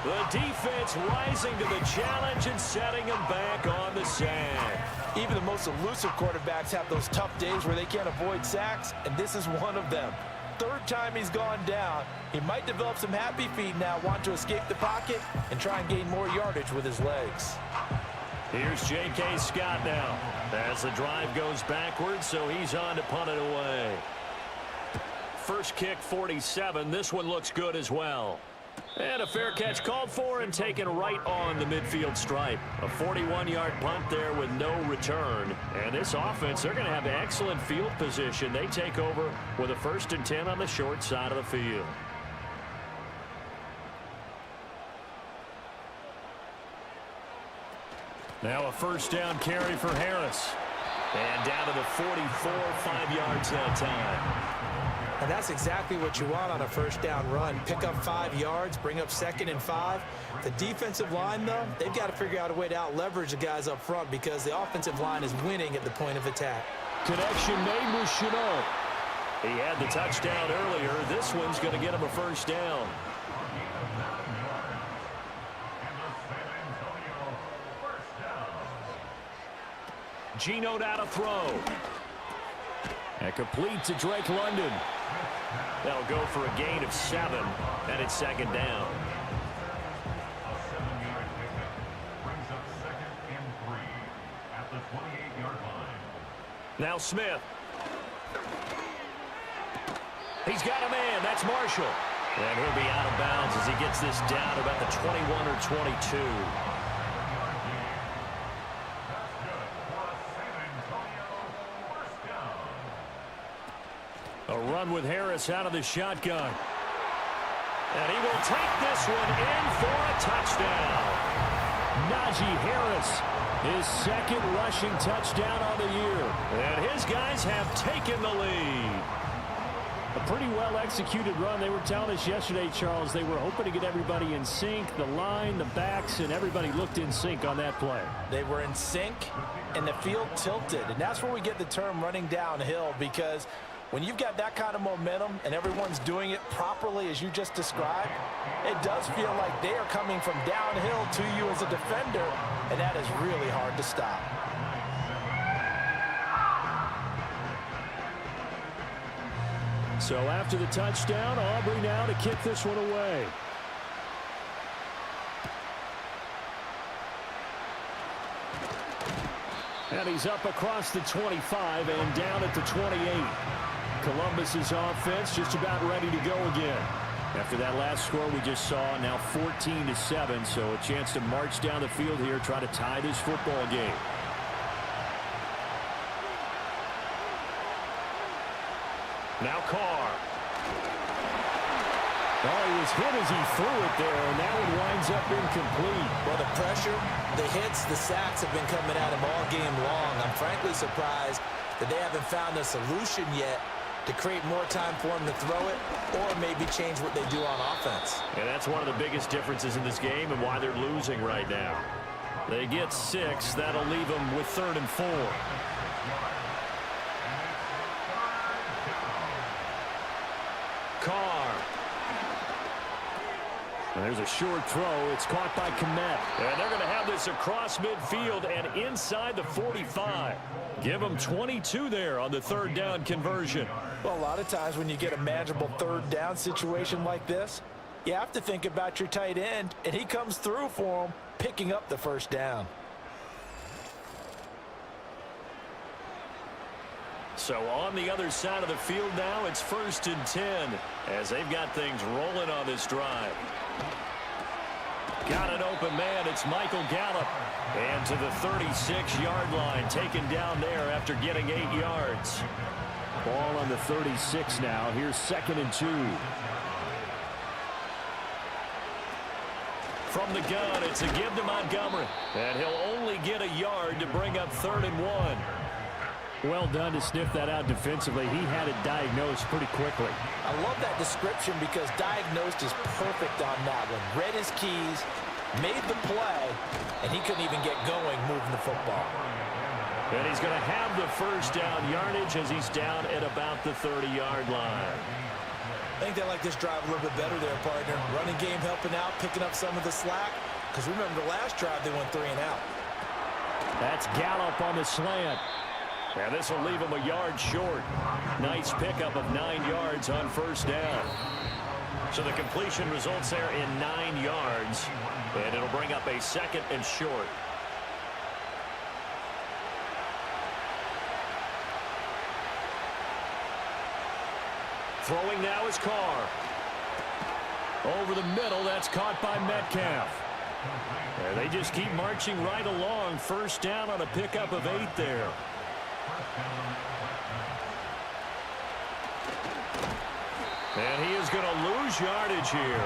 The defense rising to the challenge and setting him back on the sand. Even the most elusive quarterbacks have those tough days where they can't avoid sacks, and this is one of them. 3rd time he's gone down. He might develop some happy feet now, want to escape the pocket and try and gain more yardage with his legs. Here's J.K. Scott now as the drive goes backwards, so he's on to punt it away. First kick, 47. This one looks good as well. And a fair catch called for and taken right on the midfield stripe. A 41-yard punt there with no return. And this offense, they're going to have excellent field position. They take over with a 1st and 10 on the short side of the field. Now a 1st down carry for Harris. And down to the 44, 5 yards that time. And that's exactly what you want on a 1st down run. Pick up 5 yards, bring up 2nd and 5. The defensive line, though, they've got to figure out a way to out-leverage the guys up front because the offensive line is winning at the point of attack. Connection made with Chenault. He had the touchdown earlier. This one's going to get him a 1st down. Gino down to throw. And complete to Drake London. They'll go for a gain of 7, and it's 2nd down. A 7-yard pickup brings up 2nd and 3 at the 28-yard line. Now Smith. He's got a man. That's Marshall. And he'll be out of bounds as he gets this down about the 21 or 22. A run with Harris out of the shotgun. And he will take this one in for a touchdown. Najee Harris, his second rushing touchdown on the year. And his guys have taken the lead. A pretty well-executed run. They were telling us yesterday, Charles, they were hoping to get everybody in sync, the line, the backs, and everybody looked in sync on that play. They were in sync, and the field tilted. And that's where we get the term running downhill, because when you've got that kind of momentum and everyone's doing it properly as you just described, it does feel like they are coming from downhill to you as a defender, and that is really hard to stop. So after the touchdown, Aubrey now to kick this one away. And he's up across the 25 and down at the 28. Columbus's offense just about ready to go again. After that last score we just saw, now 14-7, so a chance to march down the field here, try to tie this football game. Now Carr. Oh, he was hit as he threw it there, and that one winds up incomplete. Well, the pressure, the hits, the sacks have been coming at him all game long. I'm frankly surprised that they haven't found a solution yet to create more time for him to throw it or maybe change what they do on offense. And that's one of the biggest differences in this game and why they're losing right now. They get 6. That'll leave them with 3rd and 4. Carr. And there's a short throw. It's caught by Kmet. And they're going to have this across midfield and inside the 45. Give them 22 there on the 3rd down conversion. Well, a lot of times when you get a manageable 3rd down situation like this, you have to think about your tight end, and he comes through for him, picking up the 1st down. So on the other side of the field now, it's 1st and 10 as they've got things rolling on this drive. Got an open man. It's Michael Gallup. And to the 36-yard line, taken down there after getting 8 yards. Ball on the 36 now. Here's 2nd and 2. From the gun, it's a give to Montgomery. And he'll only get a yard to bring up 3rd and 1. Well done to sniff that out defensively. He had it diagnosed pretty quickly. I love that description because diagnosed is perfect on that one. Read his keys, made the play, and he couldn't even get going moving the football. And he's going to have the 1st down yardage as he's down at about the 30-yard line. I think they like this drive a little bit better there, partner. Running game helping out, picking up some of the slack. Because remember, the last drive they went 3 and out. That's Gallup on the slant. And this will leave him a yard short. Nice pickup of 9 yards on 1st down. So the completion results there in 9 yards. And it'll bring up a 2nd and short. Throwing now is Carr. Over the middle, that's caught by Metcalf. And they just keep marching right along. 1st down on a pickup of 8 there. And he is going to lose yardage here.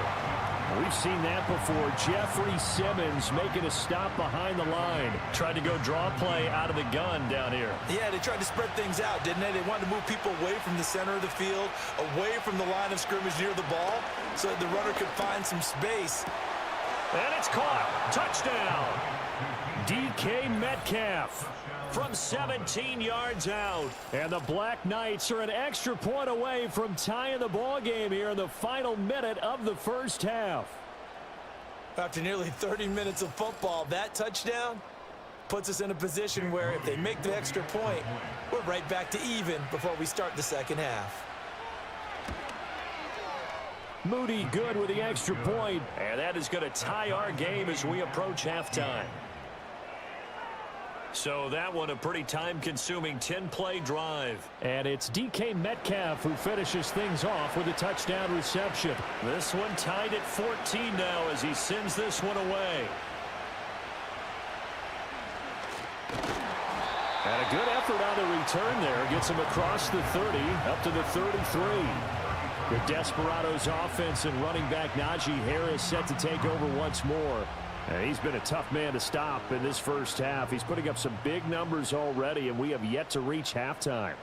We've seen that before. Jeffrey Simmons making a stop behind the line. Tried to go draw play out of the gun down here. Yeah, they tried to spread things out, didn't they? They wanted to move people away from the center of the field, away from the line of scrimmage near the ball, so that the runner could find some space. And it's caught. Touchdown. DK Metcalf from 17 yards out. And the Black Knights are an extra point away from tying the ball game here in the final minute of the 1st half. After nearly 30 minutes of football, that touchdown puts us in a position where if they make the extra point, we're right back to even before we start the 2nd half. Moody good with the extra point. And that is going to tie our game as we approach halftime. So that one a pretty time-consuming 10-play drive. And it's DK Metcalf who finishes things off with a touchdown reception. This one tied at 14 now as he sends this one away. And a good effort on the return there. Gets him across the 30, up to the 33. The Desperados offense and running back Najee Harris set to take over once more. And he's been a tough man to stop in this first half. He's putting up some big numbers already, and we have yet to reach halftime.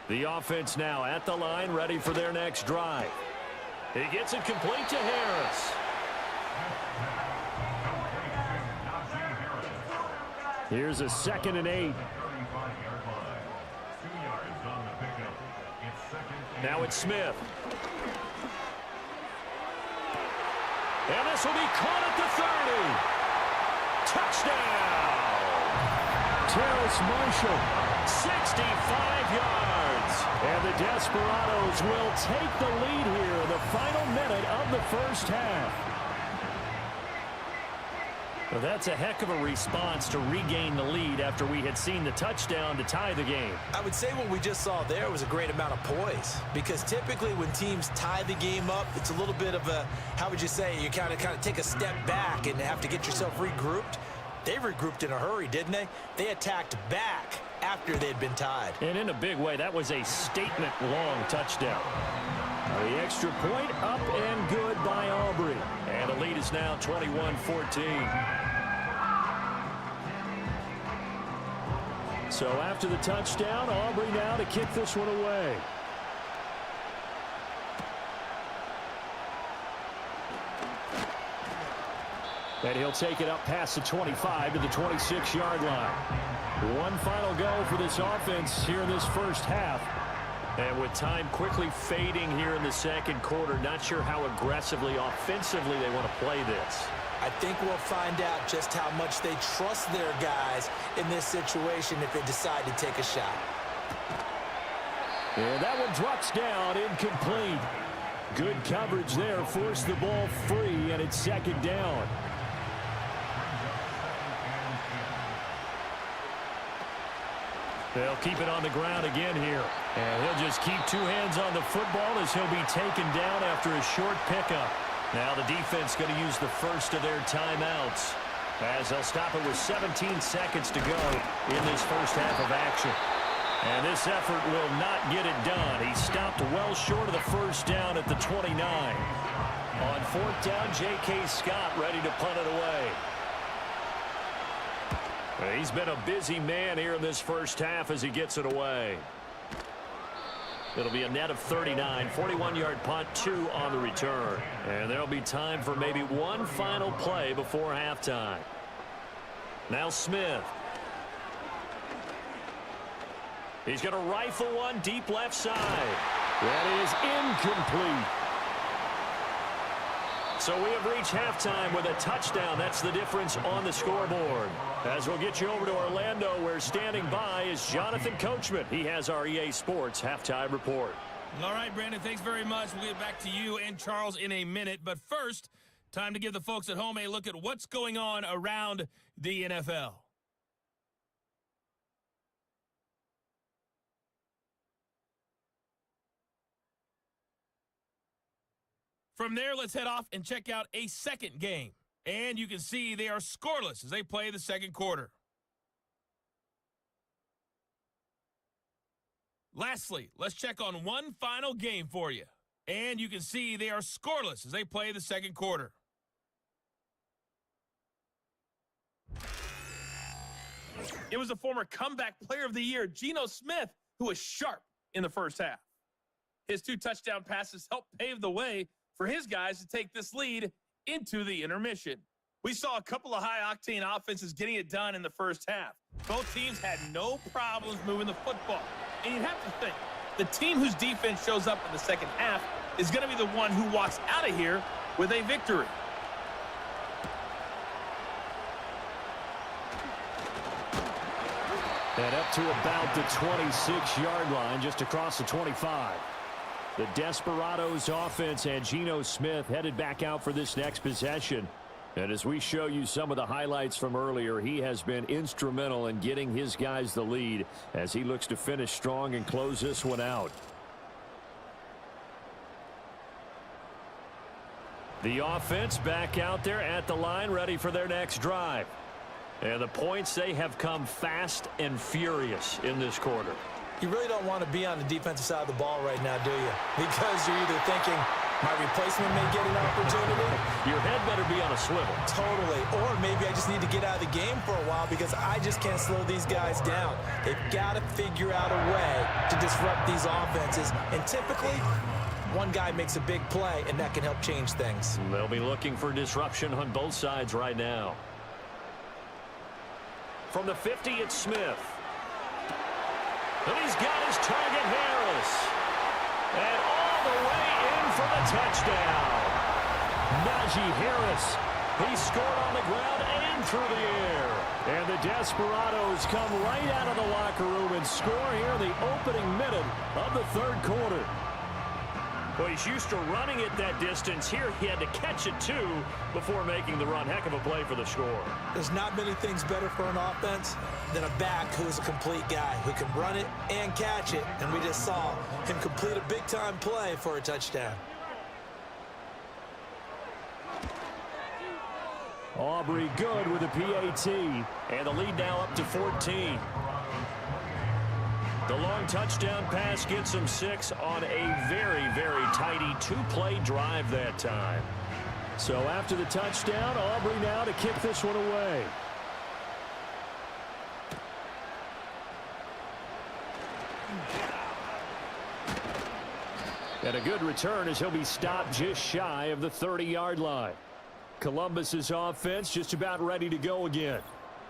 The offense now at the line, ready for their next drive. He gets it complete to Harris. Here's a 2nd and 8. Now it's Smith. And this will be caught at the 30. Touchdown! Terrace Marshall. 65 yards. And the Desperados will take the lead here in the final minute of the first half. Well, that's a heck of a response to regain the lead after we had seen the touchdown to tie the game. I would say what we just saw there was a great amount of poise, because typically when teams tie the game up, it's a little bit of a, how would you say, you kind of take a step back and have to get yourself regrouped. They regrouped in a hurry, didn't they? They attacked back after they'd been tied. And in a big way, that was a statement-long touchdown. The extra point up and good by Aubrey. And the lead is now 21-14. So after the touchdown, Aubrey now to kick this one away. And he'll take it up past the 25 to the 26-yard line. One final go for this offense here in this first half. And with time quickly fading here in the second quarter, not sure how aggressively, offensively they want to play this. I think we'll find out just how much they trust their guys in this situation if they decide to take a shot. And that one drops down, incomplete. Good coverage there, forced the ball free, and it's 2nd down. They'll keep it on the ground again here. And he'll just keep two hands on the football as he'll be taken down after a short pickup. Now the defense going to use the first of their timeouts as they'll stop it with 17 seconds to go in this first half of action. And this effort will not get it done. He stopped well short of the first down at the 29. On 4th down, J.K. Scott ready to punt it away. He's been a busy man here in this first half as he gets it away. It'll be a net of 39, 41-yard punt, 2 on the return. And there'll be time for maybe one final play before halftime. Now Smith. He's going to rifle one deep left side. That is incomplete. So we have reached halftime with a touchdown. That's the difference on the scoreboard. As we'll get you over to Orlando, where standing by is Jonathan Coachman. He has our EA Sports halftime report. All right, Brandon, thanks very much. We'll get back to you and Charles in a minute. But first, time to give the folks at home a look at what's going on around the NFL. From there, let's head off and check out a second game. And you can see they are scoreless as they play the second quarter. Lastly, let's check on one final game for you. And you can see they are scoreless as they play the second quarter. It was the former comeback player of the year, Geno Smith, who was sharp in the first half. His 2 touchdown passes helped pave the way for his guys to take this lead into the intermission. We saw a couple of high-octane offenses getting it done in the first half. Both teams had no problems moving the football. And you'd have to think, the team whose defense shows up in the second half is going to be the one who walks out of here with a victory. And up to about the 26-yard line, just across the 25. The Desperados offense and Geno Smith headed back out for this next possession. And as we show you some of the highlights from earlier, he has been instrumental in getting his guys the lead as he looks to finish strong and close this one out. The offense back out there at the line, ready for their next drive. And the points, they have come fast and furious in this quarter. You really don't want to be on the defensive side of the ball right now, do you? Because you're either thinking, my replacement may get an opportunity. Your head better be on a swivel. Totally. Or maybe I just need to get out of the game for a while because I just can't slow these guys down. They've got to figure out a way to disrupt these offenses. And typically, one guy makes a big play, and that can help change things. They'll be looking for disruption on both sides right now. From the 50, it's Smith. And he's got his target, Harris. And all the way in for the touchdown. Najee Harris. He scored on the ground and through the air. And the Desperados come right out of the locker room and score here in the opening minute of the third quarter. Well, he's used to running it that distance. Here he had to catch it, too, before making the run. Heck of a play for the score. There's not many things better for an offense than a back who's a complete guy who can run it and catch it. And we just saw him complete a big-time play for a touchdown. Aubrey good with a PAT. And the lead now up to 14. The long touchdown pass gets him 6 on a very, very tidy two-play drive that time. So after the touchdown, Aubrey now to kick this one away. And a good return as he'll be stopped just shy of the 30-yard line. Columbus's offense just about ready to go again.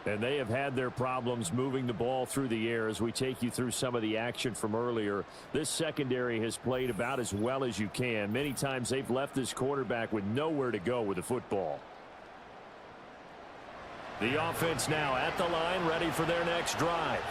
And they have had their problems moving the ball through the air as we take you through some of the action from earlier. This secondary has played about as well as you can. Many times they've left this quarterback with nowhere to go with the football. The offense now at the line, ready for their next drive.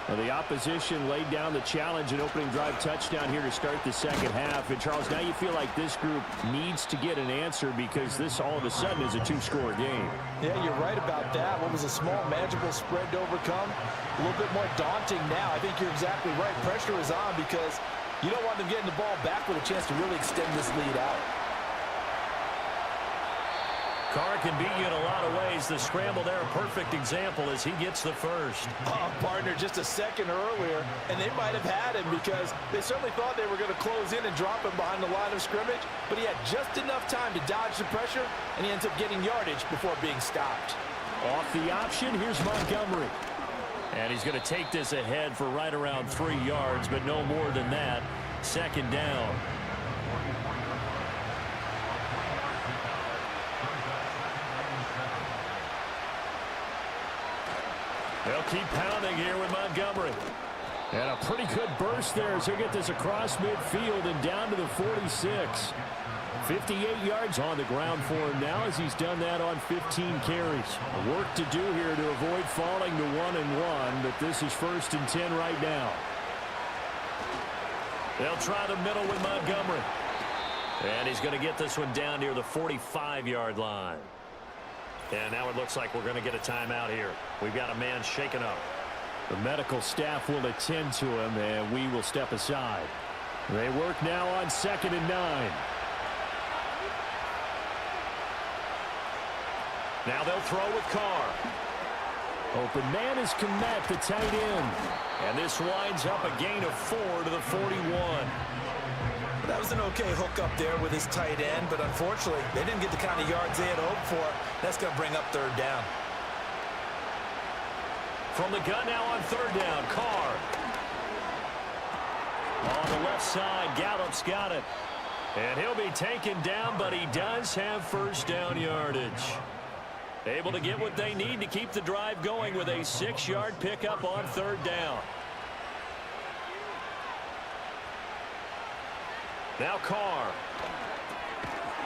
Well, the opposition laid down the challenge and opening drive touchdown here to start the second half. And, Charles, now you feel like this group needs to get an answer because this all of a sudden is a two-score game. Yeah, you're right about that. What was a small, manageable spread to overcome? A little bit more daunting now. I think you're exactly right. Pressure is on because you don't want them getting the ball back with a chance to really extend this lead out. Carr can beat you in a lot of ways. The scramble there, a perfect example as he gets the first. Oh, partner, just a second earlier, and they might have had him because they certainly thought they were going to close in and drop him behind the line of scrimmage, but he had just enough time to dodge the pressure, and he ends up getting yardage before being stopped. Off the option, here's Montgomery. And he's going to take this ahead for right around 3 yards, but no more than that. Second down. They'll keep pounding here with Montgomery. And a pretty good burst there as he'll get this across midfield and down to the 46. 58 yards on the ground for him now as he's done that on 15 carries. Work to do here to avoid falling to 1-1, but this is 1st and 10 right now. They'll try the middle with Montgomery. And he's going to get this one down near the 45-yard line. And now it looks like we're going to get a timeout here. We've got a man shaken up. The medical staff will attend to him, and we will step aside. They work now on 2nd and 9. Now they'll throw with Carr. Open man is Kmet, the tight end. And this winds up a gain of 4 to the 41. That was an okay hook up there with his tight end, but unfortunately, they didn't get the kind of yards they had hoped for. That's going to bring up 3rd down. From the gun now on 3rd down, Carr. On the left side, Gallup's got it. And he'll be taken down, but he does have 1st down yardage. Able to get what they need to keep the drive going with a 6-yard pickup on 3rd down. Now Carr.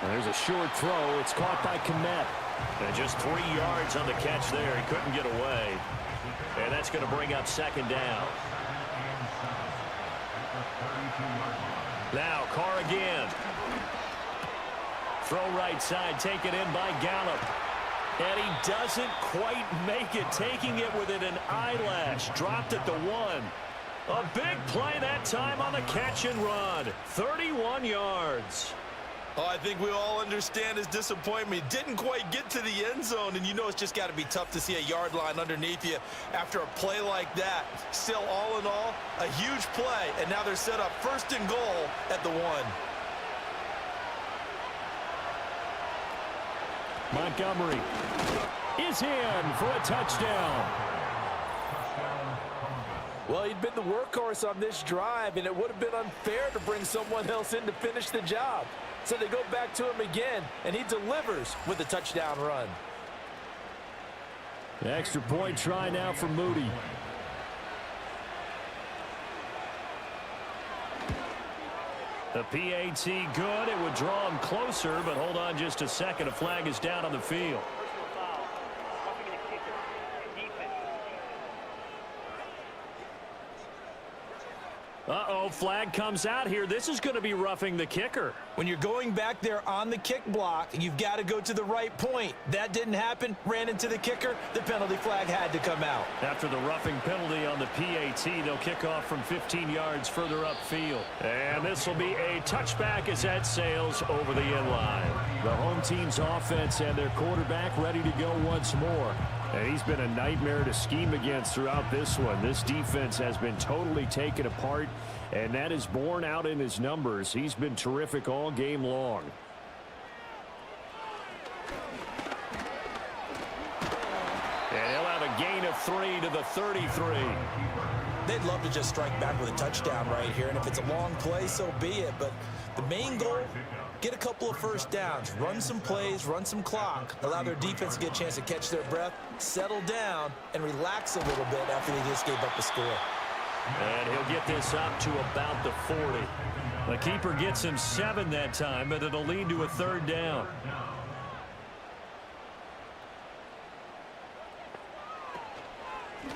There's a short throw. It's caught by Kmet. And just 3 yards on the catch there. He couldn't get away. And that's going to bring up 2nd down. Now Carr again. Throw right side, taken in by Gallup. And he doesn't quite make it, taking it within an eyelash. Dropped at the 1. A big play that time on the catch and run. 31 yards. Oh, I think we all understand his disappointment. He didn't quite get to the end zone, and you know it's just got to be tough to see a yard line underneath you after a play like that. Still, all in all, a huge play, and now they're set up 1st and goal at the 1. Montgomery is in for a touchdown. Well, he'd been the workhorse on this drive, and it would have been unfair to bring someone else in to finish the job. So they go back to him again, and he delivers with a touchdown run. The extra point try now for Moody. The PAT good. It would draw him closer, but hold on just a second. A flag is down on the field. Uh-oh, flag comes out here. This is going to be roughing the kicker. When you're going back there on the kick block, you've got to go to the right point. That didn't happen. Ran into the kicker. The penalty flag had to come out. After the roughing penalty on the PAT, they'll kick off from 15 yards further upfield. And this will be a touchback as that sails over the end line. The home team's offense and their quarterback ready to go once more. And he's been a nightmare to scheme against throughout this one. This defense has been totally taken apart, and that is borne out in his numbers. He's been terrific all game long. And he'll have a gain of 3 to the 33. They'd love to just strike back with a touchdown right here, and if it's a long play, so be it. But the main goal, get a couple of first downs, run some plays, run some clock, allow their defense to get a chance to catch their breath, settle down, and relax a little bit after they just gave up a score. And he'll get this up to about the 40. The keeper gets him 7 that time, but it'll lead to a 3rd down.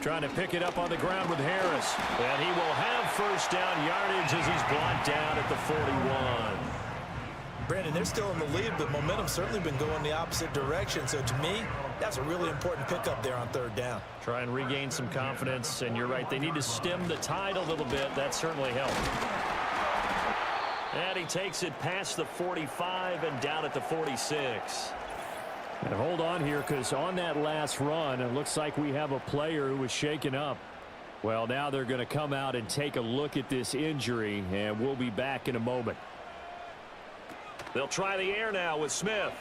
Trying to pick it up on the ground with Harris. And he will have first down yardage as he's blocked down at the 41. Brandon, they're still in the lead, but momentum's certainly been going the opposite direction. So to me, that's a really important pickup there on 3rd down. Try and regain some confidence, and you're right, they need to stem the tide a little bit. That certainly helped. And he takes it past the 45 and down at the 46. And hold on here, because on that last run, it looks like we have a player who was shaken up. Well, now they're going to come out and take a look at this injury, and we'll be back in a moment. They'll try the air now with Smith.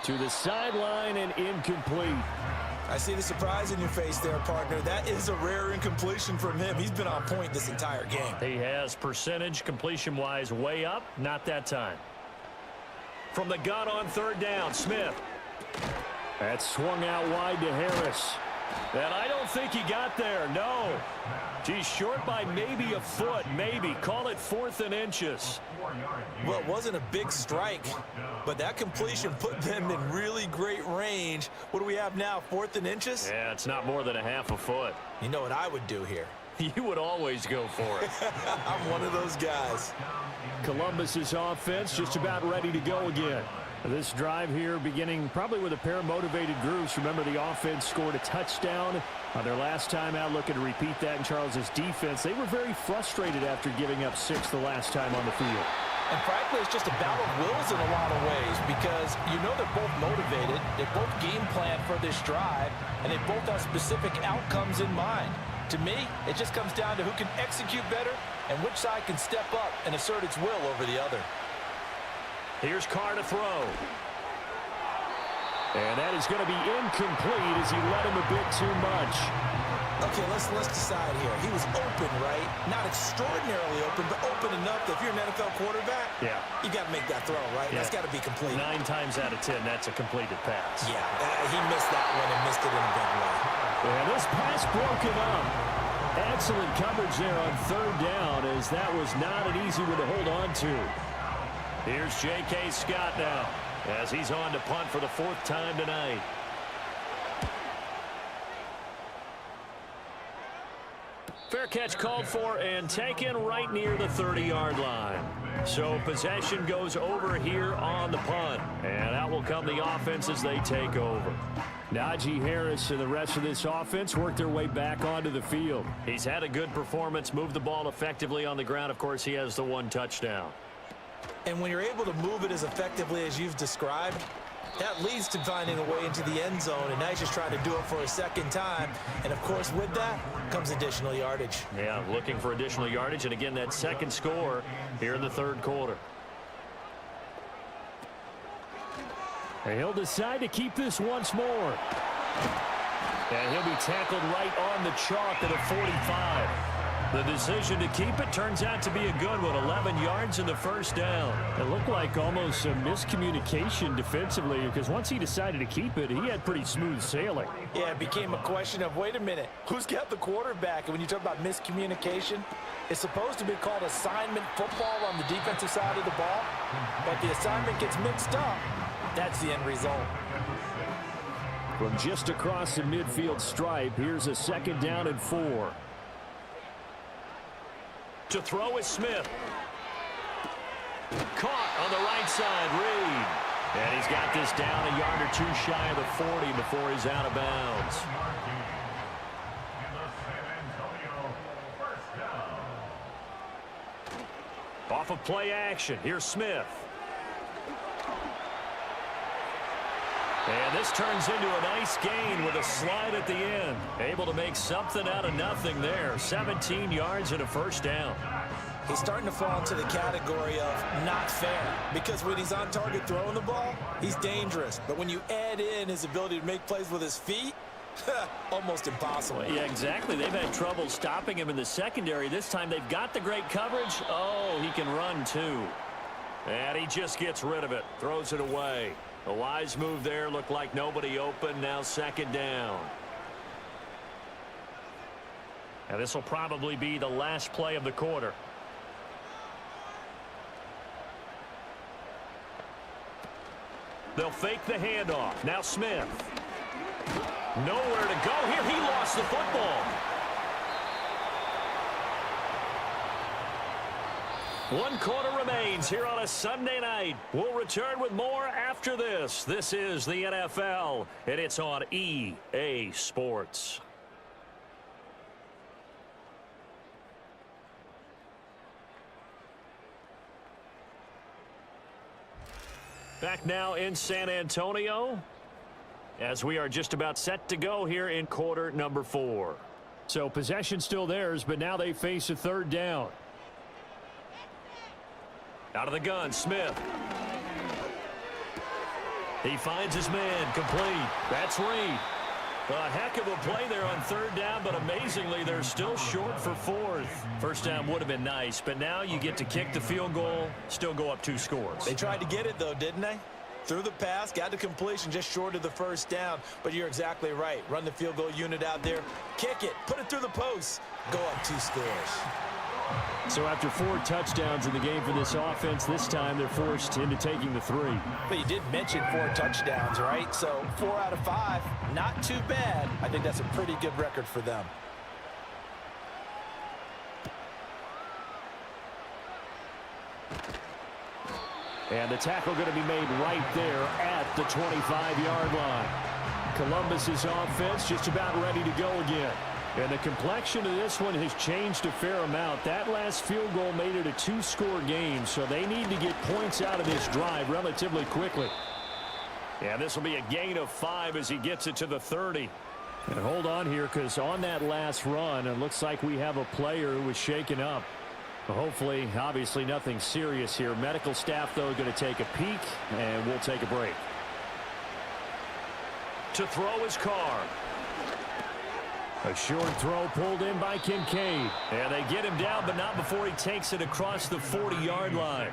To the sideline and incomplete. I see the surprise in your face there, partner. That is a rare incompletion from him. He's been on point this entire game. He has percentage completion-wise way up. Not that time. From the gun on 3rd down, Smith. That swung out wide to Harris. And I don't think he got there. No. He's short by maybe a foot, maybe. Call it 4th and inches. Well, it wasn't a big strike, but that completion put them in really great range. What do we have now, 4th and inches? Yeah, it's not more than a half a foot. You know what I would do here? You would always go for it. I'm one of those guys. Columbus's offense just about ready to go again. This drive here beginning probably with a pair of motivated groups. Remember, the offense scored a touchdown on their last time out. Looking to repeat that in Charles's defense. They were very frustrated after giving up 6 the last time on the field. And frankly, it's just a battle of wills in a lot of ways, because you know they're both motivated, they both game plan for this drive, and they both have specific outcomes in mind. To me, it just comes down to who can execute better and which side can step up and assert its will over the other. Here's Carr to throw. And that is going to be incomplete as he let him a bit too much. Okay, let's decide here. He was open, right? Not extraordinarily open, but open enough that if you're an NFL quarterback, yeah, you got to make that throw, right? Yeah. That's got to be complete. 9 times out of 10, that's a completed pass. Yeah, he missed that one and missed it in a big way. And this pass broken up. Excellent coverage there on 3rd down, as that was not an easy one to hold on to. Here's J.K. Scott now, as he's on to punt for the 4th time tonight. Fair catch called for and taken right near the 30-yard line. So possession goes over here on the punt. And out will come the offense as they take over. Najee Harris and the rest of this offense work their way back onto the field. He's had a good performance, moved the ball effectively on the ground. Of course, he has the one touchdown. And when you're able to move it as effectively as you've described, that leads to finding a way into the end zone, and now he's just trying to do it for a second time. And, of course, with that comes additional yardage. Yeah, looking for additional yardage, and again, that second score here in the third quarter. And he'll decide to keep this once more. And he'll be tackled right on the chalk at a 45. The decision to keep it turns out to be a good one. 11 yards in the first down. It looked like almost some miscommunication defensively because once he decided to keep it, he had pretty smooth sailing. Yeah, it became a question of, wait a minute, who's got the quarterback? And when you talk about miscommunication, it's supposed to be called assignment football on the defensive side of the ball. But the assignment gets mixed up. That's the end result. From just across the midfield stripe, here's a 2nd down and 4. To throw is Smith. Caught on the right side, Reed. And he's got this down a yard or two shy of the 40 before he's out of bounds. Off of play action, here's Smith. And this turns into a nice gain with a slide at the end. Able to make something out of nothing there. 17 yards and a first down. He's starting to fall into the category of not fair, because when he's on target throwing the ball, he's dangerous. But when you add in his ability to make plays with his feet, almost impossible. Yeah, exactly. They've had trouble stopping him in the secondary. This time they've got the great coverage. Oh, he can run too. And he just gets rid of it. Throws it away. A wise move there. Looked like nobody open. Now 2nd down. And this will probably be the last play of the quarter. They'll fake the handoff. Now Smith. Nowhere to go here. He lost the football. 1 quarter remains here on a Sunday night. We'll return with more after this. This is the NFL, and it's on EA Sports. Back now in San Antonio, as we are just about set to go here in quarter number 4. So possession still theirs, but now they face a 3rd down. Out of the gun, Smith. He finds his man, complete. That's Reed. A heck of a play there on 3rd down, but amazingly, they're still short for 4th. First down would have been nice, but now you get to kick the field goal, still go up 2 scores. They tried to get it, though, didn't they? Threw the pass, got to completion just short of the 1st down. But you're exactly right. Run the field goal unit out there, kick it, put it through the post, go up 2 scores. So after 4 touchdowns in the game for this offense, this time they're forced into taking the 3. But you did mention 4 touchdowns, right? So 4 out of 5, not too bad. I think that's a pretty good record for them. And the tackle going to be made right there at the 25-yard line. Columbus's offense just about ready to go again. And the complexion of this one has changed a fair amount. That last field goal made it a 2-score game, so they need to get points out of this drive relatively quickly. Yeah, this will be a gain of 5 as he gets it to the 30. And hold on here, because on that last run, it looks like we have a player who was shaken up. Hopefully, obviously nothing serious here. Medical staff, though, going to take a peek, and we'll take a break. To throw is Carr. A short throw pulled in by Kincaid. And they get him down, but not before he takes it across the 40-yard line.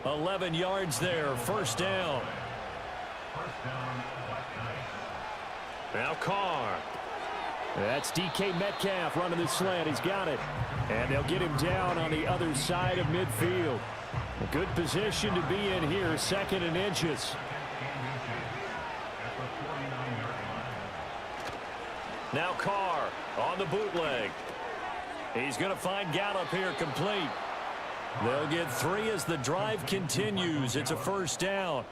11 yards there, 1st down. Now Carr. That's DK Metcalf running the slant. He's got it. And they'll get him down on the other side of midfield. A good position to be in here, 2nd and inches. Now Carr on the bootleg. He's going to find Gallup here complete. They'll get 3 as the drive continues. It's a first down.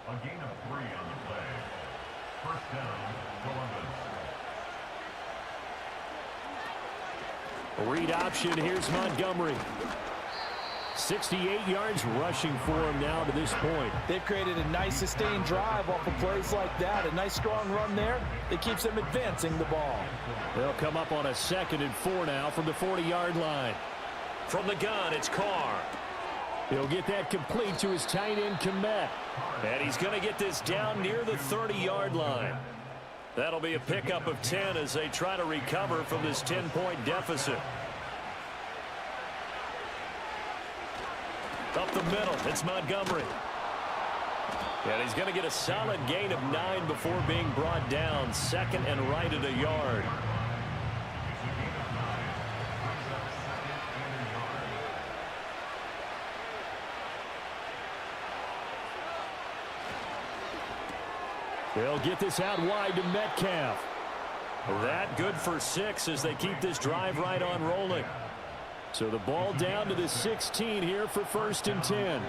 A gain of 3 on the play. First down, Columbus. Read option. Here's Montgomery. 68 yards rushing for him now to this point. They've created a nice sustained drive off of plays like that. A nice strong run there that keeps them advancing the ball. They'll come up on a 2nd and 4 now from the 40-yard line. From the gun, it's Carr. He'll get that complete to his tight end, Komet. And he's going to get this down near the 30-yard line. That'll be a pickup of 10 as they try to recover from this 10-point deficit. Up the middle, it's Montgomery. And he's going to get a solid gain of 9 before being brought down. 2nd and right at a yard. They'll get this out wide to Metcalf. That good for 6 as they keep this drive right on rolling. So the ball down to the 16 here for 1st and 10.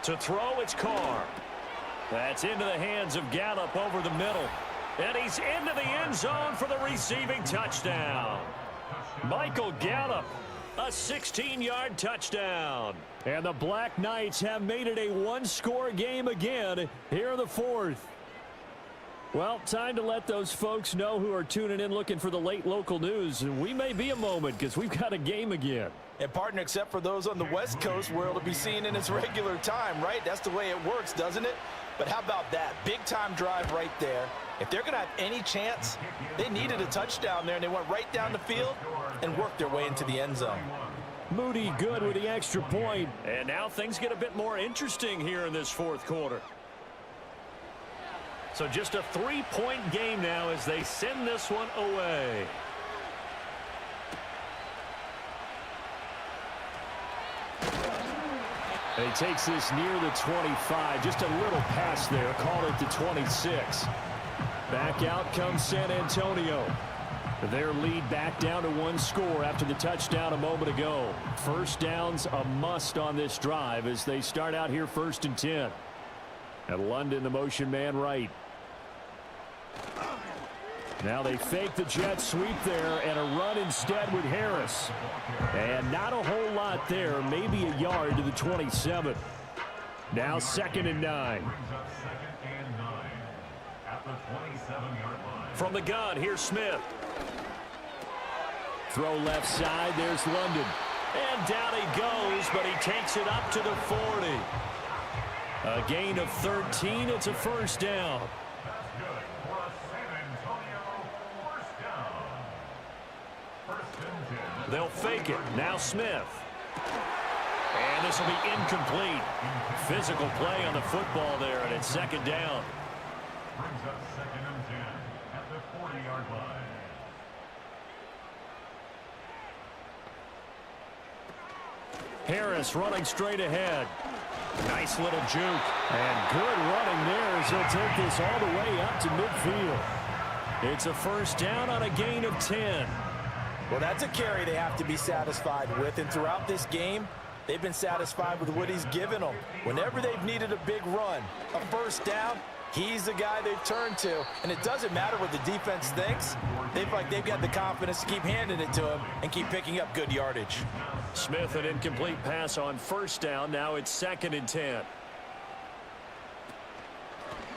To throw, it's Carr. That's into the hands of Gallup over the middle. And he's into the end zone for the receiving touchdown. Michael Gallup, a 16-yard touchdown. And the Black Knights have made it a one-score game again here in the 4th. Well, time to let those folks know who are tuning in looking for the late local news. We may be a moment because we've got a game again. And partner, except for those on the West Coast where it'll be seen in its regular time, right? That's the way it works, doesn't it? But how about that? Big-time drive right there. If they're going to have any chance, they needed a touchdown there, and they went right down the field and worked their way into the end zone. Moody good with the extra point. And now things get a bit more interesting here in this 4th quarter. So just a 3-point game now as they send this one away. He takes this near the 25. Just a little pass there. Call it the 26. Back out comes San Antonio. Their lead back down to 1 score after the touchdown a moment ago. First down's a must on this drive as they start out here 1st and 10. And London, the motion man right. Now they fake the jet sweep there and a run instead with Harris. And not a whole lot there, maybe a yard to the 27. Now 2nd and 9. From the gun, here's Smith. Throw left side, there's London. And down he goes, but he takes it up to the 40. A gain of 13, it's a first down. They'll fake it. Now Smith. And this will be incomplete. Physical play on the football there, and it's 2nd down. Brings up 2nd and 10 at the 40-yard line. Harris running straight ahead. Nice little juke. And good running there as he'll take this all the way up to midfield. It's a first down on a gain of 10. Well, that's a carry they have to be satisfied with. And throughout this game, they've been satisfied with what he's given them. Whenever they've needed a big run, a first down, he's the guy they've turned to. And it doesn't matter what the defense thinks. They feel like they've got the confidence to keep handing it to him and keep picking up good yardage. Smith, an incomplete pass on first down. Now it's 2nd and 10.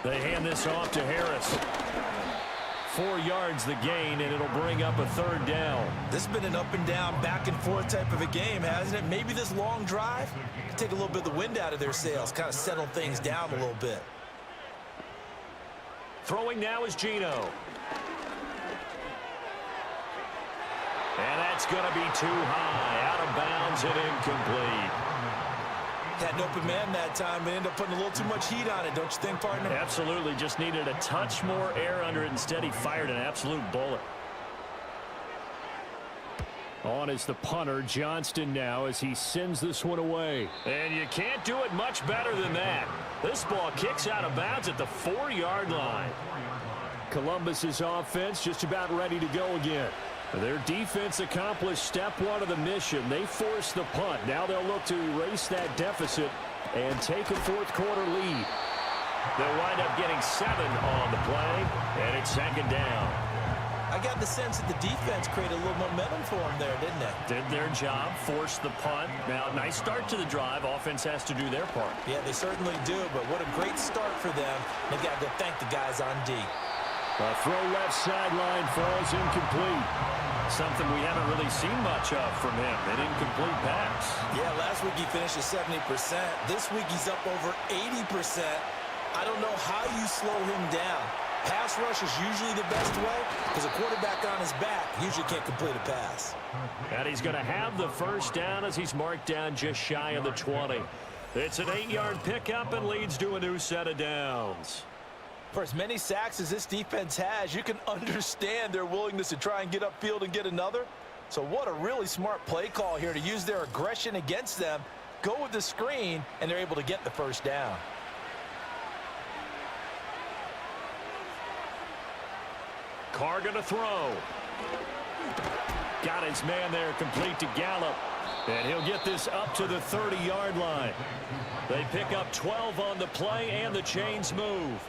They hand this off to Harris. 4 yards the gain, and it'll bring up a 3rd down. This has been an up and down, back and forth type of a game, hasn't it? Maybe this long drive can take a little bit of the wind out of their sails, kind of settle things down a little bit. Throwing now is Geno. And that's going to be too high. Out of bounds and incomplete. Had an open man that time, but ended up putting a little too much heat on it, don't you think, partner? Absolutely. Just needed a touch more air under it. Instead, he fired an absolute bullet. On is the punter, Johnston, now as he sends this one away. And you can't do it much better than that. This ball kicks out of bounds at the 4-yard line. Columbus's offense just about ready to go again. Their defense accomplished step one of the mission. They forced the punt. Now they'll look to erase that deficit and take a fourth quarter lead. They'll wind up getting 7 on the play, and it's second down. I got the sense that the defense created a little momentum for them there, didn't it? Did their job, forced the punt. Now, nice start to the drive. Offense has to do their part. Yeah, they certainly do, but what a great start for them. They've got to go thank the guys on D. A throw left sideline falls incomplete. Something we haven't really seen much of from him, an incomplete pass. Yeah, last week he finished at 70%. This week he's up over 80%. I don't know how you slow him down. Pass rush is usually the best way because a quarterback on his back usually can't complete a pass. And he's going to have the first down as he's marked down just shy of the 20. It's an 8-yard pickup and leads to a new set of downs. For as many sacks as this defense has, you can understand their willingness to try and get upfield and get another. So what a really smart play call here to use their aggression against them, go with the screen, and they're able to get the first down. Carr going to throw. Got his man there complete to Gallup. And he'll get this up to the 30-yard line. They pick up 12 on the play, and the chains move.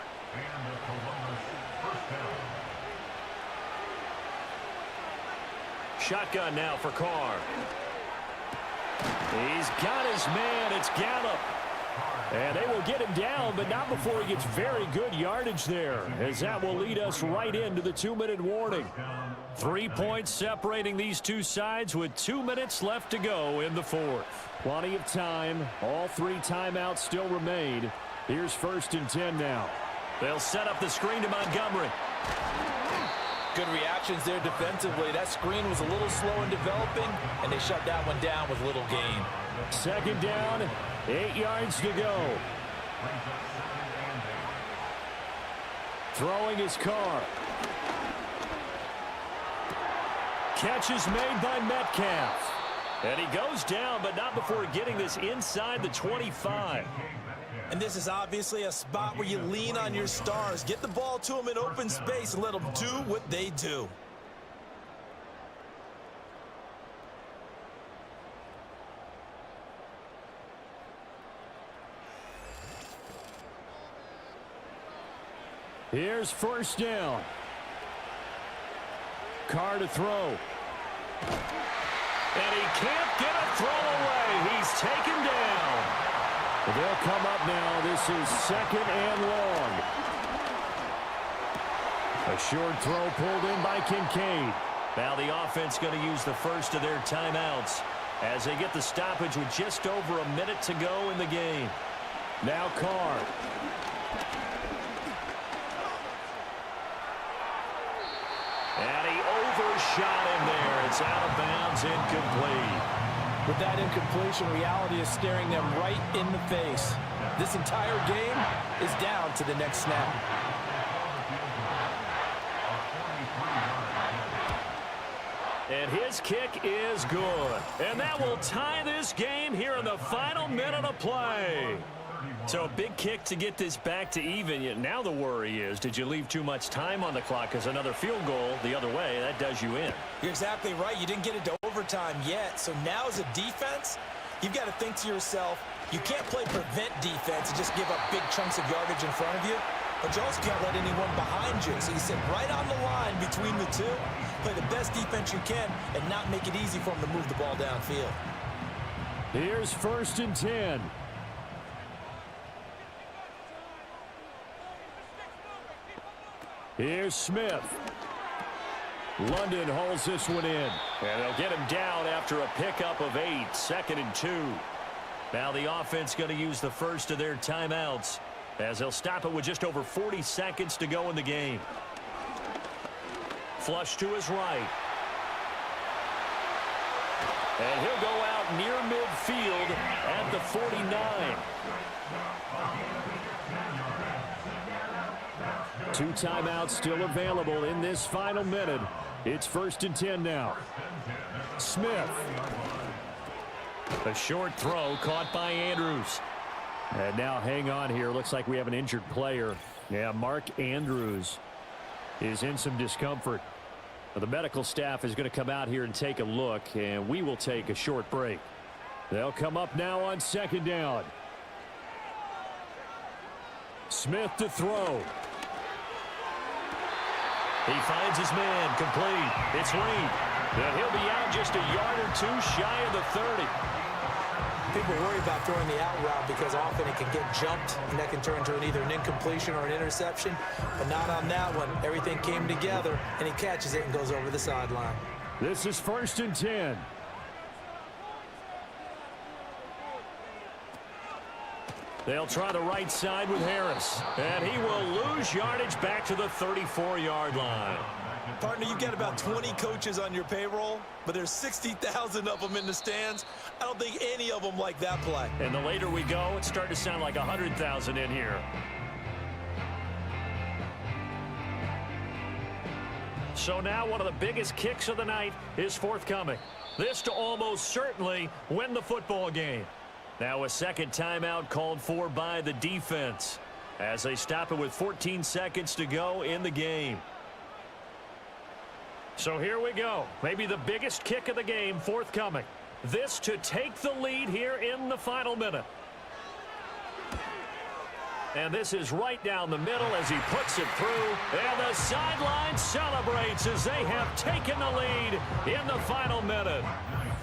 Shotgun now for Carr. He's got his man. It's Gallup. And they will get him down, but not before he gets very good yardage there, as that will lead us right into the 2-minute warning. 3 points separating these two sides with 2 minutes left to go in the fourth. Plenty of time. All 3 timeouts still remain. Here's 1st and 10 now. They'll set up the screen to Montgomery. Good reactions there defensively. That screen was a little slow in developing, and they shut that one down with little gain. Second down, 8 yards to go. Throwing his Carr. Catch is made by Metcalf. And he goes down, but not before getting this inside the 25. And this is obviously a spot where you lean on your stars. Get the ball to them in open space and let them do what they do. Here's 1st down. Carr to throw. And he can't get a throw away. He's taken down. They'll come up now. This is 2nd and long. A short throw pulled in by Kincaid. Now the offense going to use the first of their timeouts as they get the stoppage with just over a minute to go in the game. Now Carr. And he overshot him there. It's out of bounds, incomplete. With that incompletion, reality is staring them right in the face. This entire game is down to the next snap. And his kick is good. And that will tie this game here in the final minute of play. So a big kick to get this back to even. Yet now the worry is, did you leave too much time on the clock? Because another field goal the other way, that does you in. You're exactly right. You didn't get it to overtime yet. So now as a defense, you've got to think to yourself, you can't play prevent defense and just give up big chunks of yardage in front of you. But you also can't let anyone behind you. So you sit right on the line between the two, play the best defense you can, and not make it easy for them to move the ball downfield. Here's 1st and 10. Here's Smith. London hauls this one in. And they'll get him down after a pickup of 8. 2nd and 2. Now the offense going to use the first of their timeouts as they'll stop it with just over 40 seconds to go in the game. Flush to his right. And he'll go out near midfield at the 49. 2 timeouts still available in this final minute. It's 1st and 10 now. Smith. A short throw caught by Andrews. And now hang on here. Looks like we have an injured player. Yeah, Mark Andrews. is in some discomfort. The medical staff is going to come out here and take a look, and we will take a short break. They'll come up now on second down. Smith to throw. He finds his man, complete. It's Reed. And he'll be out just a yard or two shy of the 30. People worry about throwing the out route because often it can get jumped, and that can turn into either an incompletion or an interception. But not on that one. Everything came together, and he catches it and goes over the sideline. This is 1st and 10. They'll try the right side with Harris. And he will lose yardage back to the 34-yard line. Partner, you got about 20 coaches on your payroll, but there's 60,000 of them in the stands. I don't think any of them like that play. And the later we go, it's starting to sound like 100,000 in here. So now one of the biggest kicks of the night is forthcoming. This to almost certainly win the football game. Now a second timeout called for by the defense as they stop it with 14 seconds to go in the game. So here we go. Maybe the biggest kick of the game forthcoming. This to take the lead here in the final minute. And this is right down the middle as he puts it through. And the sideline celebrates as they have taken the lead in the final minute.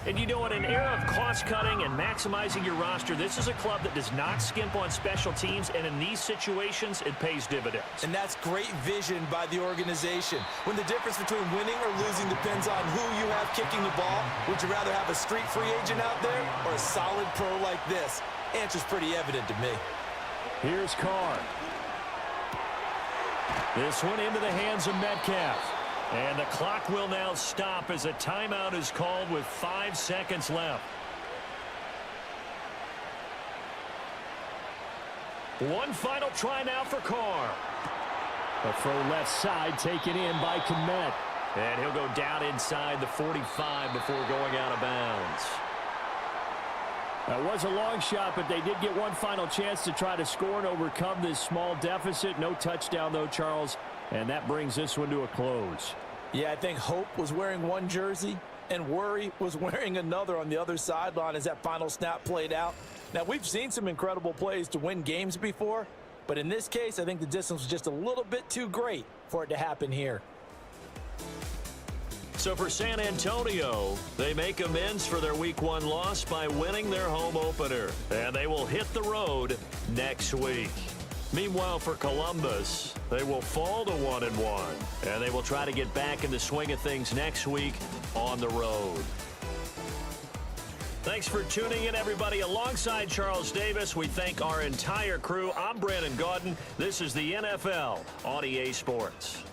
And you know, in an era of cost-cutting and maximizing your roster, this is a club that does not skimp on special teams, and in these situations, it pays dividends. And that's great vision by the organization. When the difference between winning or losing depends on who you have kicking the ball, would you rather have a street free agent out there or a solid pro like this? Answer's pretty evident to me. Here's Carr. This one into the hands of Metcalf. And the clock will now stop as a timeout is called with 5 seconds left. One final try now for Carr. A throw left side taken in by Kmet. And he'll go down inside the 45 before going out of bounds. That was a long shot, but they did get one final chance to try to score and overcome this small deficit. No touchdown, though, Charles. And that brings this one to a close. Yeah, I think Hope was wearing one jersey and Worry was wearing another on the other sideline as that final snap played out. Now, we've seen some incredible plays to win games before, but in this case, I think the distance was just a little bit too great for it to happen here. So for San Antonio, they make amends for their Week 1 loss by winning their home opener. And they will hit the road next week. Meanwhile, for Columbus, they will fall to 1-1. And they will try to get back in the swing of things next week on the road. Thanks for tuning in, everybody. Alongside Charles Davis, we thank our entire crew. I'm Brandon Gaudin. This is the NFL on EA Sports.